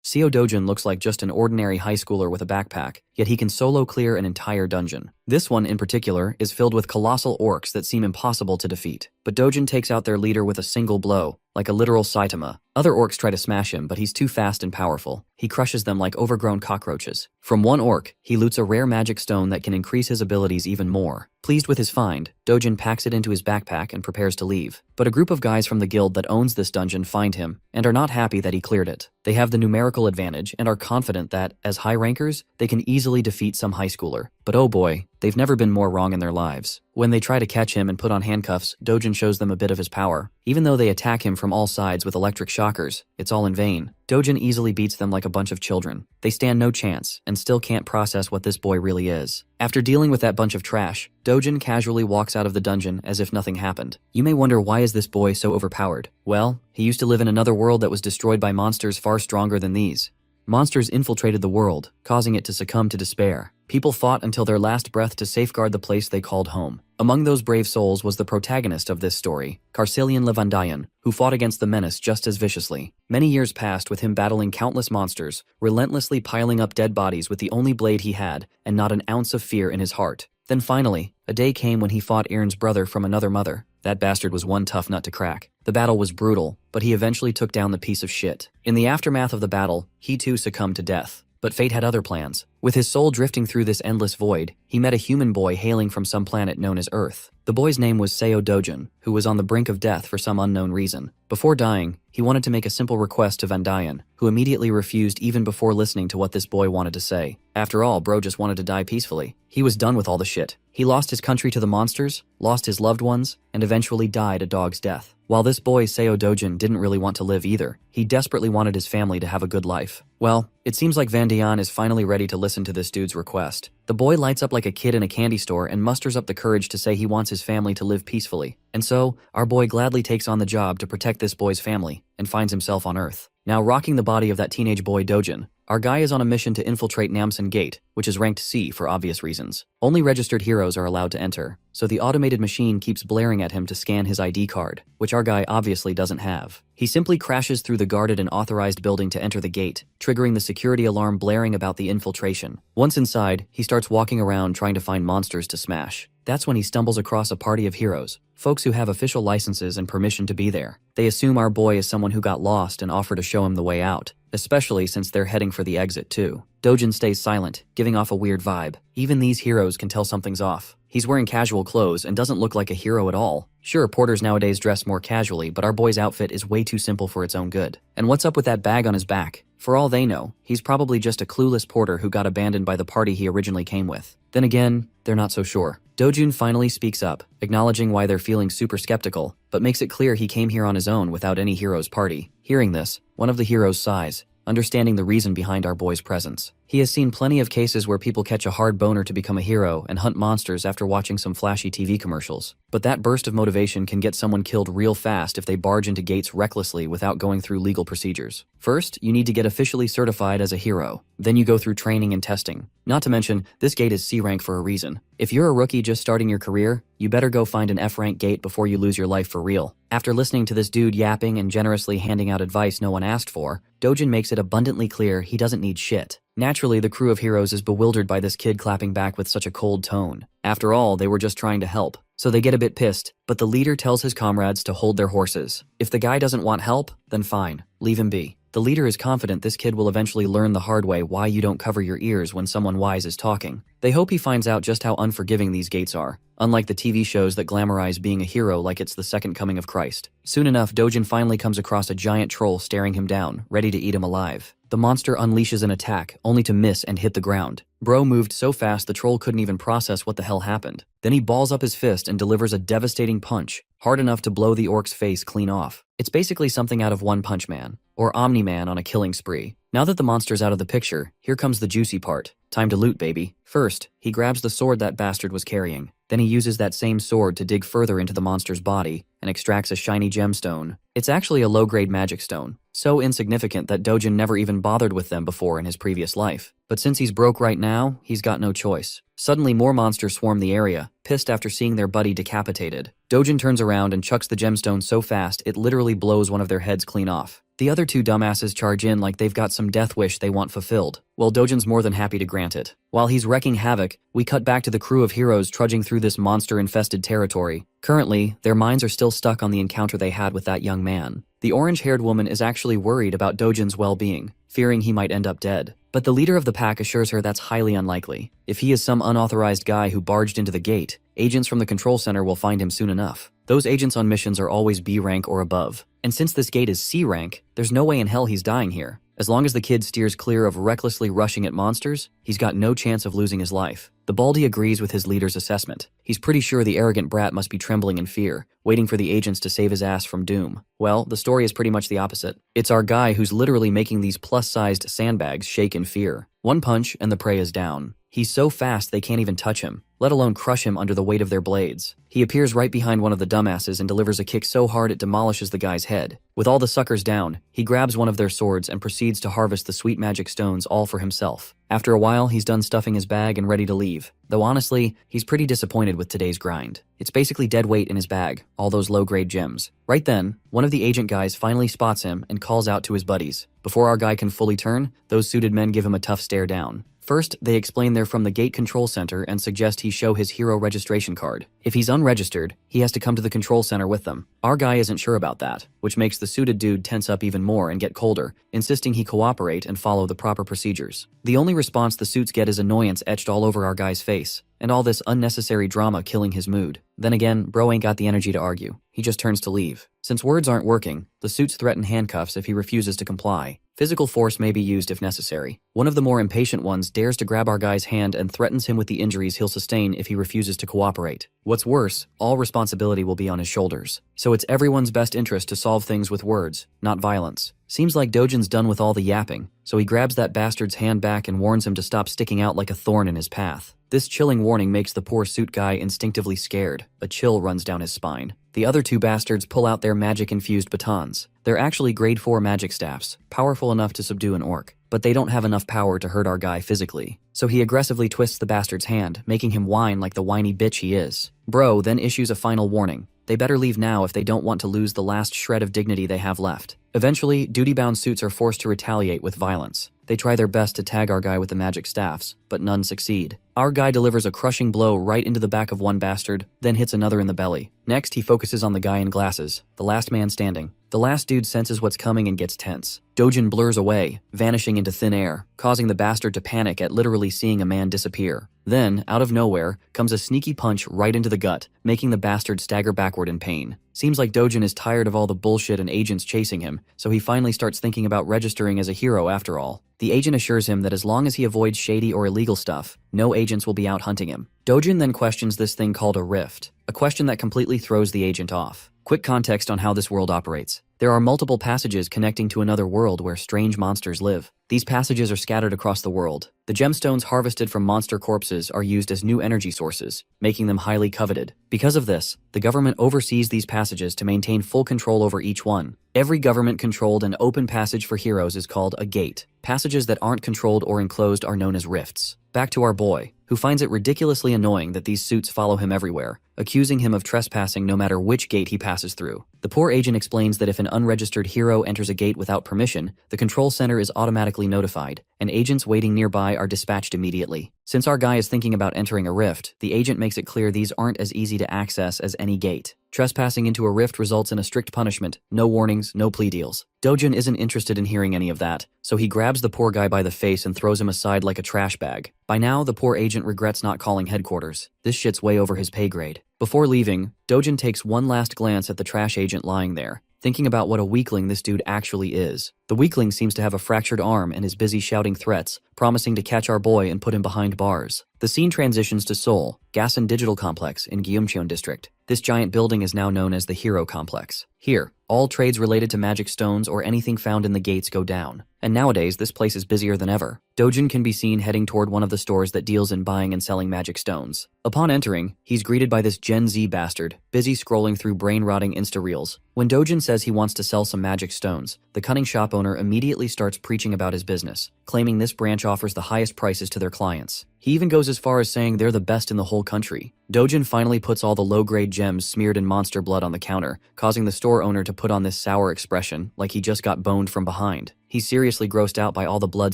Seo Dojin looks like just an ordinary high schooler with a backpack, yet he can solo clear an entire dungeon. This one in particular is filled with colossal orcs that seem impossible to defeat, but Dojin takes out their leader with a single blow, like a literal Saitama. Other orcs try to smash him, but he's too fast and powerful. He crushes them like overgrown cockroaches. From one orc, he loots a rare magic stone that can increase his abilities even more. Pleased with his find, Dojin packs it into his backpack and prepares to leave. But a group of guys from the guild that owns this dungeon find him, and are not happy that he cleared it. They have the numerical advantage and are confident that, as high rankers, they can easily defeat some high schooler. But oh boy, they've never been more wrong in their lives. When they try to catch him and put on handcuffs, Dojin shows them a bit of his power. Even though they attack him from all sides with electric shockers, it's all in vain. Dojin easily beats them like a bunch of children. They stand no chance, and still can't process what this boy really is. After dealing with that bunch of trash, Dojin casually walks out of the dungeon as if nothing happened. You may wonder, why is this boy so overpowered? Well, he used to live in another world that was destroyed by monsters far stronger than these. Monsters infiltrated the world, causing it to succumb to despair. People fought until their last breath to safeguard the place they called home. Among those brave souls was the protagonist of this story, Carcelian Levandayan, who fought against the menace just as viciously. Many years passed with him battling countless monsters, relentlessly piling up dead bodies with the only blade he had, and not an ounce of fear in his heart. Then finally, a day came when he fought Erin's brother from another mother. That bastard was one tough nut to crack. The battle was brutal, but he eventually took down the piece of shit. In the aftermath of the battle, he too succumbed to death. But fate had other plans. With his soul drifting through this endless void, he met a human boy hailing from some planet known as Earth. The boy's name was Seo Dojin, who was on the brink of death for some unknown reason. Before dying, he wanted to make a simple request to Vandayan, who immediately refused even before listening to what this boy wanted to say. After all, bro just wanted to die peacefully. He was done with all the shit. He lost his country to the monsters, lost his loved ones, and eventually died a dog's death. While this boy Seo Dojin didn't really want to live either, he desperately wanted his family to have a good life. Well, it seems like Vandayan is finally ready to listen to this dude's request. The boy lights up like a kid in a candy store and musters up the courage to say he wants his family to live peacefully. And so, our boy gladly takes on the job to protect this boy's family, and finds himself on Earth. Now rocking the body of that teenage boy Dojin, our guy is on a mission to infiltrate Namsan Gate, which is ranked C for obvious reasons. Only registered heroes are allowed to enter, so the automated machine keeps blaring at him to scan his ID card, which our guy obviously doesn't have. He simply crashes through the guarded and authorized building to enter the gate, triggering the security alarm blaring about the infiltration. Once inside, he starts walking around trying to find monsters to smash. That's when he stumbles across a party of heroes, folks who have official licenses and permission to be there. They assume our boy is someone who got lost and offer to show him the way out, especially since they're heading for the exit too. Dojin stays silent, giving off a weird vibe. Even these heroes can tell something's off. He's wearing casual clothes and doesn't look like a hero at all. Sure, porters nowadays dress more casually, but our boy's outfit is way too simple for its own good. And what's up with that bag on his back? For all they know, he's probably just a clueless porter who got abandoned by the party he originally came with. Then again, they're not so sure. Dojin finally speaks up, acknowledging why they're feeling super skeptical, but makes it clear he came here on his own without any hero's party. Hearing this, one of the heroes sighs, understanding the reason behind our boy's presence. He has seen plenty of cases where people catch a hard boner to become a hero and hunt monsters after watching some flashy TV commercials. But that burst of motivation can get someone killed real fast if they barge into gates recklessly without going through legal procedures. First, you need to get officially certified as a hero. Then you go through training and testing. Not to mention, this gate is C rank for a reason. If you're a rookie just starting your career, you better go find an F rank gate before you lose your life for real. After listening to this dude yapping and generously handing out advice no one asked for, Dojin makes it abundantly clear he doesn't need shit. Naturally, the crew of heroes is bewildered by this kid clapping back with such a cold tone. After all, they were just trying to help. So they get a bit pissed, but the leader tells his comrades to hold their horses. If the guy doesn't want help, then fine, leave him be. The leader is confident this kid will eventually learn the hard way why you don't cover your ears when someone wise is talking. They hope he finds out just how unforgiving these gates are, unlike the TV shows that glamorize being a hero like it's the second coming of Christ. Soon enough, Dojin finally comes across a giant troll staring him down, ready to eat him alive. The monster unleashes an attack, only to miss and hit the ground. Bro moved so fast the troll couldn't even process what the hell happened. Then he balls up his fist and delivers a devastating punch, hard enough to blow the orc's face clean off. It's basically something out of One Punch Man, or Omni-Man on a killing spree. Now that the monster's out of the picture, here comes the juicy part. Time to loot, baby. First, he grabs the sword that bastard was carrying. Then he uses that same sword to dig further into the monster's body and extracts a shiny gemstone. It's actually a low-grade magic stone, so insignificant that Dojin never even bothered with them before in his previous life. But since he's broke right now, he's got no choice. Suddenly more monsters swarm the area, pissed after seeing their buddy decapitated. Dojin turns around and chucks the gemstone so fast it literally blows one of their heads clean off. The other two dumbasses charge in like they've got some death wish they want fulfilled. Well, Dojin's more than happy to grant it. While he's wreaking havoc, we cut back to the crew of heroes trudging through this monster-infested territory. Currently, their minds are still stuck on the encounter they had with that young man. The orange-haired woman is actually worried about Dojin's well-being, fearing he might end up dead. But the leader of the pack assures her that's highly unlikely. If he is some unauthorized guy who barged into the gate, agents from the control center will find him soon enough. Those agents on missions are always B rank or above. And since this gate is C rank, there's no way in hell he's dying here. As long as the kid steers clear of recklessly rushing at monsters, he's got no chance of losing his life. The Baldy agrees with his leader's assessment. He's pretty sure the arrogant brat must be trembling in fear, waiting for the agents to save his ass from doom. Well, the story is pretty much the opposite. It's our guy who's literally making these plus-sized sandbags shake in fear. One punch and the prey is down. He's so fast they can't even touch him, let alone crush him under the weight of their blades. He appears right behind one of the dumbasses and delivers a kick so hard it demolishes the guy's head. With all the suckers down, he grabs one of their swords and proceeds to harvest the sweet magic stones all for himself. After a while, he's done stuffing his bag and ready to leave. Though honestly, he's pretty disappointed with today's grind. It's basically dead weight in his bag, all those low-grade gems. Right then, one of the agent guys finally spots him and calls out to his buddies. Before our guy can fully turn, those suited men give him a tough stare down. First, they explain they're from the Gate Control Center and suggest he show his hero registration card. If he's unregistered, he has to come to the control center with them. Our guy isn't sure about that, which makes the suited dude tense up even more and get colder, insisting he cooperate and follow the proper procedures. The only response the suits get is annoyance etched all over our guy's face, and all this unnecessary drama killing his mood. Then again, bro ain't got the energy to argue. He just turns to leave. Since words aren't working, the suits threaten handcuffs if he refuses to comply. Physical force may be used if necessary. One of the more impatient ones dares to grab our guy's hand and threatens him with the injuries he'll sustain if he refuses to cooperate. What's worse, all responsibility will be on his shoulders. So it's everyone's best interest to solve things with words, not violence. Seems like Dojin's done with all the yapping, so he grabs that bastard's hand back and warns him to stop sticking out like a thorn in his path. This chilling warning makes the poor suit guy instinctively scared. A chill runs down his spine. The other two bastards pull out their magic-infused batons. They're actually grade 4 magic staffs, powerful enough to subdue an orc. But they don't have enough power to hurt our guy physically. So he aggressively twists the bastard's hand, making him whine like the whiny bitch he is. Bro then issues a final warning. They better leave now if they don't want to lose the last shred of dignity they have left. Eventually, duty-bound suits are forced to retaliate with violence. They try their best to tag our guy with the magic staffs, but none succeed. Our guy delivers a crushing blow right into the back of one bastard, then hits another in the belly. Next, he focuses on the guy in glasses, the last man standing. The last dude senses what's coming and gets tense. Dojin blurs away, vanishing into thin air, causing the bastard to panic at literally seeing a man disappear. Then, out of nowhere, comes a sneaky punch right into the gut, making the bastard stagger backward in pain. Seems like Dojin is tired of all the bullshit and agents chasing him, so he finally starts thinking about registering as a hero after all. The agent assures him that as long as he avoids shady or illegal stuff, no agents will be out hunting him. Dojin then questions this thing called a rift, a question that completely throws the agent off. Quick context on how this world operates. There are multiple passages connecting to another world where strange monsters live. These passages are scattered across the world. The gemstones harvested from monster corpses are used as new energy sources, making them highly coveted. Because of this, the government oversees these passages to maintain full control over each one. Every government-controlled and open passage for heroes is called a gate. Passages that aren't controlled or enclosed are known as rifts. Back to our boy, who finds it ridiculously annoying that these suits follow him everywhere, accusing him of trespassing no matter which gate he passes through. The poor agent explains that if an unregistered hero enters a gate without permission, the control center is automatically notified, and agents waiting nearby are dispatched immediately. Since our guy is thinking about entering a rift, the agent makes it clear these aren't as easy to access as any gate. Trespassing into a rift results in a strict punishment, no warnings, no plea deals. Dojin isn't interested in hearing any of that, so he grabs the poor guy by the face and throws him aside like a trash bag. By now, the poor agent regrets not calling headquarters. This shit's way over his pay grade. Before leaving, Dojin takes one last glance at the trash agent lying there, thinking about what a weakling this dude actually is. The weakling seems to have a fractured arm and is busy shouting threats, promising to catch our boy and put him behind bars. The scene transitions to Seoul, Gas and Digital Complex in Gyeongcheon District. This giant building is now known as the Hero Complex. Here, all trades related to magic stones or anything found in the gates go down. And nowadays, this place is busier than ever. Dojin can be seen heading toward one of the stores that deals in buying and selling magic stones. Upon entering, he's greeted by this Gen Z bastard, busy scrolling through brain-rotting Insta Reels. When Dojin says he wants to sell some magic stones, the cunning shop owner immediately starts preaching about his business, claiming this branch offers the highest prices to their clients. He even goes as far as saying they're the best in the whole country. Dojin finally puts all the low-grade gems smeared in monster blood on the counter, causing the store owner to put on this sour expression like he just got boned from behind. He's seriously grossed out by all the blood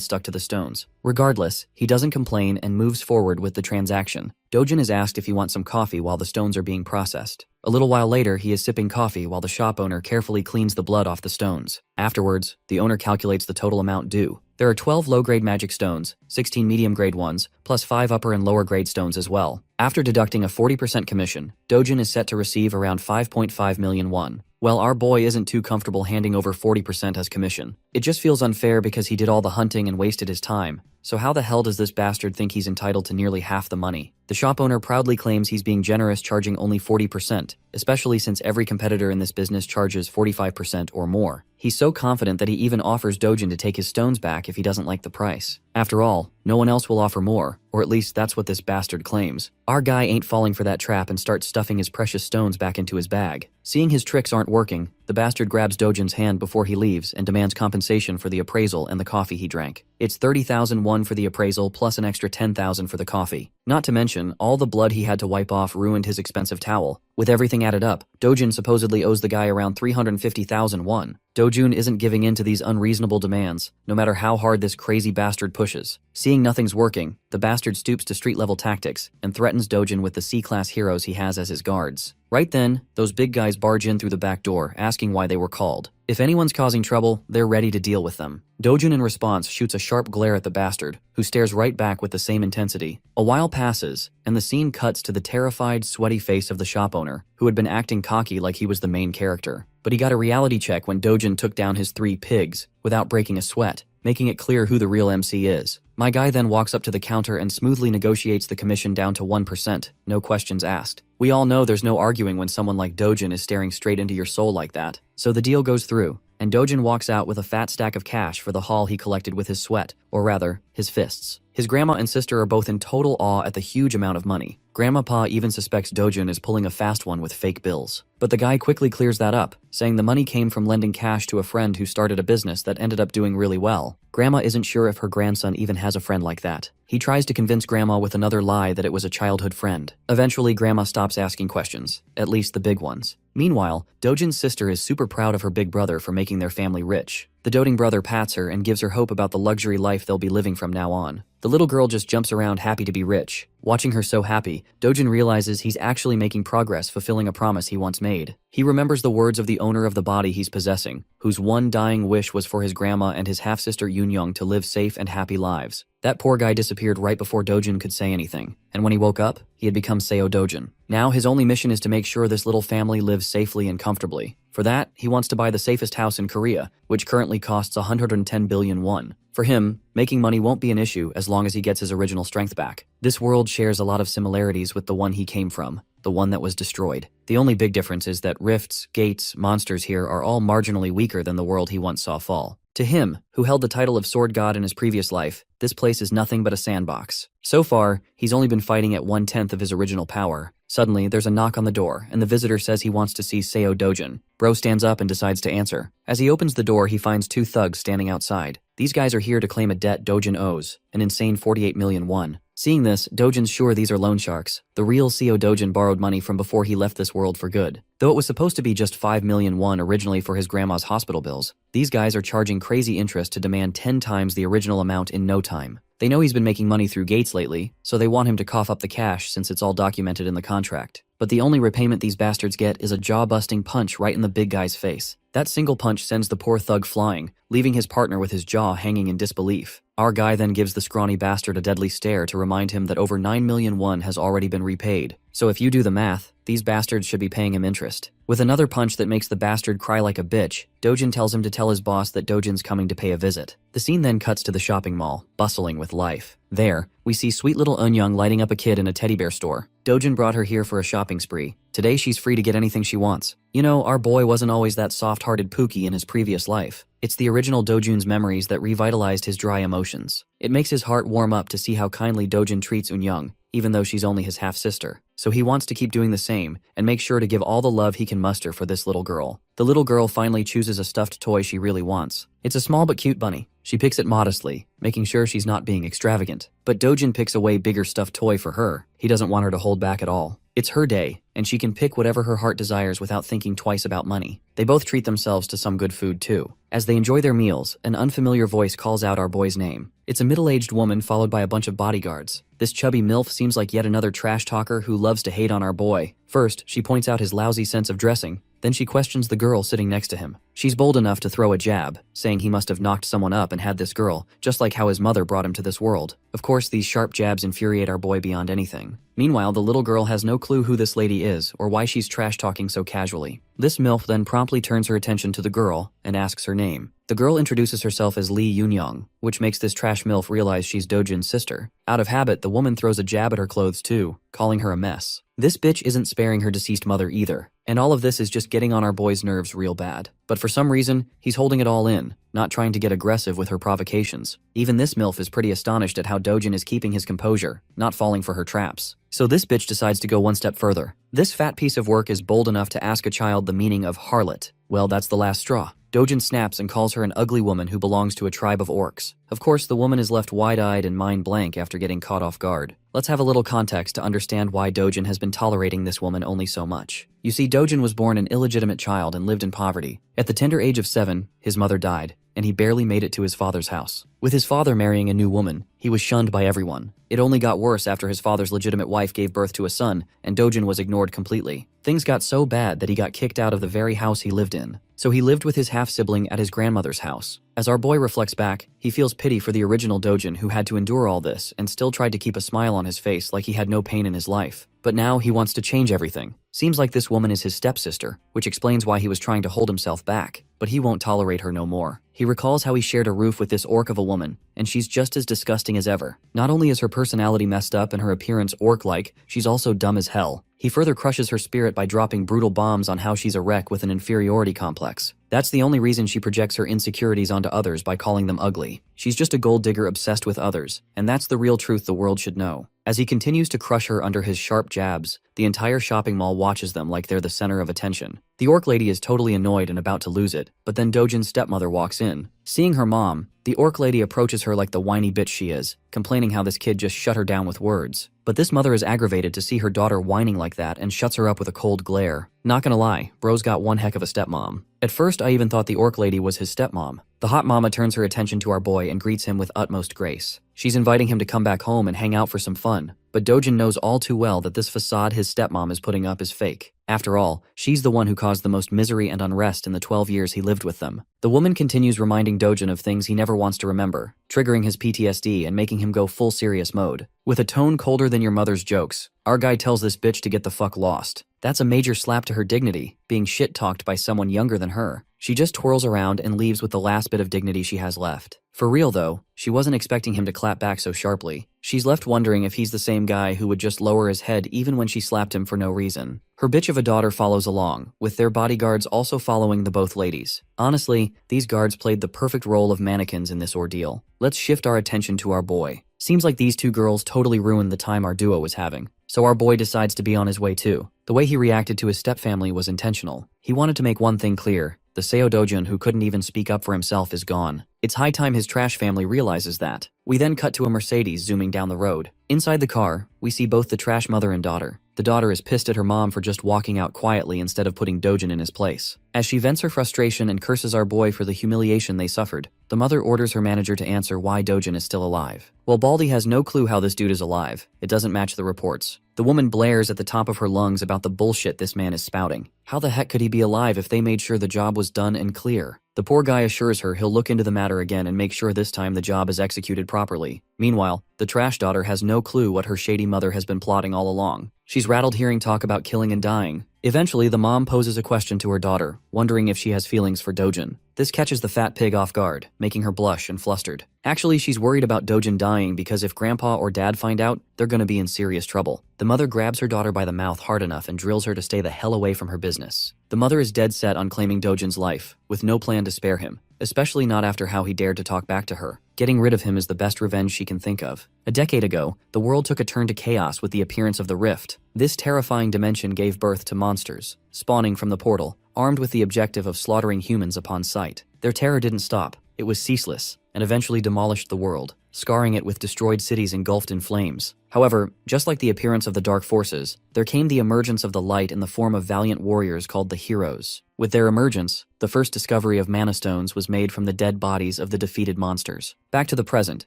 stuck to the stones. Regardless, he doesn't complain and moves forward with the transaction. Dojin is asked if he wants some coffee while the stones are being processed. A little while later, he is sipping coffee while the shop owner carefully cleans the blood off the stones. Afterwards, the owner calculates the total amount due. There are 12 low-grade magic stones, 16 medium-grade ones, plus 5 upper and lower-grade stones as well. After deducting a 40% commission, Dojin is set to receive around 5.5 million won. Well, our boy isn't too comfortable handing over 40% as commission. It just feels unfair because he did all the hunting and wasted his time. So how the hell does this bastard think he's entitled to nearly half the money? The shop owner proudly claims he's being generous, charging only 40%, especially since every competitor in this business charges 45% or more. He's so confident that he even offers Dojin to take his stones back if he doesn't like the price. After all, no one else will offer more, or at least that's what this bastard claims. Our guy ain't falling for that trap and starts stuffing his precious stones back into his bag. Seeing his tricks aren't working, the bastard grabs Dojin's hand before he leaves and demands compensation for the appraisal and the coffee he drank. It's 30,000 won for the appraisal plus an extra 10,000 for the coffee. Not to mention, all the blood he had to wipe off ruined his expensive towel. With everything added up, Dojin supposedly owes the guy around 350,000 won. Dojun isn't giving in to these unreasonable demands, no matter how hard this crazy bastard pushes. Seeing nothing's working, the bastard stoops to street-level tactics and threatens Dojin with the C-class heroes he has as his guards. Right then, those big guys barge in through the back door, asking why they were called. If anyone's causing trouble, they're ready to deal with them. Dojun in response shoots a sharp glare at the bastard, who stares right back with the same intensity. A while passes, and the scene cuts to the terrified, sweaty face of the shop owner, who had been acting cocky like he was the main character. But he got a reality check when Dojin took down his 3 pigs, without breaking a sweat, making it clear who the real MC is. My guy then walks up to the counter and smoothly negotiates the commission down to 1%, no questions asked. We all know there's no arguing when someone like Dojin is staring straight into your soul like that. So the deal goes through, and Dojin walks out with a fat stack of cash for the haul he collected with his sweat, or rather, his fists. His grandma and sister are both in total awe at the huge amount of money. Grandma even suspects Dojin is pulling a fast one with fake bills. But the guy quickly clears that up, saying the money came from lending cash to a friend who started a business that ended up doing really well. Grandma isn't sure if her grandson even has a friend like that. He tries to convince Grandma with another lie that it was a childhood friend. Eventually, Grandma stops asking questions, at least the big ones. Meanwhile, Dojin's sister is super proud of her big brother for making their family rich. The doting brother pats her and gives her hope about the luxury life they'll be living from now on. The little girl just jumps around happy to be rich. Watching her so happy, Dojin realizes he's actually making progress fulfilling a promise he once made. He remembers the words of the owner of the body he's possessing, whose one dying wish was for his grandma and his half-sister Yoon to live safe and happy lives. That poor guy disappeared right before Dojin could say anything, and when he woke up, he had become Seo Dojin. Now his only mission is to make sure this little family lives safely and comfortably. For that, he wants to buy the safest house in Korea, which currently costs 110 billion won. For him, making money won't be an issue as long as he gets his original strength back. This world shares a lot of similarities with the one he came from, the one that was destroyed. The only big difference is that rifts, gates, monsters here are all marginally weaker than the world he once saw fall. To him, who held the title of Sword God in his previous life, this place is nothing but a sandbox. So far, he's only been fighting at 1/10 of his original power. Suddenly, there's a knock on the door, and the visitor says he wants to see Seo Dojin. Bro stands up and decides to answer. As he opens the door, he finds 2 thugs standing outside. These guys are here to claim a debt Dojin owes, an insane 48 million won. Seeing this, Dojin's sure these are loan sharks. The real Seo Dojin borrowed money from before he left this world for good. Though it was supposed to be just 5 million won originally for his grandma's hospital bills, these guys are charging crazy interest to demand 10 times the original amount in no time. They know he's been making money through gates lately, so they want him to cough up the cash since it's all documented in the contract. But the only repayment these bastards get is a jaw-busting punch right in the big guy's face. That single punch sends the poor thug flying, leaving his partner with his jaw hanging in disbelief. Our guy then gives the scrawny bastard a deadly stare to remind him that over 9 million won has already been repaid. So if you do the math, these bastards should be paying him interest. With another punch that makes the bastard cry like a bitch, Dojin tells him to tell his boss that Dojin's coming to pay a visit. The scene then cuts to the shopping mall, bustling with life. There, we see sweet little Eunyoung lighting up a kid in a teddy bear store. Dojin brought her here for a shopping spree. Today she's free to get anything she wants. You know, our boy wasn't always that soft-hearted Pookie in his previous life. It's the original Dojun's memories that revitalized his dry emotions. It makes his heart warm up to see how kindly Dojin treats Eunyoung, even though she's only his half-sister. So he wants to keep doing the same and make sure to give all the love he can muster for this little girl. The little girl finally chooses a stuffed toy she really wants. It's a small but cute bunny. She picks it modestly, making sure she's not being extravagant. But Dojin picks a way bigger stuffed toy for her. He doesn't want her to hold back at all. It's her day, and she can pick whatever her heart desires without thinking twice about money. They both treat themselves to some good food too. As they enjoy their meals, an unfamiliar voice calls out our boy's name. It's a middle-aged woman followed by a bunch of bodyguards. This chubby MILF seems like yet another trash talker who loves to hate on our boy. First, she points out his lousy sense of dressing. Then she questions the girl sitting next to him. She's bold enough to throw a jab, saying he must have knocked someone up and had this girl, just like how his mother brought him to this world. Of course, these sharp jabs infuriate our boy beyond anything. Meanwhile, the little girl has no clue who this lady is or why she's trash-talking so casually. This MILF then promptly turns her attention to the girl and asks her name. The girl introduces herself as Lee Yoon-young, which makes this trash MILF realize she's Dojin's sister. Out of habit, the woman throws a jab at her clothes too, calling her a mess. This bitch isn't sparing her deceased mother either, and all of this is just getting on our boy's nerves real bad. But for some reason, he's holding it all in, not trying to get aggressive with her provocations. Even this MILF is pretty astonished at how Dojin is keeping his composure, not falling for her traps. So this bitch decides to go one step further. This fat piece of work is bold enough to ask a child the meaning of harlot. Well, that's the last straw. Dojin snaps and calls her an ugly woman who belongs to a tribe of orcs. Of course, the woman is left wide-eyed and mind blank after getting caught off guard. Let's have a little context to understand why Dojin has been tolerating this woman only so much. You see, Dojin was born an illegitimate child and lived in poverty. At the tender age of 7, his mother died, and he barely made it to his father's house. With his father marrying a new woman, he was shunned by everyone. It only got worse after his father's legitimate wife gave birth to a son, and Dojin was ignored completely. Things got so bad that he got kicked out of the very house he lived in. So he lived with his half-sibling at his grandmother's house. As our boy reflects back, he feels pity for the original Dojin who had to endure all this and still tried to keep a smile on his face like he had no pain in his life. But now he wants to change everything. Seems like this woman is his stepsister, which explains why he was trying to hold himself back. But he won't tolerate her no more. He recalls how he shared a roof with this orc of a woman, and she's just as disgusting as ever. Not only is her personality messed up and her appearance orc-like, she's also dumb as hell. He further crushes her spirit by dropping brutal bombs on how she's a wreck with an inferiority complex. That's the only reason she projects her insecurities onto others by calling them ugly. She's just a gold digger obsessed with others, and that's the real truth the world should know. As he continues to crush her under his sharp jabs, the entire shopping mall watches them like they're the center of attention. The orc lady is totally annoyed and about to lose it, but then Dojin's stepmother walks in. Seeing her mom, the orc lady approaches her like the whiny bitch she is, complaining how this kid just shut her down with words. But this mother is aggravated to see her daughter whining like that and shuts her up with a cold glare. Not gonna lie, bro's got one heck of a stepmom. At first, I even thought the orc lady was his stepmom. The hot mama turns her attention to our boy and greets him with utmost grace. She's inviting him to come back home and hang out for some fun, but Dojin knows all too well that this facade his stepmom is putting up is fake. After all, she's the one who caused the most misery and unrest in the 12 years he lived with them. The woman continues reminding Dojin of things he never wants to remember, triggering his PTSD and making him go full serious mode. With a tone colder than your mother's jokes, our guy tells this bitch to get the fuck lost. That's a major slap to her dignity, being shit-talked by someone younger than her. She just twirls around and leaves with the last bit of dignity she has left. For real though, she wasn't expecting him to clap back so sharply. She's left wondering if he's the same guy who would just lower his head even when she slapped him for no reason. Her bitch of a daughter follows along, with their bodyguards also following the both ladies. Honestly, these guards played the perfect role of mannequins in this ordeal. Let's shift our attention to our boy. Seems like these two girls totally ruined the time our duo was having. So our boy decides to be on his way too. The way he reacted to his stepfamily was intentional. He wanted to make one thing clear. The Seo Dojin who couldn't even speak up for himself is gone. It's high time his trash family realizes that. We then cut to a Mercedes zooming down the road. Inside the car, we see both the trash mother and daughter. The daughter is pissed at her mom for just walking out quietly instead of putting Dojin in his place. As she vents her frustration and curses our boy for the humiliation they suffered, the mother orders her manager to answer why Dojin is still alive. While Baldy has no clue how this dude is alive, it doesn't match the reports. The woman blares at the top of her lungs about the bullshit this man is spouting. How the heck could he be alive if they made sure the job was done and clear? The poor guy assures her he'll look into the matter again and make sure this time the job is executed properly. Meanwhile, the trash daughter has no clue what her shady mother has been plotting all along. She's rattled hearing talk about killing and dying. Eventually, the mom poses a question to her daughter, wondering if she has feelings for Dojin. This catches the fat pig off guard, making her blush and flustered. Actually, she's worried about Dojin dying because if grandpa or dad find out, they're gonna be in serious trouble. The mother grabs her daughter by the mouth hard enough and drills her to stay the hell away from her business. The mother is dead set on claiming Dojin's life, with no plan to spare him. especially not after how he dared to talk back to her. Getting rid of him is the best revenge she can think of. A decade ago, the world took a turn to chaos with the appearance of the Rift. This terrifying dimension gave birth to monsters, spawning from the portal, armed with the objective of slaughtering humans upon sight. Their terror didn't stop. It was ceaseless, and eventually demolished the world, scarring it with destroyed cities engulfed in flames. However, just like the appearance of the dark forces, there came the emergence of the light in the form of valiant warriors called the heroes. With their emergence, the first discovery of mana stones was made from the dead bodies of the defeated monsters. Back to the present,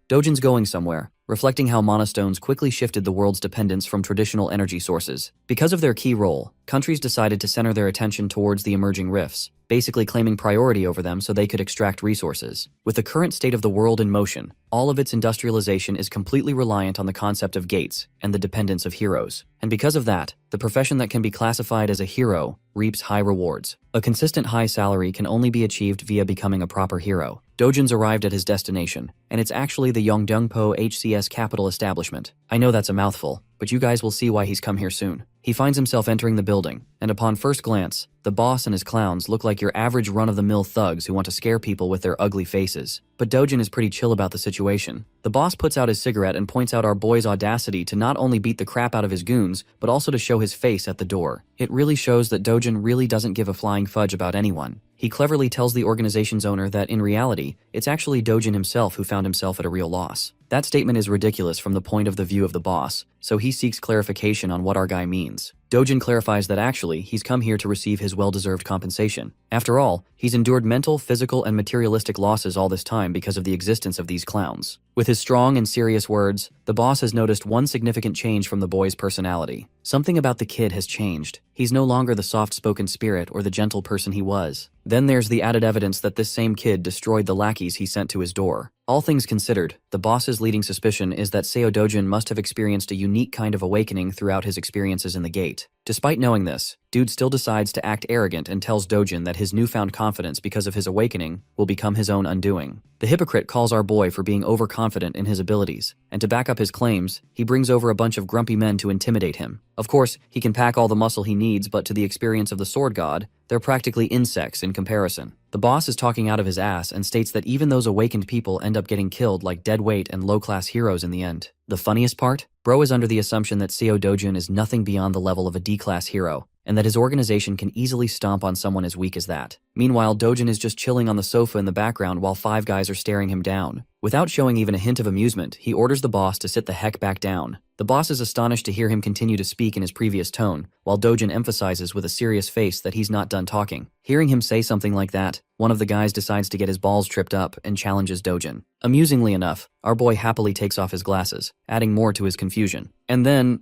Dojin's going somewhere, reflecting how mana stones quickly shifted the world's dependence from traditional energy sources. Because of their key role, countries decided to center their attention towards the emerging rifts, basically claiming priority over them so they could extract resources. With the current state of the world in motion, all of its industrialization is completely reliant on the concept of gates and the dependence of heroes. And because of that, the profession that can be classified as a hero reaps high rewards. A consistent high salary can only be achieved via becoming a proper hero. Dojin's arrived at his destination, and it's actually the Yongdongpo HCS Capital Establishment. I know that's a mouthful, but you guys will see why he's come here soon. He finds himself entering the building, and upon first glance, the boss and his clowns look like your average run-of-the-mill thugs who want to scare people with their ugly faces. But Dojin is pretty chill about the situation. The boss puts out his cigarette and points out our boy's audacity to not only beat the crap out of his goons, but also to show his face at the door. It really shows that Dojin really doesn't give a flying fudge about anyone. He cleverly tells the organization's owner that, in reality, it's actually Dojin himself who found himself at a real loss. That statement is ridiculous from the point of the view of the boss, so he seeks clarification on what our guy means. Dojin clarifies that actually, he's come here to receive his well-deserved compensation. After all, he's endured mental, physical, and materialistic losses all this time because of the existence of these clowns. With his strong and serious words, the boss has noticed one significant change from the boy's personality. Something about the kid has changed. He's no longer the soft-spoken spirit or the gentle person he was. Then there's the added evidence that this same kid destroyed the lackeys he sent to his door. All things considered, the boss's leading suspicion is that Seo Dojin must have experienced a unique kind of awakening throughout his experiences in the gate. Despite knowing this, Dude still decides to act arrogant and tells Dojin that his newfound confidence because of his awakening will become his own undoing. The hypocrite calls our boy for being overconfident in his abilities, and to back up his claims, he brings over a bunch of grumpy men to intimidate him. Of course, he can pack all the muscle he needs, but to the experience of the sword god, they're practically insects in comparison. The boss is talking out of his ass and states that even those awakened people end up getting killed like deadweight and low-class heroes in the end. The funniest part? Bro is under the assumption that Seo Dojin is nothing beyond the level of a D-class hero, and that his organization can easily stomp on someone as weak as that. Meanwhile, Dojin is just chilling on the sofa in the background while 5 guys are staring him down. Without showing even a hint of amusement, he orders the boss to sit the heck back down. The boss is astonished to hear him continue to speak in his previous tone, while Dojin emphasizes with a serious face that he's not done talking. Hearing him say something like that, one of the guys decides to get his balls tripped up and challenges Dojin. Amusingly enough, our boy happily takes off his glasses, adding more to his confusion. And then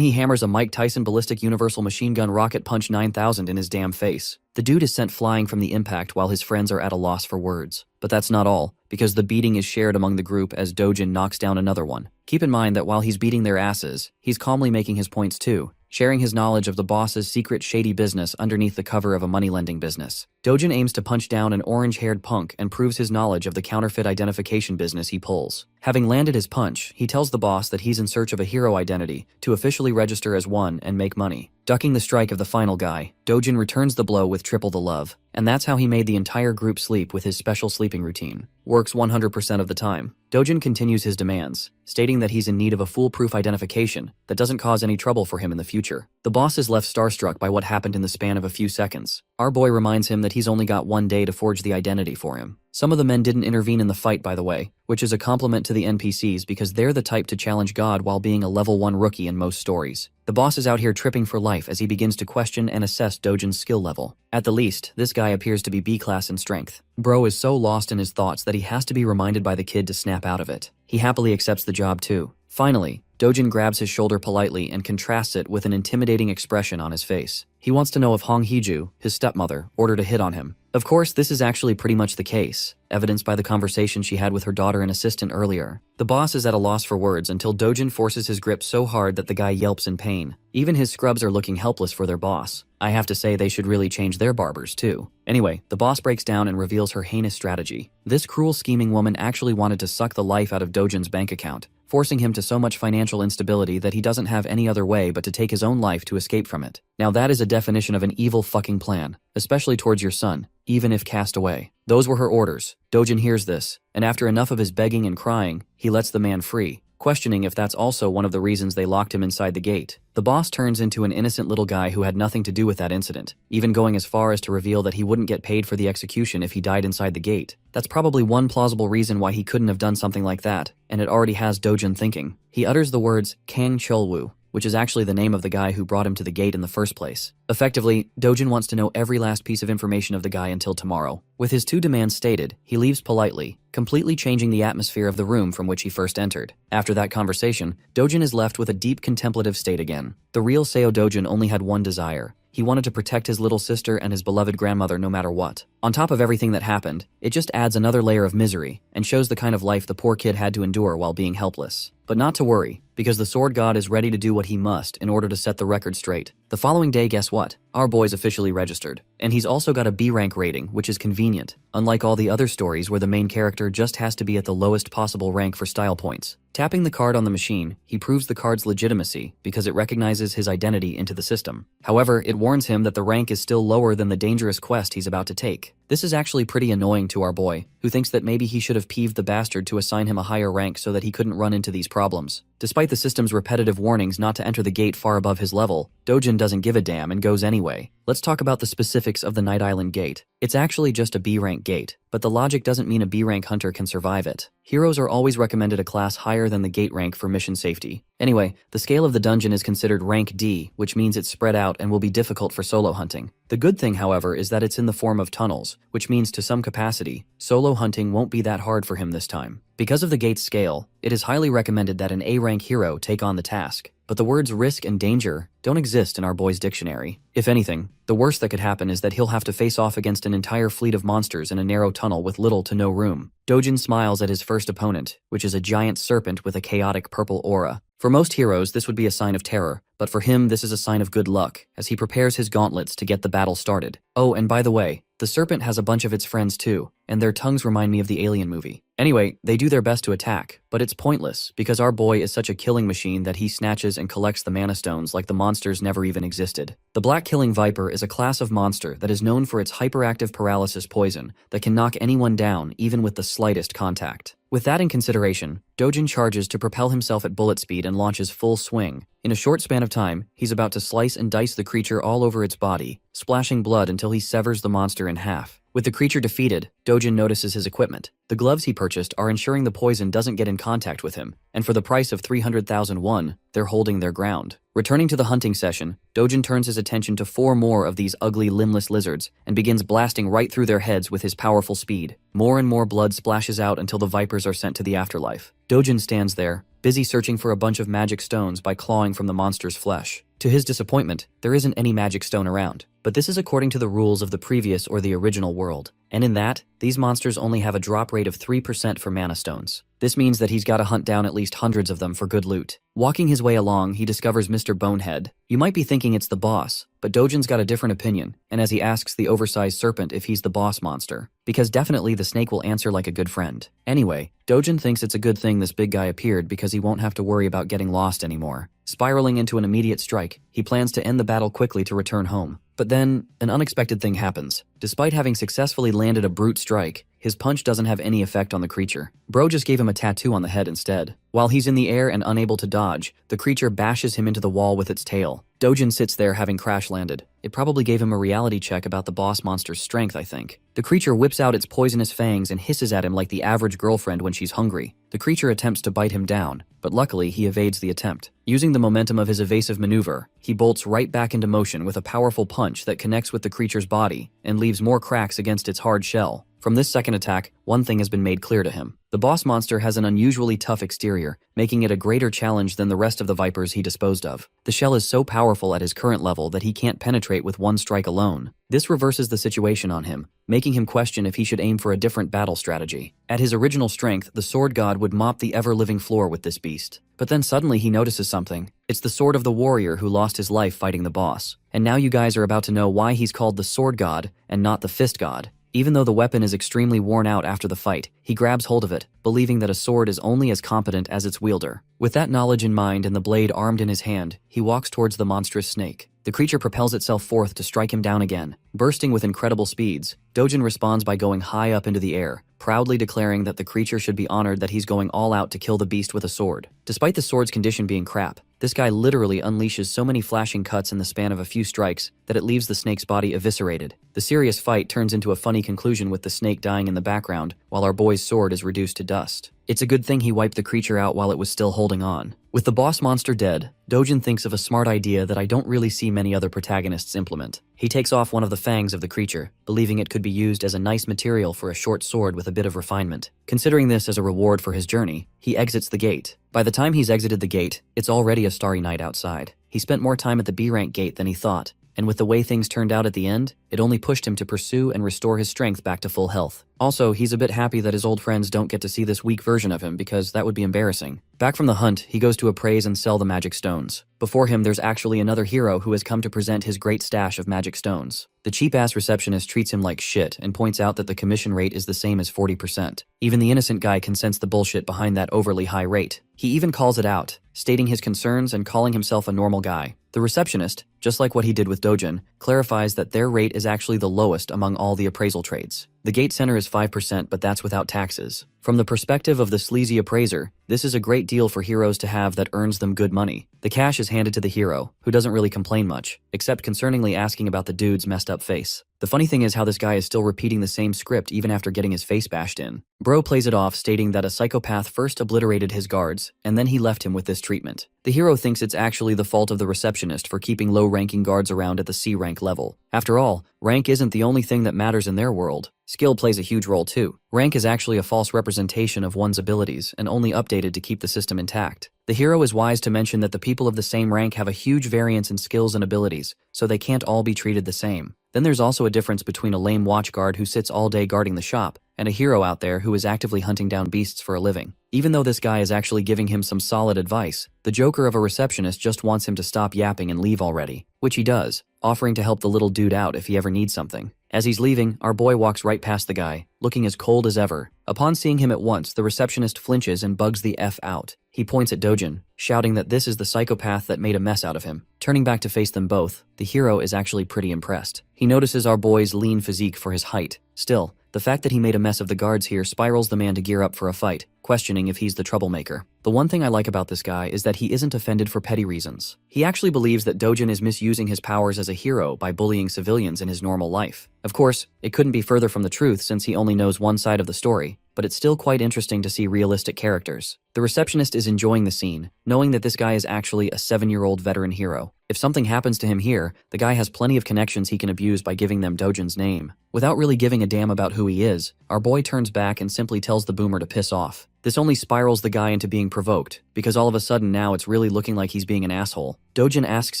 he hammers a Mike Tyson ballistic universal machine gun rocket punch 9000 in his damn face. The dude is sent flying from the impact while his friends are at a loss for words. But that's not all, because the beating is shared among the group as Dojin knocks down another one. Keep in mind that while he's beating their asses, he's calmly making his points too, sharing his knowledge of the boss's secret shady business underneath the cover of a money-lending business. Dojin aims to punch down an orange-haired punk and proves his knowledge of the counterfeit identification business he pulls. Having landed his punch, he tells the boss that he's in search of a hero identity to officially register as one and make money. Ducking the strike of the final guy, Dojin returns the blow with triple the love. And that's how he made the entire group sleep with his special sleeping routine. Works 100% of the time. Dojin continues his demands, stating that he's in need of a foolproof identification that doesn't cause any trouble for him in the future. The boss is left starstruck by what happened in the span of a few seconds. Our boy reminds him that he's only got one day to forge the identity for him. Some of the men didn't intervene in the fight, by the way, which is a compliment to the NPCs because they're the type to challenge God while being a level 1 rookie in most stories. The boss is out here tripping for life as he begins to question and assess Dojin's skill level. At the least, this guy appears to be B-class in strength. Bro is so lost in his thoughts that he has to be reminded by the kid to snap out of it. He happily accepts the job too. Finally, Dojin grabs his shoulder politely and contrasts it with an intimidating expression on his face. He wants to know if Hong Heju, his stepmother, ordered a hit on him. Of course, this is actually pretty much the case, evidenced by the conversation she had with her daughter and assistant earlier. The boss is at a loss for words until Dojin forces his grip so hard that the guy yelps in pain. Even his scrubs are looking helpless for their boss. I have to say they should really change their barbers too. Anyway, the boss breaks down and reveals her heinous strategy. This cruel scheming woman actually wanted to suck the life out of Dojin's bank account, forcing him to so much financial instability that he doesn't have any other way but to take his own life to escape from it. Now that is a definition of an evil fucking plan, especially towards your son, even if cast away. Those were her orders. Dojin hears this, and after enough of his begging and crying, he lets the man free, questioning if that's also one of the reasons they locked him inside the gate. The boss turns into an innocent little guy who had nothing to do with that incident, even going as far as to reveal that he wouldn't get paid for the execution if he died inside the gate. That's probably one plausible reason why he couldn't have done something like that, and it already has Dojin thinking. He utters the words Kang Cholwoo, which is actually the name of the guy who brought him to the gate in the first place. Effectively, Dojin wants to know every last piece of information of the guy until tomorrow. With his 2 demands stated, he leaves politely, completely changing the atmosphere of the room from which he first entered. After that conversation, Dojin is left with a deep contemplative state again. The real Seo Dojin only had one desire. He wanted to protect his little sister and his beloved grandmother no matter what. On top of everything that happened, it just adds another layer of misery and shows the kind of life the poor kid had to endure while being helpless. But not to worry, because the sword god is ready to do what he must in order to set the record straight. The following day, guess what? Our boy's officially registered. And he's also got a B rank rating, which is convenient, unlike all the other stories where the main character just has to be at the lowest possible rank for style points. Tapping the card on the machine, he proves the card's legitimacy because it recognizes his identity into the system. However, it warns him that the rank is still lower than the dangerous quest he's about to take. This is actually pretty annoying to our boy, who thinks that maybe he should have peeved the bastard to assign him a higher rank so that he couldn't run into these problems. Despite the system's repetitive warnings not to enter the gate far above his level, Dojin doesn't give a damn and goes anyway. Let's talk about the specifics of the Night Island gate. It's actually just a B rank gate, but the logic doesn't mean a B rank hunter can survive it. Heroes are always recommended a class higher than the gate rank for mission safety. Anyway, the scale of the dungeon is considered rank D, which means it's spread out and will be difficult for solo hunting. The good thing, however, is that it's in the form of tunnels, which means to some capacity, solo hunting won't be that hard for him this time. Because of the gate's scale, it is highly recommended that an A-rank hero take on the task. But the words risk and danger don't exist in our boy's dictionary. If anything, the worst that could happen is that he'll have to face off against an entire fleet of monsters in a narrow tunnel with little to no room. Dojin smiles at his first opponent, which is a giant serpent with a chaotic purple aura. For most heroes, this would be a sign of terror, but for him this is a sign of good luck, as he prepares his gauntlets to get the battle started. Oh, and by the way, the serpent has a bunch of its friends too, and their tongues remind me of the Alien movie. Anyway, they do their best to attack, but it's pointless, because our boy is such a killing machine that he snatches and collects the mana stones like the monsters never even existed. The Black Killing Viper is a class of monster that is known for its hyperactive paralysis poison that can knock anyone down even with the slightest contact. With that in consideration, Dojin charges to propel himself at bullet speed and launches full swing. In a short span of time, he's about to slice and dice the creature all over its body, splashing blood until he severs the monster in half. With the creature defeated, Dojin notices his equipment. The gloves he purchased are ensuring the poison doesn't get in contact with him, and for the price of 300,000 won, they're holding their ground. Returning to the hunting session, Dojin turns his attention to 4 more of these ugly limbless lizards and begins blasting right through their heads with his powerful speed. More and more blood splashes out until the vipers are sent to the afterlife. Dojin stands there, busy searching for a bunch of magic stones by clawing from the monster's flesh. To his disappointment, there isn't any magic stone around, but this is according to the rules of the previous or the original world. And in that, these monsters only have a drop rate of 3% for mana stones. This means that he's got to hunt down at least hundreds of them for good loot. Walking his way along, he discovers Mr. Bonehead. You might be thinking it's the boss, but Dojin's got a different opinion, and as he asks the oversized serpent if he's the boss monster, because definitely the snake will answer like a good friend. Anyway, Dojin thinks it's a good thing this big guy appeared because he won't have to worry about getting lost anymore. Spiraling into an immediate strike, he plans to end the battle quickly to return home. But then, an unexpected thing happens. Despite having successfully landed a brute strike, his punch doesn't have any effect on the creature. Bro just gave him a tattoo on the head instead. While he's in the air and unable to dodge, the creature bashes him into the wall with its tail. Dojin sits there having crash landed. It probably gave him a reality check about the boss monster's strength, I think. The creature whips out its poisonous fangs and hisses at him like the average girlfriend when she's hungry. The creature attempts to bite him down, but luckily he evades the attempt. Using the momentum of his evasive maneuver, he bolts right back into motion with a powerful punch that connects with the creature's body and leaves more cracks against its hard shell. From this second attack, one thing has been made clear to him. The boss monster has an unusually tough exterior, making it a greater challenge than the rest of the vipers he disposed of. The shell is so powerful at his current level that he can't penetrate with one strike alone. This reverses the situation on him, making him question if he should aim for a different battle strategy. At his original strength, the sword god would mop the ever-living floor with this beast. But then suddenly he notices something. It's the sword of the warrior who lost his life fighting the boss. And now you guys are about to know why he's called the sword god and not the fist god. Even though the weapon is extremely worn out after the fight, He grabs hold of it, believing that a sword is only as competent as its wielder. With that knowledge in mind and the blade armed in his hand, he walks towards the monstrous snake. The creature propels itself forth to strike him down again. Bursting with incredible speeds, Dojin responds by going high up into the air, proudly declaring that the creature should be honored that he's going all out to kill the beast with a sword. Despite the sword's condition being crap, this guy literally unleashes so many flashing cuts in the span of a few strikes that it leaves the snake's body eviscerated. The serious fight turns into a funny conclusion with the snake dying in the background while our boy's sword is reduced to dust. It's a good thing he wiped the creature out while it was still holding on. With the boss monster dead, Dojin thinks of a smart idea that I don't really see many other protagonists implement. He takes off one of the fangs of the creature, believing it could be used as a nice material for a short sword with a bit of refinement. Considering this as a reward for his journey, he exits the gate. By the time he's exited the gate, it's already a starry night outside. He spent more time at the B-rank gate than he thought, and with the way things turned out at the end, it only pushed him to pursue and restore his strength back to full health. Also, he's a bit happy that his old friends don't get to see this weak version of him because that would be embarrassing. Back from the hunt, he goes to appraise and sell the magic stones. Before him, there's actually another hero who has come to present his great stash of magic stones. The cheap-ass receptionist treats him like shit and points out that the commission rate is the same as 40%. Even the innocent guy can sense the bullshit behind that overly high rate. He even calls it out, stating his concerns and calling himself a normal guy. The receptionist, just like what he did with Dojin, clarifies that their rate is actually the lowest among all the appraisal trades. The gate center is 5%, but that's without taxes. From the perspective of the sleazy appraiser, this is a great deal for heroes to have that earns them good money. The cash is handed to the hero, who doesn't really complain much, except concerningly asking about the dude's messed up face. The funny thing is how this guy is still repeating the same script even after getting his face bashed in. Bro plays it off, stating that a psychopath first obliterated his guards, and then he left him with this treatment. The hero thinks it's actually the fault of the receptionist for keeping low-ranking guards around at the C-rank level. After all, rank isn't the only thing that matters in their world. Skill plays a huge role too. Rank is actually a false representation of one's abilities and only updated to keep the system intact. The hero is wise to mention that the people of the same rank have a huge variance in skills and abilities, so they can't all be treated the same. Then there's also a difference between a lame watch guard who sits all day guarding the shop and a hero out there who is actively hunting down beasts for a living. Even though this guy is actually giving him some solid advice, the joker of a receptionist just wants him to stop yapping and leave already, which he does, offering to help the little dude out if he ever needs something. As he's leaving, our boy walks right past the guy, looking as cold as ever. Upon seeing him at once, the receptionist flinches and bugs the F out. He points at Dojin, shouting that this is the psychopath that made a mess out of him. Turning back to face them both, the hero is actually pretty impressed. He notices our boy's lean physique for his height. Still, the fact that he made a mess of the guards here spirals the man to gear up for a fight, questioning if he's the troublemaker. The one thing I like about this guy is that he isn't offended for petty reasons. He actually believes that Dojin is misusing his powers as a hero by bullying civilians in his normal life. Of course, it couldn't be further from the truth since he only knows one side of the story, but it's still quite interesting to see realistic characters. The receptionist is enjoying the scene, knowing that this guy is actually a 7-year-old veteran hero. If something happens to him here, the guy has plenty of connections he can abuse by giving them Dojin's name. Without really giving a damn about who he is, our boy turns back and simply tells the boomer to piss off. This only spirals the guy into being provoked, because all of a sudden now it's really looking like he's being an asshole. Dojin asks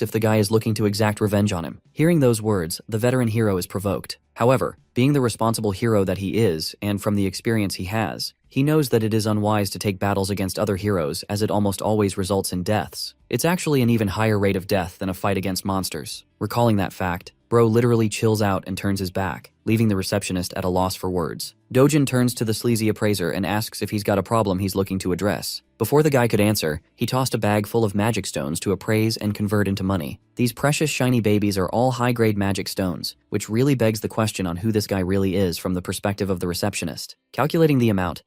if the guy is looking to exact revenge on him. Hearing those words, the veteran hero is provoked. However, being the responsible hero that he is, and from the experience he has, he knows that it is unwise to take battles against other heroes as it almost always results in deaths. It's actually an even higher rate of death than a fight against monsters. Recalling that fact, Bro literally chills out and turns his back, leaving the receptionist at a loss for words. Dojin turns to the sleazy appraiser and asks if he's got a problem he's looking to address. Before the guy could answer, he tossed a bag full of magic stones to appraise and convert into money. These precious shiny babies are all high-grade magic stones, which really begs the question on who this guy really is from the perspective of the receptionist. Calculating the amount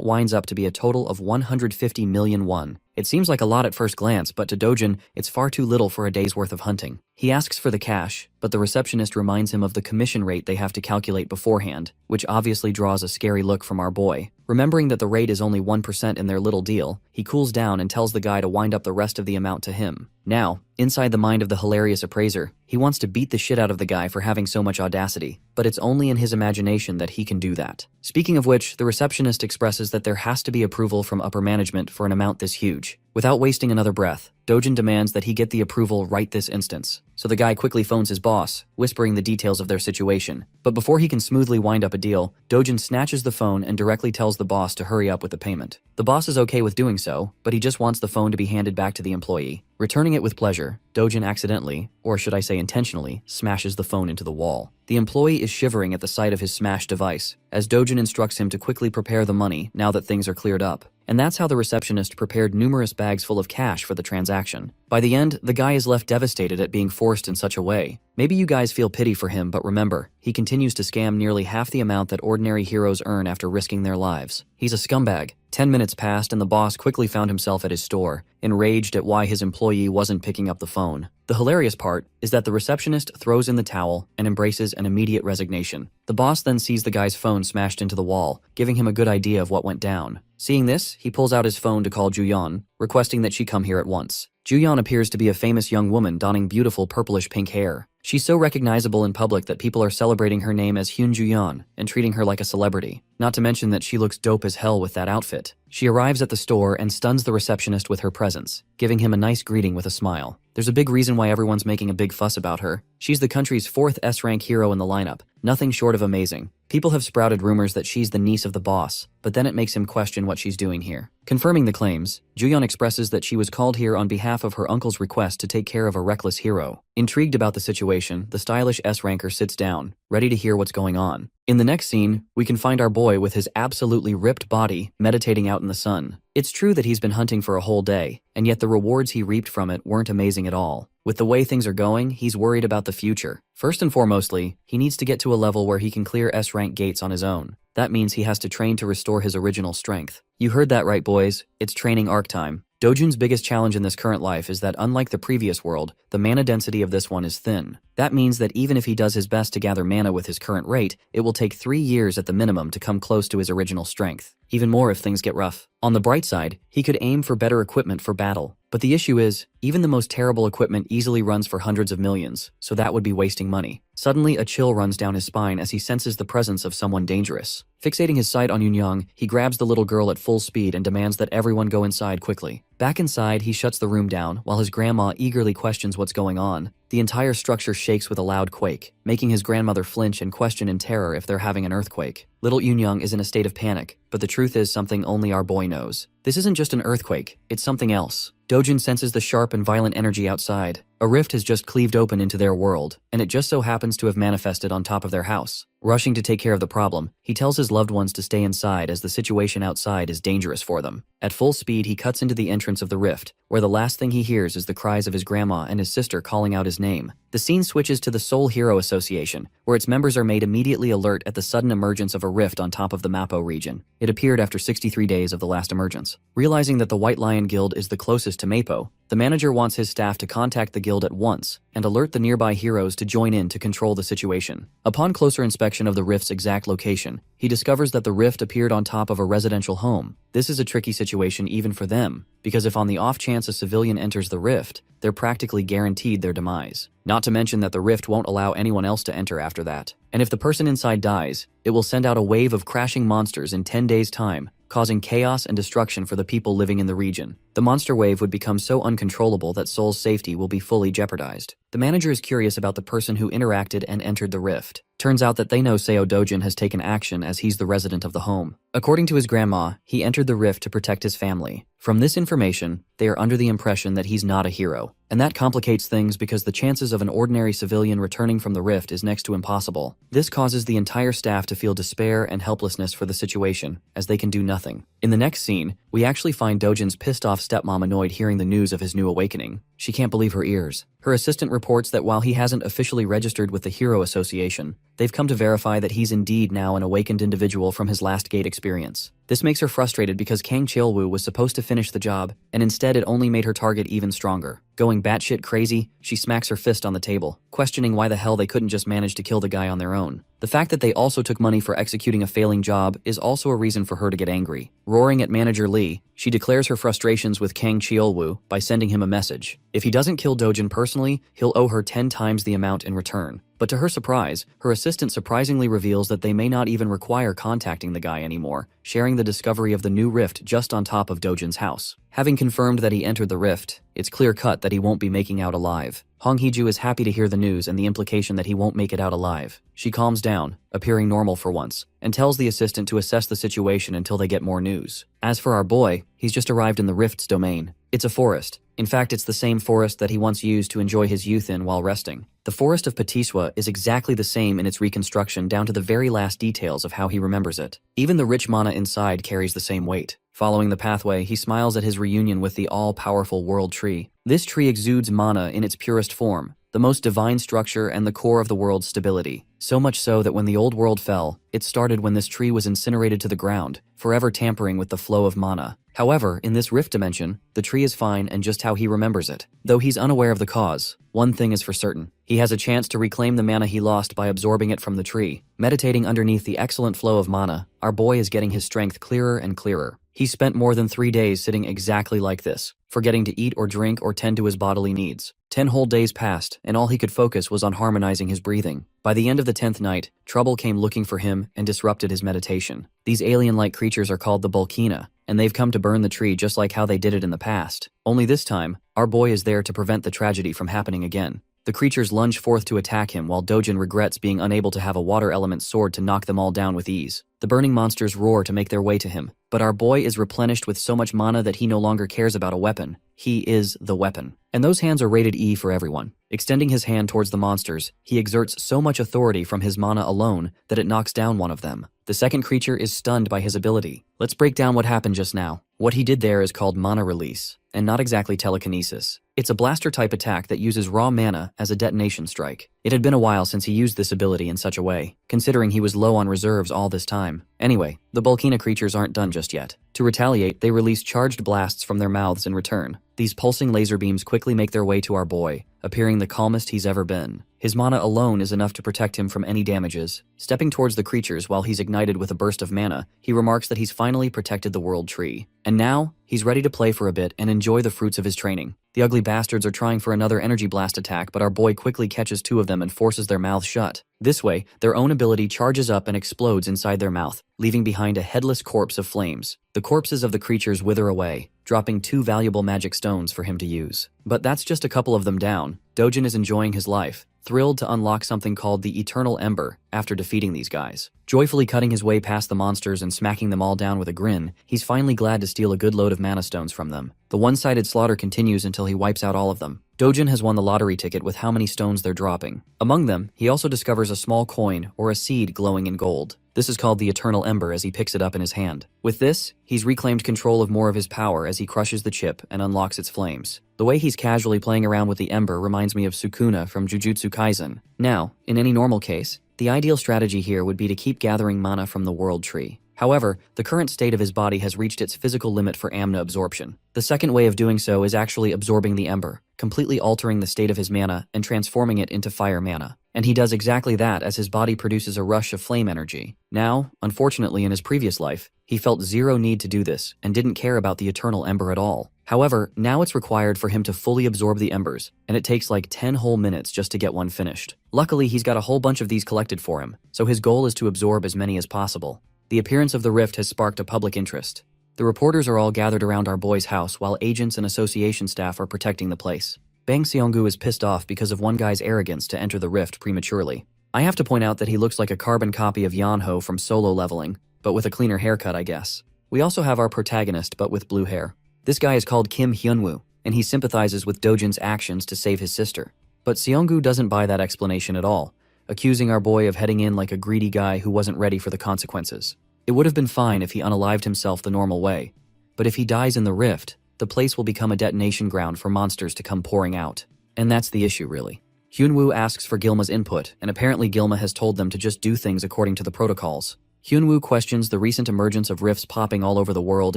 winds up to be a total of 150 million won. It seems like a lot at first glance, but to Dojin, it's far too little for a day's worth of hunting. He asks for the cash, but the receptionist reminds him of the commission rate they have to calculate beforehand, which obviously draws a scary look from our boy. Remembering that the rate is only 1% in their little deal, he cools down and tells the guy to wind up the rest of the amount to him. Now, inside the mind of the hilarious appraiser, he wants to beat the shit out of the guy for having so much audacity, but it's only in his imagination that he can do that. Speaking of which, the receptionist expresses that there has to be approval from upper management for an amount this huge. Without wasting another breath, Dojin demands that he get the approval right this instance. So the guy quickly phones his boss, whispering the details of their situation. But before he can smoothly wind up a deal, Dojin snatches the phone and directly tells the boss to hurry up with the payment. The boss is okay with doing so, but he just wants the phone to be handed back to the employee. Returning it with pleasure, Dojin accidentally, or should I say intentionally, smashes the phone into the wall. The employee is shivering at the sight of his smashed device, as Dojin instructs him to quickly prepare the money now that things are cleared up. And that's how the receptionist prepared numerous bags full of cash for the transaction. By the end, the guy is left devastated at being forced in such a way. Maybe you guys feel pity for him, but remember, he continues to scam nearly half the amount that ordinary heroes earn after risking their lives. He's a scumbag. 10 minutes passed and the boss quickly found himself at his store, enraged at why his employee wasn't picking up the phone. The hilarious part is that the receptionist throws in the towel and embraces an immediate resignation. The boss then sees the guy's phone smashed into the wall, giving him a good idea of what went down. Seeing this, he pulls out his phone to call Juyeon, requesting that she come here at once. Juyeon appears to be a famous young woman donning beautiful purplish-pink hair. She's so recognizable in public that people are celebrating her name as Hyun Juyeon and treating her like a celebrity. Not to mention that she looks dope as hell with that outfit. She arrives at the store and stuns the receptionist with her presence, giving him a nice greeting with a smile. There's a big reason why everyone's making a big fuss about her. She's the country's 4th S-rank hero in the lineup, nothing short of amazing. People have sprouted rumors that she's the niece of the boss, but then it makes him question what she's doing here. Confirming the claims, Juyeon expresses that she was called here on behalf of her uncle's request to take care of a reckless hero. Intrigued about the situation, the stylish S-ranker sits down, ready to hear what's going on. In the next scene, we can find our boy with his absolutely ripped body meditating out in the sun. It's true that he's been hunting for a whole day, and yet the rewards he reaped from it weren't amazing at all. With the way things are going, he's worried about the future. First and foremostly, he needs to get to a level where he can clear S-rank gates on his own. That means he has to train to restore his original strength. You heard that right, boys. It's training arc time. Dojun's biggest challenge in this current life is that unlike the previous world, the mana density of this one is thin. That means that even if he does his best to gather mana with his current rate, it will take 3 years at the minimum to come close to his original strength. Even more if things get rough. On the bright side, he could aim for better equipment for battle. But the issue is, even the most terrible equipment easily runs for hundreds of millions, so that would be wasting money. Suddenly, a chill runs down his spine as he senses the presence of someone dangerous. Fixating his sight on Yunyang, he grabs the little girl at full speed and demands that everyone go inside quickly. Back inside, he shuts the room down while his grandma eagerly questions what's going on. The entire structure shakes with a loud quake, making his grandmother flinch and question in terror if they're having an earthquake. Little Yunyang is in a state of panic, but the truth is something only our boy knows. This isn't just an earthquake, it's something else. Dojin senses the sharp and violent energy outside. A rift has just cleaved open into their world, and it just so happens to have manifested on top of their house. Rushing to take care of the problem, he tells his loved ones to stay inside as the situation outside is dangerous for them. At full speed, he cuts into the entrance of the rift, where the last thing he hears is the cries of his grandma and his sister calling out his name. The scene switches to the Seoul Hero Association, where its members are made immediately alert at the sudden emergence of a rift on top of the Mapo region. It appeared after 63 days of the last emergence. Realizing that the White Lion Guild is the closest to Mapo, the manager wants his staff to contact the guild at once and alert the nearby heroes to join in to control the situation. Upon closer inspection of the rift's exact location, he discovers that the rift appeared on top of a residential home. This is a tricky situation even for them, because if on the off chance a civilian enters the rift, they're practically guaranteed their demise. Not to mention that the rift won't allow anyone else to enter after that. And if the person inside dies, it will send out a wave of crashing monsters in 10 days' time, causing chaos and destruction for the people living in the region. The monster wave would become so uncontrollable that Seoul's safety will be fully jeopardized. The manager is curious about the person who interacted and entered the rift. Turns out that they know Seo Dojin has taken action as he's the resident of the home. According to his grandma, he entered the rift to protect his family. From this information, they are under the impression that he's not a hero. And that complicates things because the chances of an ordinary civilian returning from the rift is next to impossible. This causes the entire staff to feel despair and helplessness for the situation, as they can do nothing. In the next scene, we actually find Dojin's pissed off stepmom annoyed hearing the news of his new awakening. She can't believe her ears. Her assistant reports that while he hasn't officially registered with the Hero Association, they've come to verify that he's indeed now an awakened individual from his last gate experience. This makes her frustrated because Kang Cheolwoo was supposed to finish the job, and instead it only made her target even stronger. Going batshit crazy, she smacks her fist on the table, questioning why the hell they couldn't just manage to kill the guy on their own. The fact that they also took money for executing a failing job is also a reason for her to get angry. Roaring at manager Lee, she declares her frustrations with Kang Cheolwoo by sending him a message. If he doesn't kill Dojin personally, he'll owe her 10 times the amount in return. But to her surprise, her assistant surprisingly reveals that they may not even require contacting the guy anymore, sharing the discovery of the new rift just on top of Dojin's house. Having confirmed that he entered the rift, it's clear-cut that he won't be making out alive. Hong Hee-ju is happy to hear the news and the implication that he won't make it out alive. She calms down, appearing normal for once, and tells the assistant to assess the situation until they get more news. As for our boy, he's just arrived in the rift's domain. It's a forest. In fact, it's the same forest that he once used to enjoy his youth in while resting. The forest of Patiswa is exactly the same in its reconstruction down to the very last details of how he remembers it. Even the rich mana inside carries the same weight. Following the pathway, he smiles at his reunion with the all-powerful world tree. This tree exudes mana in its purest form, the most divine structure and the core of the world's stability. So much so that when the old world fell, it started when this tree was incinerated to the ground, forever tampering with the flow of mana. However, in this rift dimension, the tree is fine and just how he remembers it. Though he's unaware of the cause, one thing is for certain. He has a chance to reclaim the mana he lost by absorbing it from the tree. Meditating underneath the excellent flow of mana, our boy is getting his strength clearer and clearer. He spent more than 3 days sitting exactly like this, forgetting to eat or drink or tend to his bodily needs. 10 whole days passed, and all he could focus was on harmonizing his breathing. By the end of the 10th night, trouble came looking for him and disrupted his meditation. These alien-like creatures are called the Bulkina, and they've come to burn the tree just like how they did it in the past. Only this time, our boy is there to prevent the tragedy from happening again. The creatures lunge forth to attack him while Dojin regrets being unable to have a water element sword to knock them all down with ease. The burning monsters roar to make their way to him, but our boy is replenished with so much mana that he no longer cares about a weapon. He is the weapon. And those hands are rated E for everyone. Extending his hand towards the monsters, he exerts so much authority from his mana alone that it knocks down one of them. The second creature is stunned by his ability. Let's break down what happened just now. What he did there is called mana release, and not exactly telekinesis. It's a blaster-type attack that uses raw mana as a detonation strike. It had been a while since he used this ability in such a way, considering he was low on reserves all this time. Anyway, the Bulkina creatures aren't done just yet. To retaliate, they release charged blasts from their mouths in return. These pulsing laser beams quickly make their way to our boy, appearing the calmest he's ever been. His mana alone is enough to protect him from any damages. Stepping towards the creatures while he's ignited with a burst of mana, he remarks that he's finally protected the world tree. And now, he's ready to play for a bit and enjoy the fruits of his training. The ugly bastards are trying for another energy blast attack, but our boy quickly catches 2 of them and forces their mouths shut. This way, their own ability charges up and explodes inside their mouth, leaving behind a headless corpse of flames. The corpses of the creatures wither away, dropping 2 valuable magic stones for him to use. But that's just a couple of them down. Dojin is enjoying his life, thrilled to unlock something called the Eternal Ember after defeating these guys. Joyfully cutting his way past the monsters and smacking them all down with a grin, he's finally glad to steal a good load of mana stones from them. The one-sided slaughter continues until he wipes out all of them. Dojin has won the lottery ticket with how many stones they're dropping. Among them, he also discovers a small coin or a seed glowing in gold. This is called the Eternal Ember as he picks it up in his hand. With this, he's reclaimed control of more of his power as he crushes the chip and unlocks its flames. The way he's casually playing around with the ember reminds me of Sukuna from Jujutsu Kaisen. Now, in any normal case, the ideal strategy here would be to keep gathering mana from the world tree. However, the current state of his body has reached its physical limit for amna absorption. The second way of doing so is actually absorbing the ember, completely altering the state of his mana and transforming it into fire mana. And he does exactly that as his body produces a rush of flame energy. Now, unfortunately in his previous life, he felt zero need to do this and didn't care about the eternal ember at all. However, now it's required for him to fully absorb the embers, and it takes like 10 whole minutes just to get one finished. Luckily, he's got a whole bunch of these collected for him, so his goal is to absorb as many as possible. The appearance of the rift has sparked a public interest. The reporters are all gathered around our boy's house while agents and association staff are protecting the place. Bang Seonggu is pissed off because of one guy's arrogance to enter the rift prematurely. I have to point out that he looks like a carbon copy of Yeonho from Solo Leveling, but with a cleaner haircut, I guess. We also have our protagonist, but with blue hair. This guy is called Kim Hyunwoo, and he sympathizes with Dojin's actions to save his sister. But Seonggu doesn't buy that explanation at all, accusing our boy of heading in like a greedy guy who wasn't ready for the consequences. It would have been fine if he unalived himself the normal way, but if he dies in the rift, the place will become a detonation ground for monsters to come pouring out. And that's the issue, really. Hyunwoo asks for Gilma's input, and apparently Gilma has told them to just do things according to the protocols. Hyunwoo questions the recent emergence of rifts popping all over the world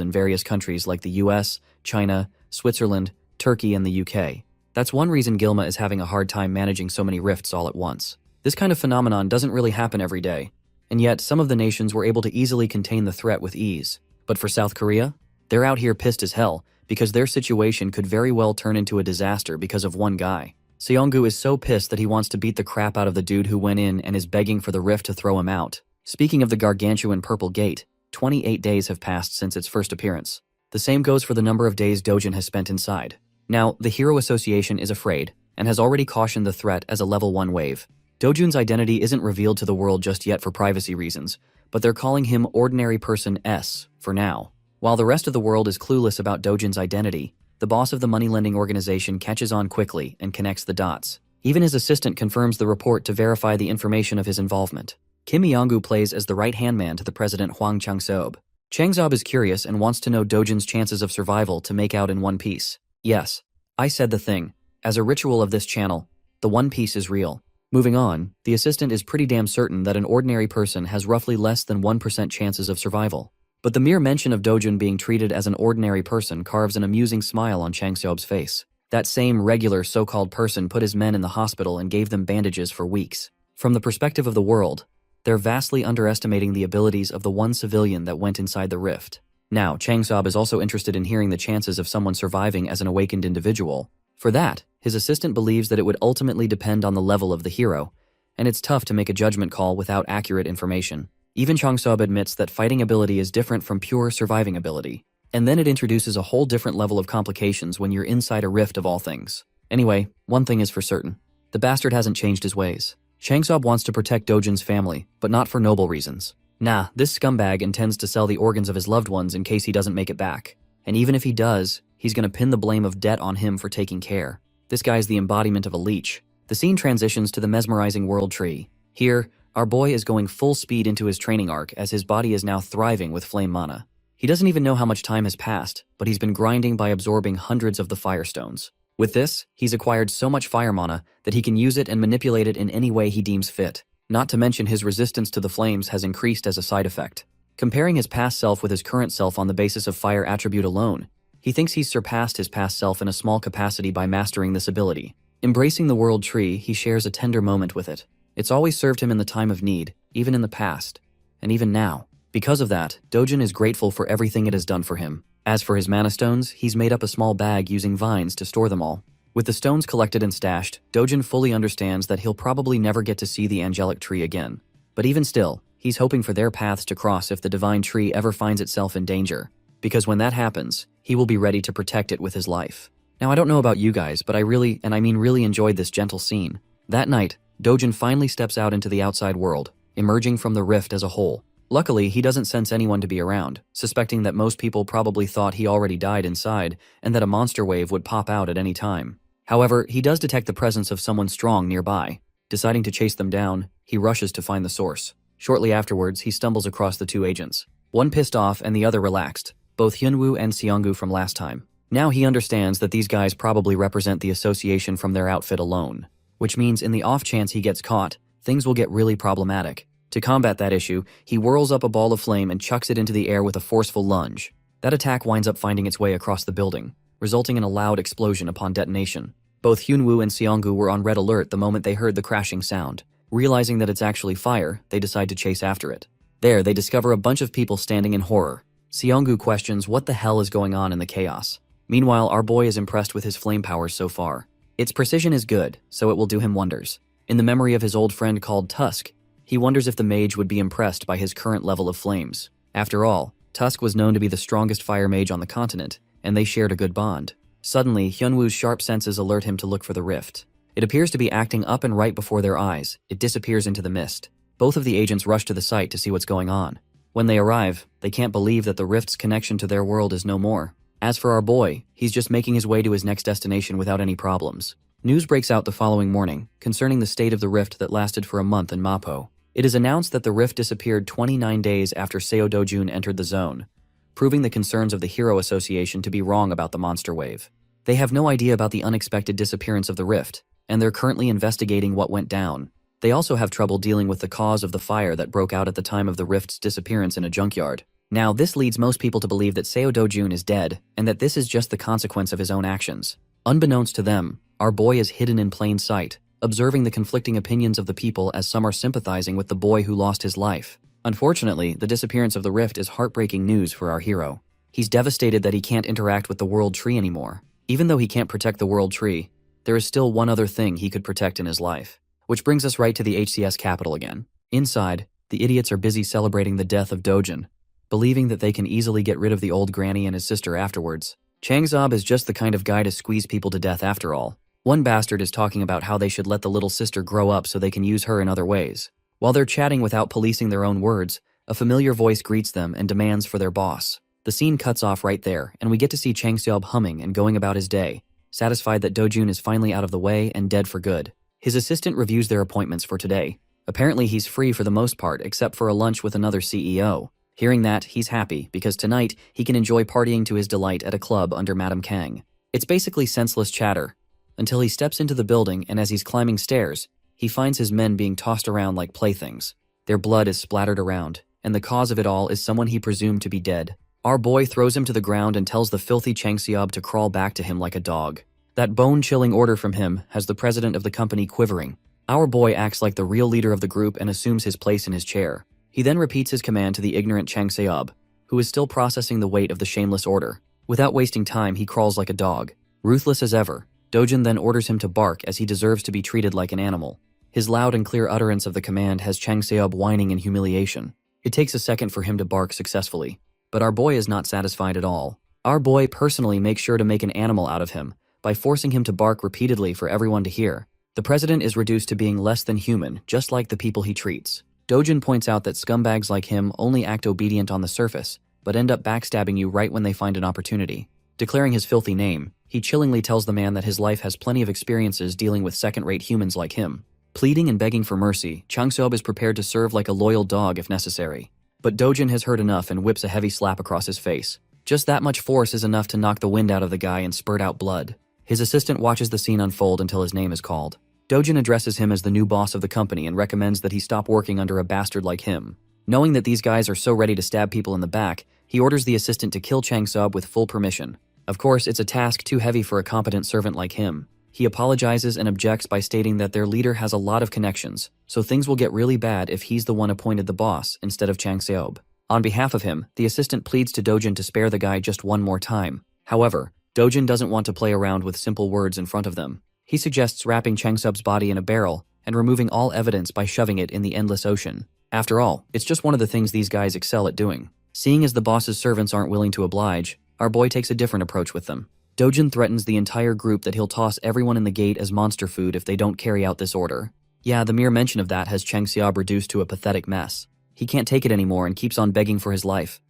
in various countries like the US, China, Switzerland, Turkey, and the UK. That's one reason Gilma is having a hard time managing so many rifts all at once. This kind of phenomenon doesn't really happen every day, and yet some of the nations were able to easily contain the threat with ease. But for South Korea, they're out here pissed as hell because their situation could very well turn into a disaster because of one guy. Seonggu is so pissed that he wants to beat the crap out of the dude who went in and is begging for the rift to throw him out. Speaking of the gargantuan purple gate, 28 days have passed since its first appearance. The same goes for the number of days Dojin has spent inside. Now, the Hero Association is afraid, and has already cautioned the threat as a level 1 wave. Dojun's identity isn't revealed to the world just yet for privacy reasons, but they're calling him Ordinary Person S for now. While the rest of the world is clueless about Dojin's identity, the boss of the money-lending organization catches on quickly and connects the dots. Even his assistant confirms the report to verify the information of his involvement. Kim Yong-gu plays as the right-hand man to the president Hwang Chang-sob. Chang-sob is curious and wants to know Dojin's chances of survival to make out in one piece. Yes, I said the thing. As a ritual of this channel, the One Piece is real. Moving on, the assistant is pretty damn certain that an ordinary person has roughly less than 1% chances of survival. But the mere mention of Dojun being treated as an ordinary person carves an amusing smile on Chang-seob's face. That same regular so-called person put his men in the hospital and gave them bandages for weeks. From the perspective of the world, they're vastly underestimating the abilities of the one civilian that went inside the rift. Now, Chang-seob is also interested in hearing the chances of someone surviving as an awakened individual. For that, his assistant believes that it would ultimately depend on the level of the hero, and it's tough to make a judgment call without accurate information. Even Chang-seob admits that fighting ability is different from pure surviving ability. And then it introduces a whole different level of complications when you're inside a rift of all things. Anyway, one thing is for certain. The bastard hasn't changed his ways. Chang-seob wants to protect Dojin's family, but not for noble reasons. Nah, this scumbag intends to sell the organs of his loved ones in case he doesn't make it back. And even if he does, he's gonna pin the blame of debt on him for taking care. This guy's the embodiment of a leech. The scene transitions to the mesmerizing world tree. Here, our boy is going full speed into his training arc as his body is now thriving with flame mana. He doesn't even know how much time has passed, but he's been grinding by absorbing hundreds of the firestones. With this, he's acquired so much fire mana that he can use it and manipulate it in any way he deems fit. Not to mention his resistance to the flames has increased as a side effect. Comparing his past self with his current self on the basis of fire attribute alone, he thinks he's surpassed his past self in a small capacity by mastering this ability. Embracing the world tree, he shares a tender moment with it. It's always served him in the time of need, even in the past, and even now. Because of that, Dojin is grateful for everything it has done for him. As for his mana stones, he's made up a small bag using vines to store them all. With the stones collected and stashed, Dojin fully understands that he'll probably never get to see the angelic tree again. But even still, he's hoping for their paths to cross if the divine tree ever finds itself in danger. Because when that happens, he will be ready to protect it with his life. Now, I don't know about you guys, but I really enjoyed this gentle scene. That night, Dojin finally steps out into the outside world, emerging from the rift as a whole. Luckily, he doesn't sense anyone to be around, suspecting that most people probably thought he already died inside and that a monster wave would pop out at any time. However, he does detect the presence of someone strong nearby. Deciding to chase them down, he rushes to find the source. Shortly afterwards, he stumbles across the two agents. One pissed off and the other relaxed, both Hyunwoo and Seonggu from last time. Now he understands that these guys probably represent the association from their outfit alone. Which means in the off chance he gets caught, things will get really problematic. To combat that issue, he whirls up a ball of flame and chucks it into the air with a forceful lunge. That attack winds up finding its way across the building, resulting in a loud explosion upon detonation. Both Hyunwoo and Seonggu were on red alert the moment they heard the crashing sound. Realizing that it's actually fire, they decide to chase after it. There, they discover a bunch of people standing in horror. Seonggu questions what the hell is going on in the chaos. Meanwhile, our boy is impressed with his flame powers so far. Its precision is good, so it will do him wonders. In the memory of his old friend called Tusk, he wonders if the mage would be impressed by his current level of flames. After all, Tusk was known to be the strongest fire mage on the continent, and they shared a good bond. Suddenly, Hyunwoo's sharp senses alert him to look for the rift. It appears to be acting up and right before their eyes. It disappears into the mist. Both of the agents rush to the site to see what's going on. When they arrive, they can't believe that the rift's connection to their world is no more. As for our boy, he's just making his way to his next destination without any problems. News breaks out the following morning concerning the state of the rift that lasted for a month in Mapo. It is announced that the rift disappeared 29 days after Seo Dojun entered the zone, proving the concerns of the Hero Association to be wrong about the monster wave. They have no idea about the unexpected disappearance of the rift, and they're currently investigating what went down. They also have trouble dealing with the cause of the fire that broke out at the time of the rift's disappearance in a junkyard. Now, this leads most people to believe that Seo Dojun is dead, and that this is just the consequence of his own actions. Unbeknownst to them, our boy is hidden in plain sight, observing the conflicting opinions of the people as some are sympathizing with the boy who lost his life. Unfortunately, the disappearance of the rift is heartbreaking news for our hero. He's devastated that he can't interact with the world tree anymore. Even though he can't protect the world tree, there is still one other thing he could protect in his life. Which brings us right to the HCS capital again. Inside, the idiots are busy celebrating the death of Dojin, believing that they can easily get rid of the old granny and his sister afterwards. Changsob is just the kind of guy to squeeze people to death after all. One bastard is talking about how they should let the little sister grow up so they can use her in other ways. While they're chatting without policing their own words, a familiar voice greets them and demands for their boss. The scene cuts off right there, and we get to see Changseob humming and going about his day, satisfied that Dojun is finally out of the way and dead for good. His assistant reviews their appointments for today. Apparently he's free for the most part except for a lunch with another CEO. Hearing that, he's happy because tonight he can enjoy partying to his delight at a club under Madam Kang. It's basically senseless chatter, until he steps into the building and as he's climbing stairs, he finds his men being tossed around like playthings. Their blood is splattered around, and the cause of it all is someone he presumed to be dead. Our boy throws him to the ground and tells the filthy Changseob to crawl back to him like a dog. That bone-chilling order from him has the president of the company quivering. Our boy acts like the real leader of the group and assumes his place in his chair. He then repeats his command to the ignorant Changseob, who is still processing the weight of the shameless order. Without wasting time, he crawls like a dog. Ruthless as ever, Dojin then orders him to bark as he deserves to be treated like an animal. His loud and clear utterance of the command has Changseob whining in humiliation. It takes a second for him to bark successfully. But our boy is not satisfied at all. Our boy personally makes sure to make an animal out of him by forcing him to bark repeatedly for everyone to hear. The president is reduced to being less than human, just like the people he treats. Dojin points out that scumbags like him only act obedient on the surface, but end up backstabbing you right when they find an opportunity. Declaring his filthy name, he chillingly tells the man that his life has plenty of experiences dealing with second-rate humans like him. Pleading and begging for mercy, Changseob is prepared to serve like a loyal dog if necessary. But Dojin has heard enough and whips a heavy slap across his face. Just that much force is enough to knock the wind out of the guy and spurt out blood. His assistant watches the scene unfold until his name is called. Dojin addresses him as the new boss of the company and recommends that he stop working under a bastard like him. Knowing that these guys are so ready to stab people in the back, he orders the assistant to kill Changseob with full permission. Of course, it's a task too heavy for a competent servant like him. He apologizes and objects by stating that their leader has a lot of connections, so things will get really bad if he's the one appointed the boss instead of Changseob. On behalf of him, the assistant pleads to Dojin to spare the guy just one more time. However, Dojin doesn't want to play around with simple words in front of them. He suggests wrapping Changseob's body in a barrel and removing all evidence by shoving it in the endless ocean. After all, it's just one of the things these guys excel at doing. Seeing as the boss's servants aren't willing to oblige, our boy takes a different approach with them. Dojin threatens the entire group that he'll toss everyone in the gate as monster food if they don't carry out this order. Yeah, the mere mention of that has Changseob reduced to a pathetic mess. He can't take it anymore and keeps on begging for his life,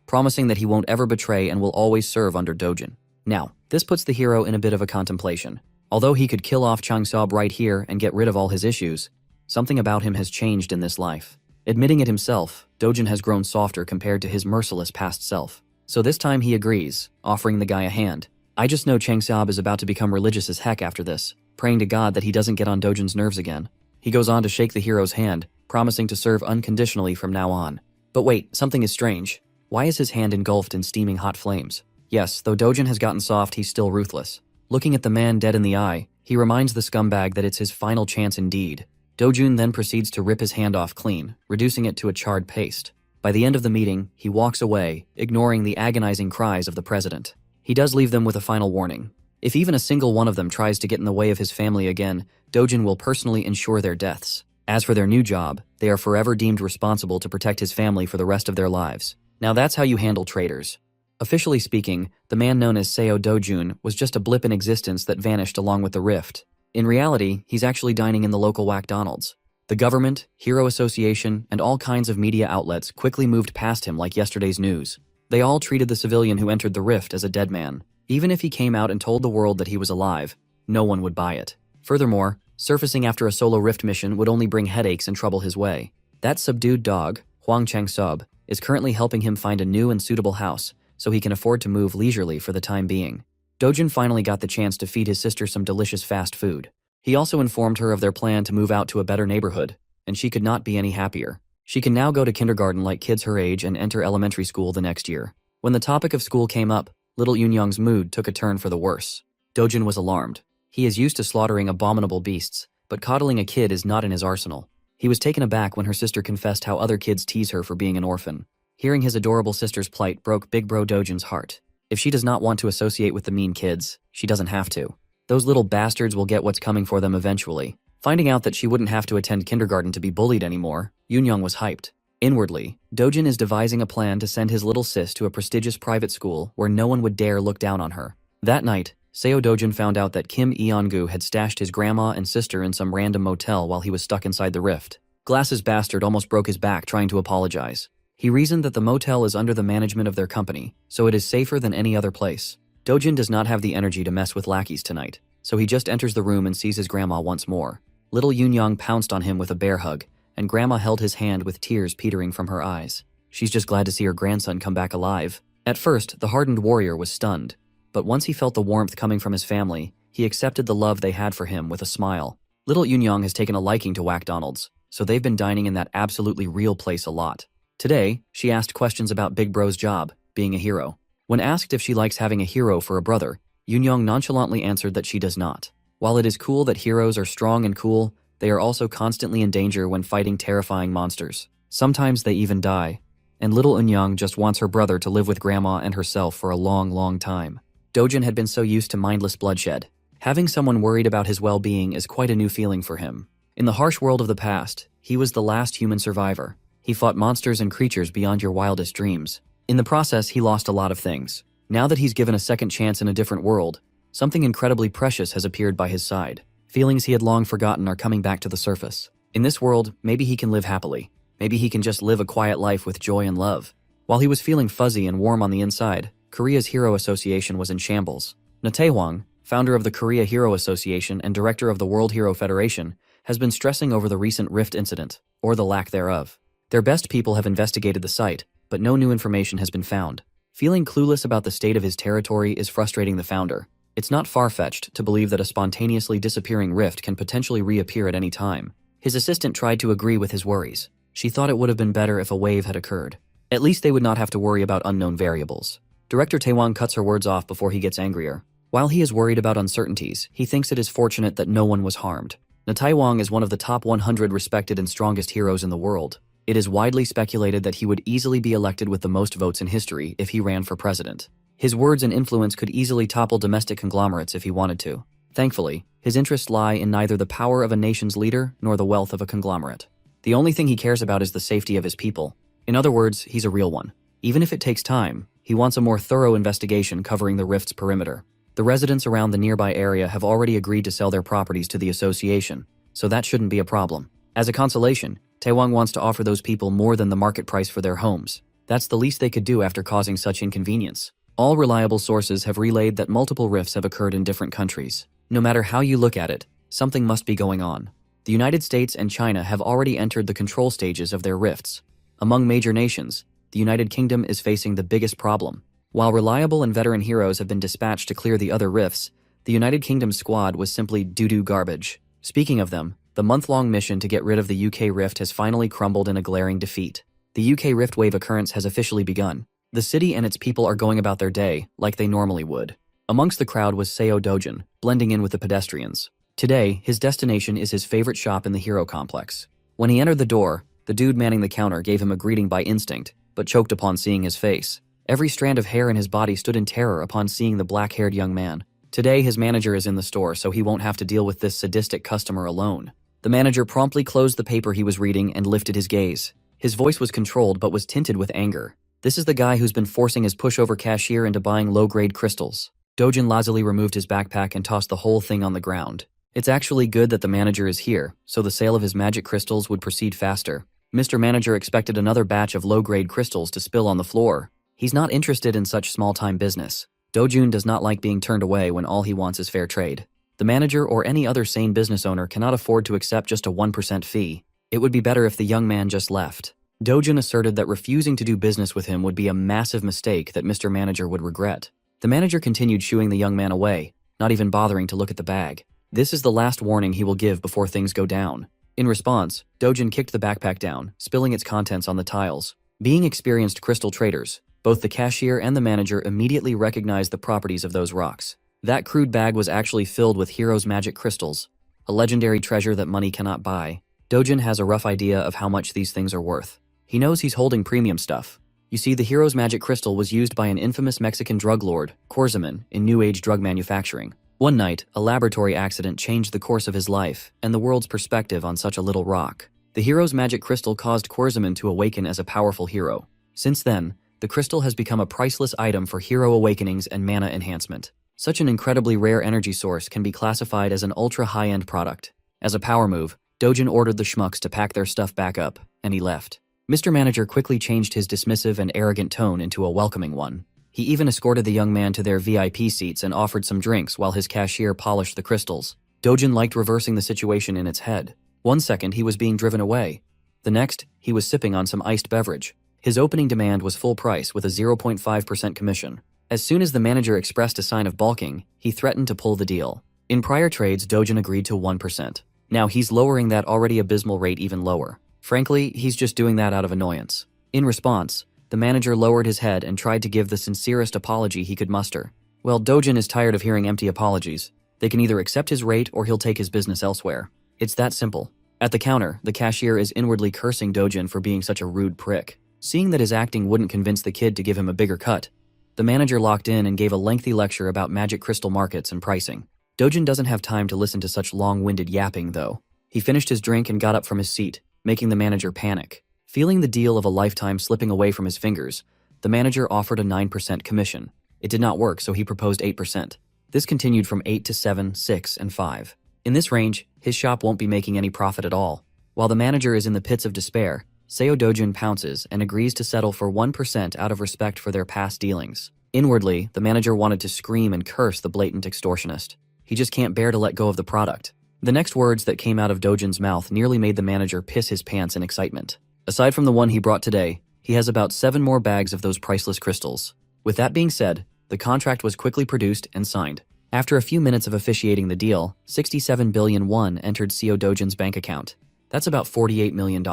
promising that he won't ever betray and will always serve under Dojin. Now, this puts the hero in a bit of a contemplation. Although he could kill off Changseob right here and get rid of all his issues, something about him has changed in this life. Admitting it himself, Dojin has grown softer compared to his merciless past self. So this time he agrees, offering the guy a hand. I just know Changseob is about to become religious as heck after this, praying to God that he doesn't get on Dojin's nerves again. He goes on to shake the hero's hand, promising to serve unconditionally from now on. But wait, something is strange. Why is his hand engulfed in steaming hot flames? Yes, though Dojin has gotten soft, he's still ruthless. Looking at the man dead in the eye, he reminds the scumbag that it's his final chance indeed. Dojun then proceeds to rip his hand off clean, reducing it to a charred paste. By the end of the meeting, he walks away, ignoring the agonizing cries of the president. He does leave them with a final warning. If even a single one of them tries to get in the way of his family again, Dojin will personally ensure their deaths. As for their new job, they are forever deemed responsible to protect his family for the rest of their lives. Now that's how you handle traitors. Officially speaking, the man known as Seo Dojun was just a blip in existence that vanished along with the rift. In reality, he's actually dining in the local McDonald's. The government, Hero Association, and all kinds of media outlets quickly moved past him like yesterday's news. They all treated the civilian who entered the rift as a dead man. Even if he came out and told the world that he was alive, no one would buy it. Furthermore, surfacing after a solo rift mission would only bring headaches and trouble his way. That subdued dog, Huang Changseob, is currently helping him find a new and suitable house, so he can afford to move leisurely for the time being. Dojin finally got the chance to feed his sister some delicious fast food. He also informed her of their plan to move out to a better neighborhood, and she could not be any happier. She can now go to kindergarten like kids her age and enter elementary school the next year. When the topic of school came up, little Yunyang's mood took a turn for the worse. Dojin was alarmed. He is used to slaughtering abominable beasts, but coddling a kid is not in his arsenal. He was taken aback when her sister confessed how other kids tease her for being an orphan. Hearing his adorable sister's plight broke Big Bro Dojin's heart. If she does not want to associate with the mean kids, she doesn't have to. Those little bastards will get what's coming for them eventually. Finding out that she wouldn't have to attend kindergarten to be bullied anymore, Yoonyoung was hyped. Inwardly, Dojin is devising a plan to send his little sis to a prestigious private school where no one would dare look down on her. That night, Seo Dojin found out that Kim Eongu had stashed his grandma and sister in some random motel while he was stuck inside the rift. Glasses bastard almost broke his back trying to apologize. He reasoned that the motel is under the management of their company, so it is safer than any other place. Dojin does not have the energy to mess with lackeys tonight, so he just enters the room and sees his grandma once more. Little Yoonyoung pounced on him with a bear hug, and Grandma held his hand with tears petering from her eyes. She's just glad to see her grandson come back alive. At first, the hardened warrior was stunned, but once he felt the warmth coming from his family, he accepted the love they had for him with a smile. Little Yoonyoung has taken a liking to McDonald's, so they've been dining in that absolutely real place a lot. Today, she asked questions about Big Bro's job, being a hero. When asked if she likes having a hero for a brother, Yoonyoung nonchalantly answered that she does not. While it is cool that heroes are strong and cool, they are also constantly in danger when fighting terrifying monsters. Sometimes they even die. And little Eunyoung just wants her brother to live with Grandma and herself for a long, long time. Dojin had been so used to mindless bloodshed. Having someone worried about his well-being is quite a new feeling for him. In the harsh world of the past, he was the last human survivor. He fought monsters and creatures beyond your wildest dreams. In the process, he lost a lot of things. Now that he's given a second chance in a different world, something incredibly precious has appeared by his side. Feelings he had long forgotten are coming back to the surface. In this world, maybe he can live happily. Maybe he can just live a quiet life with joy and love. While he was feeling fuzzy and warm on the inside, Korea's Hero Association was in shambles. Na Tae-hwang, founder of the Korea Hero Association and director of the World Hero Federation, has been stressing over the recent rift incident, or the lack thereof. Their best people have investigated the site, but no new information has been found. Feeling clueless about the state of his territory is frustrating the founder. It's not far-fetched to believe that a spontaneously disappearing rift can potentially reappear at any time. His assistant tried to agree with his worries. She thought it would have been better if a wave had occurred. At least they would not have to worry about unknown variables. Director Taewon cuts her words off before he gets angrier. While he is worried about uncertainties, he thinks it is fortunate that no one was harmed. Na Tae-hwang is one of the top 100 respected and strongest heroes in the world. It is widely speculated that he would easily be elected with the most votes in history if he ran for president. His words and influence could easily topple domestic conglomerates if he wanted to. Thankfully, his interests lie in neither the power of a nation's leader nor the wealth of a conglomerate. The only thing he cares about is the safety of his people. In other words, he's a real one. Even if it takes time, he wants a more thorough investigation covering the rift's perimeter. The residents around the nearby area have already agreed to sell their properties to the association, so that shouldn't be a problem. As a consolation, Taewang wants to offer those people more than the market price for their homes. That's the least they could do after causing such inconvenience. All reliable sources have relayed that multiple rifts have occurred in different countries. No matter how you look at it, something must be going on. The United States and China have already entered the control stages of their rifts. Among major nations, the United Kingdom is facing the biggest problem. While reliable and veteran heroes have been dispatched to clear the other rifts, the United Kingdom's squad was simply doo-doo garbage. Speaking of them, the month-long mission to get rid of the UK rift has finally crumbled in a glaring defeat. The UK rift wave occurrence has officially begun. The city and its people are going about their day like they normally would. Amongst the crowd was Seo Dojin, blending in with the pedestrians. Today, his destination is his favorite shop in the hero complex. When he entered the door, the dude manning the counter gave him a greeting by instinct, but choked upon seeing his face. Every strand of hair in his body stood in terror upon seeing the black-haired young man. Today, his manager is in the store, so he won't have to deal with this sadistic customer alone. The manager promptly closed the paper he was reading and lifted his gaze. His voice was controlled but was tinted with anger. This is the guy who's been forcing his pushover cashier into buying low-grade crystals. Dojin lazily removed his backpack and tossed the whole thing on the ground. It's actually good that the manager is here, so the sale of his magic crystals would proceed faster. Mr. Manager expected another batch of low-grade crystals to spill on the floor. He's not interested in such small-time business. Dojun does not like being turned away when all he wants is fair trade. The manager or any other sane business owner cannot afford to accept just a 1% fee. It would be better if the young man just left. Dojun asserted that refusing to do business with him would be a massive mistake that Mr. Manager would regret. The manager continued shooing the young man away, not even bothering to look at the bag. This is the last warning he will give before things go down. In response, Dojin kicked the backpack down, spilling its contents on the tiles. Being experienced crystal traders, both the cashier and the manager immediately recognized the properties of those rocks. That crude bag was actually filled with Hero's magic crystals, a legendary treasure that money cannot buy. Dojin has a rough idea of how much these things are worth. He knows he's holding premium stuff. You see, the Hero's magic crystal was used by an infamous Mexican drug lord, Corzaman, in New Age drug manufacturing. One night, a laboratory accident changed the course of his life and the world's perspective on such a little rock. The hero's magic crystal caused Querzaman to awaken as a powerful hero. Since then, the crystal has become a priceless item for hero awakenings and mana enhancement. Such an incredibly rare energy source can be classified as an ultra-high-end product. As a power move, Dojin ordered the schmucks to pack their stuff back up, and he left. Mr. Manager quickly changed his dismissive and arrogant tone into a welcoming one. He even escorted the young man to their VIP seats and offered some drinks while his cashier polished the crystals. Dojin liked reversing the situation in its head. One second, he was being driven away. The next, he was sipping on some iced beverage. His opening demand was full price with a 0.5% commission. As soon as the manager expressed a sign of balking, he threatened to pull the deal. In prior trades, Dojin agreed to 1%. Now he's lowering that already abysmal rate even lower. Frankly, he's just doing that out of annoyance. In response, the manager lowered his head and tried to give the sincerest apology he could muster. Well, Dojin is tired of hearing empty apologies. They can either accept his rate or he'll take his business elsewhere. It's that simple. At the counter, the cashier is inwardly cursing Dojin for being such a rude prick. Seeing that his acting wouldn't convince the kid to give him a bigger cut, the manager locked in and gave a lengthy lecture about magic crystal markets and pricing. Dojin doesn't have time to listen to such long-winded yapping, though. He finished his drink and got up from his seat, making the manager panic. Feeling the deal of a lifetime slipping away from his fingers, the manager offered a 9% commission. It did not work, so he proposed 8%. This continued from 8 to 7, 6, and 5. In this range, his shop won't be making any profit at all. While the manager is in the pits of despair, Seo Dojin pounces and agrees to settle for 1% out of respect for their past dealings. Inwardly, the manager wanted to scream and curse the blatant extortionist. He just can't bear to let go of the product. The next words that came out of Dojin's mouth nearly made the manager piss his pants in excitement. Aside from the one he brought today, he has about 7 more bags of those priceless crystals. With that being said, the contract was quickly produced and signed. After a few minutes of officiating the deal, 67 billion won entered Seo Dojin's bank account. That's about $48 million.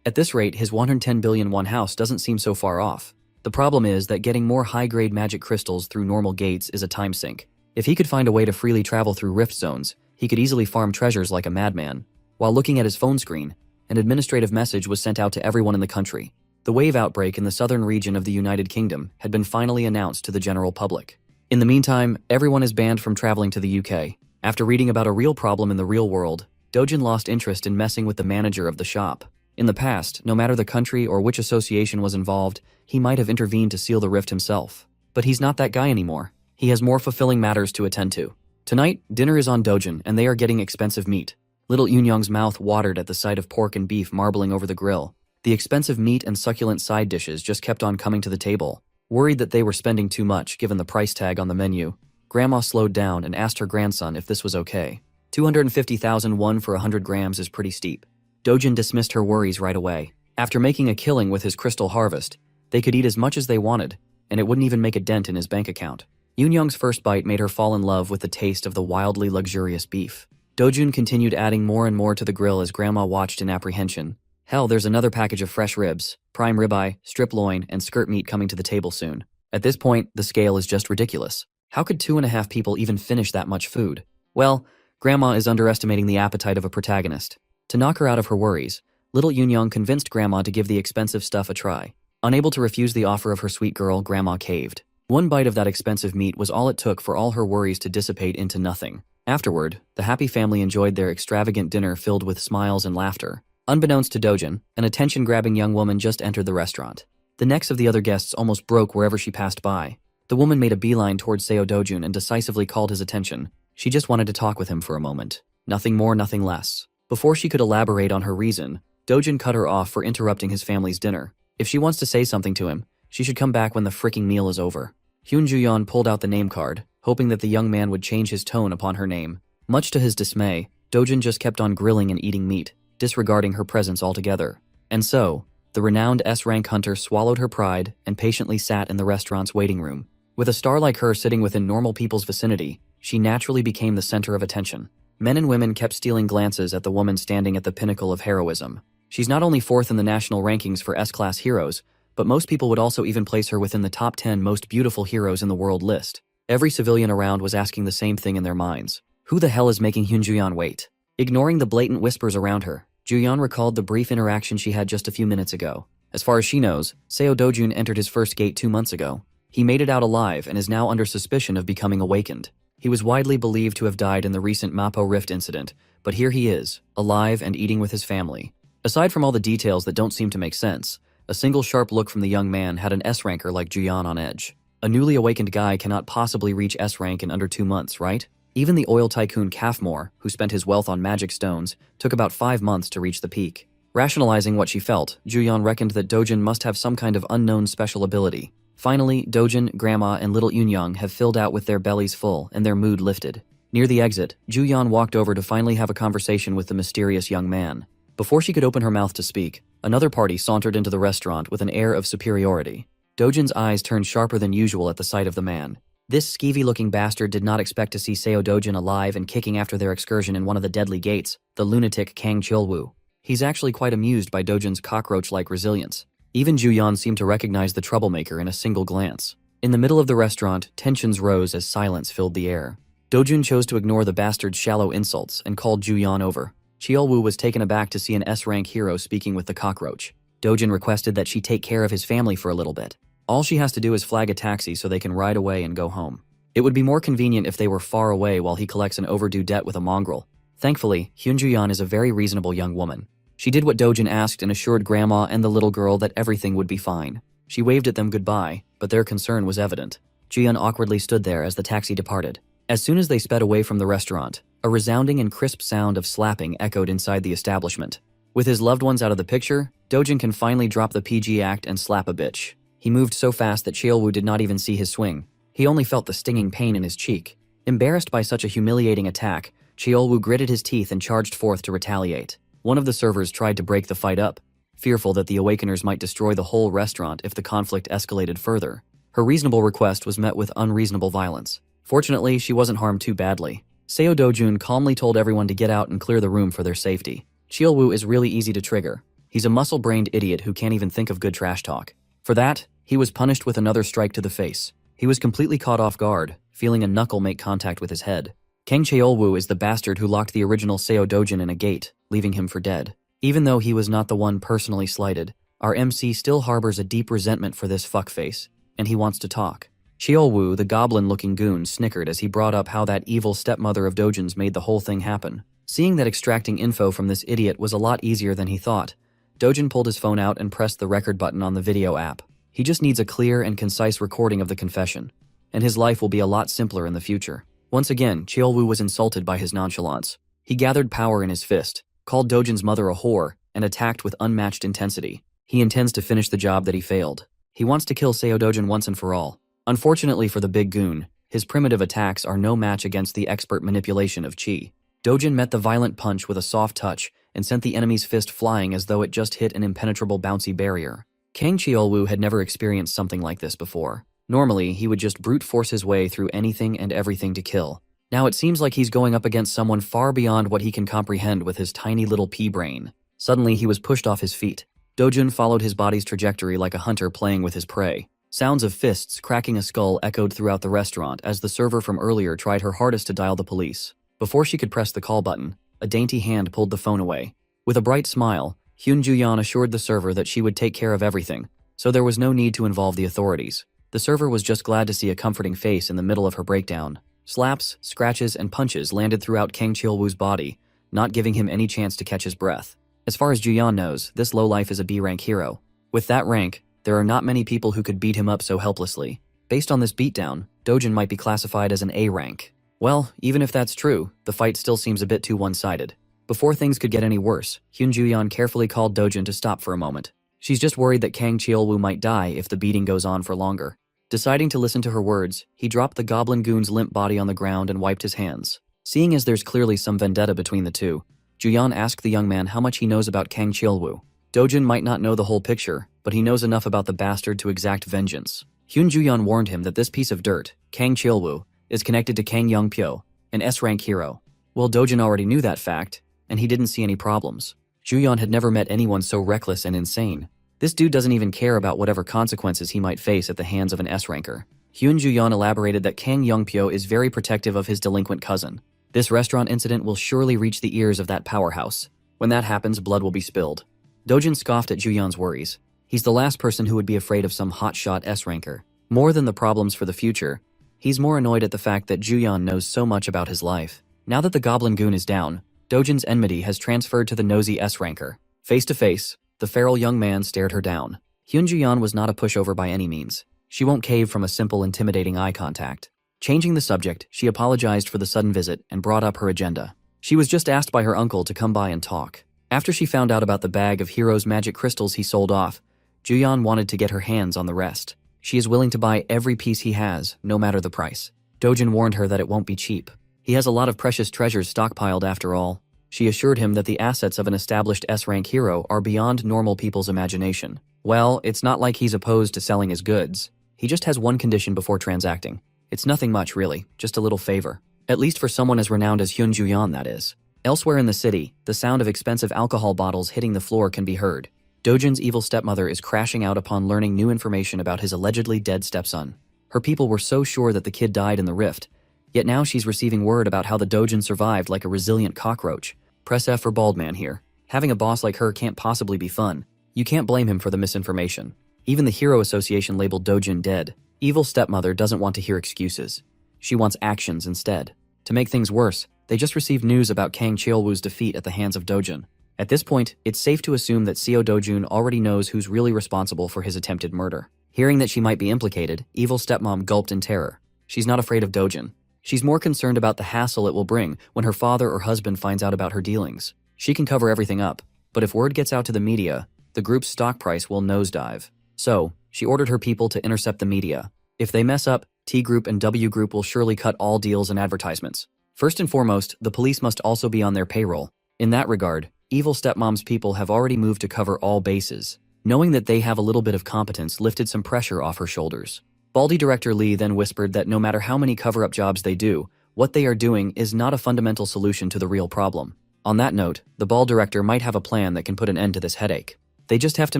At this rate, his 110 billion won house doesn't seem so far off. The problem is that getting more high-grade magic crystals through normal gates is a time sink. If he could find a way to freely travel through rift zones, he could easily farm treasures like a madman. While looking at his phone screen, an administrative message was sent out to everyone in the country. The wave outbreak in the southern region of the United Kingdom had been finally announced to the general public. In the meantime, everyone is banned from traveling to the UK. After reading about a real problem in the real world, Dojin lost interest in messing with the manager of the shop. In the past, no matter the country or which association was involved, he might have intervened to seal the rift himself. But he's not that guy anymore. He has more fulfilling matters to attend to. Tonight, dinner is on Dojin, and they are getting expensive meat. Little Yunyong's mouth watered at the sight of pork and beef marbling over the grill. The expensive meat and succulent side dishes just kept on coming to the table. Worried that they were spending too much given the price tag on the menu, Grandma slowed down and asked her grandson if this was okay. 250,000 won for 100 grams is pretty steep. Dojin dismissed her worries right away. After making a killing with his crystal harvest, they could eat as much as they wanted, and it wouldn't even make a dent in his bank account. Yunyong's first bite made her fall in love with the taste of the wildly luxurious beef. Dojin continued adding more and more to the grill as Grandma watched in apprehension. Hell, there's another package of fresh ribs, prime ribeye, strip loin, and skirt meat coming to the table soon. At this point, the scale is just ridiculous. How could 2.5 people even finish that much food? Well, Grandma is underestimating the appetite of a protagonist. To knock her out of her worries, little Yunyong convinced Grandma to give the expensive stuff a try. Unable to refuse the offer of her sweet girl, Grandma caved. One bite of that expensive meat was all it took for all her worries to dissipate into nothing. Afterward, the happy family enjoyed their extravagant dinner filled with smiles and laughter. Unbeknownst to Dojin, an attention-grabbing young woman just entered the restaurant. The necks of the other guests almost broke wherever she passed by. The woman made a beeline towards Seo Dojin and decisively called his attention. She just wanted to talk with him for a moment. Nothing more, nothing less. Before she could elaborate on her reason, Dojin cut her off for interrupting his family's dinner. If she wants to say something to him, she should come back when the fricking meal is over. Hyun Ju-yeon pulled out the name card, hoping that the young man would change his tone upon her name. Much to his dismay, Dojin just kept on grilling and eating meat, disregarding her presence altogether. And so, the renowned S-rank hunter swallowed her pride and patiently sat in the restaurant's waiting room. With a star like her sitting within normal people's vicinity, she naturally became the center of attention. Men and women kept stealing glances at the woman standing at the pinnacle of heroism. She's not only fourth in the national rankings for S-class heroes, but most people would also even place her within the top 10 most beautiful heroes in the world list. Every civilian around was asking the same thing in their minds. Who the hell is making Hyun Ju-yeon wait? Ignoring the blatant whispers around her, Ju-yeon recalled the brief interaction she had just a few minutes ago. As far as she knows, Seo Dojin entered his first gate 2 months ago. He made it out alive and is now under suspicion of becoming awakened. He was widely believed to have died in the recent Mapo Rift incident, but here he is, alive and eating with his family. Aside from all the details that don't seem to make sense, a single sharp look from the young man had an S-ranker like Juyan on edge. A newly awakened guy cannot possibly reach S-rank in under 2 months, right? Even the oil tycoon Kafmor, who spent his wealth on magic stones, took about 5 months to reach the peak. Rationalizing what she felt, Juyan reckoned that Dojin must have some kind of unknown special ability. Finally, Dojin, Grandma, and little Yunyang have filled out with their bellies full and their mood lifted. Near the exit, Juyan walked over to finally have a conversation with the mysterious young man. Before she could open her mouth to speak, another party sauntered into the restaurant with an air of superiority. Dojin's eyes turned sharper than usual at the sight of the man. This skeevy-looking bastard did not expect to see Seo Dojin alive and kicking after their excursion in one of the deadly gates, the lunatic Kang Chilwoo. He's actually quite amused by Dojin's cockroach-like resilience. Even Juyan seemed to recognize the troublemaker in a single glance. In the middle of the restaurant, tensions rose as silence filled the air. Dojin chose to ignore the bastard's shallow insults and called Juyan over. Chilwoo was taken aback to see an S-rank hero speaking with the cockroach. Dojin requested that she take care of his family for a little bit. All she has to do is flag a taxi so they can ride away and go home. It would be more convenient if they were far away while he collects an overdue debt with a mongrel. Thankfully, Hyunjuyan is a very reasonable young woman. She did what Dojin asked and assured Grandma and the little girl that everything would be fine. She waved at them goodbye, but their concern was evident. Jian awkwardly stood there as the taxi departed. As soon as they sped away from the restaurant, a resounding and crisp sound of slapping echoed inside the establishment. With his loved ones out of the picture, Dojin can finally drop the PG act and slap a bitch. He moved so fast that Chilwoo did not even see his swing. He only felt the stinging pain in his cheek. Embarrassed by such a humiliating attack, Chilwoo gritted his teeth and charged forth to retaliate. One of the servers tried to break the fight up, fearful that the Awakeners might destroy the whole restaurant if the conflict escalated further. Her reasonable request was met with unreasonable violence. Fortunately, she wasn't harmed too badly. Seo Dojun calmly told everyone to get out and clear the room for their safety. Chilwoo is really easy to trigger. He's a muscle-brained idiot who can't even think of good trash talk. For that, he was punished with another strike to the face. He was completely caught off guard, feeling a knuckle make contact with his head. Kang Cheolwoo is the bastard who locked the original Seo Dojin in a gate, leaving him for dead. Even though he was not the one personally slighted, our MC still harbors a deep resentment for this fuckface, and he wants to talk. Cheolwoo, the goblin-looking goon, snickered as he brought up how that evil stepmother of Dojin's made the whole thing happen. Seeing that extracting info from this idiot was a lot easier than he thought, Dojin pulled his phone out and pressed the record button on the video app. He just needs a clear and concise recording of the confession, and his life will be a lot simpler in the future. Once again, Cheolwoo was insulted by his nonchalance. He gathered power in his fist, called Dojin's mother a whore, and attacked with unmatched intensity. He intends to finish the job that he failed. He wants to kill Seo Dojin once and for all. Unfortunately for the big goon, his primitive attacks are no match against the expert manipulation of Chi. Dojin met the violent punch with a soft touch and sent the enemy's fist flying as though it just hit an impenetrable bouncy barrier. Kang Cheolwoo had never experienced something like this before. Normally, he would just brute force his way through anything and everything to kill. Now it seems like he's going up against someone far beyond what he can comprehend with his tiny little pea brain. Suddenly, he was pushed off his feet. Dojin followed his body's trajectory like a hunter playing with his prey. Sounds of fists cracking a skull echoed throughout the restaurant as the server from earlier tried her hardest to dial the police. Before she could press the call button, a dainty hand pulled the phone away. With a bright smile, Hyun Ju-yeon assured the server that she would take care of everything, so there was no need to involve the authorities. The server was just glad to see a comforting face in the middle of her breakdown. Slaps, scratches, and punches landed throughout Kang Cheolwoo's body, not giving him any chance to catch his breath. As far as Ju-yeon knows, this lowlife is a B-rank hero. With that rank, there are not many people who could beat him up so helplessly. Based on this beatdown, Dojin might be classified as an A rank. Well, even if that's true, the fight still seems a bit too one-sided. Before things could get any worse, Hyun Ju-yeon carefully called Dojin to stop for a moment. She's just worried that Kang Cheolwoo might die if the beating goes on for longer. Deciding to listen to her words, he dropped the goblin goon's limp body on the ground and wiped his hands. Seeing as there's clearly some vendetta between the two, Ju-yeon asked the young man how much he knows about Kang Cheolwoo. Dojin might not know the whole picture, but he knows enough about the bastard to exact vengeance. Hyun Ju-yeon warned him that this piece of dirt, Kang Cheolwoo, is connected to Kang Young-pyo, an S-rank hero. Well, Dojin already knew that fact, and he didn't see any problems. Ju-yeon had never met anyone so reckless and insane. This dude doesn't even care about whatever consequences he might face at the hands of an S-ranker. Hyun Ju-yeon elaborated that Kang Young-pyo is very protective of his delinquent cousin. This restaurant incident will surely reach the ears of that powerhouse. When that happens, blood will be spilled. Dojin scoffed at Ju-yeon's worries. He's the last person who would be afraid of some hotshot S-ranker. More than the problems for the future, He's more annoyed at the fact that Juyeon knows so much about his life. Now that the Goblin Goon is down, Dojin's enmity has transferred to the nosy S-ranker. Face to face, the feral young man stared her down. Hyun Juyeon was not a pushover by any means. She won't cave from a simple, intimidating eye contact. Changing the subject, she apologized for the sudden visit and brought up her agenda. She was just asked by her uncle to come by and talk. After she found out about the bag of Hero's magic crystals he sold off, Juyeon wanted to get her hands on the rest. She is willing to buy every piece he has, no matter the price. Dojin warned her that it won't be cheap. He has a lot of precious treasures stockpiled after all. She assured him that the assets of an established S-rank hero are beyond normal people's imagination. Well, it's not like he's opposed to selling his goods. He just has one condition before transacting. It's nothing much, really, just a little favor. At least for someone as renowned as Hyun Juyeon, that is. Elsewhere in the city, the sound of expensive alcohol bottles hitting the floor can be heard. Dojin's evil stepmother is crashing out upon learning new information about his allegedly dead stepson. Her people were so sure that the kid died in the rift, yet now she's receiving word about how the Dojin survived like a resilient cockroach. Press F for bald man here. Having a boss like her can't possibly be fun. You can't blame him for the misinformation. Even the Hero Association labeled Dojin dead. Evil stepmother doesn't want to hear excuses. She wants actions instead. To make things worse, they just received news about Kang Cheolwoo's defeat at the hands of Dojin. At this point, it's safe to assume that Seo Dojun already knows who's really responsible for his attempted murder. Hearing that she might be implicated, evil stepmom gulped in terror. She's not afraid of Dojin. She's more concerned about the hassle it will bring when her father or husband finds out about her dealings. She can cover everything up, but if word gets out to the media, the group's stock price will nosedive. So, she ordered her people to intercept the media. If they mess up, T Group and W Group will surely cut all deals and advertisements. First and foremost, the police must also be on their payroll. In that regard, evil stepmom's people have already moved to cover all bases. Knowing that they have a little bit of competence lifted some pressure off her shoulders. Baldy director Lee then whispered that no matter how many cover-up jobs they do, what they are doing is not a fundamental solution to the real problem. On that note, the bald director might have a plan that can put an end to this headache. They just have to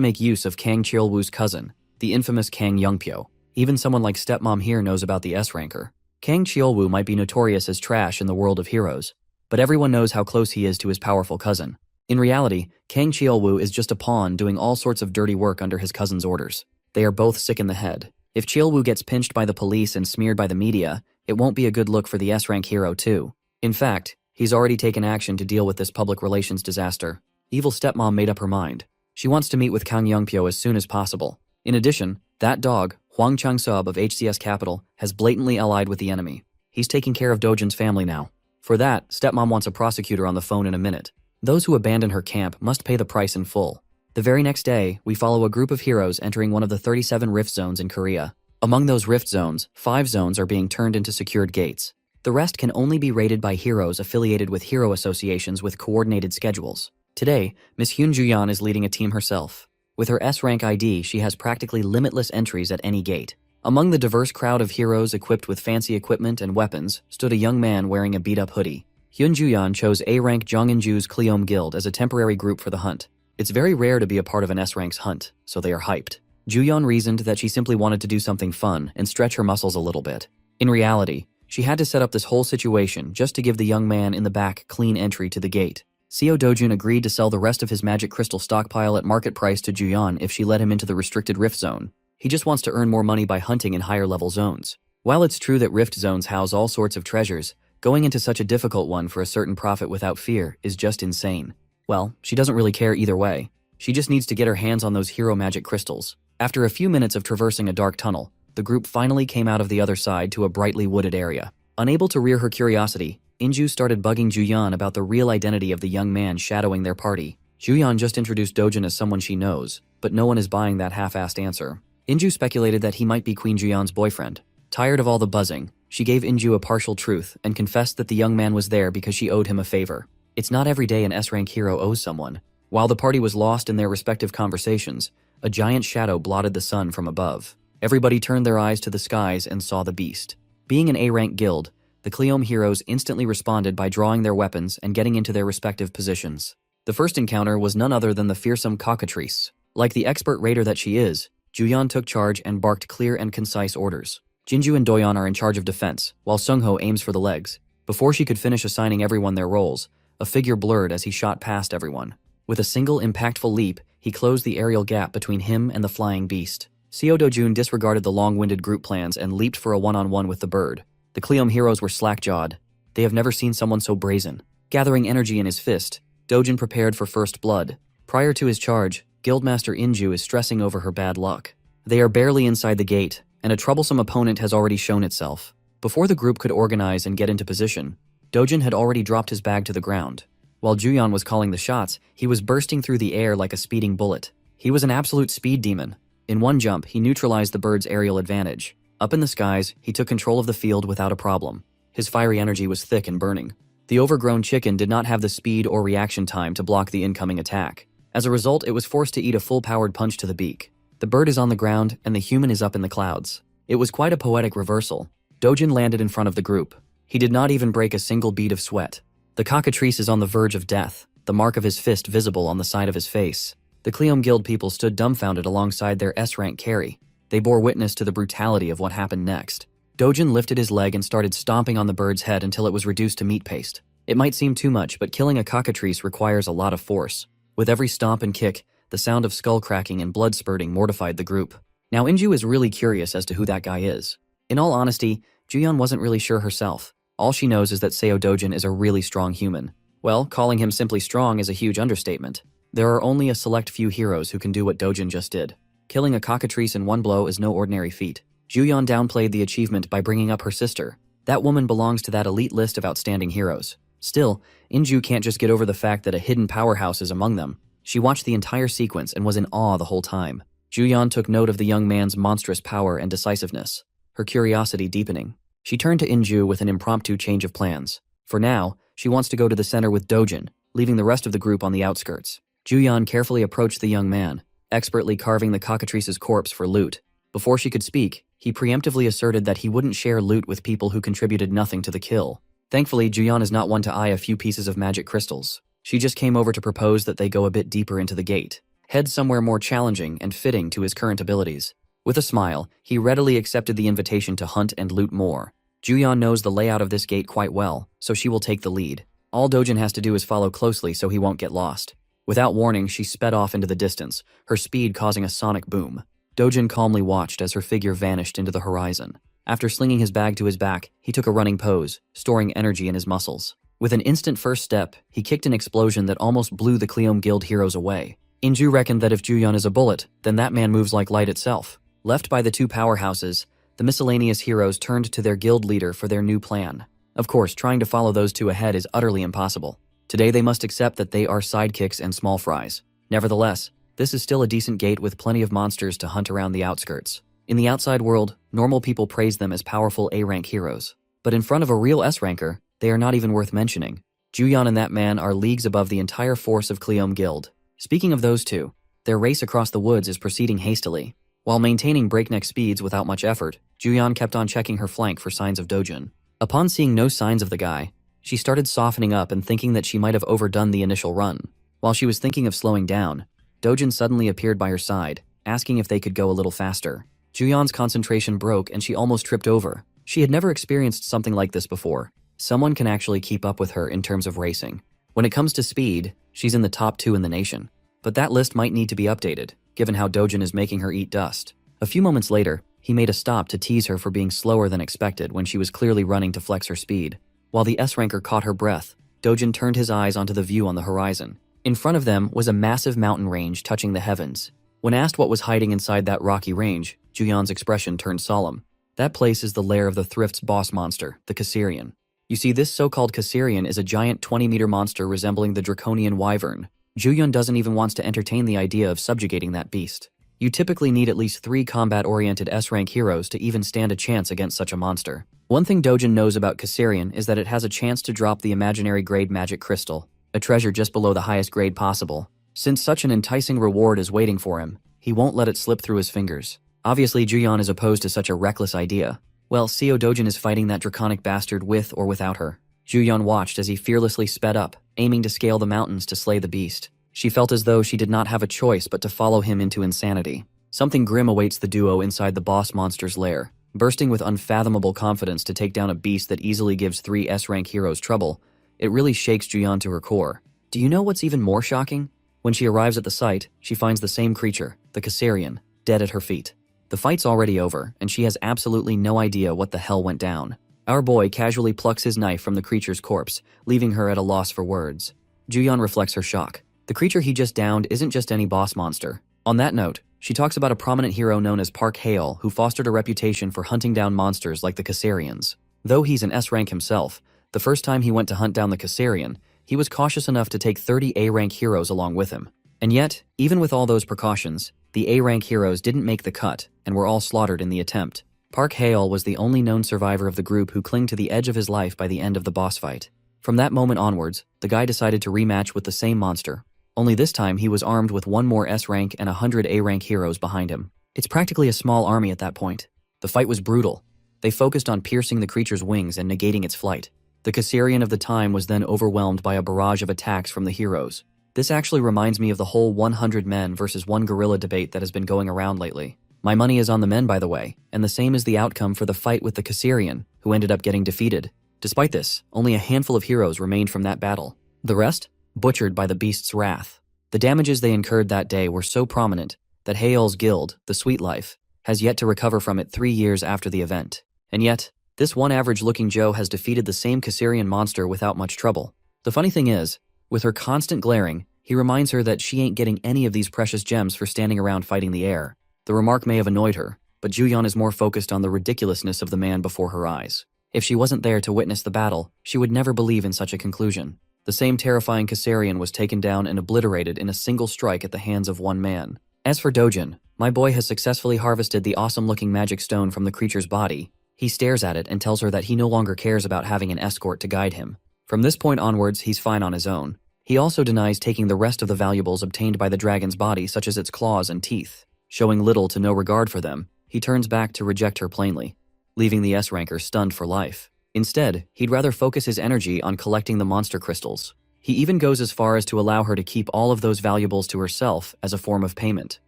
make use of Kang Cheolwoo's cousin, the infamous Kang Youngpyo. Even someone like stepmom here knows about the S-ranker. Kang Cheolwoo might be notorious as trash in the world of heroes, but everyone knows how close he is to his powerful cousin. In reality, Kang Cheolwoo is just a pawn doing all sorts of dirty work under his cousin's orders. They are both sick in the head. If Cheolwoo gets pinched by the police and smeared by the media, it won't be a good look for the S-rank hero too. In fact, he's already taken action to deal with this public relations disaster. Evil stepmom made up her mind. She wants to meet with Kang Youngpyo as soon as possible. In addition, that dog, Hwang Chang-seob of HCS Capital, has blatantly allied with the enemy. He's taking care of Dojin's family now. For that, stepmom wants a prosecutor on the phone in a minute. Those who abandon her camp must pay the price in full. The very next day, we follow a group of heroes entering one of the 37 rift zones in Korea. Among those rift zones, 5 zones are being turned into secured gates. The rest can only be raided by heroes affiliated with hero associations with coordinated schedules. Today, Miss Hyun Juyeon is leading a team herself. With her S-rank ID, she has practically limitless entries at any gate. Among the diverse crowd of heroes equipped with fancy equipment and weapons stood a young man wearing a beat-up hoodie. Hyun Juyeon chose A-rank Jongin-ju's Cleome Guild as a temporary group for the hunt. It's very rare to be a part of an S-rank's hunt, so they are hyped. Juyeon reasoned that she simply wanted to do something fun and stretch her muscles a little bit. In reality, she had to set up this whole situation just to give the young man in the back clean entry to the gate. Seo Dojun agreed to sell the rest of his magic crystal stockpile at market price to Juyeon if she let him into the restricted rift zone. He just wants to earn more money by hunting in higher level zones. While it's true that rift zones house all sorts of treasures, going into such a difficult one for a certain profit without fear is just insane. Well, she doesn't really care either way. She just needs to get her hands on those hero magic crystals. After a few minutes of traversing a dark tunnel, the group finally came out of the other side to a brightly wooded area. Unable to rear her curiosity, Inju started bugging Juyeon about the real identity of the young man shadowing their party. Juyeon just introduced Dojin as someone she knows, but no one is buying that half-assed answer. Inju speculated that he might be Queen Juyeon's boyfriend. Tired of all the buzzing, she gave Inju a partial truth and confessed that the young man was there because she owed him a favor. It's not every day an S-rank hero owes someone. While the party was lost in their respective conversations, a giant shadow blotted the sun from above. Everybody turned their eyes to the skies and saw the beast. Being an A-rank guild, the Cleome heroes instantly responded by drawing their weapons and getting into their respective positions. The first encounter was none other than the fearsome cockatrice. Like the expert raider that she is, Juyeon took charge and barked clear and concise orders. Jinju and Doyeon are in charge of defense, while Sungho aims for the legs. Before she could finish assigning everyone their roles, a figure blurred as he shot past everyone. With a single impactful leap, he closed the aerial gap between him and the flying beast. Seo Dojun disregarded the long-winded group plans and leaped for a one-on-one with the bird. The Cleom heroes were slack-jawed. They have never seen someone so brazen. Gathering energy in his fist, Dojun prepared for first blood. Prior to his charge, Guildmaster Inju is stressing over her bad luck. They are barely inside the gate, and a troublesome opponent has already shown itself. Before the group could organize and get into position, Dojun had already dropped his bag to the ground. While Juyeon was calling the shots, he was bursting through the air like a speeding bullet. He was an absolute speed demon. In one jump, he neutralized the bird's aerial advantage. Up in the skies, he took control of the field without a problem. His fiery energy was thick and burning. The overgrown chicken did not have the speed or reaction time to block the incoming attack. As a result, it was forced to eat a full-powered punch to the beak. The bird is on the ground, and the human is up in the clouds. It was quite a poetic reversal. Dojun landed in front of the group. He did not even break a single bead of sweat. The cockatrice is on the verge of death, the mark of his fist visible on the side of his face. The Cleom Guild people stood dumbfounded alongside their S-rank carry. They bore witness to the brutality of what happened next. Dojun lifted his leg and started stomping on the bird's head until it was reduced to meat paste. It might seem too much, but killing a cockatrice requires a lot of force. With every stomp and kick, the sound of skull cracking and blood spurting mortified the group. Now Inju is really curious as to who that guy is. In all honesty, Juyeon wasn't really sure herself. All she knows is that Seo Dojun is a really strong human. Well, calling him simply strong is a huge understatement. There are only a select few heroes who can do what Dojun just did. Killing a cockatrice in one blow is no ordinary feat. Juyeon downplayed the achievement by bringing up her sister. That woman belongs to that elite list of outstanding heroes. Still, Inju can't just get over the fact that a hidden powerhouse is among them. She watched the entire sequence and was in awe the whole time. Juyeon took note of the young man's monstrous power and decisiveness, her curiosity deepening. She turned to Inju with an impromptu change of plans. For now, she wants to go to the center with Dojun, leaving the rest of the group on the outskirts. Juyeon carefully approached the young man, expertly carving the cockatrice's corpse for loot. Before she could speak, he preemptively asserted that he wouldn't share loot with people who contributed nothing to the kill. Thankfully, Juyeon is not one to eye a few pieces of magic crystals. She just came over to propose that they go a bit deeper into the gate, head somewhere more challenging and fitting to his current abilities. With a smile, he readily accepted the invitation to hunt and loot more. Juyeon knows the layout of this gate quite well, so she will take the lead. All Dojun has to do is follow closely so he won't get lost. Without warning, she sped off into the distance, her speed causing a sonic boom. Dojun calmly watched as her figure vanished into the horizon. After slinging his bag to his back, he took a running pose, storing energy in his muscles. With an instant first step, he kicked an explosion that almost blew the Cleom Guild heroes away. Inju reckoned that if Juyeon is a bullet, then that man moves like light itself. Left by the two powerhouses, the miscellaneous heroes turned to their guild leader for their new plan. Of course, trying to follow those two ahead is utterly impossible. Today they must accept that they are sidekicks and small fries. Nevertheless, this is still a decent gate with plenty of monsters to hunt around the outskirts. In the outside world, normal people praise them as powerful A-rank heroes. But in front of a real S-ranker, they are not even worth mentioning. Juyeon and that man are leagues above the entire force of Cleom Guild. Speaking of those two, their race across the woods is proceeding hastily. While maintaining breakneck speeds without much effort, Juyeon kept on checking her flank for signs of Dojun. Upon seeing no signs of the guy, she started softening up and thinking that she might have overdone the initial run. While she was thinking of slowing down, Dojun suddenly appeared by her side, asking if they could go a little faster. Juyeon's concentration broke and she almost tripped over. She had never experienced something like this before. Someone can actually keep up with her in terms of racing. When it comes to speed, she's in the top 2 in the nation. But that list might need to be updated, given how Dojun is making her eat dust. A few moments later, he made a stop to tease her for being slower than expected when she was clearly running to flex her speed. While the S-ranker caught her breath, Dojun turned his eyes onto the view on the horizon. In front of them was a massive mountain range touching the heavens. When asked what was hiding inside that rocky range, Juyeon's expression turned solemn. That place is the lair of the Thrift's boss monster, the Caesarian. You see, this so-called Caesarian is a giant 20-meter monster resembling the draconian wyvern. Juyeon doesn't even want to entertain the idea of subjugating that beast. You typically need at least 3 combat-oriented S-rank heroes to even stand a chance against such a monster. One thing Dojun knows about Caesarian is that it has a chance to drop the imaginary grade magic crystal, a treasure just below the highest grade possible. Since such an enticing reward is waiting for him, he won't let it slip through his fingers. Obviously, Juyeon is opposed to such a reckless idea. Well, Seo Dojun is fighting that draconic bastard with or without her. Juyeon watched as he fearlessly sped up, aiming to scale the mountains to slay the beast. She felt as though she did not have a choice but to follow him into insanity. Something grim awaits the duo inside the boss monster's lair. Bursting with unfathomable confidence to take down a beast that easily gives 3 S-rank heroes trouble, it really shakes Juyeon to her core. Do you know what's even more shocking? When she arrives at the site, she finds the same creature, the Caesarian, dead at her feet. The fight's already over, and she has absolutely no idea what the hell went down. Our boy casually plucks his knife from the creature's corpse, leaving her at a loss for words. Juyeon reflects her shock. The creature he just downed isn't just any boss monster. On that note, she talks about a prominent hero known as Park Hae-il who fostered a reputation for hunting down monsters like the Caesarians. Though he's an S-rank himself, the first time he went to hunt down the Caesarian, he was cautious enough to take 30 A-rank heroes along with him. And yet, even with all those precautions, the A-rank heroes didn't make the cut and were all slaughtered in the attempt. Park Hae-il was the only known survivor of the group who clung to the edge of his life by the end of the boss fight. From that moment onwards, the guy decided to rematch with the same monster. Only this time he was armed with 1 more S-rank and 100 A-rank heroes behind him. It's practically a small army at that point. The fight was brutal. They focused on piercing the creature's wings and negating its flight. The Caesarian of the time was then overwhelmed by a barrage of attacks from the heroes. This actually reminds me of the whole 100 men versus 1 gorilla debate that has been going around lately. My money is on the men, by the way, and the same is the outcome for the fight with the Caesarian, who ended up getting defeated. Despite this, only a handful of heroes remained from that battle. The rest? Butchered by the beast's wrath. The damages they incurred that day were so prominent that Hae-il's guild, the Sweet Life, has yet to recover from it 3 years after the event. And yet, this one average-looking Joe has defeated the same Caesarian monster without much trouble. The funny thing is, with her constant glaring, he reminds her that she ain't getting any of these precious gems for standing around fighting the air. The remark may have annoyed her, but Juyeon is more focused on the ridiculousness of the man before her eyes. If she wasn't there to witness the battle, she would never believe in such a conclusion. The same terrifying Caesarian was taken down and obliterated in a single strike at the hands of 1 man. As for Dojin, my boy has successfully harvested the awesome-looking magic stone from the creature's body. He stares at it and tells her that he no longer cares about having an escort to guide him. From this point onwards, he's fine on his own. He also denies taking the rest of the valuables obtained by the dragon's body, such as its claws and teeth. Showing little to no regard for them, he turns back to reject her plainly, leaving the S-ranker stunned for life. Instead, he'd rather focus his energy on collecting the monster crystals. He even goes as far as to allow her to keep all of those valuables to herself as a form of payment.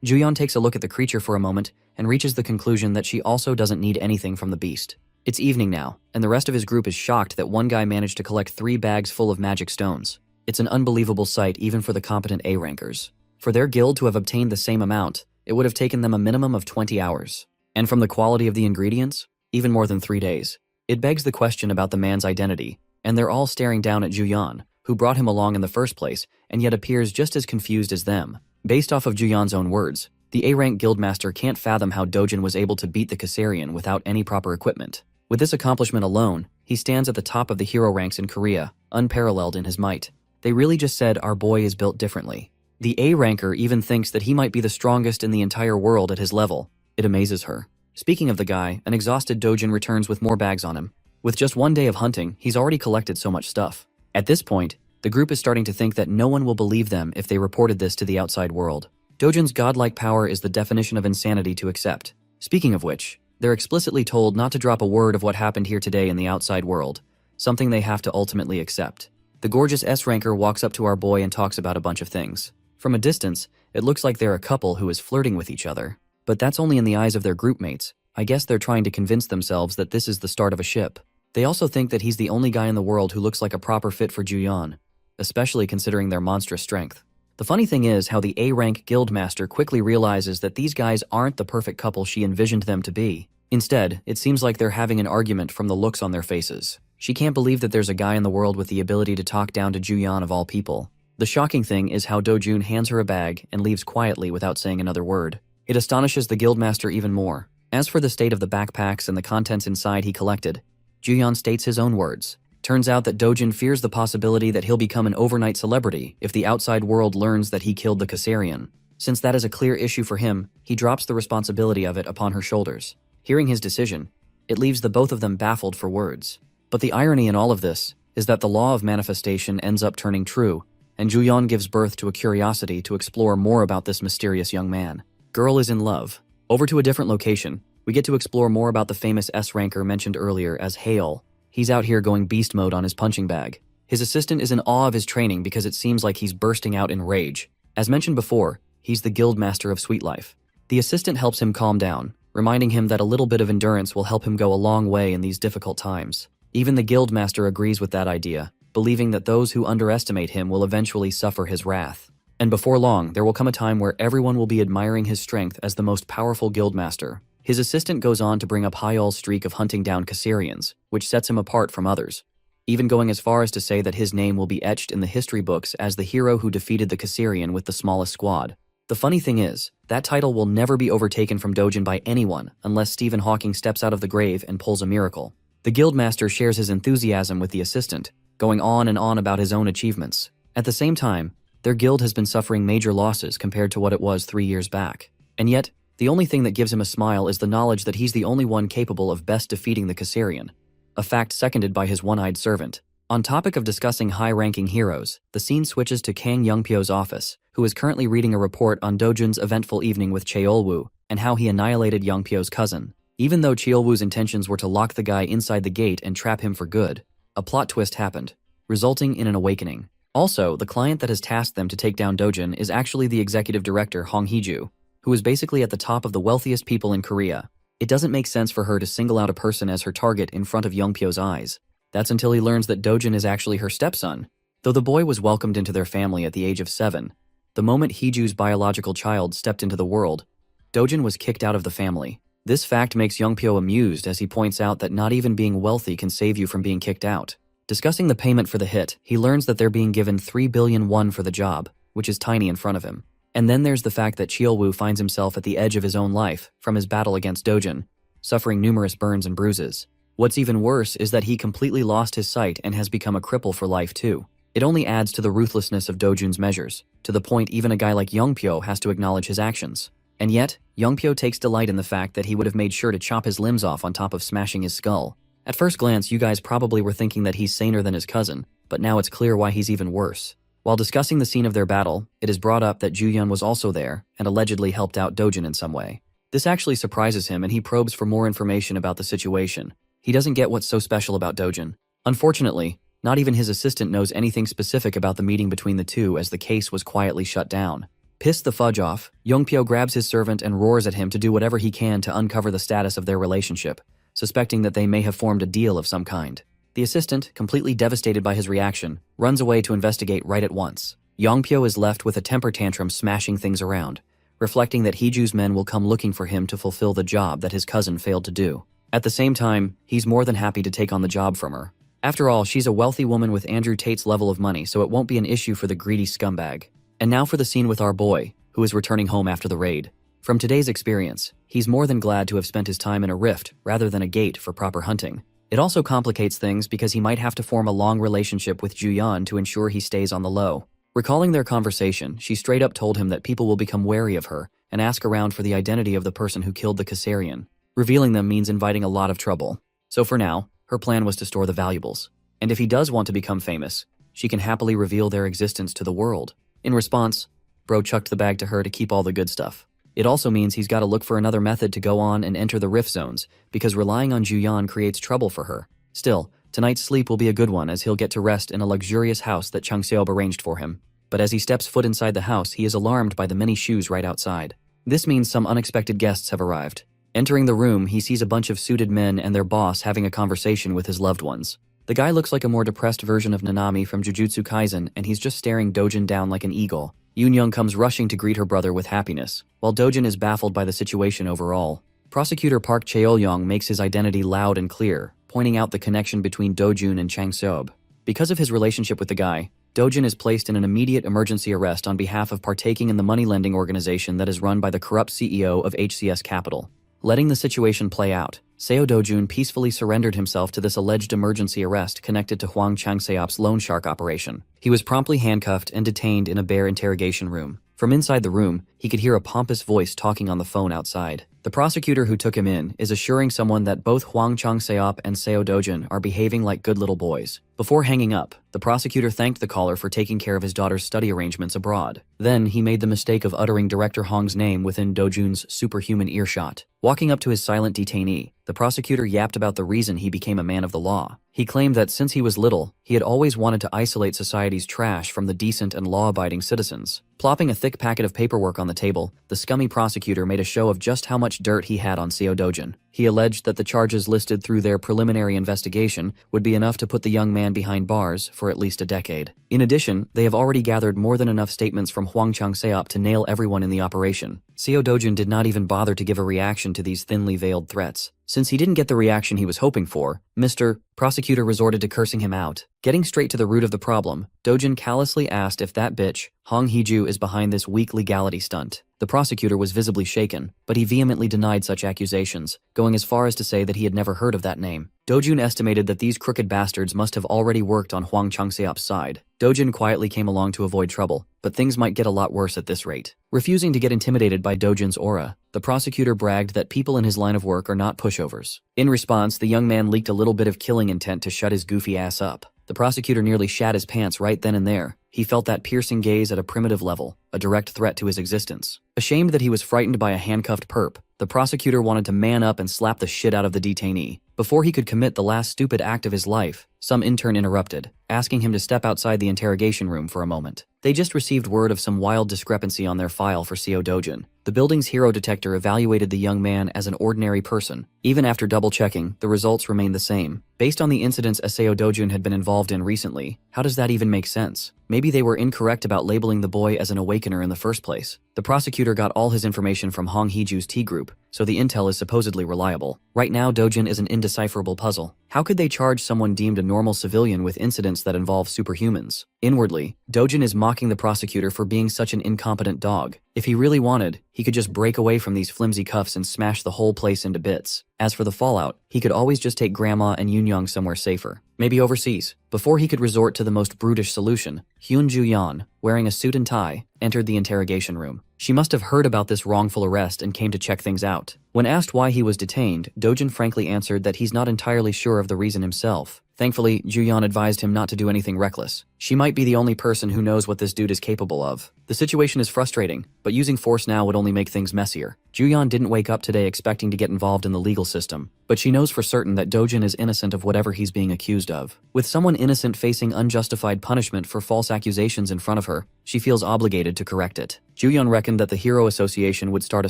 Juyeon takes a look at the creature for a moment and reaches the conclusion that she also doesn't need anything from the beast. It's evening now, and the rest of his group is shocked that one guy managed to collect 3 bags full of magic stones. It's an unbelievable sight even for the competent A-rankers. For their guild to have obtained the same amount, it would have taken them a minimum of 20 hours. And from the quality of the ingredients, even more than 3 days. It begs the question about the man's identity, and they're all staring down at Juyeon, who brought him along in the first place, and yet appears just as confused as them. Based off of Juyeon's own words, the A-rank guildmaster can't fathom how Dojin was able to beat the Caesarian without any proper equipment. With this accomplishment alone, he stands at the top of the hero ranks in Korea, unparalleled in his might. They really just said our boy is built differently. The A-ranker even thinks that he might be the strongest in the entire world at his level. It amazes her. Speaking of the guy, an exhausted Dojin returns with more bags on him. With just 1 day of hunting, he's already collected so much stuff. At this point, the group is starting to think that no one will believe them if they reported this to the outside world. Dojin's godlike power is the definition of insanity to accept. Speaking of which, they're explicitly told not to drop a word of what happened here today in the outside world, something they have to ultimately accept. The gorgeous S-ranker walks up to our boy and talks about a bunch of things. From a distance, it looks like they're a couple who is flirting with each other. But that's only in the eyes of their group mates. I guess they're trying to convince themselves that this is the start of a ship. They also think that he's the only guy in the world who looks like a proper fit for Juyeon, especially considering their monstrous strength. The funny thing is how the A-rank guildmaster quickly realizes that these guys aren't the perfect couple she envisioned them to be. Instead, it seems like they're having an argument from the looks on their faces. She can't believe that there's a guy in the world with the ability to talk down to Juyeon of all people. The shocking thing is how Dojun hands her a bag and leaves quietly without saying another word. It astonishes the guildmaster even more. As for the state of the backpacks and the contents inside he collected, Juyeon states his own words. Turns out that Dojin fears the possibility that he'll become an overnight celebrity if the outside world learns that he killed the Caesarian. Since that is a clear issue for him, he drops the responsibility of it upon her shoulders. Hearing his decision, it leaves the both of them baffled for words. But the irony in all of this is that the law of manifestation ends up turning true, and Juyeon gives birth to a curiosity to explore more about this mysterious young man. Girl is in love. Over to a different location, we get to explore more about the famous S-ranker mentioned earlier as Hae-il. He's out here going beast mode on his punching bag. His assistant is in awe of his training because it seems like he's bursting out in rage. As mentioned before, he's the guild master of Sweet Life. The assistant helps him calm down, reminding him that a little bit of endurance will help him go a long way in these difficult times. Even the guild master agrees with that idea, believing that those who underestimate him will eventually suffer his wrath. And before long, there will come a time where everyone will be admiring his strength as the most powerful guildmaster. His assistant goes on to bring up Hyol's streak of hunting down Caesarians, which sets him apart from others, even going as far as to say that his name will be etched in the history books as the hero who defeated the Caesarian with the smallest squad. The funny thing is, that title will never be overtaken from Dojin by anyone unless Stephen Hawking steps out of the grave and pulls a miracle. The guildmaster shares his enthusiasm with the assistant, going on and on about his own achievements. At the same time, their guild has been suffering major losses compared to what it was 3 years back. And yet, the only thing that gives him a smile is the knowledge that he's the only one capable of best defeating the Caesarian, a fact seconded by his one-eyed servant. On topic of discussing high-ranking heroes, the scene switches to Kang Youngpyo's office, who is currently reading a report on Dojin's eventful evening with Cheolwoo and how he annihilated Youngpyo's cousin. Even though Cheolwoo's intentions were to lock the guy inside the gate and trap him for good, a plot twist happened, resulting in an awakening. Also, the client that has tasked them to take down Dojin is actually the executive director Hong Heeju, who is basically at the top of the wealthiest people in Korea. It doesn't make sense for her to single out a person as her target in front of Youngpyo's eyes. That's until he learns that Dojin is actually her stepson. Though the boy was welcomed into their family at the age of 7, the moment Heeju's biological child stepped into the world, Dojin was kicked out of the family. This fact makes Youngpyo amused as he points out that not even being wealthy can save you from being kicked out. Discussing the payment for the hit, he learns that they're being given 3 billion won for the job, which is tiny in front of him. And then there's the fact that Cheolwoo finds himself at the edge of his own life from his battle against Dojin, suffering numerous burns and bruises. What's even worse is that he completely lost his sight and has become a cripple for life too. It only adds to the ruthlessness of Dojin's measures, to the point even a guy like Youngpyo has to acknowledge his actions. And yet, Youngpyo takes delight in the fact that he would have made sure to chop his limbs off on top of smashing his skull. At first glance, you guys probably were thinking that he's saner than his cousin, but now it's clear why he's even worse. While discussing the scene of their battle, it is brought up that Ju-yeon was also there and allegedly helped out Dojin in some way. This actually surprises him and he probes for more information about the situation. He doesn't get what's so special about Dojin. Unfortunately, not even his assistant knows anything specific about the meeting between the two as the case was quietly shut down. Pissed the fudge off, Youngpyo grabs his servant and roars at him to do whatever he can to uncover the status of their relationship, suspecting that they may have formed a deal of some kind. The assistant, completely devastated by his reaction, runs away to investigate right at once. Youngpyo is left with a temper tantrum smashing things around, reflecting that Heeju's men will come looking for him to fulfill the job that his cousin failed to do. At the same time, he's more than happy to take on the job from her. After all, she's a wealthy woman with Andrew Tate's level of money, so it won't be an issue for the greedy scumbag. And now for the scene with our boy, who is returning home after the raid. From today's experience, he's more than glad to have spent his time in a rift rather than a gate for proper hunting. It also complicates things because he might have to form a long relationship with Ju-yeon to ensure he stays on the low. Recalling their conversation, she straight up told him that people will become wary of her and ask around for the identity of the person who killed the Caesarian. Revealing them means inviting a lot of trouble. So for now, her plan was to store the valuables. And if he does want to become famous, she can happily reveal their existence to the world. In response, Bro chucked the bag to her to keep all the good stuff. It also means he's got to look for another method to go on and enter the rift zones, because relying on Ju-yeon creates trouble for her. Still, tonight's sleep will be a good one as he'll get to rest in a luxurious house that Chung Seob arranged for him. But as he steps foot inside the house, he is alarmed by the many shoes right outside. This means some unexpected guests have arrived. Entering the room, he sees a bunch of suited men and their boss having a conversation with his loved ones. The guy looks like a more depressed version of Nanami from Jujutsu Kaisen, and he's just staring Dojin down like an eagle. Yoon-young comes rushing to greet her brother with happiness, while Dojin is baffled by the situation overall. Prosecutor Park Cheol-young makes his identity loud and clear, pointing out the connection between Dojun and Chang Seob. Because of his relationship with the guy, Dojin is placed in an immediate emergency arrest on behalf of partaking in the money-lending organization that is run by the corrupt CEO of HCS Capital. Letting the situation play out, Seo Dojun peacefully surrendered himself to this alleged emergency arrest connected to Hwang Chang-seop's loan shark operation. He was promptly handcuffed and detained in a bare interrogation room. From inside the room, he could hear a pompous voice talking on the phone outside. The prosecutor who took him in is assuring someone that both Hwang Chang-seop and Seo Dojun are behaving like good little boys. Before hanging up, the prosecutor thanked the caller for taking care of his daughter's study arrangements abroad. Then he made the mistake of uttering Director Hong's name within Dojun's superhuman earshot. Walking up to his silent detainee, the prosecutor yapped about the reason he became a man of the law. He claimed that since he was little, he had always wanted to isolate society's trash from the decent and law-abiding citizens. Plopping a thick packet of paperwork on the table, the scummy prosecutor made a show of just how much much dirt he had on Seo Dojin. He alleged that the charges listed through their preliminary investigation would be enough to put the young man behind bars for at least a decade. In addition, they have already gathered more than enough statements from Hwang Chang-seop to nail everyone in the operation. Seo Dojin did not even bother to give a reaction to these thinly veiled threats. Since he didn't get the reaction he was hoping for, Mr. Prosecutor resorted to cursing him out. Getting straight to the root of the problem, Dojin callously asked if that bitch, Hong Hee-ju, is behind this weak legality stunt. The prosecutor was visibly shaken, but he vehemently denied such accusations, going as far as to say that he had never heard of that name. Dojun estimated that these crooked bastards must have already worked on Hwang Chang-seop's side. Dojin quietly came along to avoid trouble, but things might get a lot worse at this rate. Refusing to get intimidated by Dojin's aura, the prosecutor bragged that people in his line of work are not pushovers. In response, the young man leaked a little bit of killing intent to shut his goofy ass up. The prosecutor nearly shat his pants right then and there. He felt that piercing gaze at a primitive level, a direct threat to his existence. Ashamed that he was frightened by a handcuffed perp, the prosecutor wanted to man up and slap the shit out of the detainee. Before he could commit the last stupid act of his life, some intern interrupted, asking him to step outside the interrogation room for a moment. They just received word of some wild discrepancy on their file for Seo Dojin. The building's hero detector evaluated the young man as an ordinary person. Even after double-checking, the results remained the same. Based on the incidents Seo Dojin had been involved in recently, how does that even make sense? Maybe they were incorrect about labeling the boy as an awakener in the first place. The prosecutor got all his information from Hong Hee-ju's T group, so the intel is supposedly reliable. Right now, Dojin is an indecipherable puzzle. How could they charge someone deemed a normal civilian with incidents that involve superhumans? Inwardly, Dojin is mocking the prosecutor for being such an incompetent dog. If he really wanted, he could just break away from these flimsy cuffs and smash the whole place into bits. As for the fallout, he could always just take Grandma and Yoon-young somewhere safer. Maybe overseas. Before he could resort to the most brutish solution, Hyun Ju-yeon, wearing a suit and tie, entered the interrogation room. She must have heard about this wrongful arrest and came to check things out. When asked why he was detained, Dojin frankly answered that he's not entirely sure of the reason himself. Thankfully, Ju-yeon advised him not to do anything reckless. She might be the only person who knows what this dude is capable of. The situation is frustrating, but using force now would only make things messier. Ju-yeon didn't wake up today expecting to get involved in the legal system, but she knows for certain that Dojin is innocent of whatever he's being accused of. With someone innocent facing unjustified punishment for false accusations in front of her, she feels obligated to correct it. Ju-yeon reckoned that the Hero Association would start a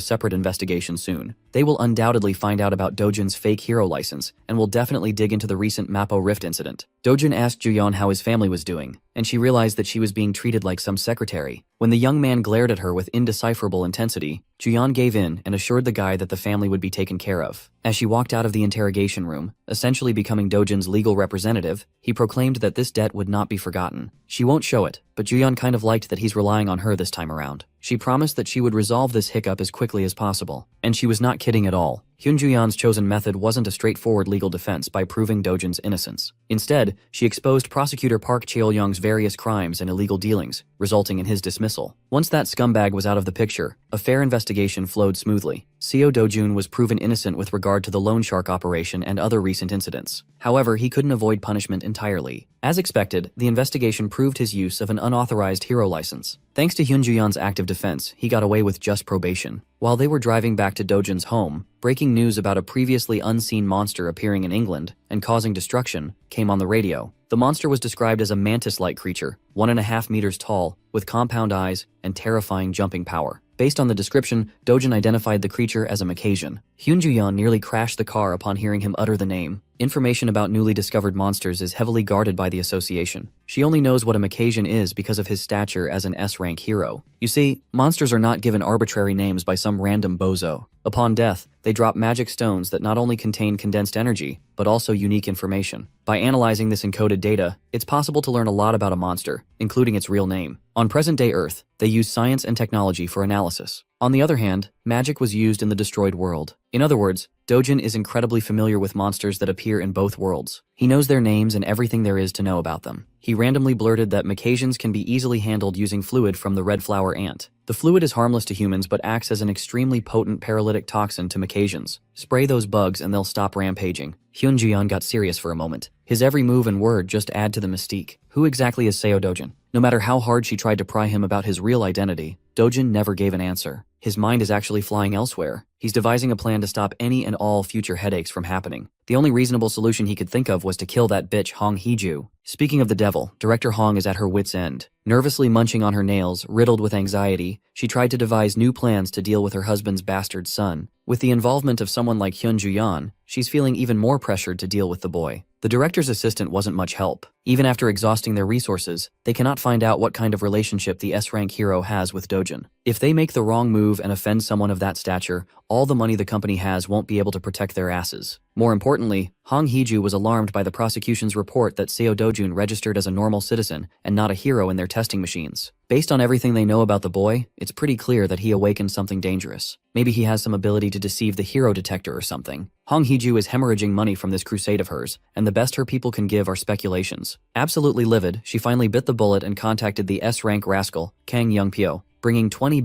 separate investigation soon. They will undoubtedly find out about Dojin's fake hero license, and will definitely dig into the recent Mappo Rift incident. Dojin asked Ju-yeon how his family was doing, and she realized that she was being treated like some secretary. When the young man glared at her with indecipherable intensity, Ju-yeon gave in and assured the guy that the family would be taken care of. As she walked out of the interrogation room, essentially becoming Dojin's legal representative, he proclaimed that this debt would not be forgotten. She won't show it, but Ju-yeon kind of liked that he's relying on her this time around. She promised that she would resolve this hiccup as quickly as possible. And she was not kidding at all. Hyun Ju-yeon's chosen method wasn't a straightforward legal defense by proving Dojin's innocence. Instead, she exposed Prosecutor Park Cheol-young's various crimes and illegal dealings, resulting in his dismissal. Once that scumbag was out of the picture, a fair investigation flowed smoothly. Seo Dojun was proven innocent with regard to the loan shark operation and other recent incidents. However, he couldn't avoid punishment entirely. As expected, the investigation proved his use of an unauthorized hero license. Thanks to Hyun Ju-yeon's active defense, he got away with just probation. While they were driving back to Dojin's home, breaking news about a previously unseen monster appearing in England and causing destruction came on the radio. The monster was described as a mantis-like creature, 1.5 meters tall, with compound eyes and terrifying jumping power. Based on the description, Dojin identified the creature as a Macassian. Hyun Ju-yeon nearly crashed the car upon hearing him utter the name. Information about newly discovered monsters is heavily guarded by the association. She only knows what a Macassian is because of his stature as an S-rank hero. You see, monsters are not given arbitrary names by some random bozo. Upon death, they drop magic stones that not only contain condensed energy, but also unique information. By analyzing this encoded data, it's possible to learn a lot about a monster, including its real name. On present-day Earth, they use science and technology for analysis. On the other hand, magic was used in the destroyed world. In other words, Dojin is incredibly familiar with monsters that appear in both worlds. He knows their names and everything there is to know about them. He randomly blurted that Macassians can be easily handled using fluid from the red flower ant. The fluid is harmless to humans but acts as an extremely potent paralytic toxin to Macassians. Spray those bugs and they'll stop rampaging. Hyun Ju-yeon got serious for a moment. His every move and word just add to the mystique. Who exactly is Seo Dojin? No matter how hard she tried to pry him about his real identity, Dojin never gave an answer. His mind is actually flying elsewhere. He's devising a plan to stop any and all future headaches from happening. The only reasonable solution he could think of was to kill that bitch Hong Hee-ju. Speaking of the devil, director Hong is at her wit's end. Nervously munching on her nails, riddled with anxiety, she tried to devise new plans to deal with her husband's bastard son. With the involvement of someone like Hyun Ju-yeon, she's feeling even more pressured to deal with the boy. The director's assistant wasn't much help. Even after exhausting their resources, they cannot find out what kind of relationship the S-rank hero has with Dojin. If they make the wrong move and offend someone of that stature, all the money the company has won't be able to protect their asses. More importantly, Hong Hee-ju was alarmed by the prosecution's report that Seo Dojun registered as a normal citizen and not a hero in their testing machines. Based on everything they know about the boy, it's pretty clear that he awakened something dangerous. Maybe he has some ability to deceive the hero detector or something. Hong Hee-ju is hemorrhaging money from this crusade of hers, and the best her people can give are speculations. Absolutely livid, she finally bit the bullet and contacted the S-rank rascal, Kang Young-pyo, bringing 30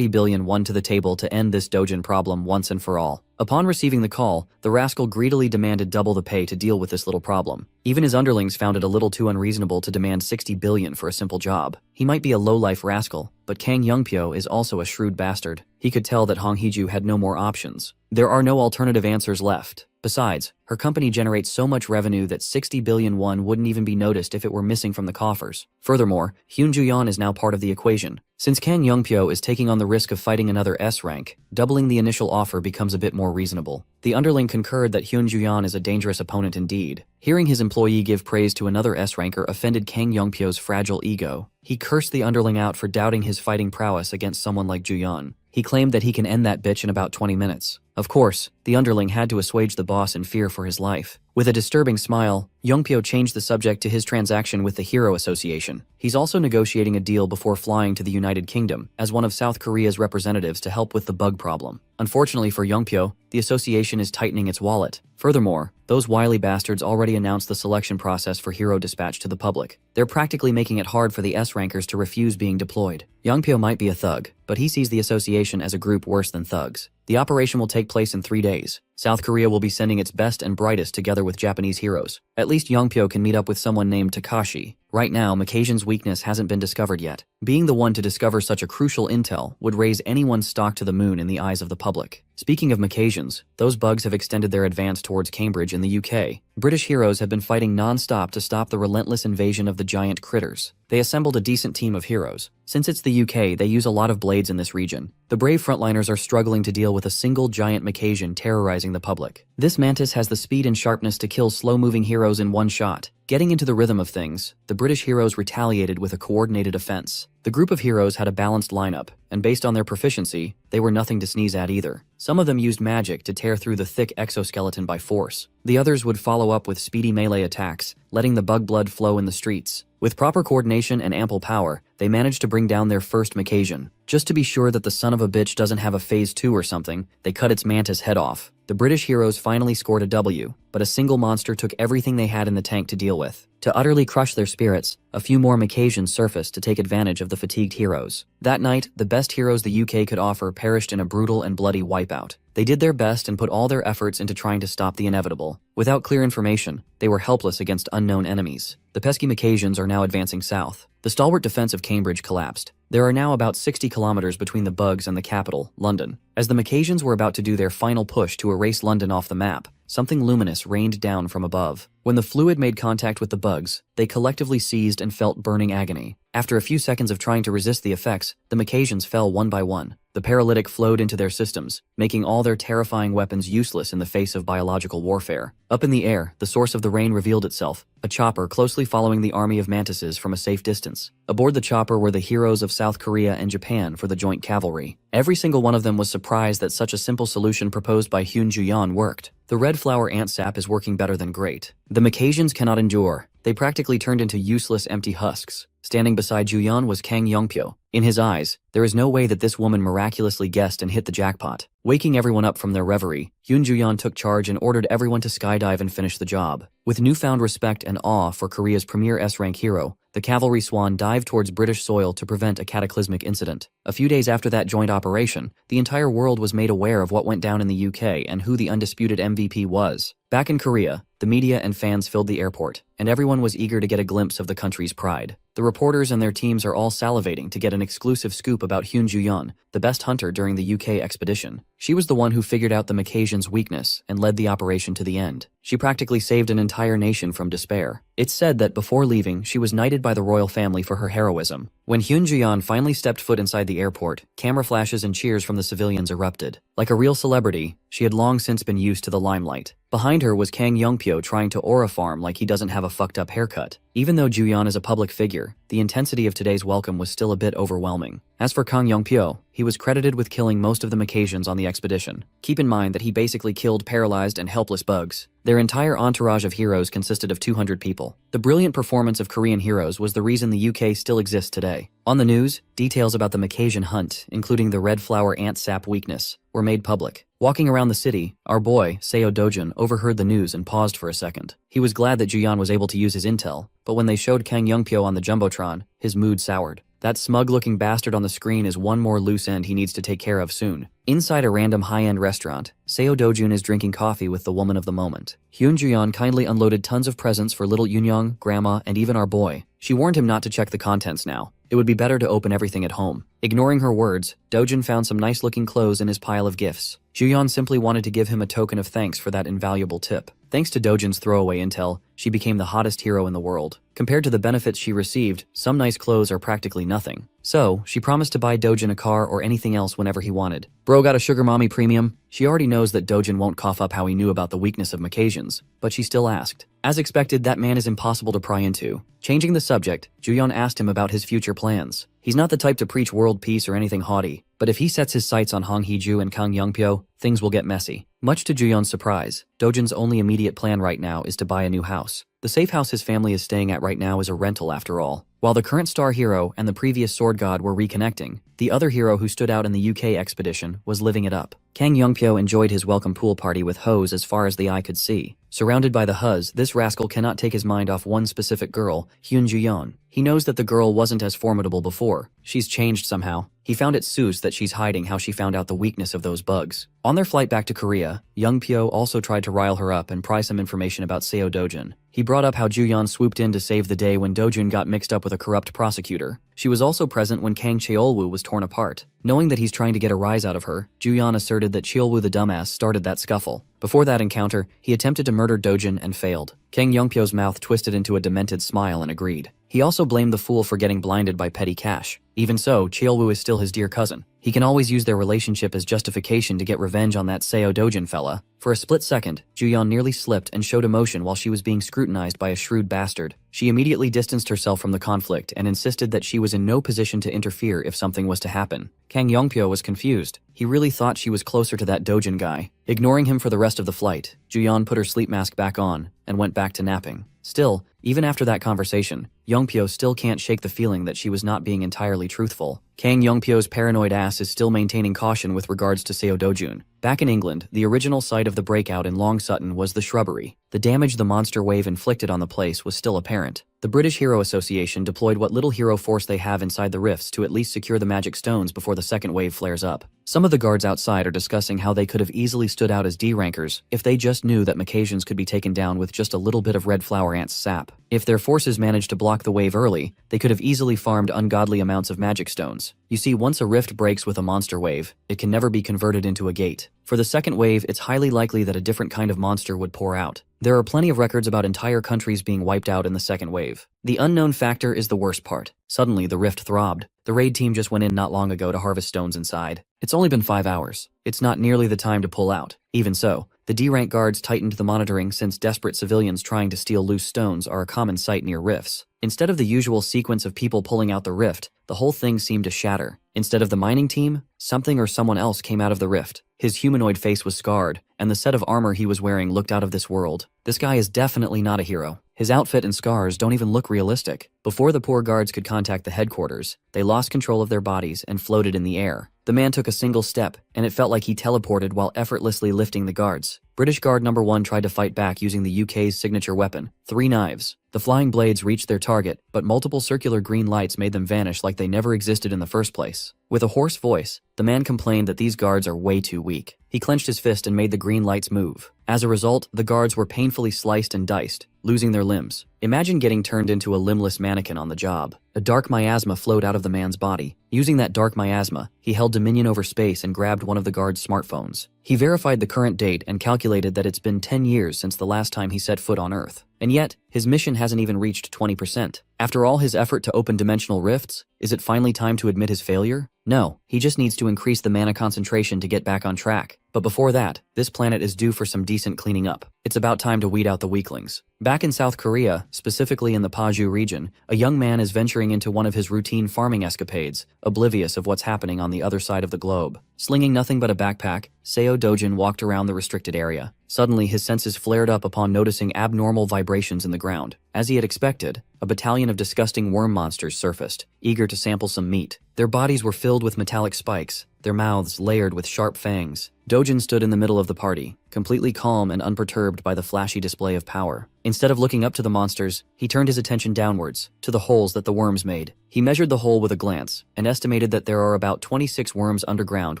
billion won to the table to end this Dojin problem once and for all. Upon receiving the call, the rascal greedily demanded double the pay to deal with this little problem. Even his underlings found it a little too unreasonable to demand 60 billion for a simple job. He might be a low-life rascal, but Kang Young-pyo is also a shrewd bastard. He could tell that Hong Hee-ju had no more options. There are no alternative answers left. Besides, her company generates so much revenue that 60 billion won wouldn't even be noticed if it were missing from the coffers. Furthermore, Hyun Ju-yeon is now part of the equation. Since Kang Young-pyo is taking on the risk of fighting another S-rank, doubling the initial offer becomes a bit more reasonable. The underling concurred that Hyun Ju-yeon is a dangerous opponent indeed. Hearing his employee give praise to another S-ranker offended Kang Young-pyo's fragile ego. He cursed the underling out for doubting his fighting prowess against someone like Ju-yeon. He claimed that he can end that bitch in about 20 minutes. Of course, the underling had to assuage the boss in fear for his life. With a disturbing smile, Young-pyo changed the subject to his transaction with the Hero Association. He's also negotiating a deal before flying to the United Kingdom as one of South Korea's representatives to help with the bug problem. Unfortunately for Young-pyo, the association is tightening its wallet. Furthermore, those wily bastards already announced the selection process for Hero Dispatch to the public. They're practically making it hard for the S-rankers to refuse being deployed. Young-pyo might be a thug, but he sees the association as a group worse than thugs. The operation will take place in 3 days. South Korea will be sending its best and brightest together with Japanese heroes. At least Young-pyo can meet up with someone named Takashi. Right now, Macasian's weakness hasn't been discovered yet. Being the one to discover such a crucial intel would raise anyone's stock to the moon in the eyes of the public. Speaking of Macasians, those bugs have extended their advance towards Cambridge in the UK. British heroes have been fighting non-stop to stop the relentless invasion of the giant critters. They assembled a decent team of heroes. Since it's the UK, they use a lot of blades in this region. The brave frontliners are struggling to deal with a single giant Macasian terrorizing the public. This mantis has the speed and sharpness to kill slow-moving heroes in one shot. Getting into the rhythm of things, the British heroes retaliated with a coordinated offense. The group of heroes had a balanced lineup, and based on their proficiency, they were nothing to sneeze at either. Some of them used magic to tear through the thick exoskeleton by force. The others would follow up with speedy melee attacks, letting the bug blood flow in the streets. With proper coordination and ample power, they managed to bring down their first Macasian. Just to be sure that the son of a bitch doesn't have a phase 2 or something, they cut its mantis head off. The British heroes finally scored a W, but a single monster took everything they had in the tank to deal with. To utterly crush their spirits, a few more Macasians surfaced to take advantage of the fatigued heroes. That night, the best heroes the UK could offer perished in a brutal and bloody wipeout. They did their best and put all their efforts into trying to stop the inevitable. Without clear information, they were helpless against unknown enemies. The pesky Macasians are now advancing south. The stalwart defense of Cambridge collapsed. There are now about 60 kilometers between the bugs and the capital, London. As the Macasians were about to do their final push to erase London off the map, something luminous rained down from above. When the fluid made contact with the bugs, they collectively seized and felt burning agony. After a few seconds of trying to resist the effects, the Macasians fell one by one. The paralytic flowed into their systems, making all their terrifying weapons useless in the face of biological warfare. Up in the air, the source of the rain revealed itself, a chopper closely following the army of mantises from a safe distance. Aboard the chopper were the heroes of South Korea and Japan for the joint cavalry. Every single one of them was surprised that such a simple solution proposed by Hyun Ju-yeon worked. The red flower ant sap is working better than great. The Macasians cannot endure. They practically turned into useless empty husks. Standing beside Ju-yeon was Kang Young-pyo. In his eyes, there is no way that this woman miraculously guessed and hit the jackpot. Waking everyone up from their reverie, Hyun Ju-yeon took charge and ordered everyone to skydive and finish the job. With newfound respect and awe for Korea's premier S-rank hero, the the cavalry swan dived towards British soil to prevent a cataclysmic incident. A few days after that joint operation, the entire world was made aware of what went down in the UK and who the undisputed MVP was. Back in Korea, the media and fans filled the airport, and everyone was eager to get a glimpse of the country's pride. The reporters and their teams are all salivating to get an exclusive scoop about Hyun Ju-yeon, the best hunter during the UK expedition. She was the one who figured out the Macassians' weakness and led the operation to the end. She practically saved an entire nation from despair. It's said that before leaving, she was knighted by the royal family for her heroism. When Hyun Ju-yeon finally stepped foot inside the airport, camera flashes and cheers from the civilians erupted. Like a real celebrity, she had long since been used to the limelight. Behind her was Kang Youngpyo trying to aura farm like he doesn't have a fucked up haircut. Even though Ju-yeon is a public figure, the intensity of today's welcome was still a bit overwhelming. As for Kang Youngpyo, he was credited with killing most of the Macassians on the expedition. Keep in mind that he basically killed paralyzed and helpless bugs. Their entire entourage of heroes consisted of 200 people. The brilliant performance of Korean heroes was the reason the UK still exists today. On the news, details about the Macassian hunt, including the red flower ant sap weakness, were made public. Walking around the city, our boy, Seo Dojun, overheard the news and paused for a second. He was glad that Ju-yeon was able to use his intel, but when they showed Kang Youngpyo on the Jumbotron, his mood soured. That smug-looking bastard on the screen is one more loose end he needs to take care of soon. Inside a random high-end restaurant, Seo Dojun is drinking coffee with the woman of the moment. Hyun Ju-yeon kindly unloaded tons of presents for little Yoon-young, grandma, and even our boy. She warned him not to check the contents now. It would be better to open everything at home. Ignoring her words, Dojun found some nice-looking clothes in his pile of gifts. Ju-yeon simply wanted to give him a token of thanks for that invaluable tip. Thanks to Dojun's throwaway intel, she became the hottest hero in the world. Compared to the benefits she received, some nice clothes are practically nothing. So, she promised to buy Dojun a car or anything else whenever he wanted. Bro got a sugar mommy premium? She already knows that Dojun won't cough up how he knew about the weakness of Macassians, but she still asked. As expected, that man is impossible to pry into. Changing the subject, Ju-yeon asked him about his future plans. He's not the type to preach world peace or anything haughty, but if he sets his sights on Hong Hee-ju and Kang Youngpyo, things will get messy. Much to Ju-yeon's surprise, Dojun's only immediate plan right now is to buy a new house. The safe house his family is staying at right now is a rental after all. While the current star hero and the previous sword god were reconnecting, the other hero who stood out in the UK expedition was living it up. Kang Youngpyo enjoyed his welcome pool party with hoes as far as the eye could see. Surrounded by the huz, this rascal cannot take his mind off one specific girl, Hyun Ju-yeon. He knows that the girl wasn't as formidable before. She's changed somehow. He found it sus that she's hiding how she found out the weakness of those bugs. On their flight back to Korea, Youngpyo also tried to rile her up and pry some information about Seo Dojun. He brought up how Ju-yeon swooped in to save the day when Dojun got mixed up with a corrupt prosecutor. She was also present when Kang Cheolwoo was torn apart. Knowing that he's trying to get a rise out of her, Ju-yeon asserted that Cheolwoo the dumbass started that scuffle. Before that encounter, he attempted to murder Dojun and failed. Kang Youngpyo's mouth twisted into a demented smile and agreed. He also blamed the fool for getting blinded by petty cash. Even so, Cheolwoo is still his dear cousin. He can always use their relationship as justification to get revenge on that Seo Dojun fella. For a split second, Ju-yeon nearly slipped and showed emotion while she was being scrutinized by a shrewd bastard. She immediately distanced herself from the conflict and insisted that she was in no position to interfere if something was to happen. Kang Youngpyo was confused. He really thought she was closer to that Dojun guy. Ignoring him for the rest of the flight, Ju-yeon put her sleep mask back on and went back to napping. Still, even after that conversation, Youngpyo still can't shake the feeling that she was not being entirely truthful. Kang Youngpyo's paranoid ass is still maintaining caution with regards to Seo Dojun. Back in England, the original site of the breakout in Long Sutton was the shrubbery. The damage the monster wave inflicted on the place was still apparent. The British Hero Association deployed what little hero force they have inside the rifts to at least secure the magic stones before the second wave flares up. Some of the guards outside are discussing how they could have easily stood out as D-rankers if they just knew that Macassians could be taken down with just a little bit of red flower ant sap. If their forces managed to block the wave early, they could have easily farmed ungodly amounts of magic stones. You see, once a rift breaks with a monster wave, it can never be converted into a gate. For the second wave, it's highly likely that a different kind of monster would pour out. There are plenty of records about entire countries being wiped out in the second wave. The unknown factor is the worst part. Suddenly, the rift throbbed. The raid team just went in not long ago to harvest stones inside. It's only been 5 hours. It's not nearly the time to pull out. Even so, the D-rank guards tightened the monitoring since desperate civilians trying to steal loose stones are a common sight near rifts. Instead of the usual sequence of people pulling out the rift, the whole thing seemed to shatter. Instead of the mining team, something or someone else came out of the rift. His humanoid face was scarred, and the set of armor he was wearing looked out of this world. This guy is definitely not a hero. His outfit and scars don't even look realistic. Before the poor guards could contact the headquarters, they lost control of their bodies and floated in the air. The man took a single step, and it felt like he teleported while effortlessly lifting the guards. British Guard number 1 tried to fight back using the UK's signature weapon, 3 knives. The flying blades reached their target, but multiple circular green lights made them vanish like they never existed in the first place. With a hoarse voice, the man complained that these guards are way too weak. He clenched his fist and made the green lights move. As a result, the guards were painfully sliced and diced, losing their limbs. Imagine getting turned into a limbless mannequin on the job. A dark miasma flowed out of the man's body. Using that dark miasma, he held dominion over space and grabbed one of the guards' smartphones. He verified the current date and calculated that it's been 10 years since the last time he set foot on Earth. And yet, his mission hasn't even reached 20%. After all his effort to open dimensional rifts, is it finally time to admit his failure? No, he just needs to increase the mana concentration to get back on track. But before that, this planet is due for some decent cleaning up. It's about time to weed out the weaklings. Back in South Korea, specifically in the Paju region, a young man is venturing into one of his routine farming escapades, oblivious of what's happening on the other side of the globe. Slinging nothing but a backpack, Seo Dojin walked around the restricted area. Suddenly, his senses flared up upon noticing abnormal vibrations in the ground. As he had expected, a battalion of disgusting worm monsters surfaced, eager to sample some meat. Their bodies were filled with metallic spikes, their mouths layered with sharp fangs. Dojin stood in the middle of the party, completely calm and unperturbed by the flashy display of power. Instead of looking up to the monsters, he turned his attention downwards, to the holes that the worms made. He measured the hole with a glance, and estimated that there are about 26 worms underground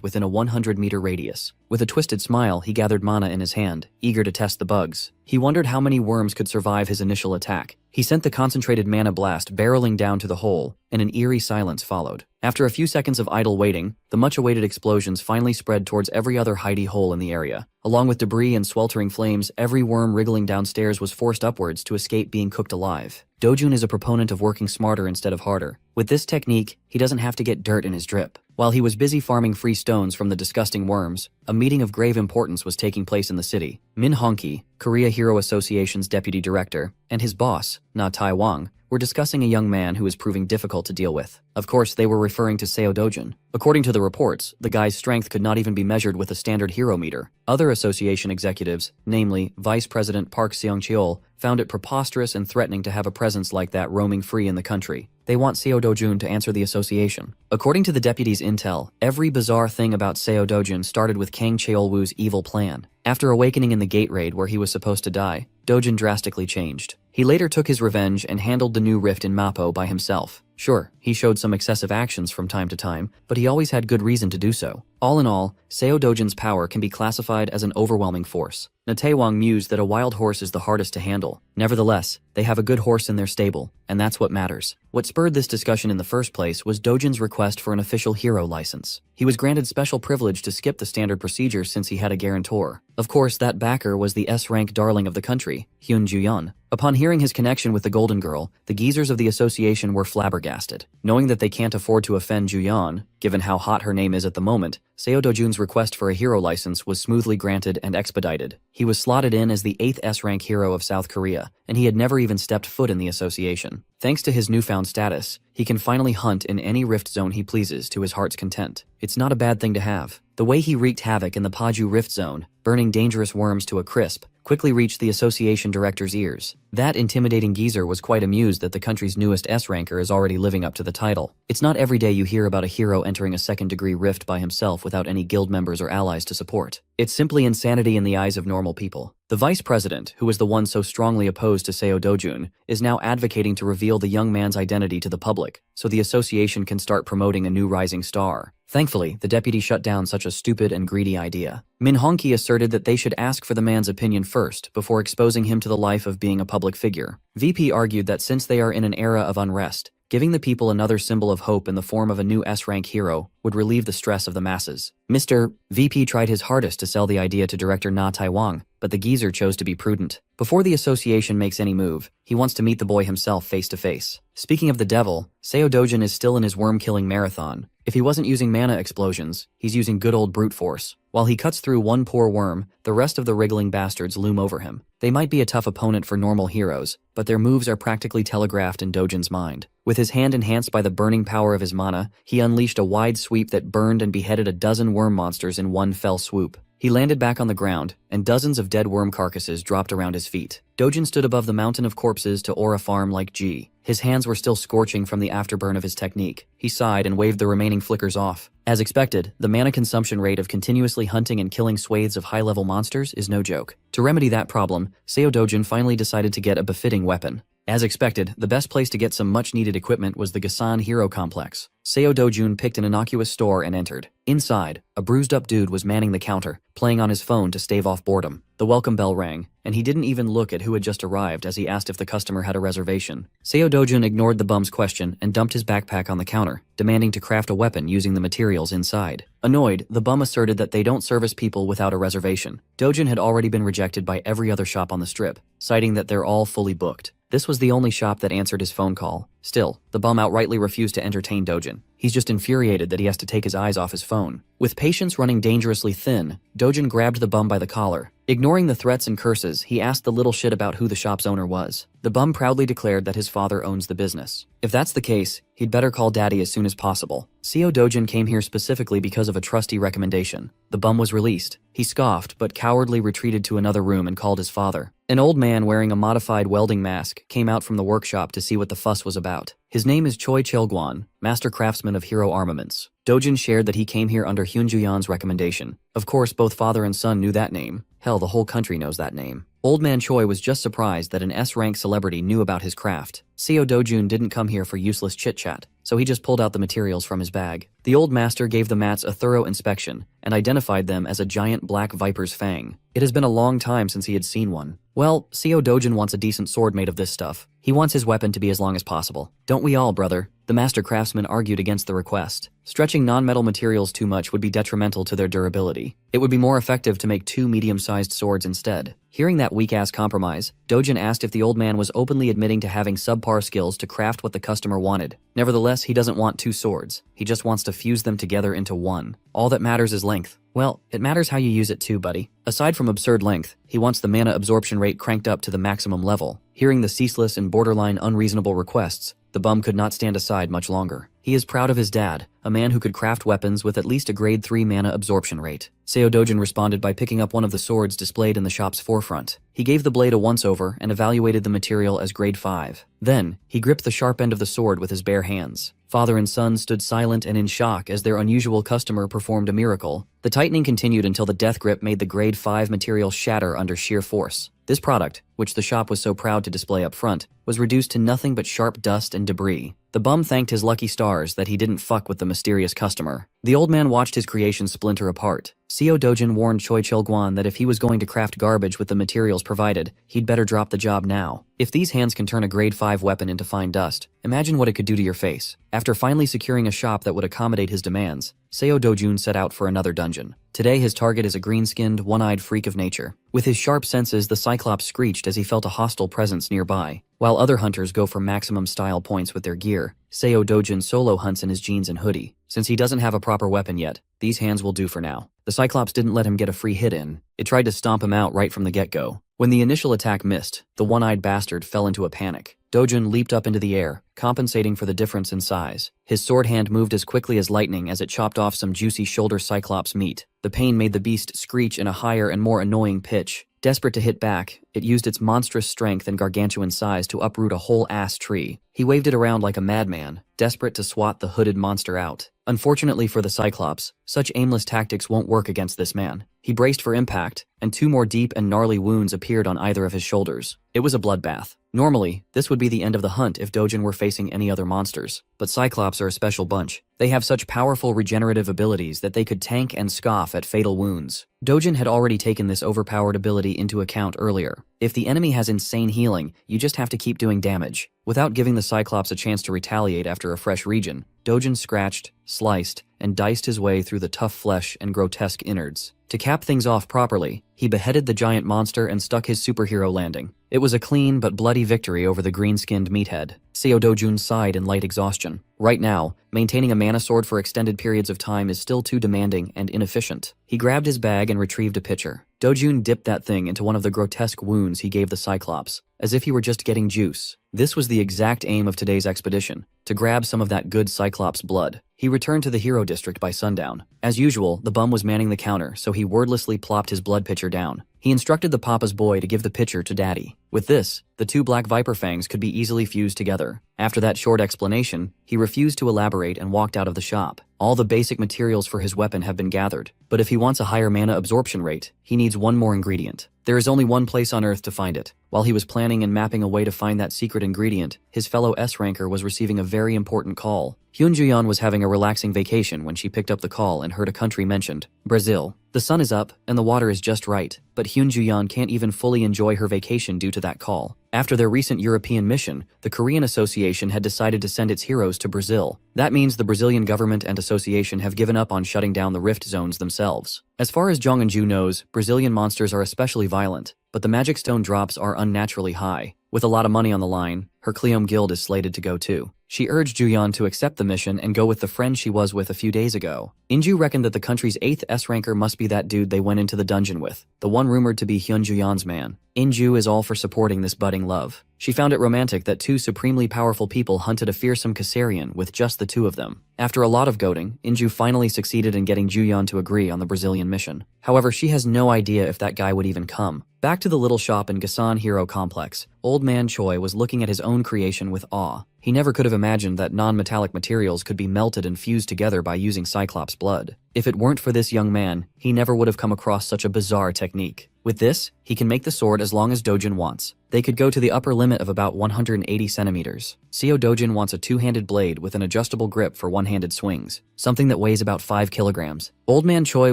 within a 100-meter radius. With a twisted smile, he gathered mana in his hand, eager to test the bugs. He wondered how many worms could survive his initial attack. He sent the concentrated mana blast barreling down to the hole, and an eerie silence followed. After a few seconds of idle waiting, the much-awaited explosions finally spread towards every other hidey hole in the area. Along with debris and sweltering flames, every worm wriggling downstairs was forced upwards to escape being cooked alive. Dojun is a proponent of working smarter instead of harder. With this technique, he doesn't have to get dirt in his drip. While he was busy farming free stones from the disgusting worms, a meeting of grave importance was taking place in the city. Min Hongki, Korea Hero Association's deputy director, and his boss, Na Tai-wang, were discussing a young man who was proving difficult to deal with. Of course, they were referring to Seo Dojin. According to the reports, the guy's strength could not even be measured with a standard hero meter. Other association executives, namely Vice President Park Seong-cheol, found it preposterous and threatening to have a presence like that roaming free in the country. They want Seo Dojun to answer the association. According to the deputy's intel, every bizarre thing about Seo Dojun started with Kang Cheolwoo's evil plan. After awakening in the gate raid where he was supposed to die, Dojun drastically changed. He later took his revenge and handled the new rift in Mappo by himself. Sure, he showed some excessive actions from time to time, but he always had good reason to do so. All in all, Seo Dojin's power can be classified as an overwhelming force. Na Taewang mused that a wild horse is the hardest to handle. Nevertheless, they have a good horse in their stable, and that's what matters. What spurred this discussion in the first place was Dojin's request for an official hero license. He was granted special privilege to skip the standard procedure since he had a guarantor. Of course, that backer was the S-rank darling of the country, Hyun Ju-yeon. Upon hearing his connection with the Golden Girl, the geezers of the association were flabbergasted. Knowing that they can't afford to offend Ju-yeon, given how hot her name is at the moment, Seo Dojun's request for a hero license was smoothly granted and expedited. He was slotted in as the 8th S-rank hero of South Korea, and he had never even stepped foot in the association. Thanks to his newfound status, he can finally hunt in any rift zone he pleases to his heart's content. It's not a bad thing to have. The way he wreaked havoc in the Paju rift zone, burning dangerous worms to a crisp, quickly reached the association director's ears. That intimidating geezer was quite amused that the country's newest S-ranker is already living up to the title. It's not every day you hear about a hero entering a second-degree rift by himself without any guild members or allies to support. It's simply insanity in the eyes of normal people. The vice president, who was the one so strongly opposed to Seo Dojun, is now advocating to reveal the young man's identity to the public, so the association can start promoting a new rising star. Thankfully, the deputy shut down such a stupid and greedy idea. Min Hongki asserted that they should ask for the man's opinion first, before exposing him to the life of being a public figure. VP argued that since they are in an era of unrest, giving the people another symbol of hope in the form of a new S-rank hero would relieve the stress of the masses. Mr. VP tried his hardest to sell the idea to director Na Tai-wang, but the geezer chose to be prudent. Before the association makes any move, he wants to meet the boy himself face to face. Speaking of the devil, Seo Dojun is still in his worm-killing marathon. If he wasn't using mana explosions, he's using good old brute force. While he cuts through one poor worm, the rest of the wriggling bastards loom over him. They might be a tough opponent for normal heroes, but their moves are practically telegraphed in Dojun's mind. With his hand enhanced by the burning power of his mana, he unleashed a wide sweep that burned and beheaded a dozen worm monsters in one fell swoop. He landed back on the ground, and dozens of dead worm carcasses dropped around his feet. Dojun stood above the mountain of corpses to aura farm like G. His hands were still scorching from the afterburn of his technique. He sighed and waved the remaining flickers off. As expected, the mana consumption rate of continuously hunting and killing swathes of high-level monsters is no joke. To remedy that problem, Seo Dojin finally decided to get a befitting weapon. As expected, the best place to get some much-needed equipment was the Gasan Hero Complex. Seo Dojun picked an innocuous store and entered. Inside, a bruised-up dude was manning the counter, playing on his phone to stave off boredom. The welcome bell rang, and he didn't even look at who had just arrived as he asked if the customer had a reservation. Seo Dojun ignored the bum's question and dumped his backpack on the counter, demanding to craft a weapon using the materials inside. Annoyed, the bum asserted that they don't service people without a reservation. Dojun had already been rejected by every other shop on the strip, citing that they're all fully booked. This was the only shop that answered his phone call. Still, the bum outrightly refused to entertain Dojin. He's just infuriated that he has to take his eyes off his phone. With patience running dangerously thin, Dojin grabbed the bum by the collar. Ignoring the threats and curses, he asked the little shit about who the shop's owner was. The bum proudly declared that his father owns the business. If that's the case, he'd better call daddy as soon as possible. Seo Dojin came here specifically because of a trusty recommendation. The bum was released. He scoffed, but cowardly retreated to another room and called his father. An old man wearing a modified welding mask came out from the workshop to see what the fuss was about. His name is Choi Cheolguan, master craftsman of hero armaments. Dojin shared that he came here under Hyunjuyan's recommendation. Of course, both father and son knew that name. Hell, the whole country knows that name. Old man Choi was just surprised that an S-rank celebrity knew about his craft. Seo Dojun didn't come here for useless chit-chat, so he just pulled out the materials from his bag. The old master gave the mats a thorough inspection and identified them as a giant black viper's fang. It has been a long time since he had seen one. Well, Seo Dojin wants a decent sword made of this stuff. He wants his weapon to be as long as possible. Don't we all, brother? The master craftsman argued against the request. Stretching non-metal materials too much would be detrimental to their durability. It would be more effective to make 2 medium-sized swords instead. Hearing that weak-ass compromise, Dojin asked if the old man was openly admitting to having subpar skills to craft what the customer wanted. Nevertheless, he doesn't want 2 swords. He just wants to fuse them together into one. All that matters is length. Well, it matters how you use it too, buddy. Aside from absurd length, he wants the mana absorption rate cranked up to the maximum level. Hearing the ceaseless and borderline unreasonable requests, the bum could not stand aside much longer. He is proud of his dad, a man who could craft weapons with at least a grade 3 mana absorption rate. Seo Dojin responded by picking up one of the swords displayed in the shop's forefront. He gave the blade a once-over and evaluated the material as grade 5. Then, he gripped the sharp end of the sword with his bare hands. Father and son stood silent and in shock as their unusual customer performed a miracle. The tightening continued until the death grip made the grade 5 material shatter under sheer force. This product, which the shop was so proud to display up front, was reduced to nothing but sharp dust and debris. The bum thanked his lucky stars that he didn't fuck with the mysterious customer. The old man watched his creation splinter apart. Seo Dojin warned Choi Cheolguan that if he was going to craft garbage with the materials provided, he'd better drop the job now. If these hands can turn a grade 5 weapon into fine dust, imagine what it could do to your face. After finally securing a shop that would accommodate his demands, Seo Dojun set out for another dungeon. Today his target is a green-skinned, one-eyed freak of nature. With his sharp senses, the Cyclops screeched as he felt a hostile presence nearby. While other hunters go for maximum style points with their gear, Seo Dojin solo hunts in his jeans and hoodie. Since he doesn't have a proper weapon yet, these hands will do for now. The Cyclops didn't let him get a free hit in. It tried to stomp him out right from the get-go. When the initial attack missed, the one-eyed bastard fell into a panic. Dojin leaped up into the air, compensating for the difference in size. His sword hand moved as quickly as lightning as it chopped off some juicy shoulder Cyclops meat. The pain made the beast screech in a higher and more annoying pitch. Desperate to hit back, it used its monstrous strength and gargantuan size to uproot a whole ass tree. He waved it around like a madman, desperate to swat the hooded monster out. Unfortunately for the Cyclops, such aimless tactics won't work against this man. He braced for impact, and 2 more deep and gnarly wounds appeared on either of his shoulders. It was a bloodbath. Normally, this would be the end of the hunt if Dojin were facing any other monsters, but Cyclops are a special bunch. They have such powerful regenerative abilities that they could tank and scoff at fatal wounds. Dojin had already taken this overpowered ability into account earlier. If the enemy has insane healing, you just have to keep doing damage. Without giving the Cyclops a chance to retaliate after a fresh regen, Dojin scratched, sliced, and diced his way through the tough flesh and grotesque innards. To cap things off properly, he beheaded the giant monster and stuck his superhero landing. It was a clean but bloody victory over the green-skinned meathead. Seo Dojun sighed in light exhaustion. Right now, maintaining a mana sword for extended periods of time is still too demanding and inefficient. He grabbed his bag and retrieved a pitcher. Dojun dipped that thing into one of the grotesque wounds he gave the Cyclops, as if he were just getting juice. This was the exact aim of today's expedition, to grab some of that good Cyclops blood. He returned to the Hero District by sundown. As usual, the bum was manning the counter, so he wordlessly plopped his blood pitcher down. He instructed the Papa's boy to give the pitcher to Daddy. With this, the 2 black viper fangs could be easily fused together. together. After that short explanation, he refused to elaborate and walked out of the shop. All the basic materials for his weapon have been gathered, but if he wants a higher mana absorption rate, he needs one more ingredient. There is only one place on Earth to find it. While he was planning and mapping a way to find that secret ingredient, his fellow S-ranker was receiving a very important call. Hyun-Juyeon was having a relaxing vacation when she picked up the call and heard a country mentioned, Brazil. The sun is up, and the water is just right, but Hyun-Juyeon can't even fully enjoy her vacation due to that call. After their recent European mission, the Korean Association had decided to send its heroes to Brazil. That means the Brazilian government and association have given up on shutting down the rift zones themselves. As far as Jong Eun-ju knows, Brazilian monsters are especially violent, but the magic stone drops are unnaturally high. With a lot of money on the line, her Cleom guild is slated to go too. She urged Juyeon to accept the mission and go with the friend she was with a few days ago. Inju reckoned that the country's 8th S-ranker must be that dude they went into the dungeon with, the one rumored to be Hyun-Juyeon's man. Inju is all for supporting this budding love. She found it romantic that two supremely powerful people hunted a fearsome Caesarian with just the two of them. After a lot of goading, Inju finally succeeded in getting Juyeon to agree on the Brazilian mission. However, she has no idea if that guy would even come. Back to the little shop in Gasan Hero Complex, Old Man Choi was looking at his own creation with awe. He never could have imagined that non-metallic materials could be melted and fused together by using Cyclops' blood. If it weren't for this young man, he never would have come across such a bizarre technique. With this, he can make the sword as long as Dojin wants. They could go to the upper limit of about 180 centimeters. Seo Dojin wants a two-handed blade with an adjustable grip for one-handed swings, something that weighs about 5 kilograms. Old Man Choi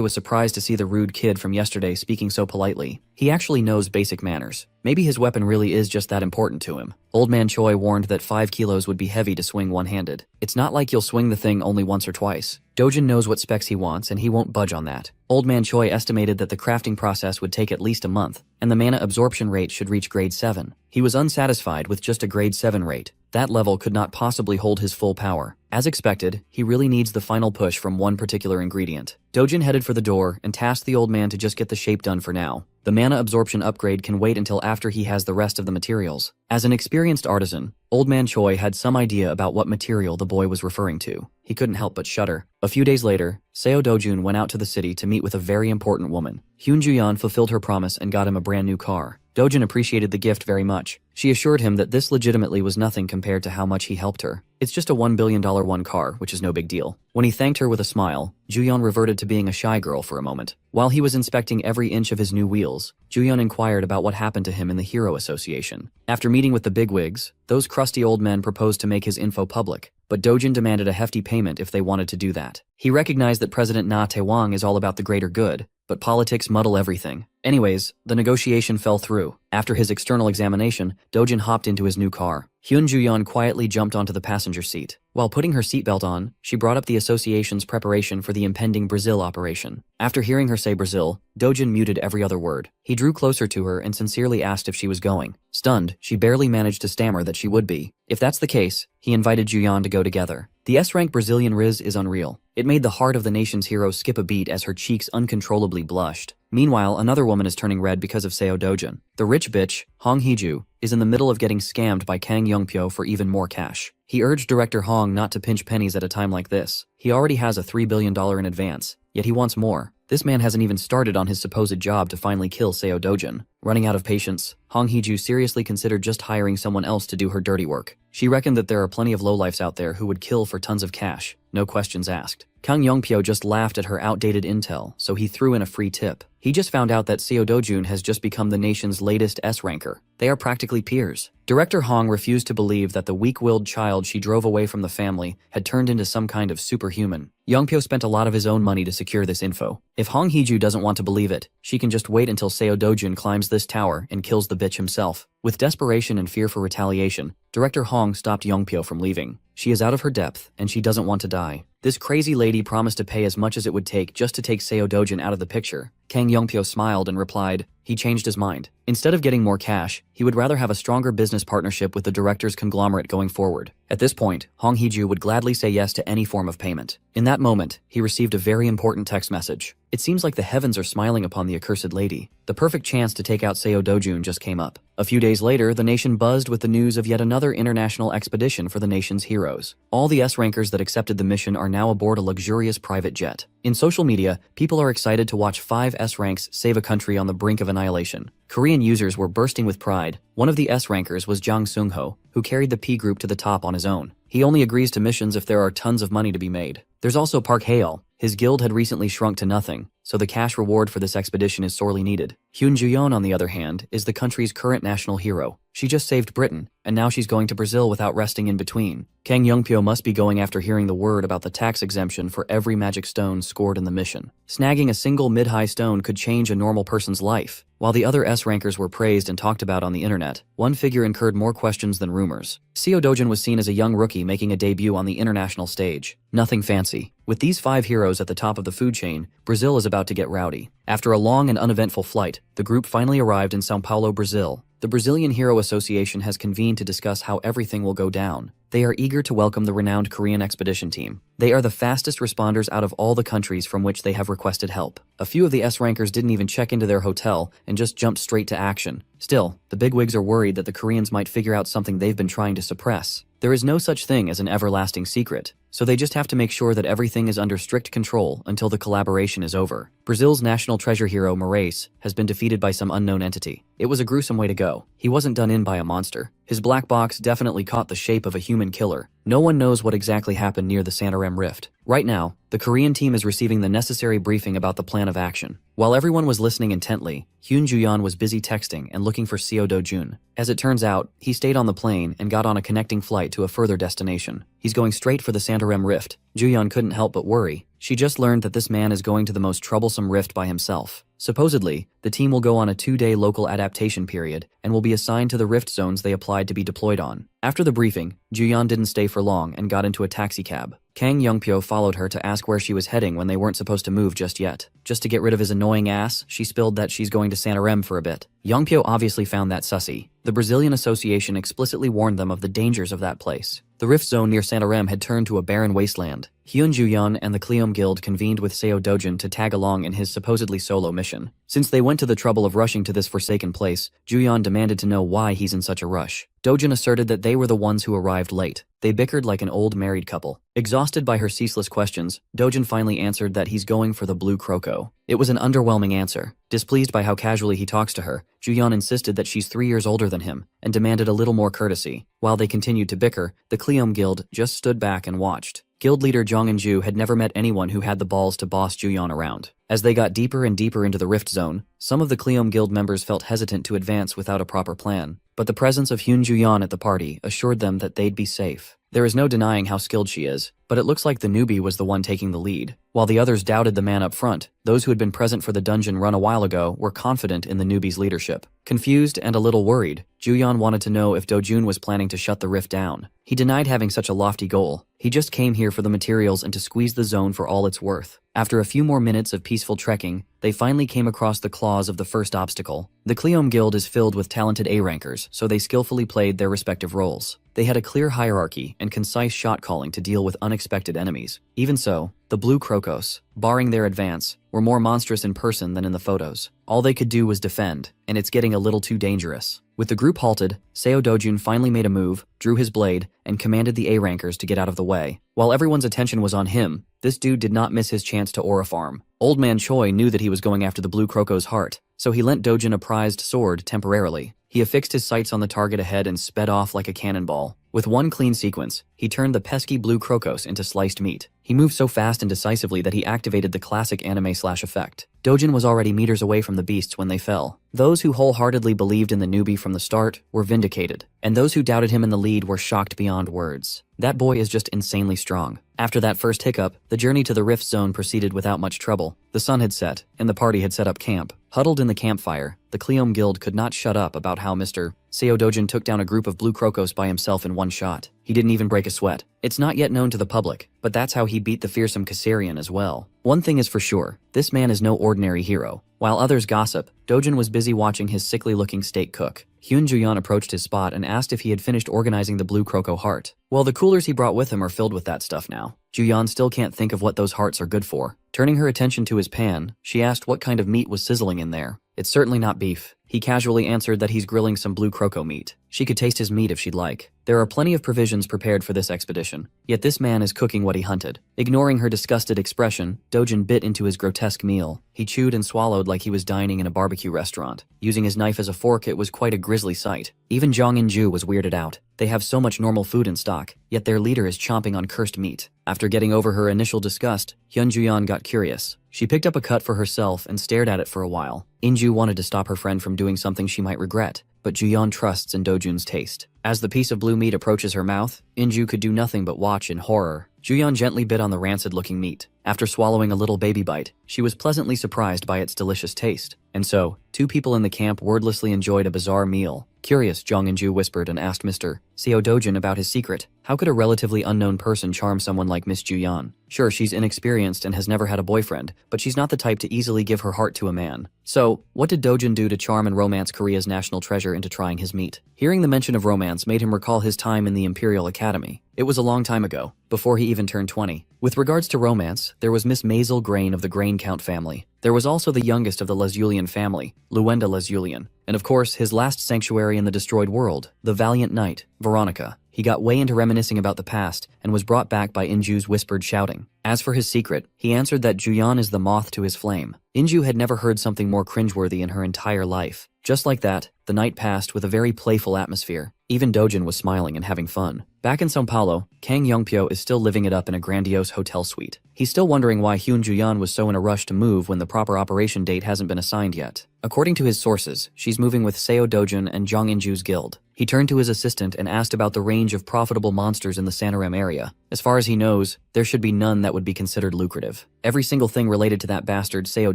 was surprised to see the rude kid from yesterday speaking so politely. He actually knows basic manners. Maybe his weapon really is just that important to him. Old Man Choi warned that 5 kilos would be heavy to swing one-handed. It's not like you'll swing the thing only once or twice. Dojin knows what specs he wants and he won't budge on that. Old Man Choi estimated that the crafting process would take at least a month, and the mana absorption rate should reach grade 7. He was unsatisfied with just a grade 7 rate. That level could not possibly hold his full power. As expected, he really needs the final push from one particular ingredient. Dojin headed for the door and tasked the old man to just get the shape done for now. The mana absorption upgrade can wait until after he has the rest of the materials. As an experienced artisan, Old Man Choi had some idea about what material the boy was referring to. He couldn't help but shudder. A few days later, Seo Dojun went out to the city to meet with a very important woman. Hyun-Juyeon fulfilled her promise and got him a brand new car. Dojin appreciated the gift very much. She assured him that this legitimately was nothing compared to how much he helped her. It's just a $1 billion one car, which is no big deal. When he thanked her with a smile, Juyeon reverted to being a shy girl for a moment. While he was inspecting every inch of his new wheels, Juyeon inquired about what happened to him in the Hero Association. After meeting with the bigwigs, those crusty old men proposed to make his info public, but Dojin demanded a hefty payment if they wanted to do that. He recognized that President Na Tae-wang is all about the greater good, but politics muddle everything. Anyways, the negotiation fell through. After his external examination, Dojin hopped into his new car. Hyun-Juyeon quietly jumped onto the passenger seat. While putting her seatbelt on, she brought up the association's preparation for the impending Brazil operation. After hearing her say Brazil, Dojin muted every other word. He drew closer to her and sincerely asked if she was going. Stunned, she barely managed to stammer that she would be. If that's the case, he invited Juyeon to go together. The S-rank Brazilian Riz is unreal. It made the heart of the nation's hero skip a beat as her cheeks uncontrollably blushed. Meanwhile, another woman is turning red because of Seo Dojin. The rich bitch, Hong Hee-ju, is in the middle of getting scammed by Kang Young-pyo for even more cash. He urged director Hong not to pinch pennies at a time like this. He already has a $3 billion in advance, yet he wants more. This man hasn't even started on his supposed job to finally kill Seo Dojin. Running out of patience, Hong Hee-ju seriously considered just hiring someone else to do her dirty work. She reckoned that there are plenty of lowlifes out there who would kill for tons of cash, no questions asked. Kang Young-pyo just laughed at her outdated intel, so he threw in a free tip. He just found out that Seo Dojun has just become the nation's latest S-ranker. They are practically peers. Director Hong refused to believe that the weak-willed child she drove away from the family had turned into some kind of superhuman. Young-pyo spent a lot of his own money to secure this info. If Hong Hee-ju doesn't want to believe it, she can just wait until Seo Dojun climbs this tower and kills the bitch himself. With desperation and fear for retaliation, Director Hong stopped Young-pyo from leaving. She is out of her depth, and she doesn't want to die. This crazy lady promised to pay as much as it would take just to take Seo Dojin out of the picture. Kang Young-pyo smiled and replied, he changed his mind. Instead of getting more cash, he would rather have a stronger business partnership with the director's conglomerate going forward. At this point, Hong Hee-ju would gladly say yes to any form of payment. In that moment, he received a very important text message. It seems like the heavens are smiling upon the accursed lady. The perfect chance to take out Seo Dojun just came up. A few days later, the nation buzzed with the news of yet another international expedition for the nation's heroes. All the S-rankers that accepted the mission are now aboard a luxurious private jet. In social media, people are excited to watch 5 S-ranks save a country on the brink of annihilation. Korean users were bursting with pride. One of the S-rankers was Jang Sung-ho, who carried the P group to the top on his own. He only agrees to missions if there are tons of money to be made. There's also Park Hae-il. His guild had recently shrunk to nothing, so the cash reward for this expedition is sorely needed. Hyun Ju-yeon, on the other hand, is the country's current national hero. She just saved Britain, and now she's going to Brazil without resting in between. Kang Youngpyo must be going after hearing the word about the tax exemption for every magic stone scored in the mission. Snagging a single mid-high stone could change a normal person's life. While the other S-rankers were praised and talked about on the internet, one figure incurred more questions than rumors. Seo Dojin was seen as a young rookie making a debut on the international stage. Nothing fancy. With these 5 heroes at the top of the food chain, Brazil is about to get rowdy. After a long and uneventful flight, the group finally arrived in São Paulo, Brazil. The Brazilian Hero Association has convened to discuss how everything will go down. They are eager to welcome the renowned Korean expedition team. They are the fastest responders out of all the countries from which they have requested help. A few of the S-rankers didn't even check into their hotel and just jumped straight to action. Still, the bigwigs are worried that the Koreans might figure out something they've been trying to suppress. There is no such thing as an everlasting secret, so they just have to make sure that everything is under strict control until the collaboration is over. Brazil's national treasure hero, Moraes, has been defeated by some unknown entity. It was a gruesome way to go. He wasn't done in by a monster. His black box definitely caught the shape of a human killer. No one knows what exactly happened near the Santarem Rift. Right now, the Korean team is receiving the necessary briefing about the plan of action. While everyone was listening intently, Hyun Ju-yeon was busy texting and looking for Seo Do-jun. As it turns out, he stayed on the plane and got on a connecting flight to a further destination. He's going straight for the Santarem Rift. Ju-yeon couldn't help but worry. She just learned that this man is going to the most troublesome rift by himself. Supposedly, the team will go on a 2-day local adaptation period and will be assigned to the rift zones they applied to be deployed on. After the briefing, Ju-yeon didn't stay for long and got into a taxicab. Kang Youngpyo followed her to ask where she was heading when they weren't supposed to move just yet. Just to get rid of his annoying ass, she spilled that she's going to Santarem for a bit. Youngpyo obviously found that sussy. The Brazilian Association explicitly warned them of the dangers of that place. The rift zone near Santarem had turned to a barren wasteland. Hyun Ju-yeon and the Cleom Guild convened with Seo Do-jun to tag along in his supposedly solo mission. Since they went to the trouble of rushing to this forsaken place, Ju-yeon demanded to know why he's in such a rush. Do-jun asserted that they were the ones who arrived late. They bickered like an old married couple. Exhausted by her ceaseless questions, Do-jun finally answered that he's going for the blue croco. It was an underwhelming answer. Displeased by how casually he talks to her, Ju-yeon insisted that she's 3 years older than him and demanded a little more courtesy. While they continued to bicker, the Cleom Guild just stood back and watched. Guild leader Jong In-ju had never met anyone who had the balls to boss Ju-yeon around. As they got deeper and deeper into the rift zone, some of the Cleom Guild members felt hesitant to advance without a proper plan. But the presence of Hyun Ju-yeon at the party assured them that they'd be safe. There is no denying how skilled she is, but it looks like the newbie was the one taking the lead. While the others doubted the man up front, those who had been present for the dungeon run a while ago were confident in the newbie's leadership. Confused and a little worried, Ju-yeon wanted to know if Do-jun was planning to shut the rift down. He denied having such a lofty goal. He just came here for the materials and to squeeze the zone for all it's worth. After a few more minutes of peaceful trekking, they finally came across the claws of the first obstacle. The Cleom Guild is filled with talented A-rankers, so they skillfully played their respective roles. They had a clear hierarchy and concise shot calling to deal with unexpected enemies. Even so, the blue crocos, barring their advance, were more monstrous in person than in the photos. All they could do was defend, and it's getting a little too dangerous. With the group halted, Seo Do-jun finally made a move, drew his blade, and commanded the A-rankers to get out of the way. While everyone's attention was on him, this dude did not miss his chance to aura farm. Old Man Choi knew that he was going after the blue croco's heart, so he lent Do-jun a prized sword temporarily. He affixed his sights on the target ahead and sped off like a cannonball. With one clean sequence, he turned the pesky blue crocos into sliced meat. He moved so fast and decisively that he activated the classic anime/effect. Do-jun was already meters away from the beasts when they fell. Those who wholeheartedly believed in the newbie from the start were vindicated, and those who doubted him in the lead were shocked beyond words. That boy is just insanely strong. After that first hiccup, the journey to the rift zone proceeded without much trouble. The sun had set, and the party had set up camp. Huddled in the campfire, the Cleom Guild could not shut up about how Mr. Seo Do-jun took down a group of blue crocos by himself in one shot. He didn't even break a sweat. It's not yet known to the public, but that's how he beat the fearsome Kassarian as well. One thing is for sure, this man is no ordinary hero. While others gossip, Do-jun was busy watching his sickly-looking steak cook. Hyun Ju-yeon approached his spot and asked if he had finished organizing the blue croco heart. Well, the coolers he brought with him are filled with that stuff now. Ju-yeon still can't think of what those hearts are good for. Turning her attention to his pan, she asked what kind of meat was sizzling in there. It's certainly not beef. He casually answered that he's grilling some blue croco meat. She could taste his meat if she'd like. There are plenty of provisions prepared for this expedition, yet this man is cooking what he hunted. Ignoring her disgusted expression, Dojin bit into his grotesque meal. He chewed and swallowed like he was dining in a barbecue restaurant. Using his knife as a fork, it was quite a grisly sight. Even Jong In-ju was weirded out. They have so much normal food in stock, yet their leader is chomping on cursed meat. After getting over her initial disgust, Hyun-ju-yeon got curious. She picked up a cut for herself and stared at it for a while. In-ju wanted to stop her friend from doing something she might regret, but Ju-yeon trusts in Dojun's taste. As the piece of blue meat approaches her mouth, In-ju could do nothing but watch in horror. Ju-yeon gently bit on the rancid-looking meat. After swallowing a little baby bite, she was pleasantly surprised by its delicious taste. And so, two people in the camp wordlessly enjoyed a bizarre meal. Curious, Jong In-ju whispered and asked Mr. Seo Dojin about his secret. How could a relatively unknown person charm someone like Miss Ju-yeon? Sure, she's inexperienced and has never had a boyfriend, but she's not the type to easily give her heart to a man. So, what did Dojin do to charm and romance Korea's national treasure into trying his meat? Hearing the mention of romance made him recall his time in the Imperial Academy. It was a long time ago, before he even turned 20. With regards to romance, there was Miss Maisel Grain of the Grain Count family. There was also the youngest of the Lesulian family, Luenda Lesulian. And of course, his last sanctuary in the destroyed world, the valiant knight, Veronica. He got way into reminiscing about the past and was brought back by In-ju's whispered shouting. As for his secret, he answered that Ju-yeon is the moth to his flame. In-ju had never heard something more cringeworthy in her entire life. Just like that, the night passed with a very playful atmosphere. Even Dojin was smiling and having fun. Back in São Paulo, Kang Yongpyo is still living it up in a grandiose hotel suite. He's still wondering why Hyun Ju-yeon was so in a rush to move when the proper operation date hasn't been assigned yet. According to his sources, she's moving with Seo Dojin and Jong In-ju's guild. He turned to his assistant and asked about the range of profitable monsters in the Santarem area. As far as he knows, there should be none that would be considered lucrative. Every single thing related to that bastard Seo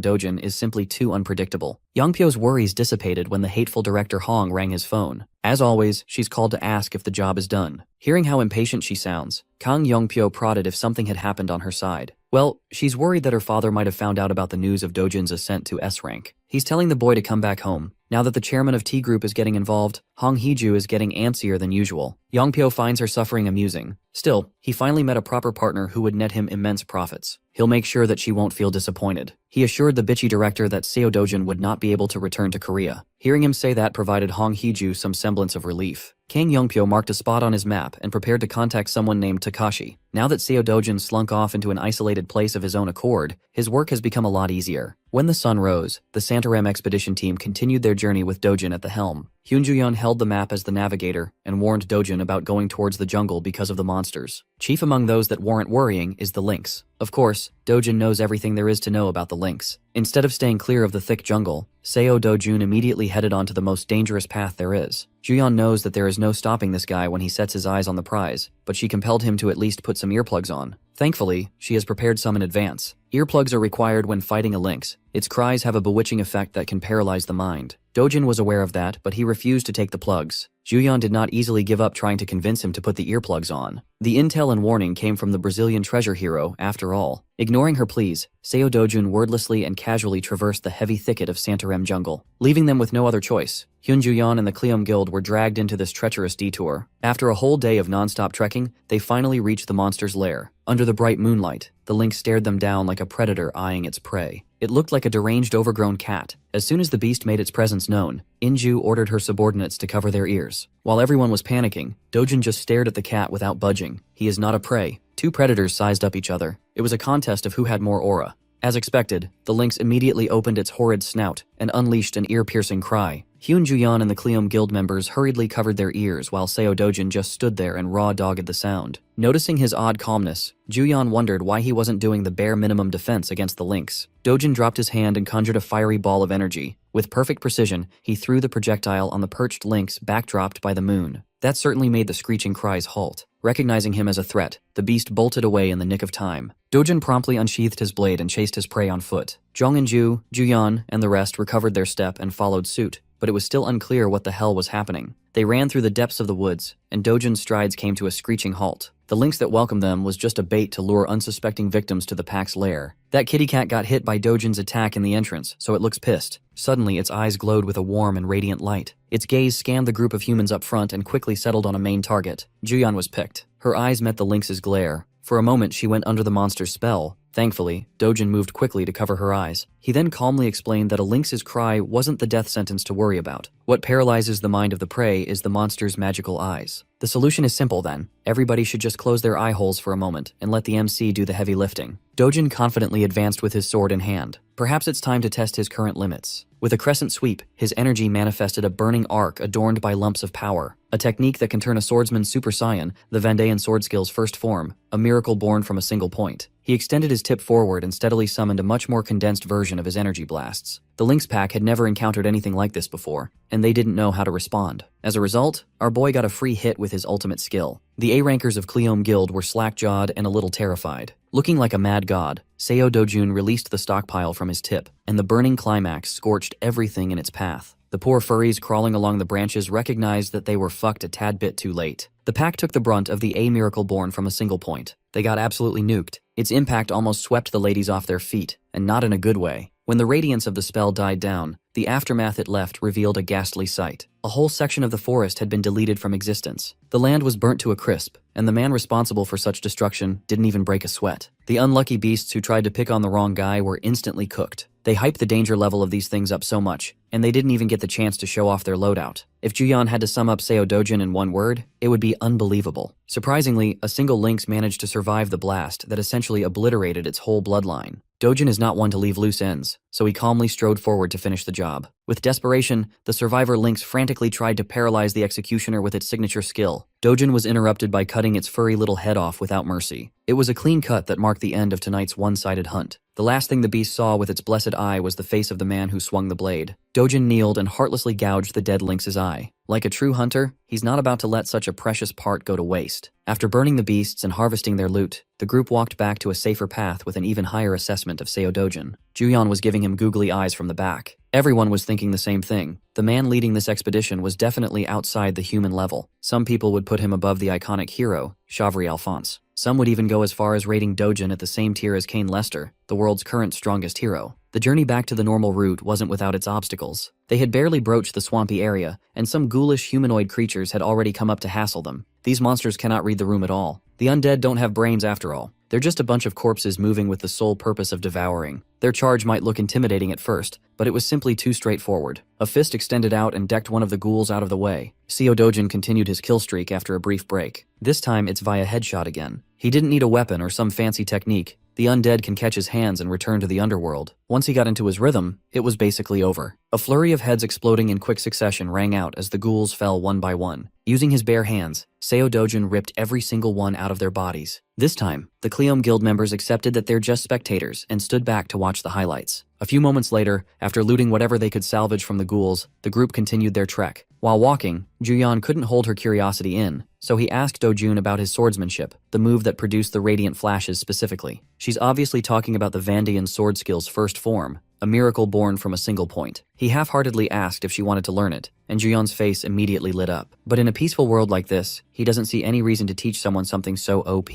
Dojin is simply too unpredictable. Yongpyo's worries dissipated when the hateful director Hong rang his phone. As always, she's called to ask if the job is done. Hearing how impatient she sounds, Kang Yongpyo prodded if something had happened on her side. Well, she's worried that her father might have found out about the news of Dojin's ascent to S rank. He's telling the boy to come back home. Now that the chairman of T Group is getting involved, Hong Hee-ju is getting antsier than usual. Yongpyo finds her suffering amusing. Still, he finally met a proper partner who would net him immense profits. He'll make sure that she won't feel disappointed. He assured the bitchy director that Seo Dojin would not be able to return to Korea. Hearing him say that provided Hong Hee-ju some semblance of relief. Kang Yongpyo marked a spot on his map and prepared to contact someone named Takashi. Now that Seo Dojin slunk off into an isolated place of his own accord, his work has become a lot easier. When the sun rose, the Santarem expedition team continued their journey with Dojin at the helm. Hyun Ju-yeon held the map as the navigator and warned Dojin about going towards the jungle because of the monsters. Chief among those that warrant worrying is the lynx. Of course, Dojin knows everything there is to know about the lynx. Instead of staying clear of the thick jungle, Seo Dojun immediately headed onto the most dangerous path there is. Ju-yeon knows that there is no stopping this guy when he sets his eyes on the prize, but she compelled him to at least put some earplugs on. Thankfully, she has prepared some in advance. Earplugs are required when fighting a lynx. Its cries have a bewitching effect that can paralyze the mind. Dojin was aware of that, but he refused to take the plugs. Ju-yeon did not easily give up trying to convince him to put the earplugs on. The intel and warning came from the Brazilian treasure hero, after all. Ignoring her pleas, Seo Dojun wordlessly and casually traversed the heavy thicket of Santarem jungle, leaving them with no other choice. Hyun Ju-yeon and the Kleom Guild were dragged into this treacherous detour. After a whole day of non-stop trekking, they finally reached the monster's lair. Under the bright moonlight, the lynx stared them down like a predator eyeing its prey. It looked like a deranged, overgrown cat. As soon as the beast made its presence known, In-ju ordered her subordinates to cover their ears. While everyone was panicking, Dojin just stared at the cat without budging. He is not a prey. Two predators sized up each other. It was a contest of who had more aura. As expected, the lynx immediately opened its horrid snout and unleashed an ear-piercing cry. Hyun Ju-yeon and the Kleom Guild members hurriedly covered their ears while Seo Dojin just stood there and raw-dogged the sound. Noticing his odd calmness, Ju-yeon wondered why he wasn't doing the bare minimum defense against the lynx. Dojin dropped his hand and conjured a fiery ball of energy. With perfect precision, he threw the projectile on the perched lynx backdropped by the moon. That certainly made the screeching cries halt. Recognizing him as a threat, the beast bolted away in the nick of time. Dojin promptly unsheathed his blade and chased his prey on foot. Jong In-ju, Ju-yeon, and the rest recovered their step and followed suit, but it was still unclear what the hell was happening. They ran through the depths of the woods, and Dojin's strides came to a screeching halt. The lynx that welcomed them was just a bait to lure unsuspecting victims to the pack's lair. That kitty cat got hit by Dojin's attack in the entrance, so it looks pissed. Suddenly, its eyes glowed with a warm and radiant light. Its gaze scanned the group of humans up front and quickly settled on a main target. Ju-yeon was picked. Her eyes met the lynx's glare. For a moment, she went under the monster's spell, Thankfully, Dojin moved quickly to cover her eyes. He then calmly explained that a lynx's cry wasn't the death sentence to worry about. What paralyzes the mind of the prey is the monster's magical eyes. The solution is simple then. Everybody should just close their eye holes for a moment and let the MC do the heavy lifting. Dojin confidently advanced with his sword in hand. Perhaps it's time to test his current limits. With a crescent sweep, his energy manifested a burning arc adorned by lumps of power, a technique that can turn a swordsman's Super Saiyan, the Vandayan sword skill's first form, a miracle born from a single point. He extended his tip forward and steadily summoned a much more condensed version of his energy blasts. The Lynx pack had never encountered anything like this before, and they didn't know how to respond. As a result, our boy got a free hit with his ultimate skill. The A-rankers of Cleome Guild were slack-jawed and a little terrified. Looking like a mad god, Seo Dojun released the stockpile from his tip, and the burning climax scorched everything in its path. The poor furries crawling along the branches recognized that they were fucked a tad bit too late. The pack took the brunt of the A-miracle born from a single point. They got absolutely nuked. Its impact almost swept the ladies off their feet, and not in a good way. When the radiance of the spell died down, the aftermath it left revealed a ghastly sight. A whole section of the forest had been deleted from existence. The land was burnt to a crisp, and the man responsible for such destruction didn't even break a sweat. The unlucky beasts who tried to pick on the wrong guy were instantly cooked. They hyped the danger level of these things up so much, and they didn't even get the chance to show off their loadout. If Juyeon had to sum up Seo Dojin in one word, it would be unbelievable. Surprisingly, a single lynx managed to survive the blast that essentially obliterated its whole bloodline. Dojin is not one to leave loose ends, so he calmly strode forward to finish the job. With desperation, the survivor lynx frantically tried to paralyze the executioner with its signature skill. Dojin was interrupted by cutting its furry little head off without mercy. It was a clean cut that marked the end of tonight's one-sided hunt. The last thing the beast saw with its blessed eye was the face of the man who swung the blade. Dojin kneeled and heartlessly gouged the dead lynx's eye. Like a true hunter, he's not about to let such a precious part go to waste. After burning the beasts and harvesting their loot, the group walked back to a safer path with an even higher assessment of Seo Dojin. Juyeon was giving him googly eyes from the back. Everyone was thinking the same thing. The man leading this expedition was definitely outside the human level. Some people would put him above the iconic hero, Chavri Alphonse. Some would even go as far as rating Dojin at the same tier as Kane Lester, the world's current strongest hero. The journey back to the normal route wasn't without its obstacles. They had barely broached the swampy area, and some ghoulish humanoid creatures had already come up to hassle them. These monsters cannot read the room at all. The undead don't have brains after all. They're just a bunch of corpses moving with the sole purpose of devouring. Their charge might look intimidating at first, but it was simply too straightforward. A fist extended out and decked one of the ghouls out of the way. Seo Dojin continued his kill streak after a brief break. This time it's via headshot again. He didn't need a weapon or some fancy technique. The undead can catch his hands and return to the underworld. Once he got into his rhythm, it was basically over. A flurry of heads exploding in quick succession rang out as the ghouls fell one by one. Using his bare hands, Seo Dojin ripped every single one out of their bodies. This time, the Cleome Guild members accepted that they're just spectators and stood back to watch the highlights. A few moments later, after looting whatever they could salvage from the ghouls, the group continued their trek. While walking, Juyeon couldn't hold her curiosity in, so he asked Dojun about his swordsmanship, the move that produced the radiant flashes specifically. She's obviously talking about the Vandayan sword skill's first form, a miracle born from a single point. He half-heartedly asked if she wanted to learn it, and Juyeon's face immediately lit up. But in a peaceful world like this, he doesn't see any reason to teach someone something so OP.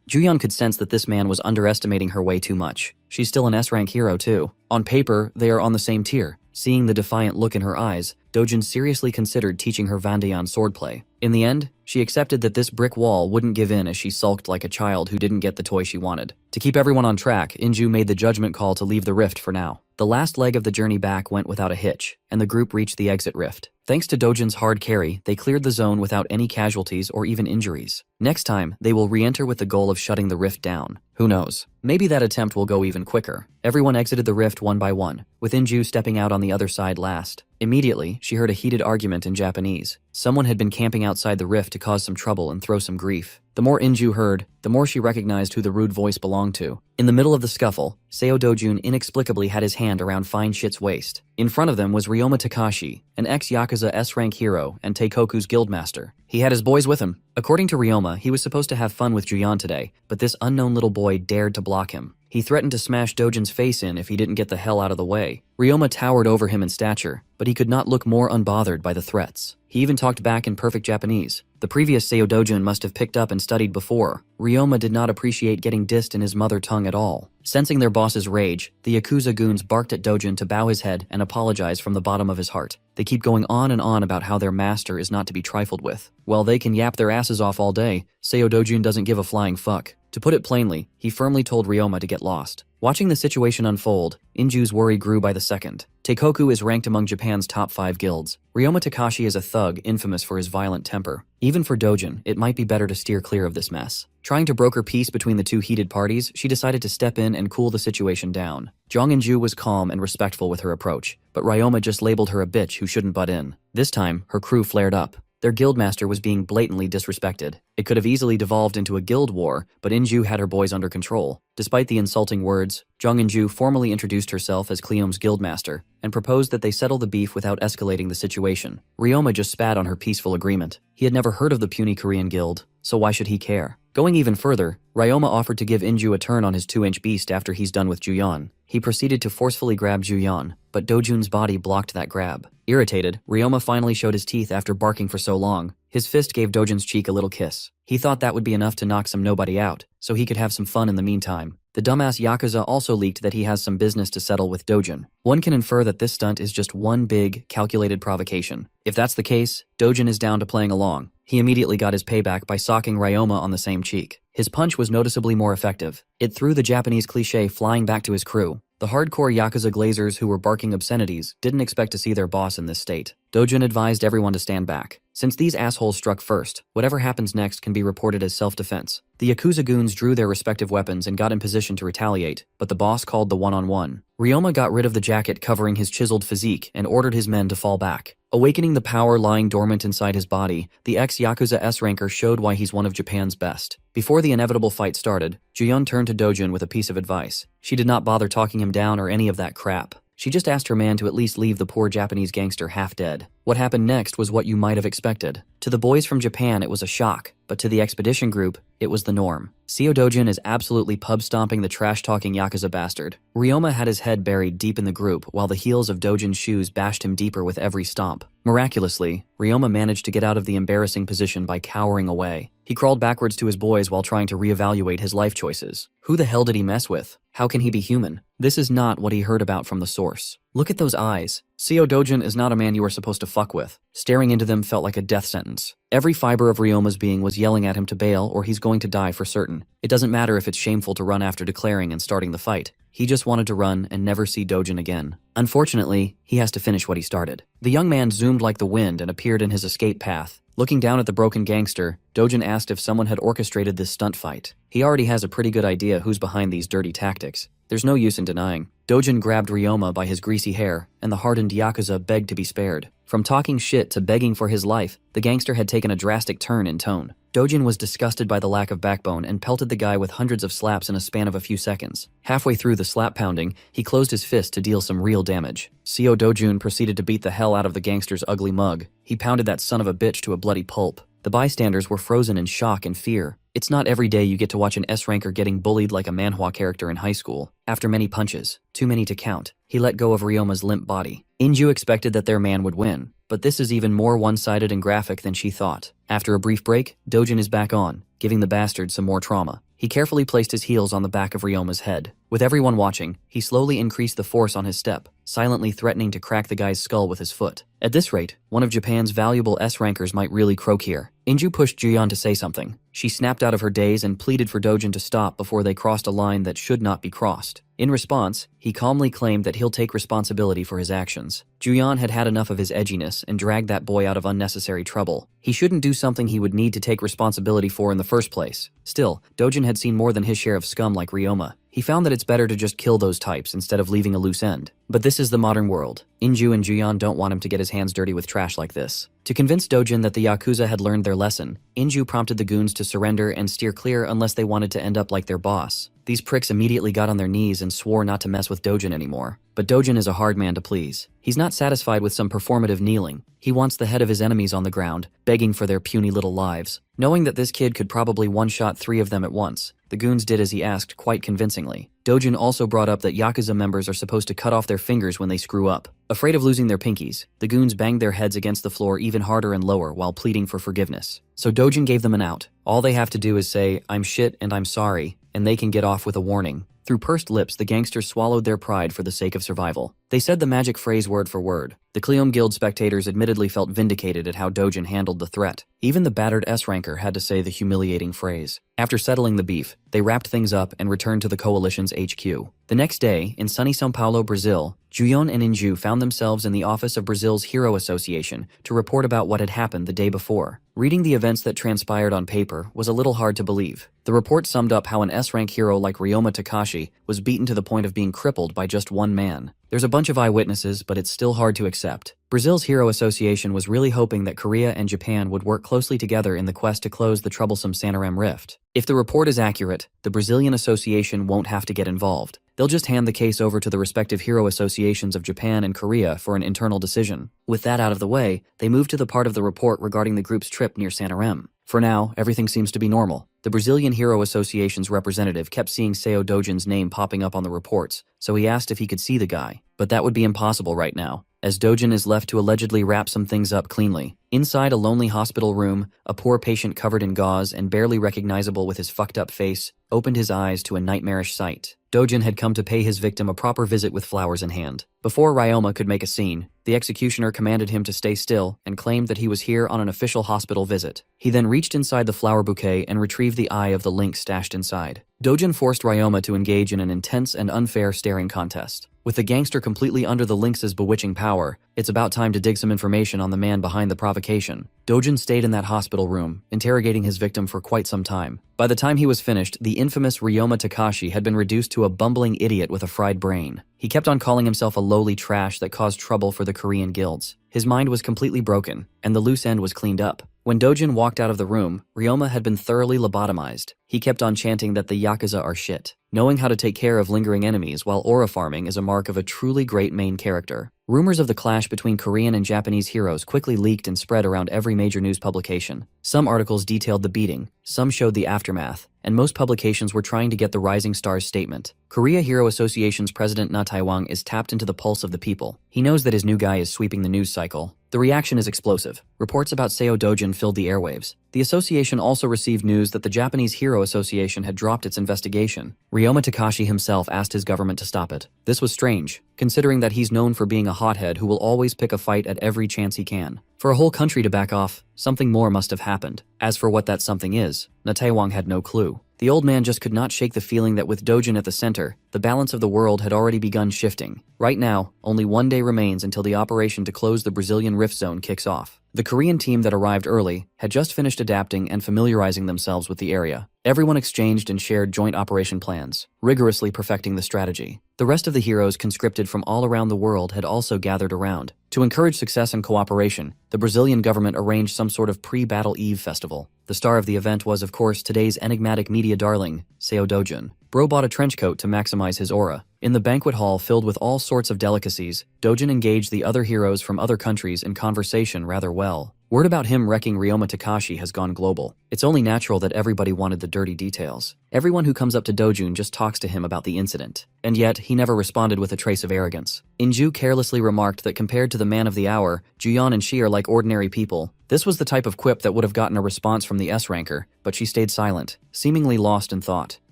Juyeon could sense that this man was underestimating her way too much. She's still an S-rank hero too. On paper, they are on the same tier. Seeing the defiant look in her eyes, Dojin seriously considered teaching her Vandayan swordplay. In the end, she accepted that this brick wall wouldn't give in as she sulked like a child who didn't get the toy she wanted. To keep everyone on track, Inju made the judgment call to leave the rift for now. The last leg of the journey back went without a hitch, and the group reached the exit rift. Thanks to Dojin's hard carry, they cleared the zone without any casualties or even injuries. Next time, they will re-enter with the goal of shutting the rift down. Who knows? Maybe that attempt will go even quicker. Everyone exited the rift one by one, with Inju stepping out on the other side last. Immediately, she heard a heated argument in Japanese. Someone had been camping outside the rift to cause some trouble and throw some grief. The more Inju heard, the more she recognized who the rude voice belonged to. In the middle of the scuffle, Seo Dojun inexplicably had his hand around Fine Shit's waist. In front of them was Ryoma Takashi, an ex-Yakuza S-rank hero and Teikoku's guildmaster. He had his boys with him. According to Ryoma, he was supposed to have fun with Juyeon today, but this unknown little boy dared to block him. He threatened to smash Dojin's face in if he didn't get the hell out of the way. Ryoma towered over him in stature, but he could not look more unbothered by the threats. He even talked back in perfect Japanese. The previous Seo Dojin must have picked up and studied before. Ryoma did not appreciate getting dissed in his mother tongue at all. Sensing their boss's rage, the Yakuza goons barked at Dojin to bow his head and apologize from the bottom of his heart. They keep going on and on about how their master is not to be trifled with. While they can yap their asses off all day, Seo Dojin doesn't give a flying fuck. To To put it plainly, he firmly told Ryoma to get lost. Watching the situation unfold, Inju's worry grew by the second. Teikoku is ranked among Japan's top 5 guilds. Ryoma Takashi is a thug infamous for his violent temper. Even for Dojin, it might be better to steer clear of this mess. Trying to broker peace between the two heated parties, she decided to step in and cool the situation down. Jong Inju was calm and respectful with her approach, but Ryoma just labeled her a bitch who shouldn't butt in. This time, her crew flared up. Their guildmaster was being blatantly disrespected. It could have easily devolved into a guild war, but Inju had her boys under control. Despite the insulting words, Jong Inju formally introduced herself as Cleome's guildmaster and proposed that they settle the beef without escalating the situation. Ryoma just spat on her peaceful agreement. He had never heard of the puny Korean guild, so why should he care? Going even further, Ryoma offered to give Inju a turn on his 2-inch beast after he's done with Juyeon. He proceeded to forcefully grab Juyeon, but Dojun's body blocked that grab. Irritated, Ryoma finally showed his teeth after barking for so long. His fist gave Dojun's cheek a little kiss. He thought that would be enough to knock some nobody out, so he could have some fun in the meantime. The dumbass Yakuza also leaked that he has some business to settle with Dojin. One can infer that this stunt is just one big, calculated provocation. If that's the case, Dojin is down to playing along. He immediately got his payback by socking Ryoma on the same cheek. His punch was noticeably more effective. It threw the Japanese cliché flying back to his crew. The hardcore Yakuza glazers who were barking obscenities didn't expect to see their boss in this state. Dojin advised everyone to stand back. Since these assholes struck first, whatever happens next can be reported as self-defense. The Yakuza goons drew their respective weapons and got in position to retaliate, but the boss called the one-on-one. Ryoma got rid of the jacket covering his chiseled physique and ordered his men to fall back. Awakening the power lying dormant inside his body, the ex-Yakuza S-ranker showed why he's one of Japan's best. Before the inevitable fight started, Juyeon turned to Dojin with a piece of advice. She did not bother talking him down or any of that crap. She just asked her man to at least leave the poor Japanese gangster half dead. What happened next was what you might have expected. To the boys from Japan, it was a shock, but to the expedition group, it was the norm. Seo Dojin is absolutely pub-stomping the trash-talking Yakuza bastard. Ryoma had his head buried deep in the group, while the heels of Dojin's shoes bashed him deeper with every stomp. Miraculously, Ryoma managed to get out of the embarrassing position by cowering away. He crawled backwards to his boys while trying to reevaluate his life choices. Who the hell did he mess with? How can he be human? This is not what he heard about from the source. Look at those eyes. Seo Dojin is not a man you are supposed to fuck with. Staring into them felt like a death sentence. Every fiber of Ryoma's being was yelling at him to bail or he's going to die for certain. It doesn't matter if it's shameful to run after declaring and starting the fight. He just wanted to run and never see Dojin again. Unfortunately, he has to finish what he started. The young man zoomed like the wind and appeared in his escape path. Looking down at the broken gangster, Dojin asked if someone had orchestrated this stunt fight. He already has a pretty good idea who's behind these dirty tactics. There's no use in denying. Dojin grabbed Ryoma by his greasy hair, and the hardened Yakuza begged to be spared. From talking shit to begging for his life, the gangster had taken a drastic turn in tone. Dojin was disgusted by the lack of backbone and pelted the guy with hundreds of slaps in a span of a few seconds. Halfway through the slap pounding, he closed his fist to deal some real damage. Seo Dojun proceeded to beat the hell out of the gangster's ugly mug. He pounded that son of a bitch to a bloody pulp. The bystanders were frozen in shock and fear. It's not every day you get to watch an S-ranker getting bullied like a manhwa character in high school. After many punches, too many to count, he let go of Ryoma's limp body. Inju expected that their man would win, but this is even more one-sided and graphic than she thought. After a brief break, Dojin is back on, giving the bastard some more trauma. He carefully placed his heels on the back of Ryoma's head. With everyone watching, he slowly increased the force on his step, silently threatening to crack the guy's skull with his foot. At this rate, one of Japan's valuable S-rankers might really croak here. Inju pushed Juyeon to say something. She snapped out of her daze and pleaded for Dojin to stop before they crossed a line that should not be crossed. In response, he calmly claimed that he'll take responsibility for his actions. Juyeon had had enough of his edginess and dragged that boy out of unnecessary trouble. He shouldn't do something he would need to take responsibility for in the first place. Still, Dojin had seen more than his share of scum like Ryoma. He found that it's better to just kill those types instead of leaving a loose end. But this is the modern world. Inju and Juyeon don't want him to get his hands dirty with trash like this. To convince Dojin that the Yakuza had learned their lesson, Inju prompted the goons to surrender and steer clear unless they wanted to end up like their boss. These pricks immediately got on their knees and swore not to mess with Dojin anymore. But Dojin is a hard man to please. He's not satisfied with some performative kneeling. He wants the head of his enemies on the ground, begging for their puny little lives. Knowing that this kid could probably one-shot 3 of them at once, the goons did as he asked quite convincingly. Dojin also brought up that Yakuza members are supposed to cut off their fingers when they screw up. Afraid of losing their pinkies, the goons banged their heads against the floor even harder and lower while pleading for forgiveness. So Dojin gave them an out. All they have to do is say, "I'm shit and I'm sorry," and they can get off with a warning. Through pursed lips, the gangsters swallowed their pride for the sake of survival. They said the magic phrase word for word. The Cleom Guild spectators admittedly felt vindicated at how Dojin handled the threat. Even the battered S-ranker had to say the humiliating phrase. After settling the beef, they wrapped things up and returned to the coalition's HQ. The next day, in sunny São Paulo, Brazil, Juyon and Inju found themselves in the office of Brazil's Hero Association to report about what had happened the day before. Reading the events that transpired on paper was a little hard to believe. The report summed up how an S-rank hero like Ryoma Takashi was beaten to the point of being crippled by just one man. There's a bunch of eyewitnesses, but it's still hard to accept. Brazil's Hero Association was really hoping that Korea and Japan would work closely together in the quest to close the troublesome Santarém rift. If the report is accurate, the Brazilian association won't have to get involved. They'll just hand the case over to the respective hero associations of Japan and Korea for an internal decision. With that out of the way, they move to the part of the report regarding the group's trip near Santarém. For now, everything seems to be normal. The Brazilian Hero Association's representative kept seeing Seo Dojin's name popping up on the reports, so he asked if he could see the guy. But that would be impossible right now, as Dojin is left to allegedly wrap some things up cleanly. Inside a lonely hospital room, a poor patient covered in gauze and barely recognizable with his fucked up face opened his eyes to a nightmarish sight. Dojin had come to pay his victim a proper visit with flowers in hand. Before Ryoma could make a scene, the executioner commanded him to stay still and claimed that he was here on an official hospital visit. He then reached inside the flower bouquet and retrieved the eye of the lynx stashed inside. Dojin forced Ryoma to engage in an intense and unfair staring contest. With the gangster completely under the lynx's bewitching power, it's about time to dig some information on the man behind the provocation. Dojin stayed in that hospital room, interrogating his victim for quite some time. By the time he was finished, the infamous Ryoma Takashi had been reduced to a bumbling idiot with a fried brain. He kept on calling himself a lowly trash that caused trouble for the Korean guilds. His mind was completely broken, and the loose end was cleaned up. When Dojin walked out of the room, Ryoma had been thoroughly lobotomized. He kept on chanting that the Yakuza are shit. Knowing how to take care of lingering enemies while aura farming is a mark of a truly great main character. Rumors of the clash between Korean and Japanese heroes quickly leaked and spread around every major news publication. Some articles detailed the beating, some showed the aftermath, and most publications were trying to get the Rising Stars statement. Korea Hero Association's president Na Taewang is tapped into the pulse of the people. He knows that his new guy is sweeping the news cycle. The reaction is explosive. Reports about Seo Dojin filled the airwaves. The association also received news that the Japanese Hero Association had dropped its investigation. Ryoma Takashi himself asked his government to stop it. This was strange, considering that he's known for being a hothead who will always pick a fight at every chance he can. For a whole country to back off, something more must have happened. As for what that something is, Na Taewang had no clue. The old man just could not shake the feeling that with Dojin at the center, the balance of the world had already begun shifting. Right now, only one day remains until the operation to close the Brazilian Rift Zone kicks off. The Korean team that arrived early had just finished adapting and familiarizing themselves with the area. Everyone exchanged and shared joint operation plans, rigorously perfecting the strategy. The rest of the heroes conscripted from all around the world had also gathered around. To encourage success and cooperation, the Brazilian government arranged some sort of pre-battle eve festival. The star of the event was, of course, today's enigmatic media darling, Seo Dojin. Bro bought a trench coat to maximize his aura. In the banquet hall filled with all sorts of delicacies, Dojin engaged the other heroes from other countries in conversation rather well. Word about him wrecking Ryoma Takashi has gone global. It's only natural that everybody wanted the dirty details. Everyone who comes up to Dojin just talks to him about the incident. And yet, he never responded with a trace of arrogance. Inju carelessly remarked that compared to the man of the hour, Juyeon and she are like ordinary people. This was the type of quip that would have gotten a response from the S-ranker, but she stayed silent, seemingly lost in thought.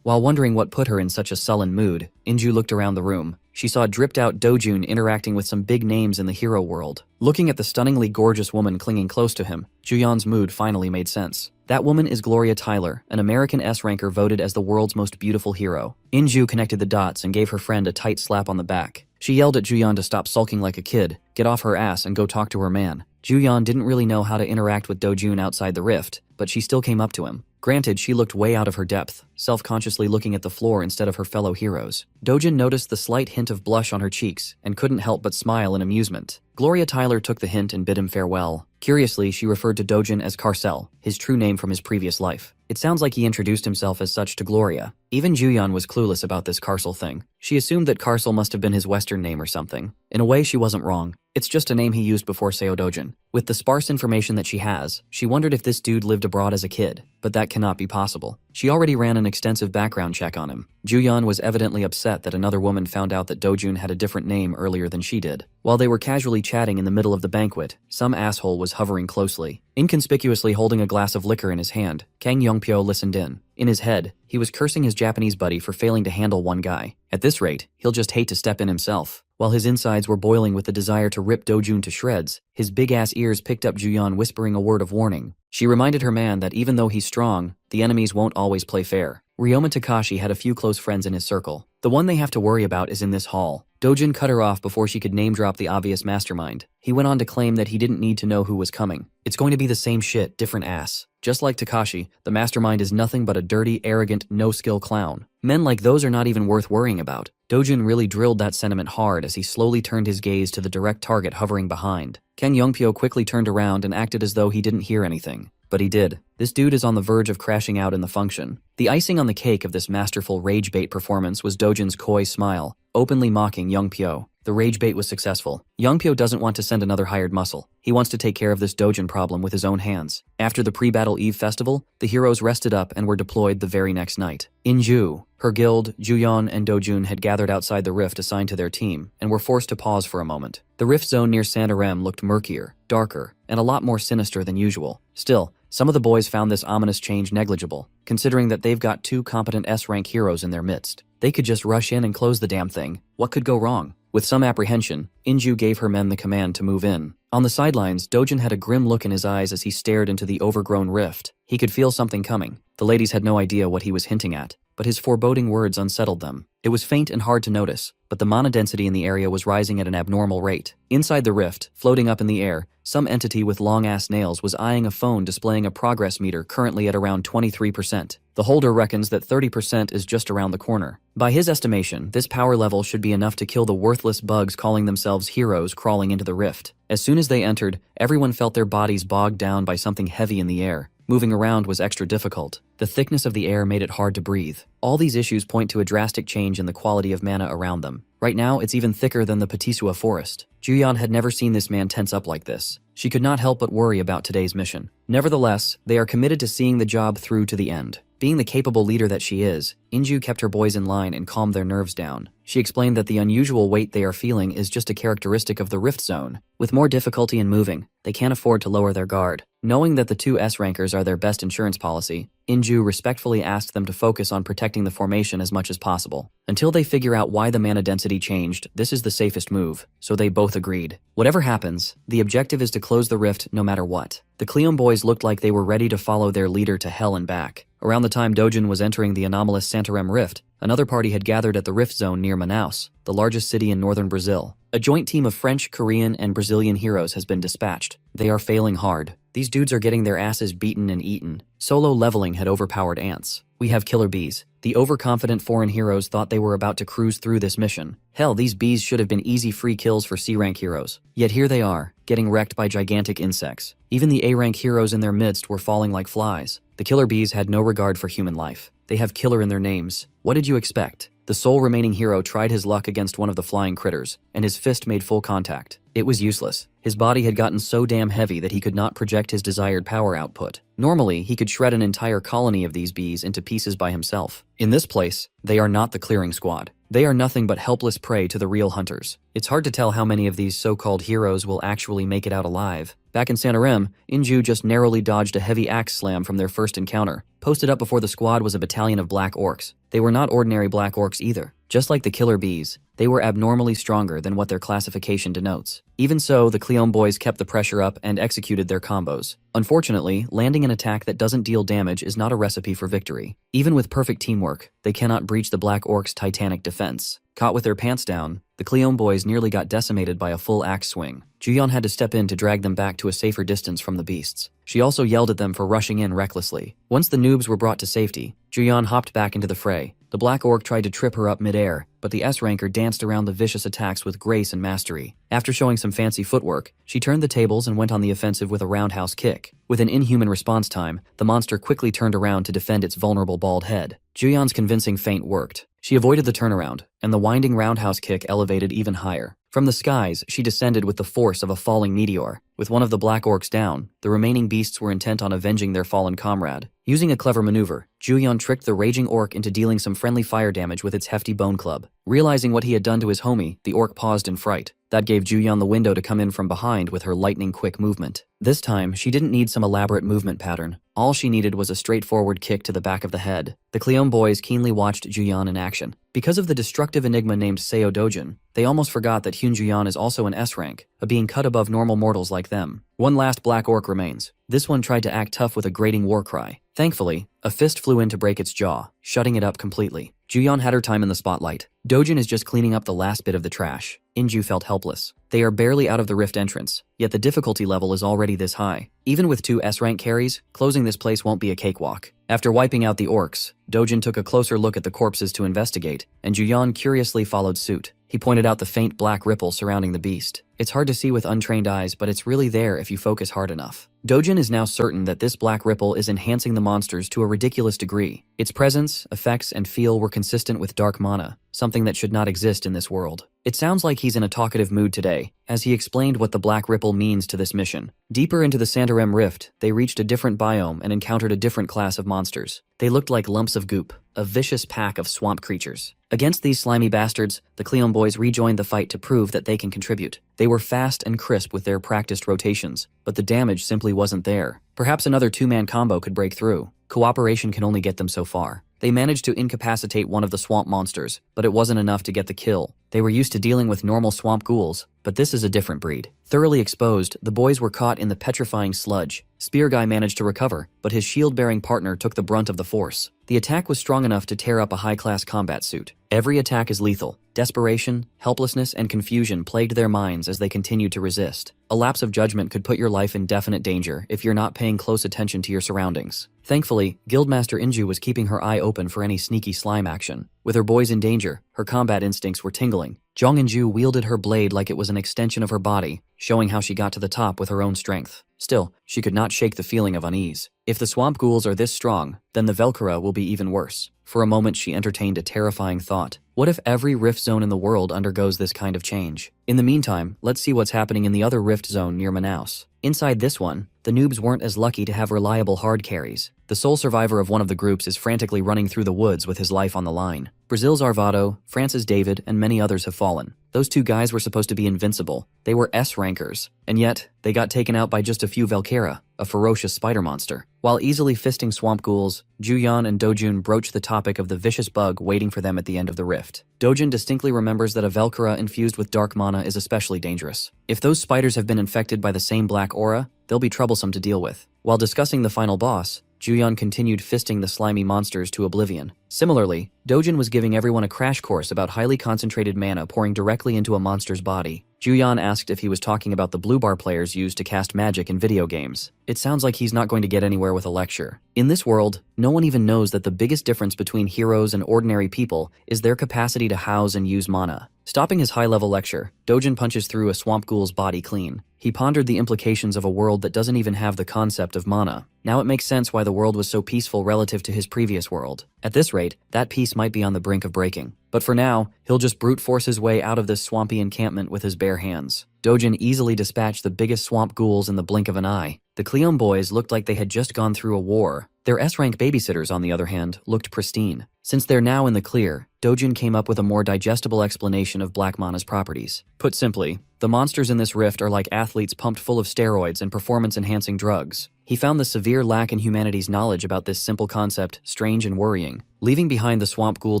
While wondering what put her in such a sullen mood, Inju looked around the room. She saw dripped-out Dojin interacting with some big names in the hero world. Looking at the stunningly gorgeous woman clinging close to him, Juyeon's mood finally made sense. That woman is Gloria Tyler, an American S-ranker voted as the world's most beautiful hero. Inju connected the dots and gave her friend a tight slap on the back. She yelled at Juyeon to stop sulking like a kid, get off her ass and go talk to her man. Juyeon didn't really know how to interact with Dojin outside the rift, but she still came up to him. Granted, she looked way out of her depth, self-consciously looking at the floor instead of her fellow heroes. Dojin noticed the slight hint of blush on her cheeks and couldn't help but smile in amusement. Gloria Tyler took the hint and bid him farewell. Curiously, she referred to Dojin as Carcel, his true name from his previous life. It sounds like he introduced himself as such to Gloria. Even Juyeon was clueless about this Carcel thing. She assumed that Carcel must have been his Western name or something. In a way, she wasn't wrong. It's just a name he used before Seo Dojin. With the sparse information that she has, she wondered if this dude lived abroad as a kid, but that cannot be possible. She already ran an extensive background check on him. Juyeon was evidently upset that another woman found out that Dojin had a different name earlier than she did. While they were casually chatting in the middle of the banquet, some asshole was hovering closely. Inconspicuously holding a glass of liquor in his hand, Kang Yongpyo listened in. In his head, he was cursing his Japanese buddy for failing to handle one guy. At this rate, he'll just hate to step in himself. While his insides were boiling with the desire to rip Dojun to shreds, his big-ass ears picked up Juyeon whispering a word of warning. She reminded her man that even though he's strong, the enemies won't always play fair. Ryoma Takashi had a few close friends in his circle. The one they have to worry about is in this hall. Dojun cut her off before she could name-drop the obvious mastermind. He went on to claim that he didn't need to know who was coming. It's going to be the same shit, different ass. Just like Takashi, the mastermind is nothing but a dirty, arrogant, no-skill clown. Men like those are not even worth worrying about. Dojun really drilled that sentiment hard as he slowly turned his gaze to the direct target hovering behind. Kang Yongpyo quickly turned around and acted as though he didn't hear anything. But he did. This dude is on the verge of crashing out in the function. The icing on the cake of this masterful rage bait performance was Dojun's coy smile, openly mocking Yongpyo. The rage bait was successful. Yongpyo doesn't want to send another hired muscle. He wants to take care of this Dojun problem with his own hands. After the pre-battle Eve festival, the heroes rested up and were deployed the very next night. Inju, her guild, Juyeon, and Dojun had gathered outside the rift assigned to their team and were forced to pause for a moment. The rift zone near Santarem looked murkier, darker, and a lot more sinister than usual. Still, some of the boys found this ominous change negligible, considering that they've got 2 competent S-rank heroes in their midst. They could just rush in and close the damn thing. What could go wrong? With some apprehension, Inju gave her men the command to move in. On the sidelines, Dojun had a grim look in his eyes as he stared into the overgrown rift. He could feel something coming. The ladies had no idea what he was hinting at, but his foreboding words unsettled them. It was faint and hard to notice, but the mana density in the area was rising at an abnormal rate. Inside the rift, floating up in the air, some entity with long-ass nails was eyeing a phone displaying a progress meter currently at around 23%. The holder reckons that 30% is just around the corner. By his estimation, this power level should be enough to kill the worthless bugs calling themselves heroes crawling into the rift. As soon as they entered, everyone felt their bodies bogged down by something heavy in the air. Moving around was extra difficult. The thickness of the air made it hard to breathe. All these issues point to a drastic change in the quality of mana around them. Right now, it's even thicker than the Patisua forest. Juyeon had never seen this man tense up like this. She could not help but worry about today's mission. Nevertheless, they are committed to seeing the job through to the end. Being the capable leader that she is, Inju kept her boys in line and calmed their nerves down. She explained that the unusual weight they are feeling is just a characteristic of the rift zone. With more difficulty in moving, they can't afford to lower their guard. Knowing that the 2 S-rankers are their best insurance policy, Inju respectfully asked them to focus on protecting the formation as much as possible. Until they figure out why the mana density changed, this is the safest move, so they both agreed. Whatever happens, the objective is to close the rift no matter what. The Cleon boys looked like they were ready to follow their leader to hell and back. Around the time Dojun was entering the anomalous Santarem rift, another party had gathered at the rift zone near Manaus, the largest city in northern Brazil. A joint team of French, Korean, and Brazilian heroes has been dispatched. They are failing hard. These dudes are getting their asses beaten and eaten. Solo leveling had overpowered ants. We have killer bees. The overconfident foreign heroes thought they were about to cruise through this mission. Hell, these bees should have been easy free kills for C-rank heroes. Yet here they are, getting wrecked by gigantic insects. Even the A-rank heroes in their midst were falling like flies. The killer bees had no regard for human life. They have killer in their names. What did you expect? The sole remaining hero tried his luck against one of the flying critters, and his fist made full contact. It was useless. His body had gotten so damn heavy that he could not project his desired power output. Normally, he could shred an entire colony of these bees into pieces by himself. In this place, they are not the clearing squad. They are nothing but helpless prey to the real hunters. It's hard to tell how many of these so-called heroes will actually make it out alive. Back in Santarem, Inju just narrowly dodged a heavy axe slam from their first encounter. Posted up before the squad was a battalion of black orcs. They were not ordinary black orcs either. Just like the killer bees, they were abnormally stronger than what their classification denotes. Even so, the Cleon boys kept the pressure up and executed their combos. Unfortunately, landing an attack that doesn't deal damage is not a recipe for victory. Even with perfect teamwork, they cannot breach the Black Orcs' titanic defense. Caught with their pants down, the Cleon boys nearly got decimated by a full axe swing. Juyeon had to step in to drag them back to a safer distance from the beasts. She also yelled at them for rushing in recklessly. Once the noobs were brought to safety, Juyeon hopped back into the fray. The Black Orc tried to trip her up midair, but the S-ranker danced around the vicious attacks with grace and mastery. After showing some fancy footwork, she turned the tables and went on the offensive with a roundhouse kick. With an inhuman response time, the monster quickly turned around to defend its vulnerable bald head. Juyeon's convincing feint worked. She avoided the turnaround, and the winding roundhouse kick elevated even higher. From the skies, she descended with the force of a falling meteor. With one of the Black Orcs down, the remaining beasts were intent on avenging their fallen comrade. Using a clever maneuver, Juyeon tricked the raging orc into dealing some friendly fire damage with its hefty bone club. Realizing what he had done to his homie, the orc paused in fright. That gave Juyeon the window to come in from behind with her lightning-quick movement. This time, she didn't need some elaborate movement pattern. All she needed was a straightforward kick to the back of the head. The Cleon boys keenly watched Juyeon in action. Because of the destructive enigma named Seo Dojin, they almost forgot that Hyun Juyeon is also an S rank, a being cut above normal mortals like them. One last black orc remains. This one tried to act tough with a grating war cry. Thankfully, a fist flew in to break its jaw, shutting it up completely. Juyeon had her time in the spotlight. Dojin is just cleaning up the last bit of the trash. Inju felt helpless. They are barely out of the rift entrance, yet the difficulty level is already this high. Even with 2 S-rank carries, closing this place won't be a cakewalk. After wiping out the orcs, Dojin took a closer look at the corpses to investigate, and Juyeon curiously followed suit. He pointed out the faint black ripple surrounding the beast. It's hard to see with untrained eyes, but it's really there if you focus hard enough. Dojin is now certain that this black ripple is enhancing the monsters to a ridiculous degree. Its presence, effects, and feel were consistent with dark mana, something that should not exist in this world. It sounds like he's in a talkative mood today, as he explained what the black ripple means to this mission. Deeper into the Santarem Rift, they reached a different biome and encountered a different class of monsters. They looked like lumps of goop, a vicious pack of swamp creatures. Against these slimy bastards, the Cleon boys rejoined the fight to prove that they can contribute. They were fast and crisp with their practiced rotations, but the damage simply wasn't there. Perhaps another 2-man combo could break through. Cooperation can only get them so far. They managed to incapacitate one of the swamp monsters, but it wasn't enough to get the kill. They were used to dealing with normal swamp ghouls, but this is a different breed. Thoroughly exposed, the boys were caught in the petrifying sludge. Spear Guy managed to recover, but his shield-bearing partner took the brunt of the force. The attack was strong enough to tear up a high-class combat suit. Every attack is lethal. Desperation, helplessness, and confusion plagued their minds as they continued to resist. A lapse of judgment could put your life in definite danger if you're not paying close attention to your surroundings. Thankfully, Guildmaster Inju was keeping her eye open for any sneaky slime action. With her boys in danger, her combat instincts were tingling. Jong Inju wielded her blade like it was an extension of her body, showing how she got to the top with her own strength. Still, she could not shake the feeling of unease. If the swamp ghouls are this strong, then the Velkara will be even worse. For a moment she entertained a terrifying thought. What if every rift zone in the world undergoes this kind of change? In the meantime, let's see what's happening in the other rift zone near Manaus. Inside this one, the noobs weren't as lucky to have reliable hard carries. The sole survivor of one of the groups is frantically running through the woods with his life on the line. Brazil's Arvado, France's David, and many others have fallen. Those 2 guys were supposed to be invincible. They were S-rankers, and yet they got taken out by just a few Velkara, a ferocious spider monster. While easily fisting swamp ghouls, Juyeon and Dojun broached the topic of the vicious bug waiting for them at the end of the rift. Dojun distinctly remembers that a Velkara infused with dark mana is especially dangerous. If those spiders have been infected by the same black aura, they'll be troublesome to deal with. While discussing the final boss, Juyeon continued fisting the slimy monsters to oblivion. Similarly, Dojin was giving everyone a crash course about highly concentrated mana pouring directly into a monster's body. Juyeon asked if he was talking about the blue bar players used to cast magic in video games. It sounds like he's not going to get anywhere with a lecture. In this world, no one even knows that the biggest difference between heroes and ordinary people is their capacity to house and use mana. Stopping his high-level lecture, Dojin punches through a swamp ghoul's body clean. He pondered the implications of a world that doesn't even have the concept of mana. Now it makes sense why the world was so peaceful relative to his previous world. At this rate, that peace might be on the brink of breaking. But for now, he'll just brute force his way out of this swampy encampment with his bare hands. Dojin easily dispatched the biggest swamp ghouls in the blink of an eye. The Cleon boys looked like they had just gone through a war. Their S-rank babysitters, on the other hand, looked pristine. Since they're now in the clear, Dojin came up with a more digestible explanation of Black Mana's properties. Put simply, the monsters in this rift are like athletes pumped full of steroids and performance-enhancing drugs. He found the severe lack in humanity's knowledge about this simple concept strange and worrying. Leaving behind the swamp ghoul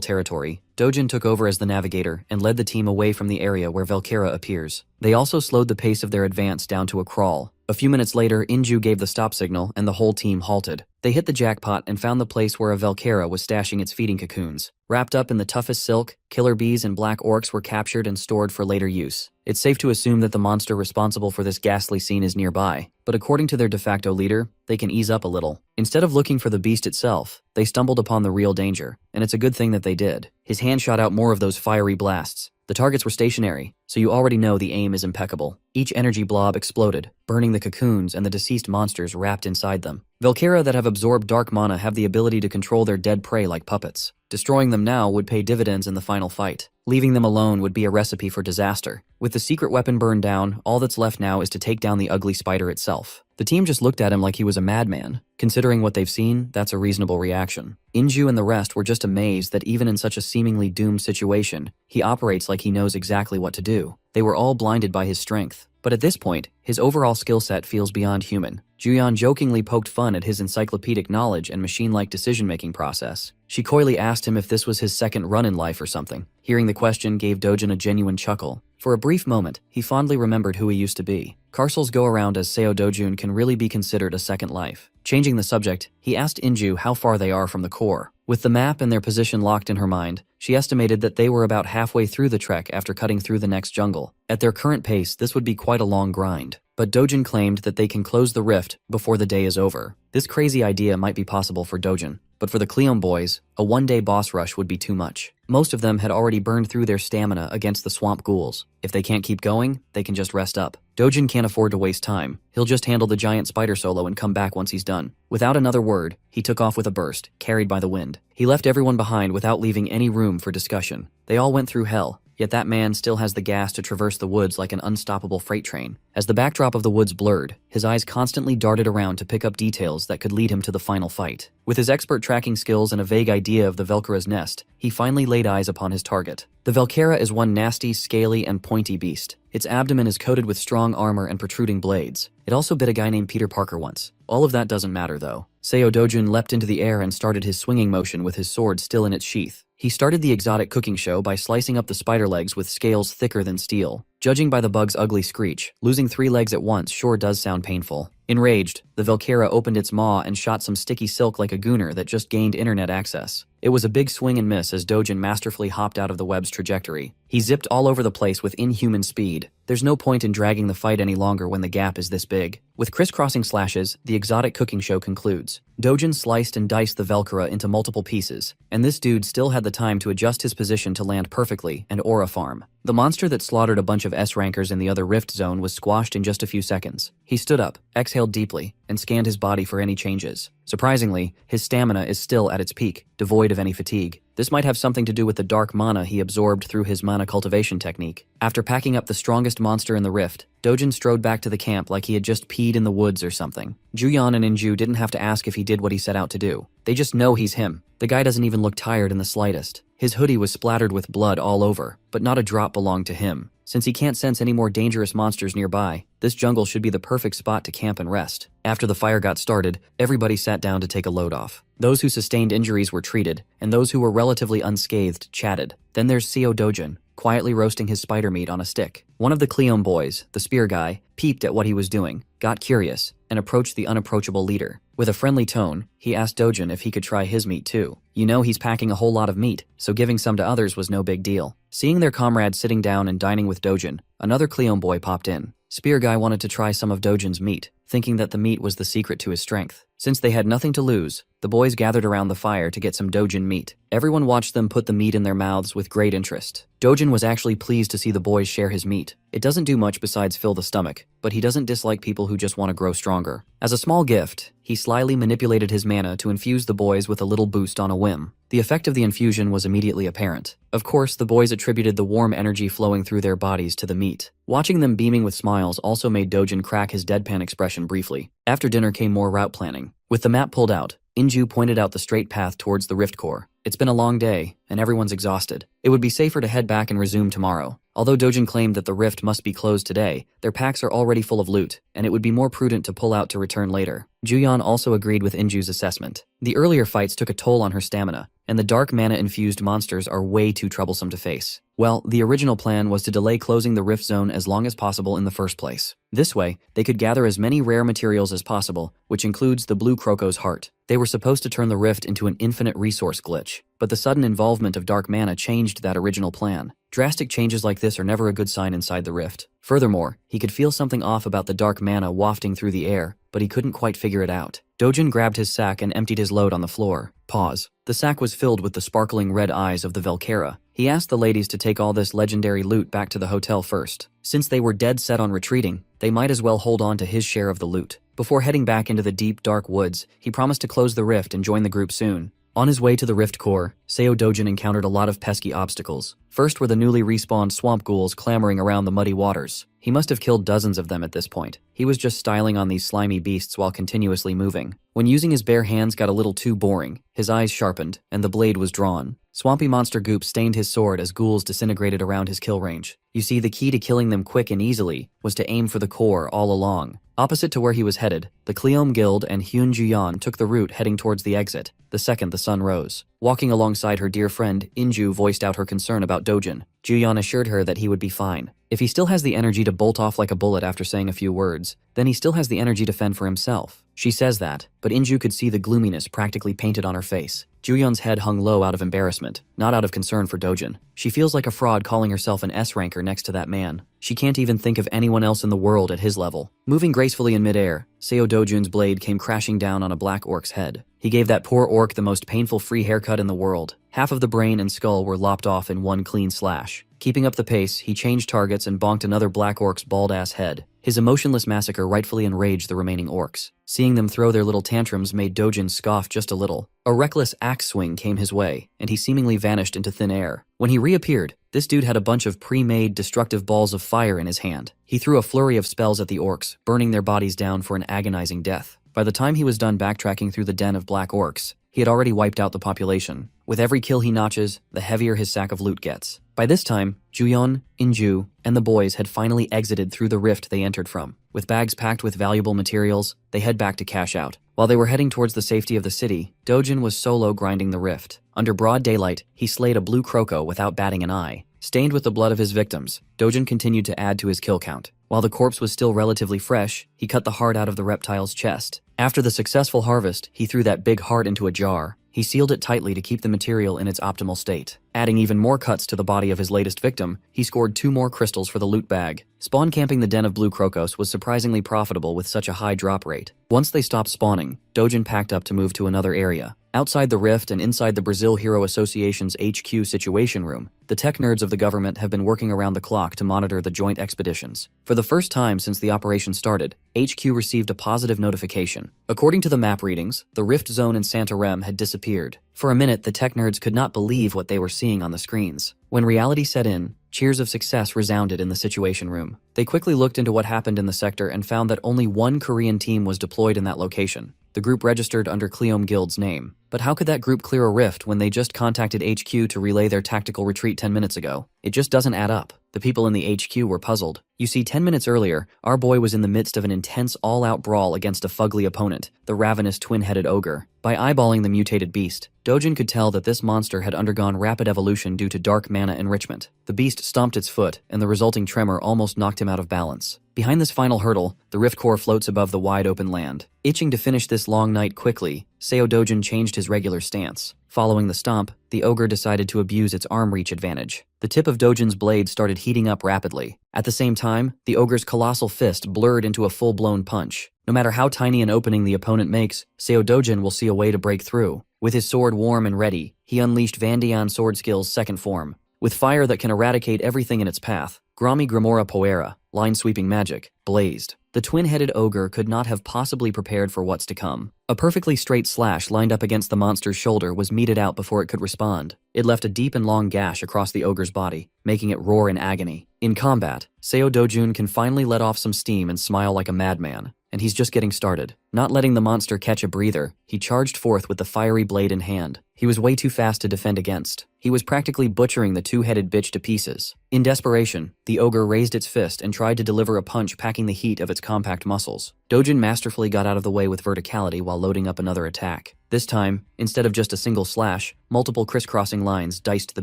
territory, Dojin took over as the navigator and led the team away from the area where Velkara appears. They also slowed the pace of their advance down to a crawl. A few minutes later, Inju gave the stop signal and the whole team halted. They hit the jackpot and found the place where a Velkara was stashing its feeding cocoons. Wrapped up in the toughest silk, killer bees and black orcs were captured and stored for later use. It's safe to assume that the monster responsible for this ghastly scene is nearby, but according to their de facto leader, they can ease up a little. Instead of looking for the beast itself, they stumbled upon the real danger, and it's a good thing that they did. His hand shot out more of those fiery blasts. The targets were stationary, so you already know the aim is impeccable. Each energy blob exploded, burning the cocoons and the deceased monsters wrapped inside them. Velkara that have absorbed dark mana have the ability to control their dead prey like puppets. Destroying them now would pay dividends in the final fight. Leaving them alone would be a recipe for disaster. With the secret weapon burned down, all that's left now is to take down the ugly spider itself. The team just looked at him like he was a madman. Considering what they've seen, that's a reasonable reaction. Inju and the rest were just amazed that even in such a seemingly doomed situation, he operates like he knows exactly what to do. They were all blinded by his strength. But at this point, his overall skill set feels beyond human. Juyeon jokingly poked fun at his encyclopedic knowledge and machine-like decision-making process. She coyly asked him if this was his second run in life or something. Hearing the question gave Dojin a genuine chuckle. For a brief moment, he fondly remembered who he used to be. Carcel's go-around as Seo Dojun can really be considered a second life. Changing the subject, he asked Inju how far they are from the core. With the map and their position locked in her mind, she estimated that they were about halfway through the trek after cutting through the next jungle. At their current pace, this would be quite a long grind. But Dojin claimed that they can close the rift before the day is over. This crazy idea might be possible for Dojin, but for the Cleon boys, a one-day boss rush would be too much. Most of them had already burned through their stamina against the swamp ghouls. If they can't keep going, they can just rest up. Dojin can't afford to waste time. He'll just handle the giant spider solo and come back once he's done. Without another word, he took off with a burst, carried by the wind. He left everyone behind without leaving any room for discussion. They all went through hell. Yet that man still has the gas to traverse the woods like an unstoppable freight train. As the backdrop of the woods blurred, his eyes constantly darted around to pick up details that could lead him to the final fight. With his expert tracking skills and a vague idea of the Velcara's nest, he finally laid eyes upon his target. The Velcara is one nasty, scaly, and pointy beast. Its abdomen is coated with strong armor and protruding blades. It also bit a guy named Peter Parker once. All of that doesn't matter though. Seo Dojun leapt into the air and started his swinging motion with his sword still in its sheath. He started the exotic cooking show by slicing up the spider legs with scales thicker than steel. Judging by the bug's ugly screech, losing 3 legs at once sure does sound painful. Enraged, the Velcara opened its maw and shot some sticky silk like a gooner that just gained internet access. It was a big swing and miss as Dojin masterfully hopped out of the web's trajectory. He zipped all over the place with inhuman speed. There's no point in dragging the fight any longer when the gap is this big. With crisscrossing slashes, the exotic cooking show concludes. Dojin sliced and diced the Velcara into multiple pieces, and this dude still had the time to adjust his position to land perfectly and aura farm. The monster that slaughtered a bunch of S-rankers in the other rift zone was squashed in just a few seconds. He stood up, exhaled deeply, and scanned his body for any changes. Surprisingly, his stamina is still at its peak, devoid of any fatigue. This might have something to do with the dark mana he absorbed through his mana cultivation technique. After packing up the strongest monster in the rift, Dojin strode back to the camp like he had just peed in the woods or something. Juyeon and Inju didn't have to ask if he did what he set out to do. They just know he's him. The guy doesn't even look tired in the slightest. His hoodie was splattered with blood all over, but not a drop belonged to him. Since he can't sense any more dangerous monsters nearby, this jungle should be the perfect spot to camp and rest. After the fire got started, everybody sat down to take a load off. Those who sustained injuries were treated, and those who were relatively unscathed chatted. Then there's Seo Dojin, quietly roasting his spider meat on a stick. One of the Cleon boys, the spear guy, peeped at what he was doing, got curious, and approached the unapproachable leader. With a friendly tone, he asked Dojin if he could try his meat too. You know he's packing a whole lot of meat, so giving some to others was no big deal. Seeing their comrade sitting down and dining with Dojin, another Cleon boy popped in. Spear guy wanted to try some of Dojin's meat, thinking that the meat was the secret to his strength. Since they had nothing to lose, the boys gathered around the fire to get some Dojin meat. Everyone watched them put the meat in their mouths with great interest. Dojin was actually pleased to see the boys share his meat. It doesn't do much besides fill the stomach, but he doesn't dislike people who just want to grow stronger. As a small gift, he slyly manipulated his mana to infuse the boys with a little boost on a whim. The effect of the infusion was immediately apparent. Of course, the boys attributed the warm energy flowing through their bodies to the meat. Watching them beaming with smiles also made Dojin crack his deadpan expression briefly. After dinner came more route planning. With the map pulled out, Inju pointed out the straight path towards the rift core. It's been a long day, and everyone's exhausted. It would be safer to head back and resume tomorrow. Although Dojin claimed that the rift must be closed today, their packs are already full of loot, and it would be more prudent to pull out to return later. Juyeon also agreed with Inju's assessment. The earlier fights took a toll on her stamina, and the dark mana-infused monsters are way too troublesome to face. Well, the original plan was to delay closing the rift zone as long as possible in the first place. This way, they could gather as many rare materials as possible, which includes the blue Croco's heart. They were supposed to turn the rift into an infinite resource glitch, but the sudden involvement of dark mana changed that original plan. Drastic changes like this are never a good sign inside the rift. Furthermore, he could feel something off about the dark mana wafting through the air, but he couldn't quite figure it out. Dojin grabbed his sack and emptied his load on the floor. Pause. The sack was filled with the sparkling red eyes of the Velcara. He asked the ladies to take all this legendary loot back to the hotel first. Since they were dead set on retreating, they might as well hold on to his share of the loot. Before heading back into the deep, dark woods, he promised to close the rift and join the group soon. On his way to the Rift Core, Seo Dojin encountered a lot of pesky obstacles. First were the newly respawned swamp ghouls clamoring around the muddy waters. He must have killed dozens of them at this point. He was just styling on these slimy beasts while continuously moving. When using his bare hands got a little too boring, his eyes sharpened, and the blade was drawn. Swampy monster goop stained his sword as ghouls disintegrated around his kill range. You see, the key to killing them quick and easily was to aim for the core all along. Opposite to where he was headed, the Cleome Guild and Hyun Juyeon took the route heading towards the exit, the second the sun rose. Walking alongside her dear friend, Inju voiced out her concern about Dojin. Juyeon assured her that he would be fine. If he still has the energy to bolt off like a bullet after saying a few words, then he still has the energy to fend for himself. She says that, but Inju could see the gloominess practically painted on her face. Juyeon's head hung low out of embarrassment, not out of concern for Dojin. She feels like a fraud calling herself an S-ranker next to that man. She can't even think of anyone else in the world at his level. Moving gracefully in midair, Seo Dojun's blade came crashing down on a black orc's head. He gave that poor orc the most painful free haircut in the world. Half of the brain and skull were lopped off in one clean slash. Keeping up the pace, he changed targets and bonked another black orc's bald-ass head. His emotionless massacre rightfully enraged the remaining orcs. Seeing them throw their little tantrums made Dojin scoff just a little. A reckless axe swing came his way, and he seemingly vanished into thin air. When he reappeared, this dude had a bunch of pre-made destructive balls of fire in his hand. He threw a flurry of spells at the orcs, burning their bodies down for an agonizing death. By the time he was done backtracking through the den of black orcs, he had already wiped out the population. With every kill he notches, the heavier his sack of loot gets. By this time, Juyeon, Inju, and the boys had finally exited through the rift they entered from. With bags packed with valuable materials, they head back to cash out. While they were heading towards the safety of the city, Dojin was solo grinding the rift. Under broad daylight, he slayed a blue croco without batting an eye. Stained with the blood of his victims, Dojin continued to add to his kill count. While the corpse was still relatively fresh, he cut the heart out of the reptile's chest. After the successful harvest, he threw that big heart into a jar. He sealed it tightly to keep the material in its optimal state. Adding even more cuts to the body of his latest victim, he scored 2 more crystals for the loot bag. Spawn camping the den of blue crocos was surprisingly profitable with such a high drop rate. Once they stopped spawning, Dojin packed up to move to another area. Outside the rift and inside the Brazil Hero Association's HQ Situation Room, the tech nerds of the government have been working around the clock to monitor the joint expeditions. For the first time since the operation started, HQ received a positive notification. According to the map readings, the rift zone in Santarem had disappeared. For a minute, the tech nerds could not believe what they were seeing on the screens. When reality set in, cheers of success resounded in the Situation Room. They quickly looked into what happened in the sector and found that only one Korean team was deployed in that location. The group registered under Cleome Guild's name. But how could that group clear a rift when they just contacted HQ to relay their tactical retreat 10 minutes ago? It just doesn't add up. The people in the HQ were puzzled. You see, 10 minutes earlier, our boy was in the midst of an intense all-out brawl against a fugly opponent, the ravenous twin-headed ogre. By eyeballing the mutated beast, Dojin could tell that this monster had undergone rapid evolution due to dark mana enrichment. The beast stomped its foot, and the resulting tremor almost knocked him out of balance. Behind this final hurdle, the rift core floats above the wide open land. Itching to finish this long night quickly, Seo Dojin changed his regular stance. Following the stomp, the ogre decided to abuse its arm reach advantage. The tip of Dojin's blade started heating up rapidly. At the same time, the ogre's colossal fist blurred into a full-blown punch. No matter how tiny an opening the opponent makes, Seo Dojin will see a way to break through. With his sword warm and ready, he unleashed Vandian sword skill's second form. With fire that can eradicate everything in its path, Grami Grimora Poera, line-sweeping magic, blazed. The twin-headed ogre could not have possibly prepared for what's to come. A perfectly straight slash lined up against the monster's shoulder was meted out before it could respond. It left a deep and long gash across the ogre's body, making it roar in agony. In combat, Seo Dojun can finally let off some steam and smile like a madman. And he's just getting started. Not letting the monster catch a breather, he charged forth with the fiery blade in hand. He was way too fast to defend against. He was practically butchering the two-headed bitch to pieces. In desperation, the ogre raised its fist and tried to deliver a punch packing the heat of its compact muscles. Dojin masterfully got out of the way with verticality while loading up another attack. This time, instead of just a single slash, multiple crisscrossing lines diced the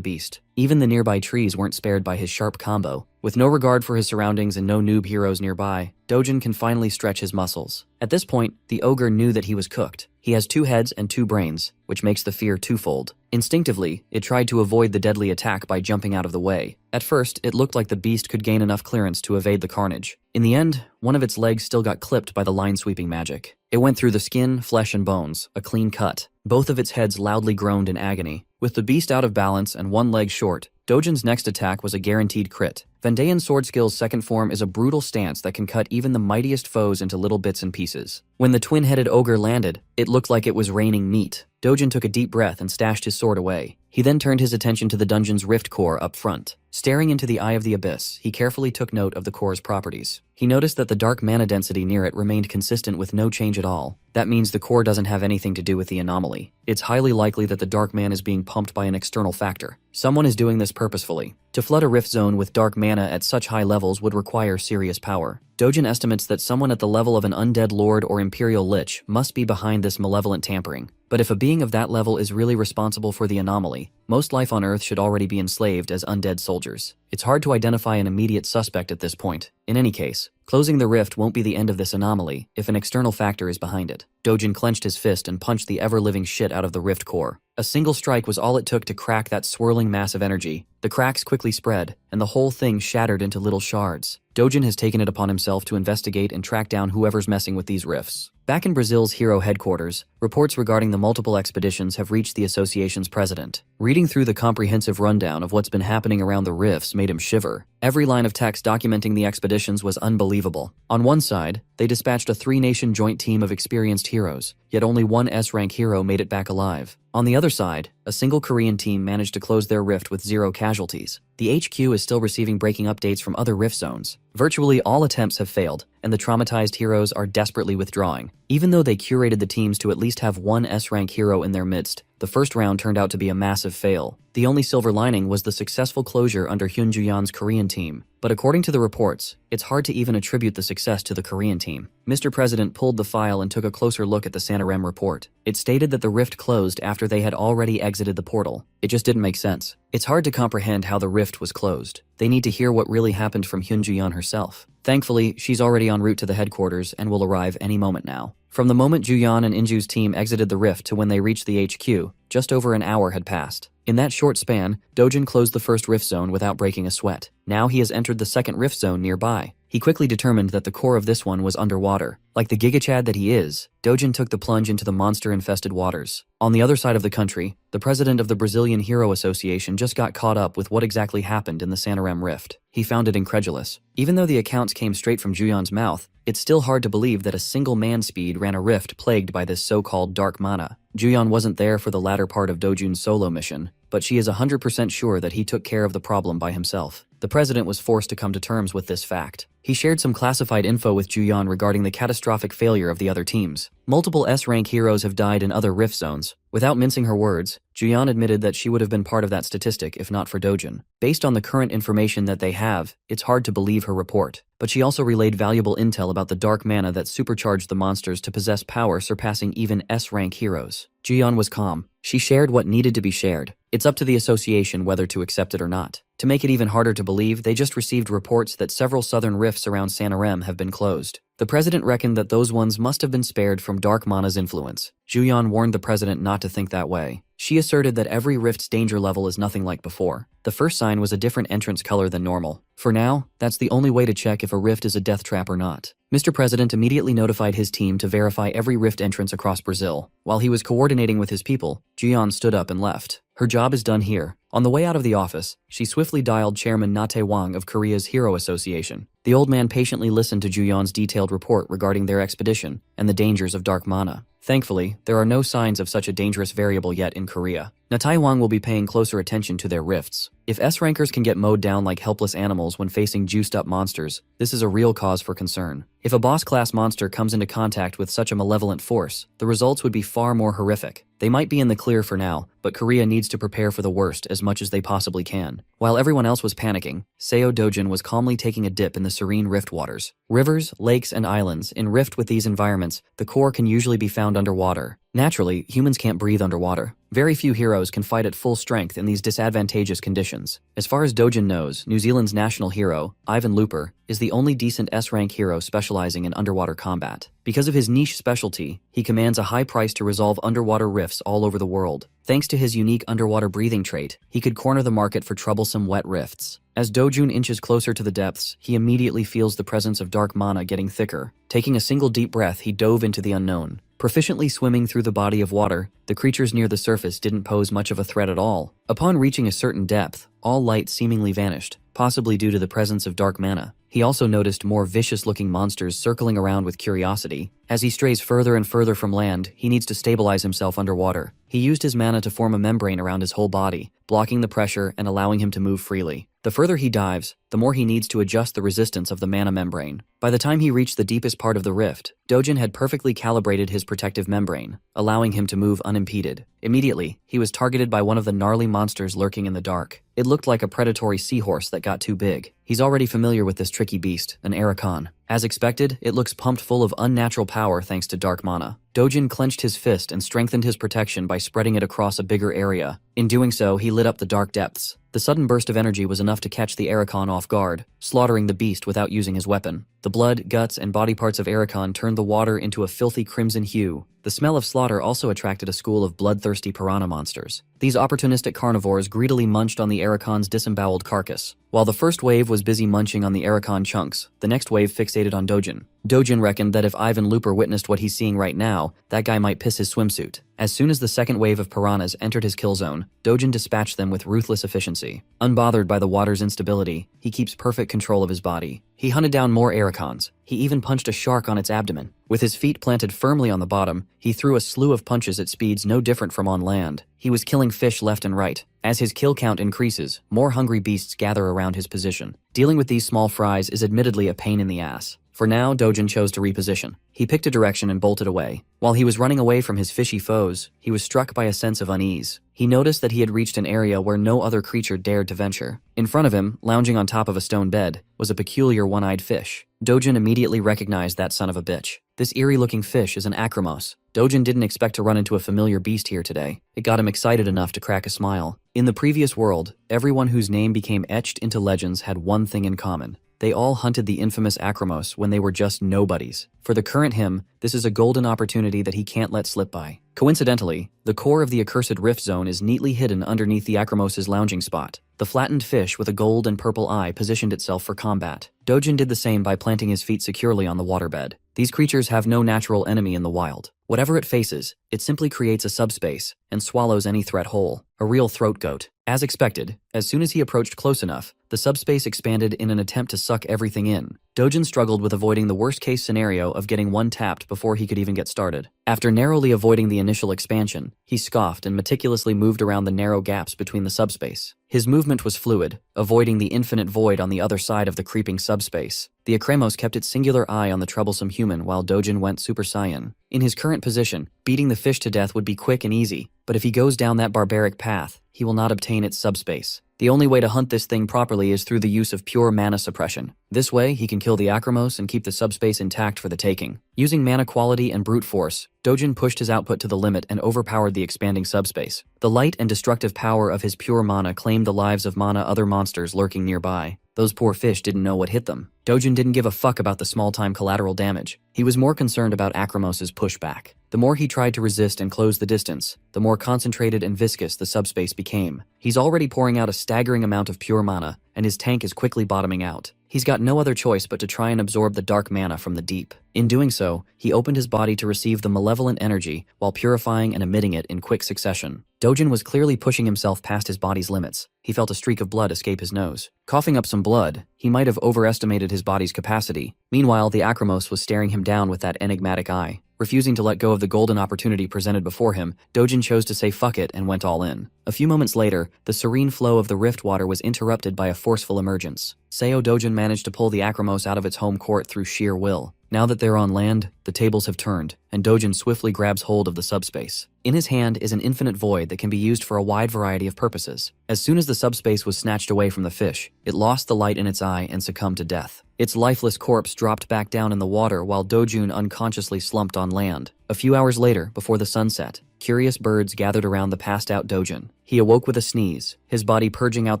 beast. Even the nearby trees weren't spared by his sharp combo. With no regard for his surroundings and no noob heroes nearby, Dojin can finally stretch his muscles. At this point, the ogre knew that he was cooked. He has 2 heads and 2 brains, which makes the fear twofold. Instinctively, it tried to avoid the deadly attack by jumping out of the way. At first, it looked like the beast could gain enough clearance to evade the carnage. In the end, one of its legs still got clipped by the line-sweeping magic. It went through the skin, flesh, and bones, a clean cut. Both of its heads loudly groaned in agony. With the beast out of balance and one leg short, Dojin's next attack was a guaranteed crit. Vendean's sword skill's second form is a brutal stance that can cut even the mightiest foes into little bits and pieces. When the twin-headed ogre landed, it looked like it was raining meat. Dojin took a deep breath and stashed his sword away. He then turned his attention to the dungeon's rift core up front. Staring into the eye of the abyss, he carefully took note of the core's properties. He noticed that the dark mana density near it remained consistent with no change at all. That means the core doesn't have anything to do with the anomaly. It's highly likely that the dark mana is being pumped by an external factor. Someone is doing this purposefully. To flood a rift zone with dark mana at such high levels would require serious power. Dojin estimates that someone at the level of an undead lord or imperial lich must be behind this malevolent tampering. But if a being of that level is really responsible for the anomaly, most life on Earth should already be enslaved as undead soldiers. It's hard to identify an immediate suspect at this point. In any case, closing the rift won't be the end of this anomaly if an external factor is behind it. Dojin clenched his fist and punched the ever-living shit out of the rift core. A single strike was all it took to crack that swirling mass of energy. The cracks quickly spread, and the whole thing shattered into little shards. Dojin has taken it upon himself to investigate and track down whoever's messing with these rifts. Back in Brazil's hero headquarters, reports regarding the multiple expeditions have reached the association's president. Reading through the comprehensive rundown of what's been happening around the rifts made him shiver. Every line of text documenting the expeditions was unbelievable. On one side, they dispatched a 3-nation joint team of experienced heroes, yet only one S-rank hero made it back alive. On the other side, a single Korean team managed to close their rift with 0 casualties. The HQ is still receiving breaking updates from other rift zones. Virtually all attempts have failed, and the traumatized heroes are desperately withdrawing. Even though they curated the teams to at least have one S-rank hero in their midst, the first round turned out to be a massive fail. The only silver lining was the successful closure under Hyun Ju-yeon's Korean team. But according to the reports, it's hard to even attribute the success to the Korean team. Mr. President pulled the file and took a closer look at the Santarem report. It stated that the rift closed after they had already exited the portal. It just didn't make sense. It's hard to comprehend how the rift was closed. They need to hear what really happened from Hyun Ju-yeon herself. Thankfully, she's already en route to the headquarters and will arrive any moment now. From the moment Ju-yeon and Inju's team exited the rift to when they reached the HQ, just over an hour had passed. In that short span, Dojin closed the first rift zone without breaking a sweat. Now he has entered the second rift zone nearby. He quickly determined that the core of this one was underwater. Like the gigachad that he is, Dojin took the plunge into the monster-infested waters. On the other side of the country, the president of the Brazilian Hero Association just got caught up with what exactly happened in the Santarem rift. He found it incredulous. Even though the accounts came straight from Ju-yeon's mouth, it's still hard to believe that a single man-speed ran a rift plagued by this so-called dark mana. Ju-yeon wasn't there for the latter part of Dojun's solo mission, but she is 100% sure that he took care of the problem by himself. The president was forced to come to terms with this fact. He shared some classified info with Ju-yeon regarding the catastrophic failure of the other teams. Multiple S-rank heroes have died in other rift zones. Without mincing her words, Ju-yeon admitted that she would have been part of that statistic if not for Dojin. Based on the current information that they have, it's hard to believe her report. But she also relayed valuable intel about the dark mana that supercharged the monsters to possess power surpassing even S-rank heroes. Ju-yeon was calm. She shared what needed to be shared. It's up to the association whether to accept it or not. To make it even harder to believe, they just received reports that several southern rifts around Santarem have been closed. The president reckoned that those ones must have been spared from dark mana's influence. Ju-yeon warned the president not to think that way. She asserted that every rift's danger level is nothing like before. The first sign was a different entrance color than normal. For now, that's the only way to check if a rift is a death trap or not. Mr. President immediately notified his team to verify every rift entrance across Brazil. While he was coordinating with his people, Ju-yeon stood up and left. Her job is done here. On the way out of the office, she swiftly dialed Chairman Na Tae-wang of Korea's Hero Association. The old man patiently listened to Ju-yeon's detailed report regarding their expedition and the dangers of dark mana. Thankfully, there are no signs of such a dangerous variable yet in Korea. Na Tae-wang will be paying closer attention to their rifts. If S-rankers can get mowed down like helpless animals when facing juiced-up monsters, this is a real cause for concern. If a boss-class monster comes into contact with such a malevolent force, the results would be far more horrific. They might be in the clear for now, but Korea needs to prepare for the worst as much as they possibly can. While everyone else was panicking, Seo Dojin was calmly taking a dip in the serene rift waters. Rivers, lakes, and islands in rift with these environments, the core can usually be found underwater. Naturally, humans can't breathe underwater. Very few heroes can fight at full strength in these disadvantageous conditions. As far as Dojin knows, New Zealand's national hero, Ivan Looper, is the only decent S-rank hero specializing in underwater combat. Because of his niche specialty, he commands a high price to resolve underwater rifts all over the world. Thanks to his unique underwater breathing trait, he could corner the market for troublesome wet rifts. As Dojun inches closer to the depths, he immediately feels the presence of dark mana getting thicker. Taking a single deep breath, he dove into the unknown. Proficiently swimming through the body of water, the creatures near the surface didn't pose much of a threat at all. Upon reaching a certain depth, all light seemingly vanished. possibly due to the presence of dark mana. He also noticed more vicious-looking monsters circling around with curiosity. As he strays further and further from land, he needs to stabilize himself underwater. He used his mana to form a membrane around his whole body, blocking the pressure and allowing him to move freely. The further he dives, the more he needs to adjust the resistance of the mana membrane. By the time he reached the deepest part of the rift, Dojin had perfectly calibrated his protective membrane, allowing him to move unimpeded. Immediately, he was targeted by one of the gnarly monsters lurking in the dark. It looked like a predatory seahorse that got too big. He's already familiar with this tricky beast, an Arachon. As expected, it looks pumped full of unnatural power thanks to dark mana. Dojin clenched his fist and strengthened his protection by spreading it across a bigger area. In doing so, he lit up the dark depths. The sudden burst of energy was enough to catch the Arachon off guard, slaughtering the beast without using his weapon. The blood, guts, and body parts of Arachon turned the water into a filthy crimson hue. The smell of slaughter also attracted a school of bloodthirsty piranha monsters. These opportunistic carnivores greedily munched on the Aracon's disemboweled carcass. While the first wave was busy munching on the Arachon chunks, the next wave fixated on Dojin. Dojin reckoned that if Ivan Looper witnessed what he's seeing right now, that guy might piss his swimsuit. As soon as the second wave of piranhas entered his kill zone, Dojin dispatched them with ruthless efficiency. Unbothered by the water's instability, he keeps perfect control of his body. He hunted down more Arachons. He even punched a shark on its abdomen. With his feet planted firmly on the bottom, he threw a slew of punches at speeds no different from on land. He was killing fish left and right. As his kill count increases, more hungry beasts gather around his position. Dealing with these small fries is admittedly a pain in the ass. For now, Dojin chose to reposition. He picked a direction and bolted away. While he was running away from his fishy foes, he was struck by a sense of unease. He noticed that he had reached an area where no other creature dared to venture. In front of him, lounging on top of a stone bed, was a peculiar one-eyed fish. Dojin immediately recognized that son of a bitch. This eerie-looking fish is an acromos. Dojin didn't expect to run into a familiar beast here today. It got him excited enough to crack a smile. In the previous world, everyone whose name became etched into legends had one thing in common. They all hunted the infamous acromos when they were just nobodies. For the current him, this is a golden opportunity that he can't let slip by. Coincidentally, the core of the accursed rift zone is neatly hidden underneath the acromos's lounging spot. The flattened fish with a gold and purple eye positioned itself for combat. Dojin did the same by planting his feet securely on the waterbed. These creatures have no natural enemy in the wild. Whatever it faces, it simply creates a subspace and swallows any threat whole. A real throat goat. As expected, as soon as he approached close enough, the subspace expanded in an attempt to suck everything in. Dojin struggled with avoiding the worst-case scenario of getting one tapped before he could even get started. After narrowly avoiding the initial expansion, he scoffed and meticulously moved around the narrow gaps between the subspace. His movement was fluid, avoiding the infinite void on the other side of the creeping subspace. The Acremos kept its singular eye on the troublesome human while Dojin went Super Saiyan. In his current position, beating the fish to death would be quick and easy, but if he goes down that barbaric path, he will not obtain its subspace. The only way to hunt this thing properly is through the use of pure mana suppression. This way, he can kill the Acremos and keep the subspace intact for the taking. Using mana quality and brute force, Dojin pushed his output to the limit and overpowered the expanding subspace. The light and destructive power of his pure mana claimed the lives of other monsters lurking nearby. Those poor fish didn't know what hit them. Dojin didn't give a fuck about the small-time collateral damage. He was more concerned about Acremos's pushback. The more he tried to resist and close the distance, the more concentrated and viscous the subspace became. He's already pouring out a staggering amount of pure mana, and his tank is quickly bottoming out. He's got no other choice but to try and absorb the dark mana from the deep. In doing so, he opened his body to receive the malevolent energy while purifying and emitting it in quick succession. Dojin was clearly pushing himself past his body's limits. He felt a streak of blood escape his nose. Coughing up some blood, he might have overestimated his body's capacity. Meanwhile, the Acremos was staring him down with that enigmatic eye. Refusing to let go of the golden opportunity presented before him, Dojin chose to say fuck it and went all in. A few moments later, the serene flow of the rift water was interrupted by a forceful emergence. Seo Dojin managed to pull the Acremos out of its home court through sheer will. Now that they're on land, the tables have turned, and Dojin swiftly grabs hold of the subspace. In his hand is an infinite void that can be used for a wide variety of purposes. As soon as the subspace was snatched away from the fish, it lost the light in its eye and succumbed to death. Its lifeless corpse dropped back down in the water while Dojin unconsciously slumped on land. A few hours later, before the sun set, curious birds gathered around the passed-out Dojin. He awoke with a sneeze, his body purging out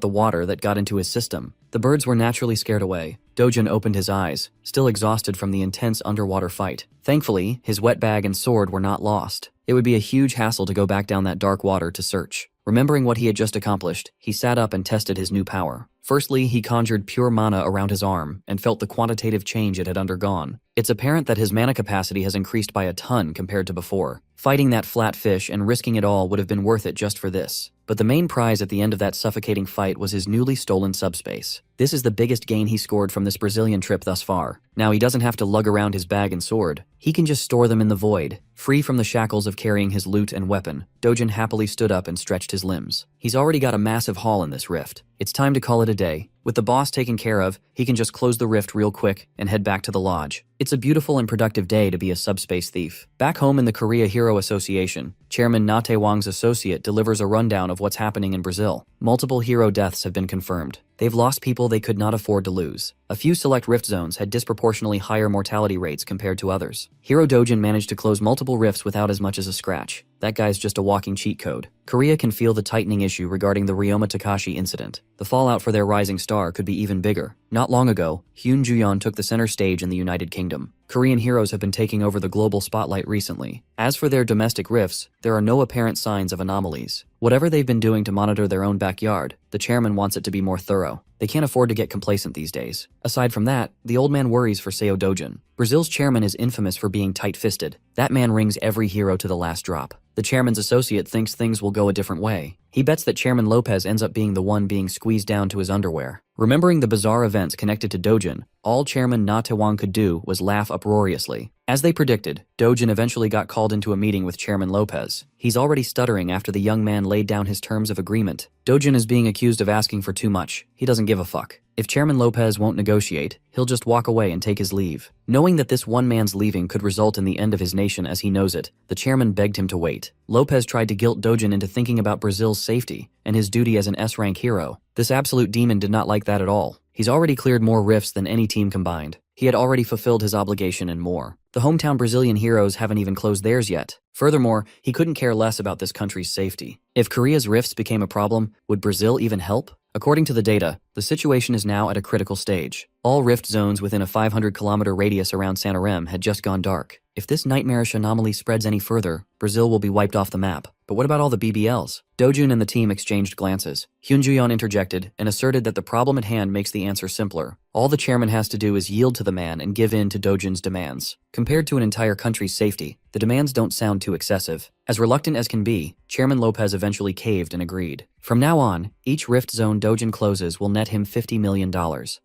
the water that got into his system. The birds were naturally scared away. Dojin opened his eyes, still exhausted from the intense underwater fight. Thankfully, his wet bag and sword were not lost. It would be a huge hassle to go back down that dark water to search. Remembering what he had just accomplished, he sat up and tested his new power. Firstly, he conjured pure mana around his arm and felt the quantitative change it had undergone. It's apparent that his mana capacity has increased by a ton compared to before. Fighting that flat fish and risking it all would have been worth it just for this. But the main prize at the end of that suffocating fight was his newly stolen subspace. This is the biggest gain he scored from this Brazilian trip thus far. Now he doesn't have to lug around his bag and sword. He can just store them in the void. Free from the shackles of carrying his loot and weapon, Dojin happily stood up and stretched his limbs. He's already got a massive haul in this rift. It's time to call it a day. With the boss taken care of, he can just close the rift real quick and head back to the lodge. It's a beautiful and productive day to be a subspace thief. Back home in the Korea Hero Association, Chairman Na Tae-wong's associate delivers a rundown of what's happening in Brazil. Multiple hero deaths have been confirmed. They've lost people they could not afford to lose. A few select rift zones had disproportionately higher mortality rates compared to others. Hero Dojin managed to close multiple rifts without as much as a scratch. That guy's just a walking cheat code. Korea can feel the tightening issue regarding the Ryoma Takashi incident. The fallout for their rising star could be even bigger. Not long ago, Hyun Ju-yeon took the center stage in the United Kingdom. Korean heroes have been taking over the global spotlight recently. As for their domestic rifts, there are no apparent signs of anomalies. Whatever they've been doing to monitor their own backyard, the chairman wants it to be more thorough. They can't afford to get complacent these days. Aside from that, the old man worries for Seo Dojin. Brazil's chairman is infamous for being tight-fisted. That man wrings every hero to the last drop. The chairman's associate thinks things will go a different way. He bets that Chairman Lopez ends up being the one being squeezed down to his underwear. Remembering the bizarre events connected to Dojin, all Chairman Na Tae-wong could do was laugh uproariously. As they predicted, Dojin eventually got called into a meeting with Chairman Lopez. He's already stuttering after the young man laid down his terms of agreement. Dojin is being accused of asking for too much. He doesn't give a fuck. If Chairman Lopez won't negotiate, he'll just walk away and take his leave. Knowing that this one man's leaving could result in the end of his nation as he knows it, the chairman begged him to wait. Lopez tried to guilt Dojin into thinking about Brazil's safety and his duty as an S-rank hero. This absolute demon did not like that at all. He's already cleared more rifts than any team combined. He had already fulfilled his obligation and more. The hometown Brazilian heroes haven't even closed theirs yet. Furthermore, he couldn't care less about this country's safety. If Korea's rifts became a problem, would Brazil even help? According to the data, the situation is now at a critical stage. All rift zones within a 500-kilometer radius around Santarém had just gone dark. If this nightmarish anomaly spreads any further, Brazil will be wiped off the map. But what about all the BBLs? Dojun and the team exchanged glances. Hyun Ju-yeon interjected and asserted that the problem at hand makes the answer simpler. All the chairman has to do is yield to the man and give in to Dojun's demands. Compared to an entire country's safety, the demands don't sound too excessive. As reluctant as can be, Chairman Lopez eventually caved and agreed. From now on, each rift zone Dojun closes will net him $50 million.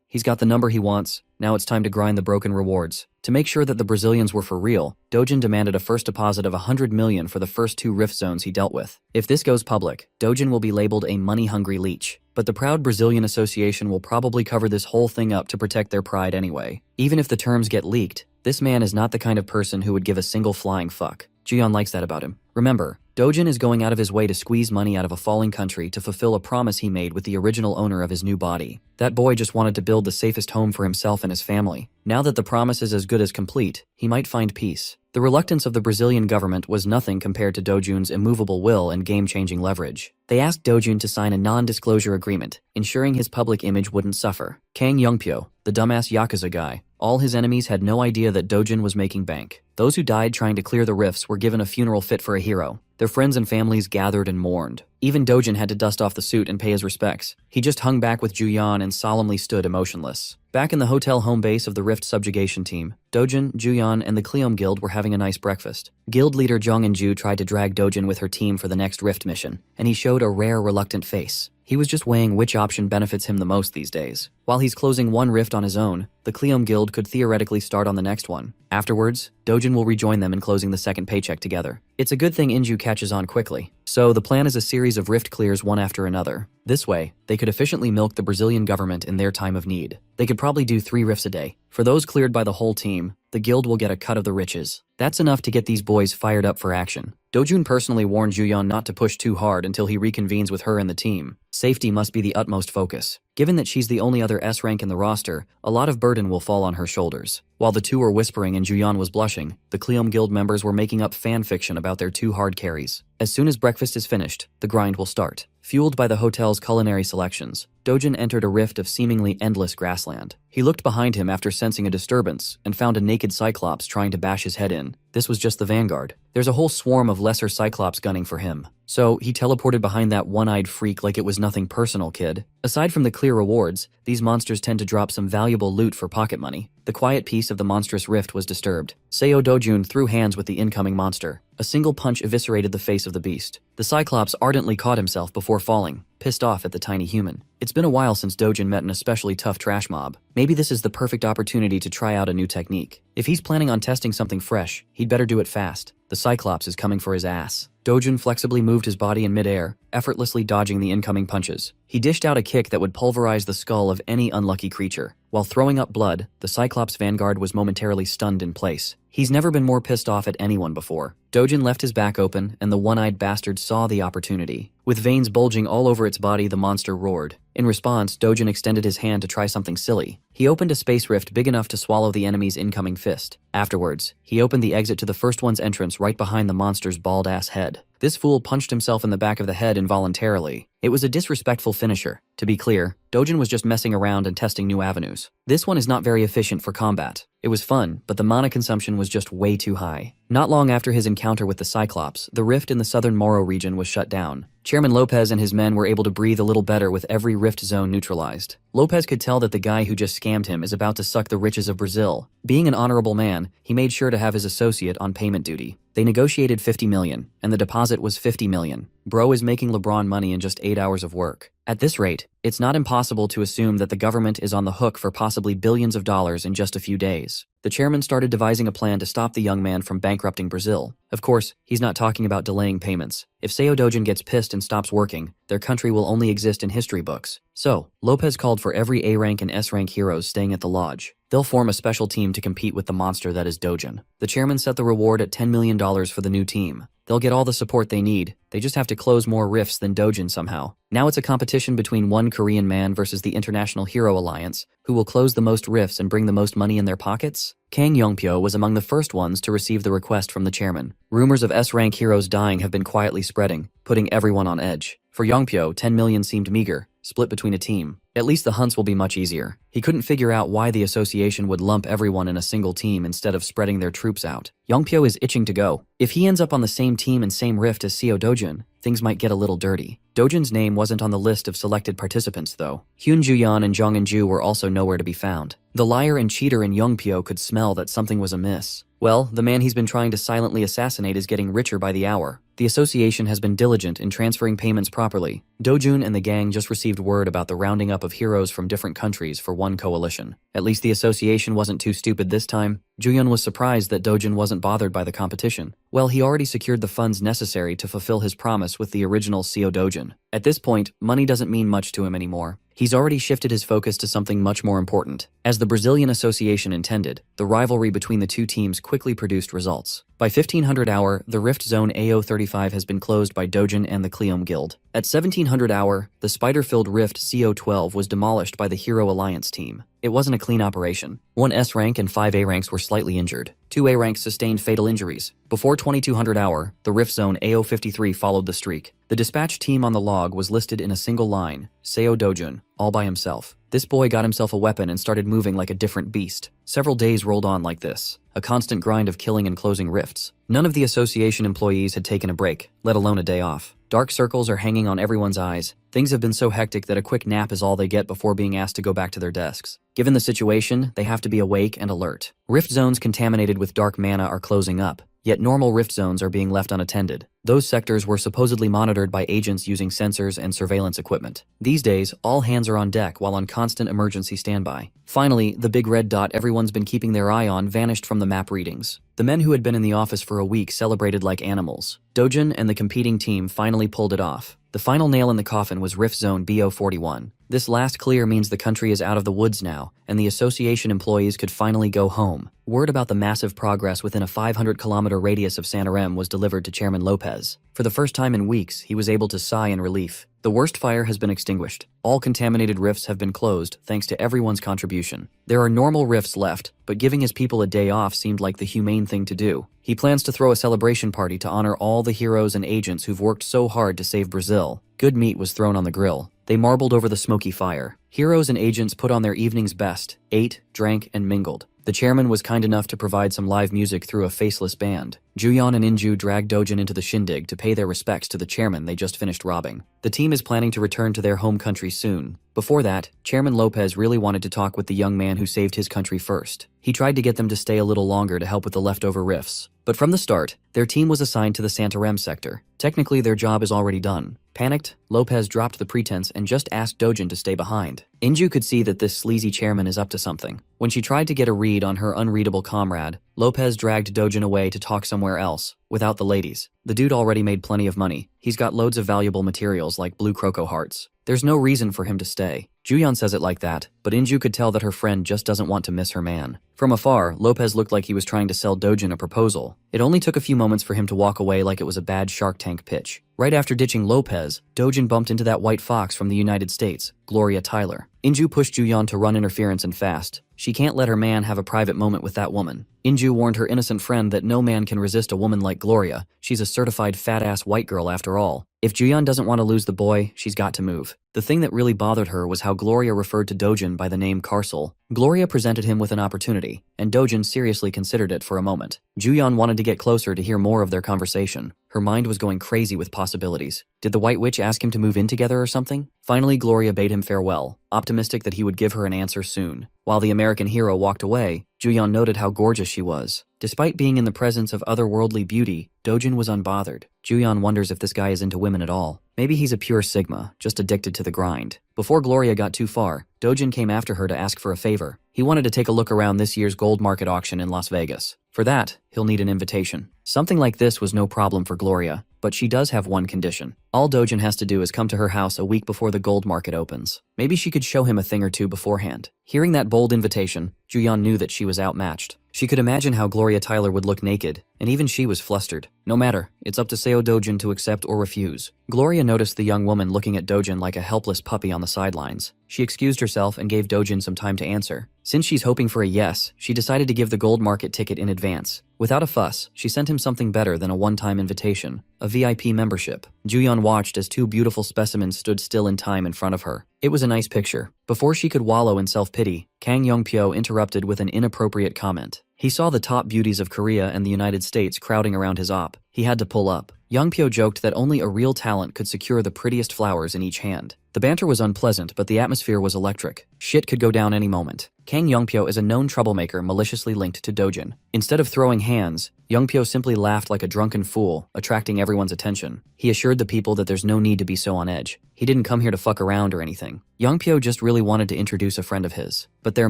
He's got the number he wants. Now it's time to grind the broken rewards. To make sure that the Brazilians were for real, Dojin demanded a first deposit of $100 million for the first 2 rift zones he dealt with. If this goes public, Dojin will be labeled a money-hungry leech. But the proud Brazilian association will probably cover this whole thing up to protect their pride anyway. Even if the terms get leaked, this man is not the kind of person who would give a single flying fuck. Ji-yeon likes that about him. Remember, Dojin is going out of his way to squeeze money out of a falling country to fulfill a promise he made with the original owner of his new body. That boy just wanted to build the safest home for himself and his family. Now that the promise is as good as complete, he might find peace. The reluctance of the Brazilian government was nothing compared to Dojun's immovable will and game-changing leverage. They asked Dojun to sign a non-disclosure agreement, ensuring his public image wouldn't suffer. Kang Youngpyo, the dumbass Yakuza guy, all his enemies had no idea that Dojun was making bank. Those who died trying to clear the rifts were given a funeral fit for a hero. Their friends and families gathered and mourned. Even Dojin had to dust off the suit and pay his respects. He just hung back with Ju-yeon and solemnly stood emotionless. Back in the hotel home base of the Rift subjugation team, Dojin, Ju-yeon, and the Cleom Guild were having a nice breakfast. Guild leader Jung In-ju tried to drag Dojin with her team for the next Rift mission, and he showed a rare, reluctant face. He was just weighing which option benefits him the most these days. While he's closing one rift on his own, the Cleom Guild could theoretically start on the next one. Afterwards, Dojin will rejoin them in closing the second paycheck together. It's a good thing In-ju catches on quickly. So the plan is a series of rift clears one after another. This way, they could efficiently milk the Brazilian government in their time of need. They could probably do 3 rifts a day. For those cleared by the whole team, the guild will get a cut of the riches. That's enough to get these boys fired up for action. Dojun personally warned Ju-yeon not to push too hard until he reconvenes with her and the team. Safety must be the utmost focus. Given that she's the only other S rank in the roster, a lot of burden will fall on her shoulders. While the two were whispering and Ju-yeon was blushing, the Cleom Guild members were making up fan fiction about their 2 hard carries. As soon as breakfast is finished, the grind will start. Fueled by the hotel's culinary selections, Dojin entered a rift of seemingly endless grassland. He looked behind him after sensing a disturbance and found a naked Cyclops trying to bash his head in. This was just the vanguard. There's a whole swarm of lesser Cyclops gunning for him. So he teleported behind that one-eyed freak like it was nothing personal, kid. Aside from the clear rewards, these monsters tend to drop some valuable loot for pocket money. the quiet peace of the monstrous rift was disturbed. Seo Dojun threw hands with the incoming monster. A single punch eviscerated the face of the beast. The Cyclops ardently caught himself before falling, pissed off at the tiny human. It's been a while since Dojun met an especially tough trash mob. Maybe this is the perfect opportunity to try out a new technique. If he's planning on testing something fresh, he'd better do it fast. The Cyclops is coming for his ass. Dojun flexibly moved his body in midair, effortlessly dodging the incoming punches. He dished out a kick that would pulverize the skull of any unlucky creature. While throwing up blood, the Cyclops vanguard was momentarily stunned in place. He's never been more pissed off at anyone before. Dojun left his back open, and the one-eyed bastard saw the opportunity. With veins bulging all over its body, the monster roared. In response, Dojun extended his hand to try something silly. He opened a space rift big enough to swallow the enemy's incoming fist. Afterwards, he opened the exit to the first one's entrance right behind the monster's bald-ass head. This fool punched himself in the back of the head involuntarily. It was a disrespectful finisher. To be clear, Dojun was just messing around and testing new avenues. This one is not very efficient for combat. It was fun, but the mana consumption was just way too high. Not long after his encounter with the Cyclops, the rift in the southern Moro region was shut down. Chairman Lopez and his men were able to breathe a little better with every rift zone neutralized. Lopez could tell that the guy who just scammed him is about to suck the riches of Brazil. Being an honorable man, he made sure to have his associate on payment duty. They negotiated $50 million, and the deposit was $50 million. Bro is making LeBron money in just 8 hours of work. At this rate, it's not impossible to assume that the government is on the hook for possibly billions of dollars in just a few days. The chairman started devising a plan to stop the young man from bankrupting Brazil. Of course, he's not talking about delaying payments. If Seo Dojun gets pissed and stops working, their country will only exist in history books. So, Lopez called for every A-rank and S-rank heroes staying at the lodge. They'll form a special team to compete with the monster that is Dojun. The chairman set the reward at $10 million for the new team. They'll get all the support they need. They just have to close more rifts than Dojun somehow. Now it's a competition between one Korean man versus the International Hero Alliance, who will close the most rifts and bring the most money in their pockets? Kang Yongpyo was among the first ones to receive the request from the chairman. Rumors of S-rank heroes dying have been quietly spreading, putting everyone on edge. For Yongpyo, 10 million seemed meager, split between a team. At least the hunts will be much easier. He couldn't figure out why the association would lump everyone in a single team instead of spreading their troops out. Yongpyo is itching to go. If he ends up on the same team and same rift as Seo Dojun, things might get a little dirty. Dojun's name wasn't on the list of selected participants though. Hyun Ju-yeon and Jong In-ju were also nowhere to be found. The liar and cheater in Yongpyo could smell that something was amiss. Well, the man he's been trying to silently assassinate is getting richer by the hour. The association has been diligent in transferring payments properly. Dojun and the gang just received word about the rounding up of heroes from different countries for one coalition. At least the association wasn't too stupid this time. Ju-yeon was surprised that Dojun wasn't bothered by the competition. Well, he already secured the funds necessary to fulfill his promise with the original Seo Dojun. At this point, money doesn't mean much to him anymore. He's already shifted his focus to something much more important. As the Brazilian Association intended, the rivalry between the two teams quickly produced results. By 1500 hour, the Rift Zone AO35 has been closed by Dojun and the Cleom Guild. At 1700 hour, the spider-filled Rift CO12 was demolished by the Hero Alliance team. It wasn't a clean operation. 1 S rank and 5 A ranks were slightly injured. 2 A ranks sustained fatal injuries. Before 2200 hour, the Rift Zone AO53 followed the streak. The dispatch team on the log was listed in a single line, Seo Dojun, all by himself. This boy got himself a weapon and started moving like a different beast. Several days rolled on like this, a constant grind of killing and closing rifts. None of the association employees had taken a break, let alone a day off. Dark circles are hanging on everyone's eyes. Things have been so hectic that a quick nap is all they get before being asked to go back to their desks. Given the situation, they have to be awake and alert. Rift zones contaminated with dark mana are closing up, yet normal rift zones are being left unattended. Those sectors were supposedly monitored by agents using sensors and surveillance equipment. These days, all hands are on deck while on constant emergency standby. Finally, the big red dot everyone's been keeping their eye on vanished from the map readings. The men who had been in the office for a week celebrated like animals. Dojun and the competing team finally pulled it off. The final nail in the coffin was Rift Zone BO41. This last clear means the country is out of the woods now, and the association employees could finally go home. Word about the massive progress within a 500-kilometer radius of Santarem was delivered to Chairman Lopez. For the first time in weeks, he was able to sigh in relief. The worst fire has been extinguished. All contaminated rifts have been closed, thanks to everyone's contribution. There are normal rifts left, but giving his people a day off seemed like the humane thing to do. He plans to throw a celebration party to honor all the heroes and agents who've worked so hard to save Brazil. Good meat was thrown on the grill. They marbled over the smoky fire. Heroes and agents put on their evening's best, ate, drank, and mingled. The chairman was kind enough to provide some live music through a faceless band. Ju-yeon and In-ju dragged Dojun into the shindig to pay their respects to the chairman they just finished robbing. The team is planning to return to their home country soon. Before that, Chairman Lopez really wanted to talk with the young man who saved his country first. He tried to get them to stay a little longer to help with the leftover rifts. But from the start, their team was assigned to the Santarem sector. Technically, their job is already done. Panicked, Lopez dropped the pretense and just asked Dojin to stay behind. Inju could see that this sleazy chairman is up to something. When she tried to get a read on her unreadable comrade, Lopez dragged Dojin away to talk somewhere else, without the ladies. The dude already made plenty of money. He's got loads of valuable materials like blue croco hearts. There's no reason for him to stay. Juyeon says it like that, but Inju could tell that her friend just doesn't want to miss her man. From afar, Lopez looked like he was trying to sell Dojin a proposal. It only took a few moments for him to walk away like it was a bad Shark Tank pitch. Right after ditching Lopez, Dojin bumped into that white fox from the United States, Gloria Tyler. Inju pushed Juyeon to run interference and fast. She can't let her man have a private moment with that woman. Inju warned her innocent friend that no man can resist a woman like Gloria. She's a certified fat-ass white girl after all. If Juyeon doesn't want to lose the boy, she's got to move. The thing that really bothered her was how Gloria referred to Dojin by the name Carcel. Gloria presented him with an opportunity, and Dojin seriously considered it for a moment. Juyeon wanted to get closer to hear more of their conversation. Her mind was going crazy with possibilities. Did the White Witch ask him to move in together or something? Finally, Gloria bade him farewell, optimistic that he would give her an answer soon. While the American hero walked away, Juyeon noted how gorgeous she was. Despite being in the presence of otherworldly beauty, Dojin was unbothered. Juyeon wonders if this guy is into women at all. Maybe he's a pure Sigma, just addicted to the grind. Before Gloria got too far, Dojin came after her to ask for a favor. He wanted to take a look around this year's gold market auction in Las Vegas. For that, he'll need an invitation. Something like this was no problem for Gloria, but she does have one condition. All Dojin has to do is come to her house a week before the gold market opens. Maybe she could show him a thing or two beforehand. Hearing that bold invitation, Juyeon knew that she was outmatched. She could imagine how Gloria Tyler would look naked, and even she was flustered. No matter, it's up to Seo Dojin to accept or refuse. Gloria noticed the young woman looking at Dojin like a helpless puppy on the sidelines. She excused herself and gave Dojin some time to answer. Since she's hoping for a yes, she decided to give the gold market ticket in advance. Without a fuss, she sent him something better than a one-time invitation, a VIP membership. Juyeon watched as two beautiful specimens stood still in time in front of her. It was a nice picture. Before she could wallow in self-pity, Kang Yongpyo interrupted with an inappropriate comment. He saw the top beauties of Korea and the United States crowding around his op. He had to pull up. Yongpyo joked that only a real talent could secure the prettiest flowers in each hand. The banter was unpleasant, but the atmosphere was electric. Shit could go down any moment. Kang Yongpyo is a known troublemaker maliciously linked to Dojin. Instead of throwing hands, Yongpyo simply laughed like a drunken fool, attracting everyone's attention. He assured the people that there's no need to be so on edge. He didn't come here to fuck around or anything. Yongpyo just really wanted to introduce a friend of his. But there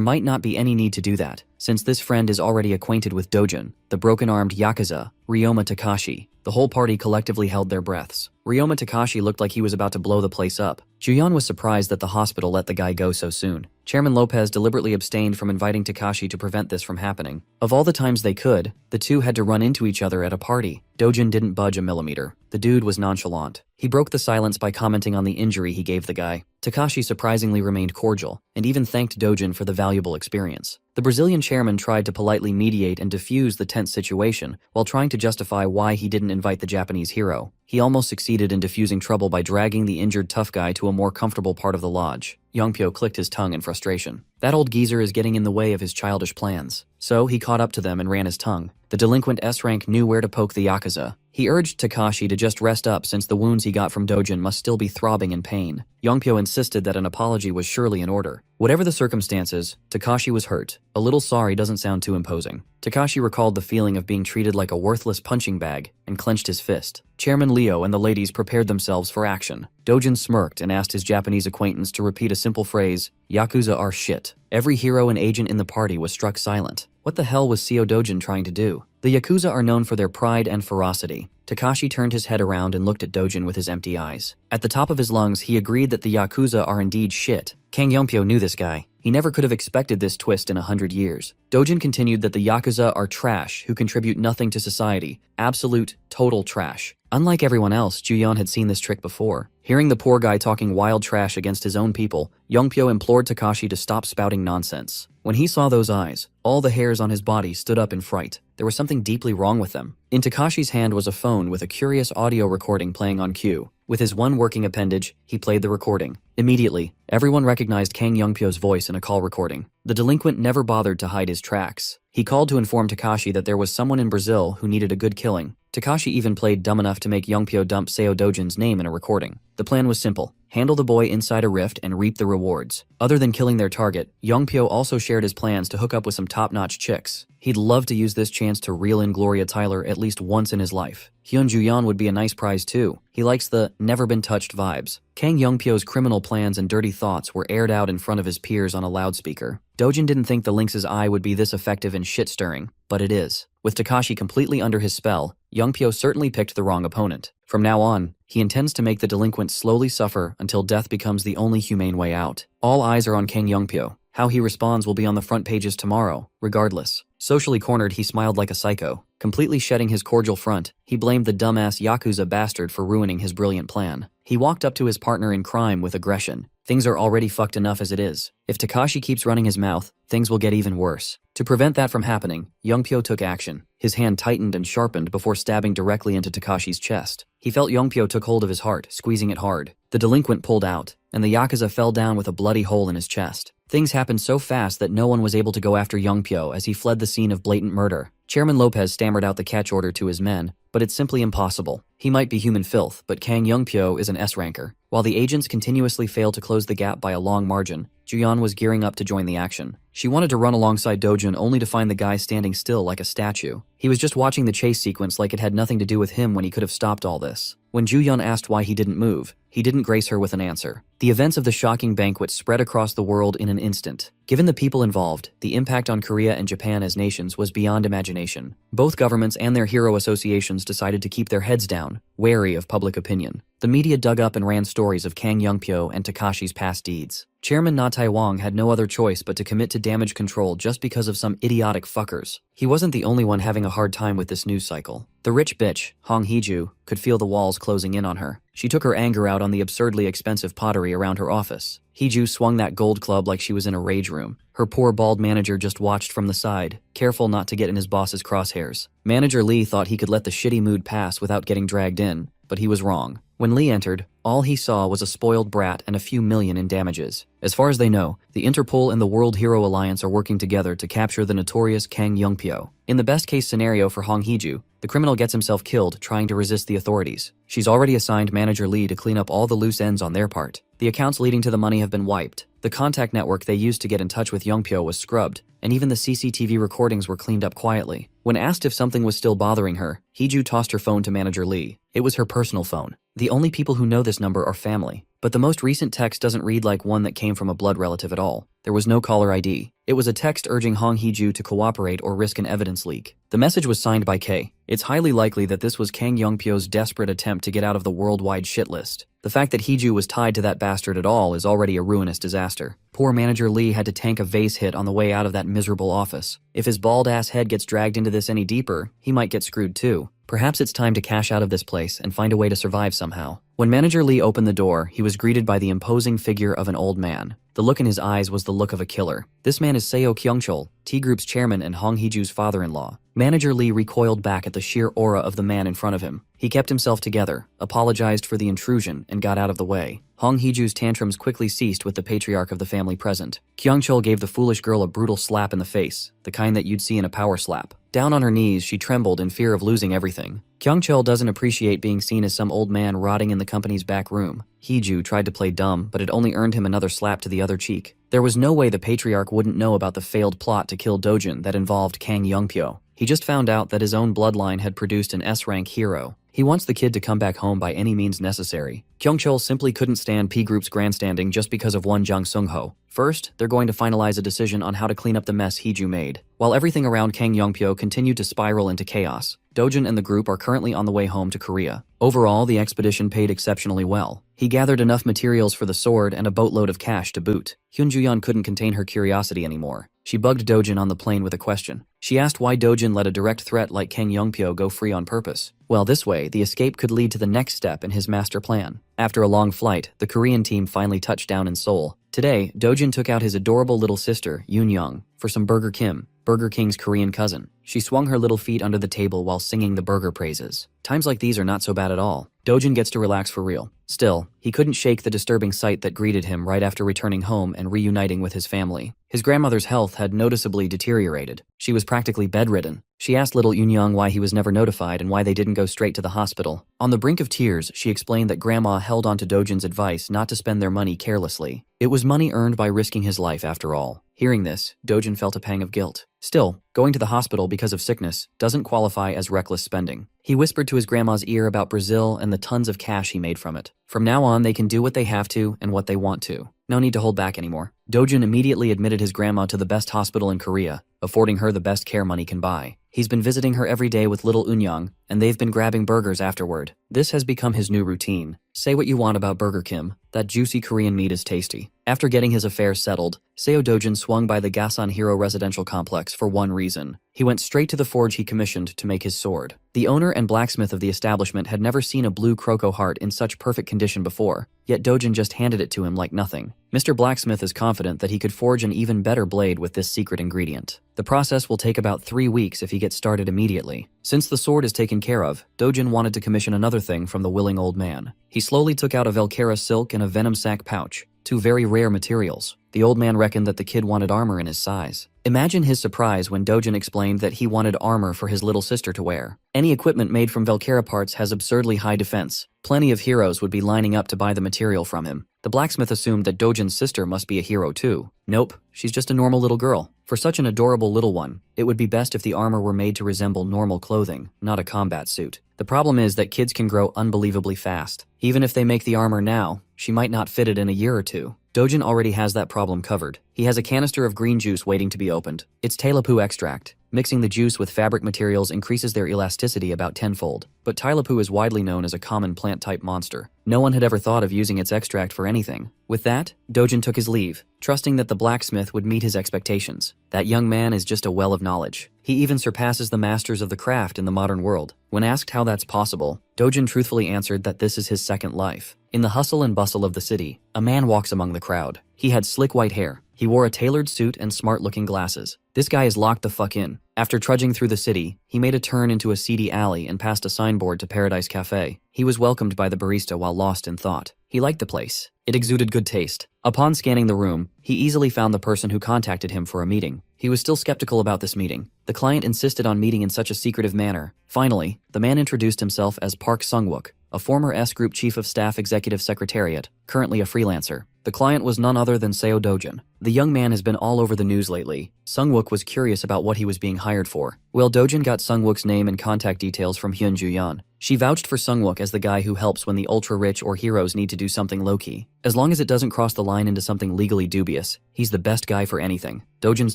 might not be any need to do that, since this friend is already acquainted with Dojin, the broken-armed Yakuza, Ryoma Takashi. The whole party collectively held their breaths. Ryoma Takashi looked like he was about to blow the place up. Juyeon was surprised that the hospital let the guy go so soon. Chairman Lopez deliberately abstained from inviting Takashi to prevent this from happening. Of all the times they could, the two had to run into each other at a party. Dojin didn't budge a millimeter. The dude was nonchalant. He broke the silence by commenting on the injury he gave the guy. Takashi surprisingly remained cordial, and even thanked Dojin for the valuable experience. The Brazilian chairman tried to politely mediate and diffuse the tense situation, while trying to justify why he didn't invite the Japanese hero. He almost succeeded in diffusing trouble by dragging the injured tough guy to a more comfortable part of the lodge. Yongpyo clicked his tongue in frustration. That old geezer is getting in the way of his childish plans. So he caught up to them and ran his tongue. The delinquent S-rank knew where to poke the Yakuza. He urged Takashi to just rest up since the wounds he got from Dojin must still be throbbing in pain. Yongpyo insisted that an apology was surely in order. Whatever the circumstances, Takashi was hurt. A little sorry doesn't sound too imposing. Takashi recalled the feeling of being treated like a worthless punching bag and clenched his fist. Chairman Leo and the ladies prepared themselves for action. Dojin smirked and asked his Japanese acquaintance to repeat a simple phrase, "Yakuza are shit." Every hero and agent in the party was struck silent. What the hell was Seo Dojin trying to do? The Yakuza are known for their pride and ferocity. Takashi turned his head around and looked at Dojin with his empty eyes. At the top of his lungs, he agreed that the Yakuza are indeed shit. Kang Yongpyo knew this guy. He never could have expected this twist in 100 years. Dojin continued that the Yakuza are trash who contribute nothing to society. Absolute, total trash. Unlike everyone else, Juyeon had seen this trick before. Hearing the poor guy talking wild trash against his own people, Yongpyo implored Takashi to stop spouting nonsense. When he saw those eyes, all the hairs on his body stood up in fright. There was something deeply wrong with them. In Takashi's hand was a phone with a curious audio recording playing on cue. With his one working appendage, he played the recording. Immediately, everyone recognized Kang Youngpyo's voice in a call recording. The delinquent never bothered to hide his tracks. He called to inform Takashi that there was someone in Brazil who needed a good killing. Takashi even played dumb enough to make Youngpyo dump Seo Dojin's name in a recording. The plan was simple: handle the boy inside a rift and reap the rewards. Other than killing their target, Youngpyo also shared his plans to hook up with some top-notch chicks. He'd love to use this chance to reel in Gloria Tyler at least once in his life. Hyun Ju-yeon would be a nice prize too. He likes the never-been-touched vibes. Kang Youngpyo's criminal plans and dirty thoughts were aired out in front of his peers on a loudspeaker. Dojin didn't think the lynx's eye would be this effective in shit-stirring, but it is. With Takashi completely under his spell, Youngpyo certainly picked the wrong opponent. From now on, he intends to make the delinquent slowly suffer until death becomes the only humane way out. All eyes are on Kang Youngpyo. How he responds will be on the front pages tomorrow, regardless. Socially cornered, he smiled like a psycho. Completely shedding his cordial front, he blamed the dumbass Yakuza bastard for ruining his brilliant plan. He walked up to his partner in crime with aggression. Things are already fucked enough as it is. If Takashi keeps running his mouth, things will get even worse. To prevent that from happening, Youngpyo took action. His hand tightened and sharpened before stabbing directly into Takashi's chest. He felt Youngpyo took hold of his heart, squeezing it hard. The delinquent pulled out, and the Yakuza fell down with a bloody hole in his chest. Things happened so fast that no one was able to go after Youngpyo as he fled the scene of blatant murder. Chairman Lopez stammered out the catch order to his men, but it's simply impossible. He might be human filth, but Kang Youngpyo is an S-ranker. While the agents continuously fail to close the gap by a long margin, Ju-yeon was gearing up to join the action. She wanted to run alongside Dojin only to find the guy standing still like a statue. He was just watching the chase sequence like it had nothing to do with him when he could have stopped all this. When Ju-yeon asked why he didn't move, he didn't grace her with an answer. The events of the shocking banquet spread across the world in an instant. Given the people involved, the impact on Korea and Japan as nations was beyond imagination. Both governments and their hero associations decided to keep their heads down, wary of public opinion. The media dug up and ran stories of Kang Youngpyo and Takashi's past deeds. Chairman Na Tai-wong had no other choice but to commit to damage control just because of some idiotic fuckers. He wasn't the only one having a hard time with this news cycle. The rich bitch, Hong Hee-ju, could feel the walls closing in on her. She took her anger out on the absurdly expensive pottery around her office. Hee-ju swung that gold club like she was in a rage room. Her poor bald manager just watched from the side, careful not to get in his boss's crosshairs. Manager Lee thought he could let the shitty mood pass without getting dragged in, but he was wrong. When Lee entered, all he saw was a spoiled brat and a few million in damages. As far as they know, the Interpol and the World Hero Alliance are working together to capture the notorious Kang Youngpyo. In the best-case scenario for Hong Hee-ju, the criminal gets himself killed trying to resist the authorities. She's already assigned Manager Lee to clean up all the loose ends on their part. The accounts leading to the money have been wiped. The contact network they used to get in touch with Youngpyo was scrubbed, and even the CCTV recordings were cleaned up quietly. When asked if something was still bothering her, Hee-ju tossed her phone to Manager Lee. It was her personal phone. The only people who know this number are family. But the most recent text doesn't read like one that came from a blood relative at all. There was no caller ID. It was a text urging Hong Hee-ju to cooperate or risk an evidence leak. The message was signed by K. It's highly likely that this was Kang Youngpyo's desperate attempt to get out of the worldwide shit list. The fact that Hee-ju was tied to that bastard at all is already a ruinous disaster. Poor Manager Lee had to tank a vase hit on the way out of that miserable office. If his bald-ass head gets dragged into this any deeper, he might get screwed too. Perhaps it's time to cash out of this place and find a way to survive somehow. When Manager Lee opened the door, he was greeted by the imposing figure of an old man. The look in his eyes was the look of a killer. This man is Seo Kyung-chol, T-Group's chairman and Hong Hee-ju's father-in-law. Manager Lee recoiled back at the sheer aura of the man in front of him. He kept himself together, apologized for the intrusion, and got out of the way. Hong Hee-ju's tantrums quickly ceased with the patriarch of the family present. Kyung-chol gave the foolish girl a brutal slap in the face, the kind that you'd see in a power slap. Down on her knees, she trembled in fear of losing everything. Kyung-chol doesn't appreciate being seen as some old man rotting in the company's back room. Hee-ju tried to play dumb, but it only earned him another slap to the other cheek. There was no way the patriarch wouldn't know about the failed plot to kill Dojin that involved Kang Youngpyo. He just found out that his own bloodline had produced an S-rank hero. He wants the kid to come back home by any means necessary. Kyung-chol simply couldn't stand P-Group's grandstanding just because of one Jung Sung-ho. First, they're going to finalize a decision on how to clean up the mess Hee-ju made. While everything around Kang Youngpyo continued to spiral into chaos, Dojin and the group are currently on the way home to Korea. Overall, the expedition paid exceptionally well. He gathered enough materials for the sword and a boatload of cash to boot. Hyun Ju-yeon couldn't contain her curiosity anymore. She bugged Dojin on the plane with a question. She asked why Dojin let a direct threat like Kang Youngpyo go free on purpose. Well, this way, the escape could lead to the next step in his master plan. After a long flight, the Korean team finally touched down in Seoul. Today, Dojin took out his adorable little sister, Yoon-young, for some Burger Kim. Burger King's Korean cousin. She swung her little feet under the table while singing the burger praises. Times like these are not so bad at all. Dojin gets to relax for real. Still, he couldn't shake the disturbing sight that greeted him right after returning home and reuniting with his family. His grandmother's health had noticeably deteriorated. She was practically bedridden. She asked little Eunyoung why he was never notified and why they didn't go straight to the hospital. On the brink of tears, she explained that Grandma held on to Dojin's advice not to spend their money carelessly. It was money earned by risking his life after all. Hearing this, Dojin felt a pang of guilt. Still, going to the hospital because of sickness doesn't qualify as reckless spending. He whispered to his grandma's ear about Brazil and the tons of cash he made from it. From now on, they can do what they have to and what they want to. No need to hold back anymore. Dojin immediately admitted his grandma to the best hospital in Korea, affording her the best care money can buy. He's been visiting her every day with little Eunyoung, and they've been grabbing burgers afterward. This has become his new routine. Say what you want about Burger Kim, that juicy Korean meat is tasty. After getting his affairs settled, Seo Dojin swung by the Gasan Hero residential complex for one reason. He went straight to the forge he commissioned to make his sword. The owner and blacksmith of the establishment had never seen a blue croco heart in such perfect condition before, yet Dojin just handed it to him like nothing. Mr. Blacksmith is confident that he could forge an even better blade with this secret ingredient. The process will take about 3 weeks if he gets started immediately. Since the sword is taken care of, Dojin wanted to commission another thing from the willing old man. He slowly took out a Velcara silk and a venom sac pouch, two very rare materials. The old man reckoned that the kid wanted armor in his size. Imagine his surprise when Dojin explained that he wanted armor for his little sister to wear. Any equipment made from Velcara parts has absurdly high defense. Plenty of heroes would be lining up to buy the material from him. The blacksmith assumed that Dojin's sister must be a hero too. Nope, she's just a normal little girl. For such an adorable little one, it would be best if the armor were made to resemble normal clothing, not a combat suit. The problem is that kids can grow unbelievably fast. Even if they make the armor now, she might not fit it in a year or two. Dojin already has that problem covered. He has a canister of green juice waiting to be opened. It's Tailapu extract. Mixing the juice with fabric materials increases their elasticity about tenfold, but Tailapu is widely known as a common plant-type monster. No one had ever thought of using its extract for anything. With that, Dojin took his leave, trusting that the blacksmith would meet his expectations. That young man is just a well of knowledge. He even surpasses the masters of the craft in the modern world. When asked how that's possible, Dojin truthfully answered that this is his second life. In the hustle and bustle of the city, a man walks among the crowd. He had slick white hair. He wore a tailored suit and smart-looking glasses. This guy is locked the fuck in. After trudging through the city, he made a turn into a seedy alley and passed a signboard to Paradise Cafe. He was welcomed by the barista while lost in thought. He liked the place. It exuded good taste. Upon scanning the room, he easily found the person who contacted him for a meeting. He was still skeptical about this meeting. The client insisted on meeting in such a secretive manner. Finally, the man introduced himself as Park Sung-wook, a former S-Group Chief of Staff Executive Secretariat, currently a freelancer. The client was none other than Seo Dojin. The young man has been all over the news lately. Sung-wook was curious about what he was being hired for. Well, Dojin got Sung-wook's name and contact details from Hyun Ju-yeon. She vouched for Sung-wook as the guy who helps when the ultra-rich or heroes need to do something low-key. As long as it doesn't cross the line into something legally dubious, he's the best guy for anything. Dojin's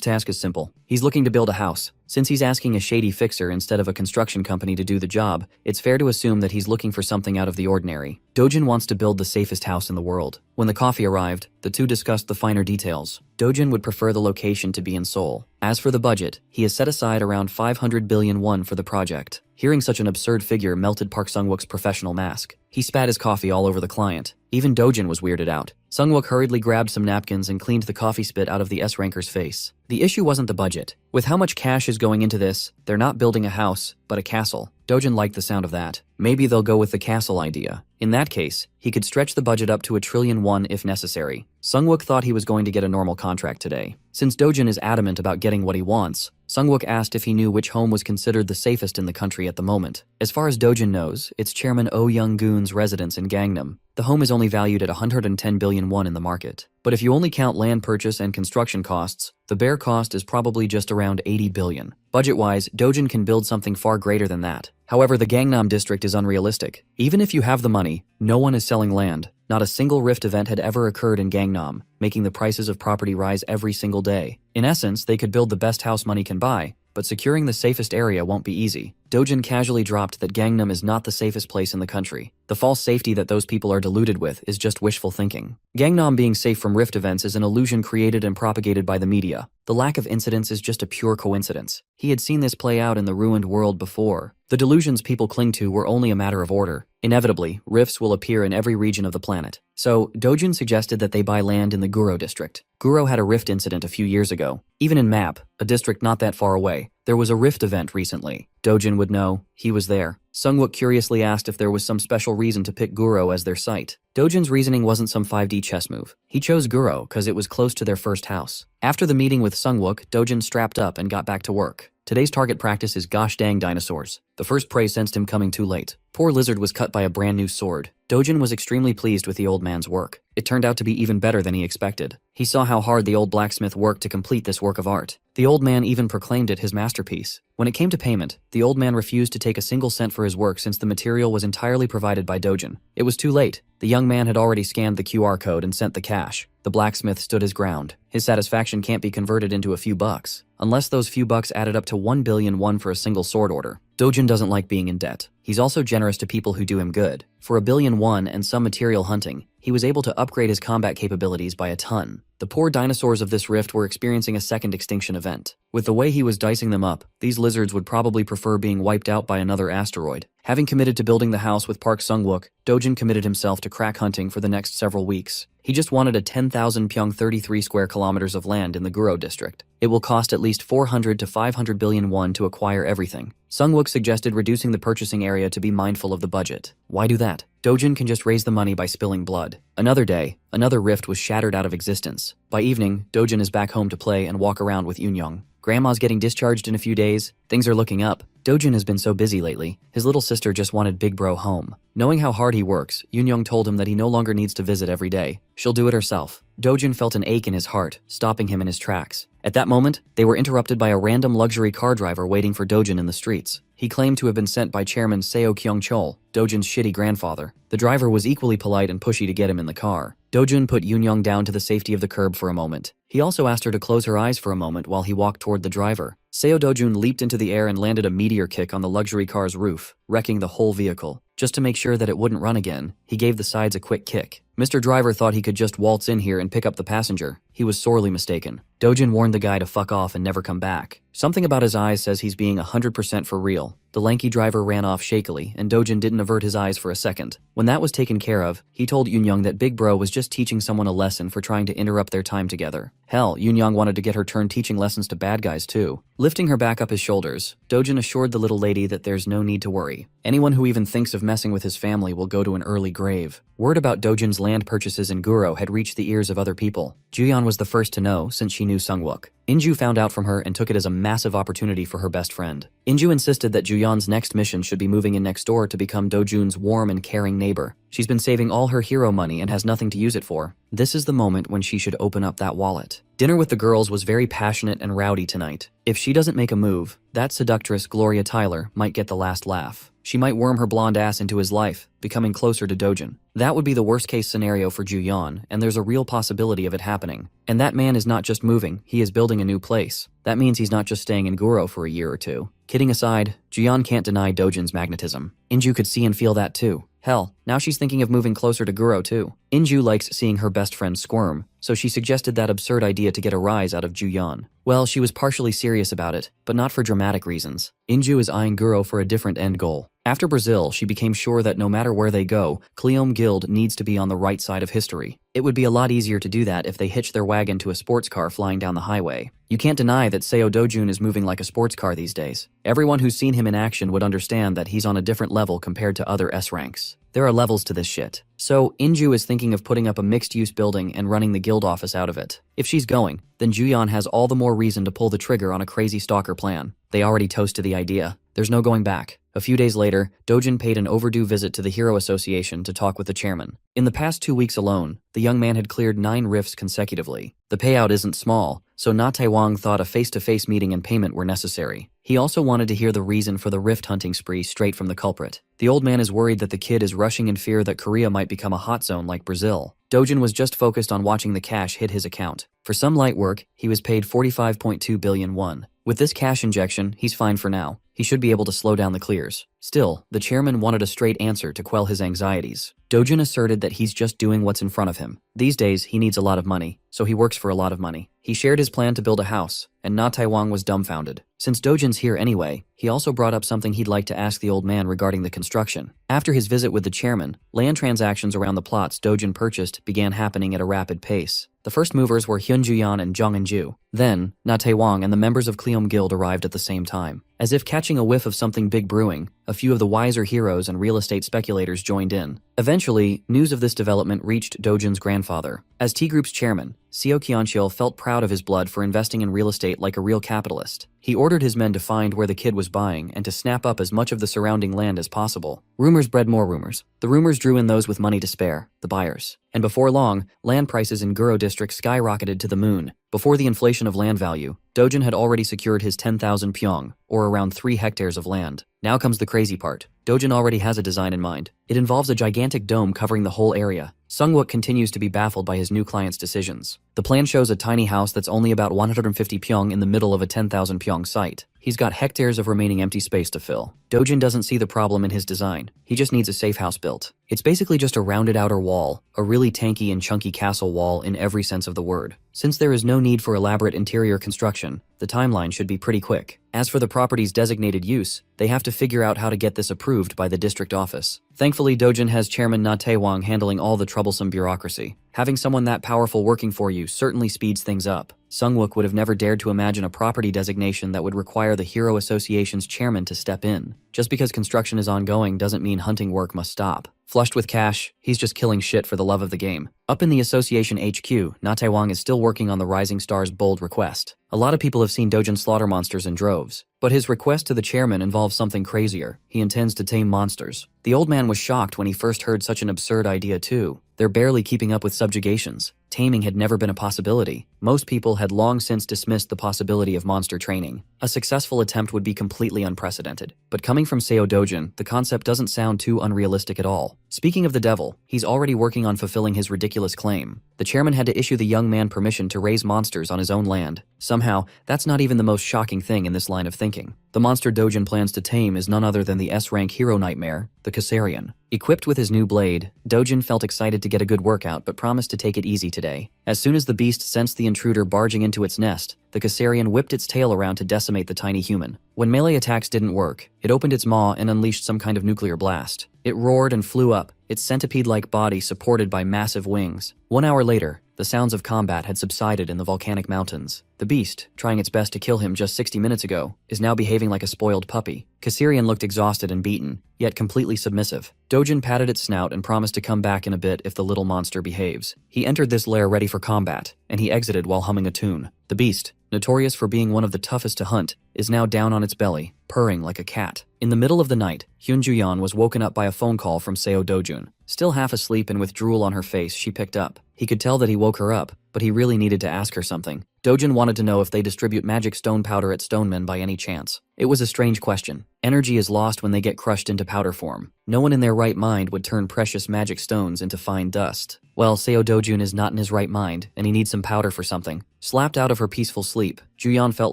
task is simple. He's looking to build a house. Since he's asking a shady fixer instead of a construction company to do the job, it's fair to assume that he's looking for something out of the ordinary. Dojin wants to build the safest house in the world. When the coffee arrived, the two discussed the finer details. Dojin would prefer the location to be in Seoul. As for the budget, he has set aside around 500 billion won for the project. Hearing such an absurd figure melted Park Sung-wook's professional mask. He spat his coffee all over the client. Even Dojin was weirded out. Sung-wook hurriedly grabbed some napkins and cleaned the coffee spit out of the S-ranker's face. The issue wasn't the budget. With how much cash is going into this, they're not building a house, but a castle. Dojin liked the sound of that. Maybe they'll go with the castle idea. In that case, he could stretch the budget up to 1 trillion won if necessary. Sung-wook thought he was going to get a normal contract today. Since Dojin is adamant about getting what he wants, Sung-wook asked if he knew which home was considered the safest in the country at the moment. As far as Dojin knows, it's Chairman Oh Young-gun's residence in Gangnam. The home is only valued at 110 billion won in the market. But if you only count land purchase and construction costs, the bare cost is probably just around 80 billion. Budget-wise, Dojin can build something far greater than that. However, the Gangnam district is unrealistic. Even if you have the money, no one is selling land. Not a single rift event had ever occurred in Gangnam, making the prices of property rise every single day. In essence, they could build the best house money can buy, but securing the safest area won't be easy. Dojin casually dropped that Gangnam is not the safest place in the country. The false safety that those people are deluded with is just wishful thinking. Gangnam being safe from rift events is an illusion created and propagated by the media. The lack of incidents is just a pure coincidence. He had seen this play out in the ruined world before. The delusions people cling to were only a matter of order. Inevitably, rifts will appear in every region of the planet. So, Dojin suggested that they buy land in the Guro district. Guro had a rift incident a few years ago. Even in Map, a district not that far away, there was a rift event recently. Dojin would know. He was there. Sungwook curiously asked if there was some special reason to pick Guro as their site. Dojin's reasoning wasn't some 5D chess move. He chose Guro because it was close to their first house. After the meeting with Sungwook, Dojin strapped up and got back to work. Today's target practice is gosh dang dinosaurs. The first prey sensed him coming too late. Poor lizard was cut by a brand new sword. Dojin was extremely pleased with the old man's work. It turned out to be even better than he expected. He saw how hard the old blacksmith worked to complete this work of art. The old man even proclaimed it his masterpiece. When it came to payment, the old man refused to take a single cent for his work since the material was entirely provided by Dojin. It was too late. The young man had already scanned the QR code and sent the cash. The blacksmith stood his ground. His satisfaction can't be converted into a few bucks, unless those few bucks added up to 1 billion won for a single sword order. Dojin doesn't like being in debt. He's also generous to people who do him good. For 1 billion won and some material hunting, he was able to upgrade his combat capabilities by a ton. The poor dinosaurs of this rift were experiencing a second extinction event. With the way he was dicing them up, these lizards would probably prefer being wiped out by another asteroid. Having committed to building the house with Park Sungwook, Dojin committed himself to crack hunting for the next several weeks. He just wanted a 10,000 pyong 33 square kilometers of land in the Guro district. It will cost at least 400 to 500 billion won to acquire everything. Sungwook suggested reducing the purchasing area to be mindful of the budget. Why do that? Dojin can just raise the money by spilling blood. Another day, another rift was shattered out of existence. By evening, Dojin is back home to play and walk around with Yoonyoung. Grandma's getting discharged in a few days. Things are looking up. Dojin has been so busy lately. His little sister just wanted Big Bro home. Knowing how hard he works, Yoonyoung told him that he no longer needs to visit every day. She'll do it herself. Dojin felt an ache in his heart, stopping him in his tracks. At that moment, they were interrupted by a random luxury car driver waiting for Dojin in the streets. He claimed to have been sent by Chairman Seo Kyung-chol, Dojin's shitty grandfather. The driver was equally polite and pushy to get him in the car. Dojin put Yoonyoung down to the safety of the curb for a moment. He also asked her to close her eyes for a moment while he walked toward the driver. Seo Dojun leaped into the air and landed a meteor kick on the luxury car's roof, wrecking the whole vehicle. Just to make sure that it wouldn't run again, he gave the sides a quick kick. Mr. Driver thought he could just waltz in here and pick up the passenger. He was sorely mistaken. Dojin warned the guy to fuck off and never come back. Something about his eyes says he's being 100% for real. The lanky driver ran off shakily, and Dojin didn't avert his eyes for a second. When that was taken care of, he told Yoonyoung that Big Bro was just teaching someone a lesson for trying to interrupt their time together. Hell, Yoonyoung wanted to get her turn teaching lessons to bad guys too. Lifting her back up his shoulders, Dojin assured the little lady that there's no need to worry. Anyone who even thinks of messing with his family will go to an early grave. Word about Dojin's land purchases in Guro had reached the ears of other people. Juyeon was the first to know since she knew Sungwook. Inju found out from her and took it as a massive opportunity for her best friend. Inju insisted that Juyeon's next mission should be moving in next door to become Dojun's warm and caring neighbor. She's been saving all her hero money and has nothing to use it for. This is the moment when she should open up that wallet. Dinner with the girls was very passionate and rowdy tonight. If she doesn't make a move, that seductress Gloria Tyler might get the last laugh. She might worm her blonde ass into his life, becoming closer to Dojin. That would be the worst case scenario for Juyeon, and there's a real possibility of it happening. And that man is not just moving, he is building a new place. That means he's not just staying in Guro for a year or two. Kidding aside, Juyeon can't deny Dojin's magnetism. Inju could see and feel that too. Hell, now she's thinking of moving closer to Guro too. Inju likes seeing her best friend squirm, so she suggested that absurd idea to get a rise out of Juyeon. Well, she was partially serious about it, but not for dramatic reasons. Inju is eyeing Guro for a different end goal. After Brazil, she became sure that no matter where they go, Cleome Guild needs to be on the right side of history. It would be a lot easier to do that if they hitched their wagon to a sports car flying down the highway. You can't deny that Seo Dojun is moving like a sports car these days. Everyone who's seen him in action would understand that he's on a different level compared to other S ranks. There are levels to this shit. So, Inju is thinking of putting up a mixed-use building and running the guild office out of it. If she's going, then Juyeon has all the more reason to pull the trigger on a crazy stalker plan. They already toasted the idea. There's no going back. A few days later, Dojin paid an overdue visit to the Hero Association to talk with the chairman. In the past 2 weeks alone, the young man had cleared 9 rifts consecutively. The payout isn't small, so Na Taewang thought a face-to-face meeting and payment were necessary. He also wanted to hear the reason for the rift hunting spree straight from the culprit. The old man is worried that the kid is rushing in fear that Korea might become a hot zone like Brazil. Dojin was just focused on watching the cash hit his account. For some light work, he was paid 45.2 billion won. With this cash injection, he's fine for now. He should be able to slow down the clears. Still, the chairman wanted a straight answer to quell his anxieties. Dojin asserted that he's just doing what's in front of him. These days, he needs a lot of money, so he works for a lot of money. He shared his plan to build a house, and Na Taiwan was dumbfounded. Since Dojin's here anyway, he also brought up something he'd like to ask the old man regarding the construction. After his visit with the chairman, land transactions around the plots Dojin purchased began happening at a rapid pace. The first movers were Hyun Juyan and Jong In-ju. Then, Na Taewang and the members of Kleom Guild arrived at the same time. As if catching a whiff of something big brewing, a few of the wiser heroes and real estate speculators joined in. Eventually, news of this development reached Dojin's grandfather. As T-Group's chairman, Seo Kyonchil felt proud of his blood for investing in real estate like a real capitalist. He ordered his men to find where the kid was buying and to snap up as much of the surrounding land as possible. Rumors bred more rumors. The rumors drew in those with money to spare, the buyers. And before long, land prices in Guro district skyrocketed to the moon. Before the inflation of land value, Dojin had already secured his 10,000 pyong, or around 3 hectares of land. Now comes the crazy part. Dojin already has a design in mind. It involves a gigantic dome covering the whole area. Sungwook continues to be baffled by his new client's decisions. The plan shows a tiny house that's only about 150 pyong in the middle of a 10,000 pyong site. He's got hectares of remaining empty space to fill. Dojin doesn't see the problem in his design. He just needs a safe house built. It's basically just a rounded outer wall, a really tanky and chunky castle wall in every sense of the word. Since there is no need for elaborate interior construction, the timeline should be pretty quick. As for the property's designated use, they have to figure out how to get this approved by the district office. Thankfully, Dojin has Chairman Na Taewang handling all the troublesome bureaucracy. Having someone that powerful working for you certainly speeds things up. Sungwook would have never dared to imagine a property designation that would require the Hero Association's chairman to step in. Just because construction is ongoing doesn't mean hunting work must stop. Flushed with cash, he's just killing shit for the love of the game. Up in the association HQ, Na Taewang is still working on the Rising Star's bold request. A lot of people have seen Dojin slaughter monsters in droves, but his request to the chairman involves something crazier. He intends to tame monsters. The old man was shocked when he first heard such an absurd idea too. They're barely keeping up with subjugations. Taming had never been a possibility. Most people had long since dismissed the possibility of monster training. A successful attempt would be completely unprecedented. But coming from Seo Dojin, the concept doesn't sound too unrealistic at all. Speaking of the devil, he's already working on fulfilling his ridiculous claim. The chairman had to issue the young man permission to raise monsters on his own land. Somehow, that's not even the most shocking thing in this line of thinking. The monster Dojin plans to tame is none other than the S-rank hero nightmare, the Caesarian. Equipped with his new blade, Dojin felt excited to get a good workout but promised to take it easy today. As soon as the beast sensed the intruder barging into its nest, the Caesarian whipped its tail around to decimate the tiny human. When melee attacks didn't work, it opened its maw and unleashed some kind of nuclear blast. It roared and flew up, its centipede-like body supported by massive wings. 1 hour later, the sounds of combat had subsided in the volcanic mountains. The beast, trying its best to kill him just 60 minutes ago, is now behaving like a spoiled puppy. Caesarian looked exhausted and beaten, yet completely submissive. Dojin patted its snout and promised to come back in a bit if the little monster behaves. He entered this lair ready for combat, and he exited while humming a tune. The beast, notorious for being one of the toughest to hunt, is now down on its belly, purring like a cat. In the middle of the night, Hyun Juyan was woken up by a phone call from Seo Dojun. Still half asleep and with drool on her face, she picked up. He could tell that he woke her up, but he really needed to ask her something. Dojin wanted to know if they distribute magic stone powder at Stonemen by any chance. It was a strange question. Energy is lost when they get crushed into powder form. No one in their right mind would turn precious magic stones into fine dust. Well, Seo Dojun is not in his right mind, and he needs some powder for something. Slapped out of her peaceful sleep, Juyan felt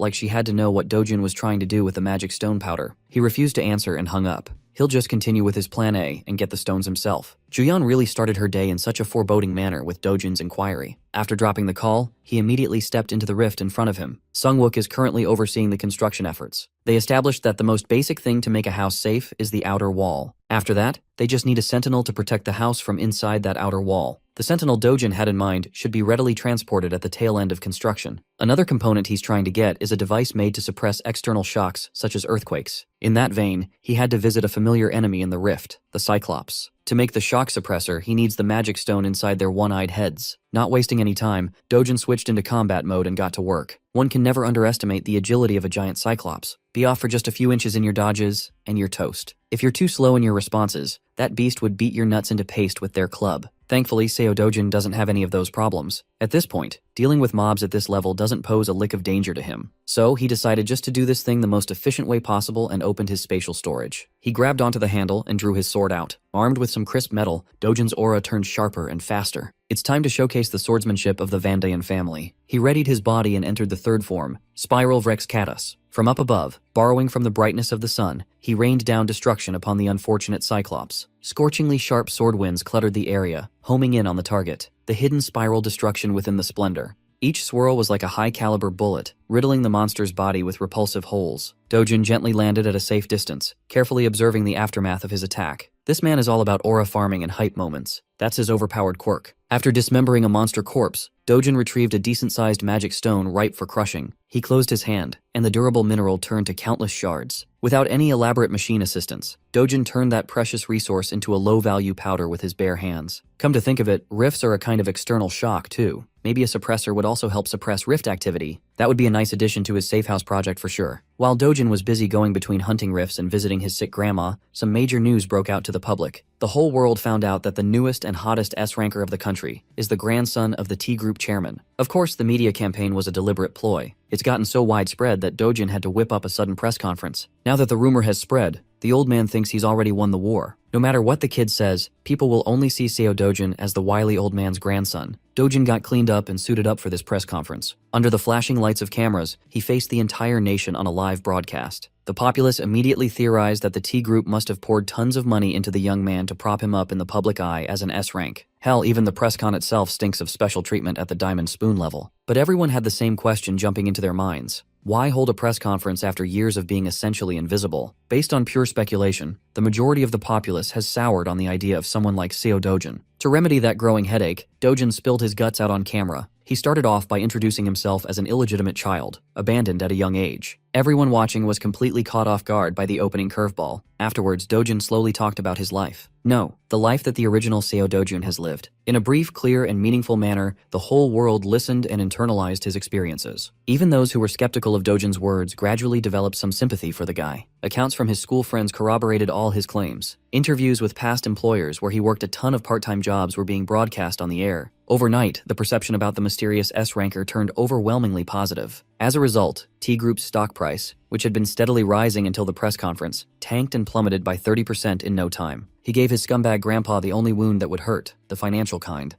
like she had to know what Dojun was trying to do with the magic stone powder. He refused to answer and hung up. He'll just continue with his plan A and get the stones himself. Juyan really started her day in such a foreboding manner with Dojun's inquiry. After dropping the call, he immediately stepped into the rift in front of him. Sungwook is currently overseeing the construction efforts. They established that the most basic thing to make a house safe is the outer wall. After that, they just need a sentinel to protect the house from inside that outer wall. The sentinel Dojin had in mind should be readily transported at the tail end of construction. Another component he's trying to get is a device made to suppress external shocks, such as earthquakes. In that vein, he had to visit a familiar enemy in the rift, the Cyclops. To make the shock suppressor, he needs the magic stone inside their one-eyed heads. Not wasting any time, Dojin switched into combat mode and got to work. One can never underestimate the agility of a giant Cyclops. Be off for just a few inches in your dodges, and you're toast. If you're too slow in your responses, that beast would beat your nuts into paste with their club. Thankfully, Seo Dojin doesn't have any of those problems. At this point, dealing with mobs at this level doesn't pose a lick of danger to him. So he decided just to do this thing the most efficient way possible and opened his spatial storage. He grabbed onto the handle and drew his sword out. Armed with some crisp metal, Dojin's aura turned sharper and faster. It's time to showcase the swordsmanship of the Vandayan family. He readied his body and entered the third form, Spiral Vrex Catus. From up above, borrowing from the brightness of the sun, he rained down destruction upon the unfortunate Cyclops. Scorchingly sharp sword winds cluttered the area, homing in on the target. The hidden spiral destruction within the splendor. Each swirl was like a high-caliber bullet, riddling the monster's body with repulsive holes. Dojin gently landed at a safe distance, carefully observing the aftermath of his attack. This man is all about aura farming and hype moments. That's his overpowered quirk. After dismembering a monster corpse, Dojin retrieved a decent-sized magic stone ripe for crushing. He closed his hand, and the durable mineral turned to countless shards. Without any elaborate machine assistance, Dojin turned that precious resource into a low-value powder with his bare hands. Come to think of it, rifts are a kind of external shock, too. Maybe a suppressor would also help suppress rift activity. That would be a nice addition to his safe house project for sure. While Dojin was busy going between hunting rifts and visiting his sick grandma, some major news broke out to the public. The whole world found out that the newest and hottest S-ranker of the country is the grandson of the T-Group chairman. Of course, the media campaign was a deliberate ploy. It's gotten so widespread that Dojin had to whip up a sudden press conference. Now that the rumor has spread, the old man thinks he's already won the war. No matter what the kid says, people will only see Seo Dojin as the wily old man's grandson. Dojin got cleaned up and suited up for this press conference. Under the flashing lights of cameras, he faced the entire nation on a live broadcast. The populace immediately theorized that the T-Group must have poured tons of money into the young man to prop him up in the public eye as an S-rank. Hell, even the press con itself stinks of special treatment at the diamond spoon level. But everyone had the same question jumping into their minds. Why hold a press conference after years of being essentially invisible? Based on pure speculation, the majority of the populace has soured on the idea of someone like Seo Dojin. To remedy that growing headache, Dojin spilled his guts out on camera. He started off by introducing himself as an illegitimate child, abandoned at a young age. Everyone watching was completely caught off guard by the opening curveball. Afterwards, Dojin slowly talked about his life. No, the life that the original Seo Dojin has lived. In a brief, clear, and meaningful manner, the whole world listened and internalized his experiences. Even those who were skeptical of Dojin's words gradually developed some sympathy for the guy. Accounts from his school friends corroborated all his claims. Interviews with past employers where he worked a ton of part-time jobs were being broadcast on the air. Overnight, the perception about the mysterious S-ranker turned overwhelmingly positive. As a result, T-Group's stock price, which had been steadily rising until the press conference, tanked and plummeted by 30% in no time. He gave his scumbag grandpa the only wound that would hurt, the financial kind.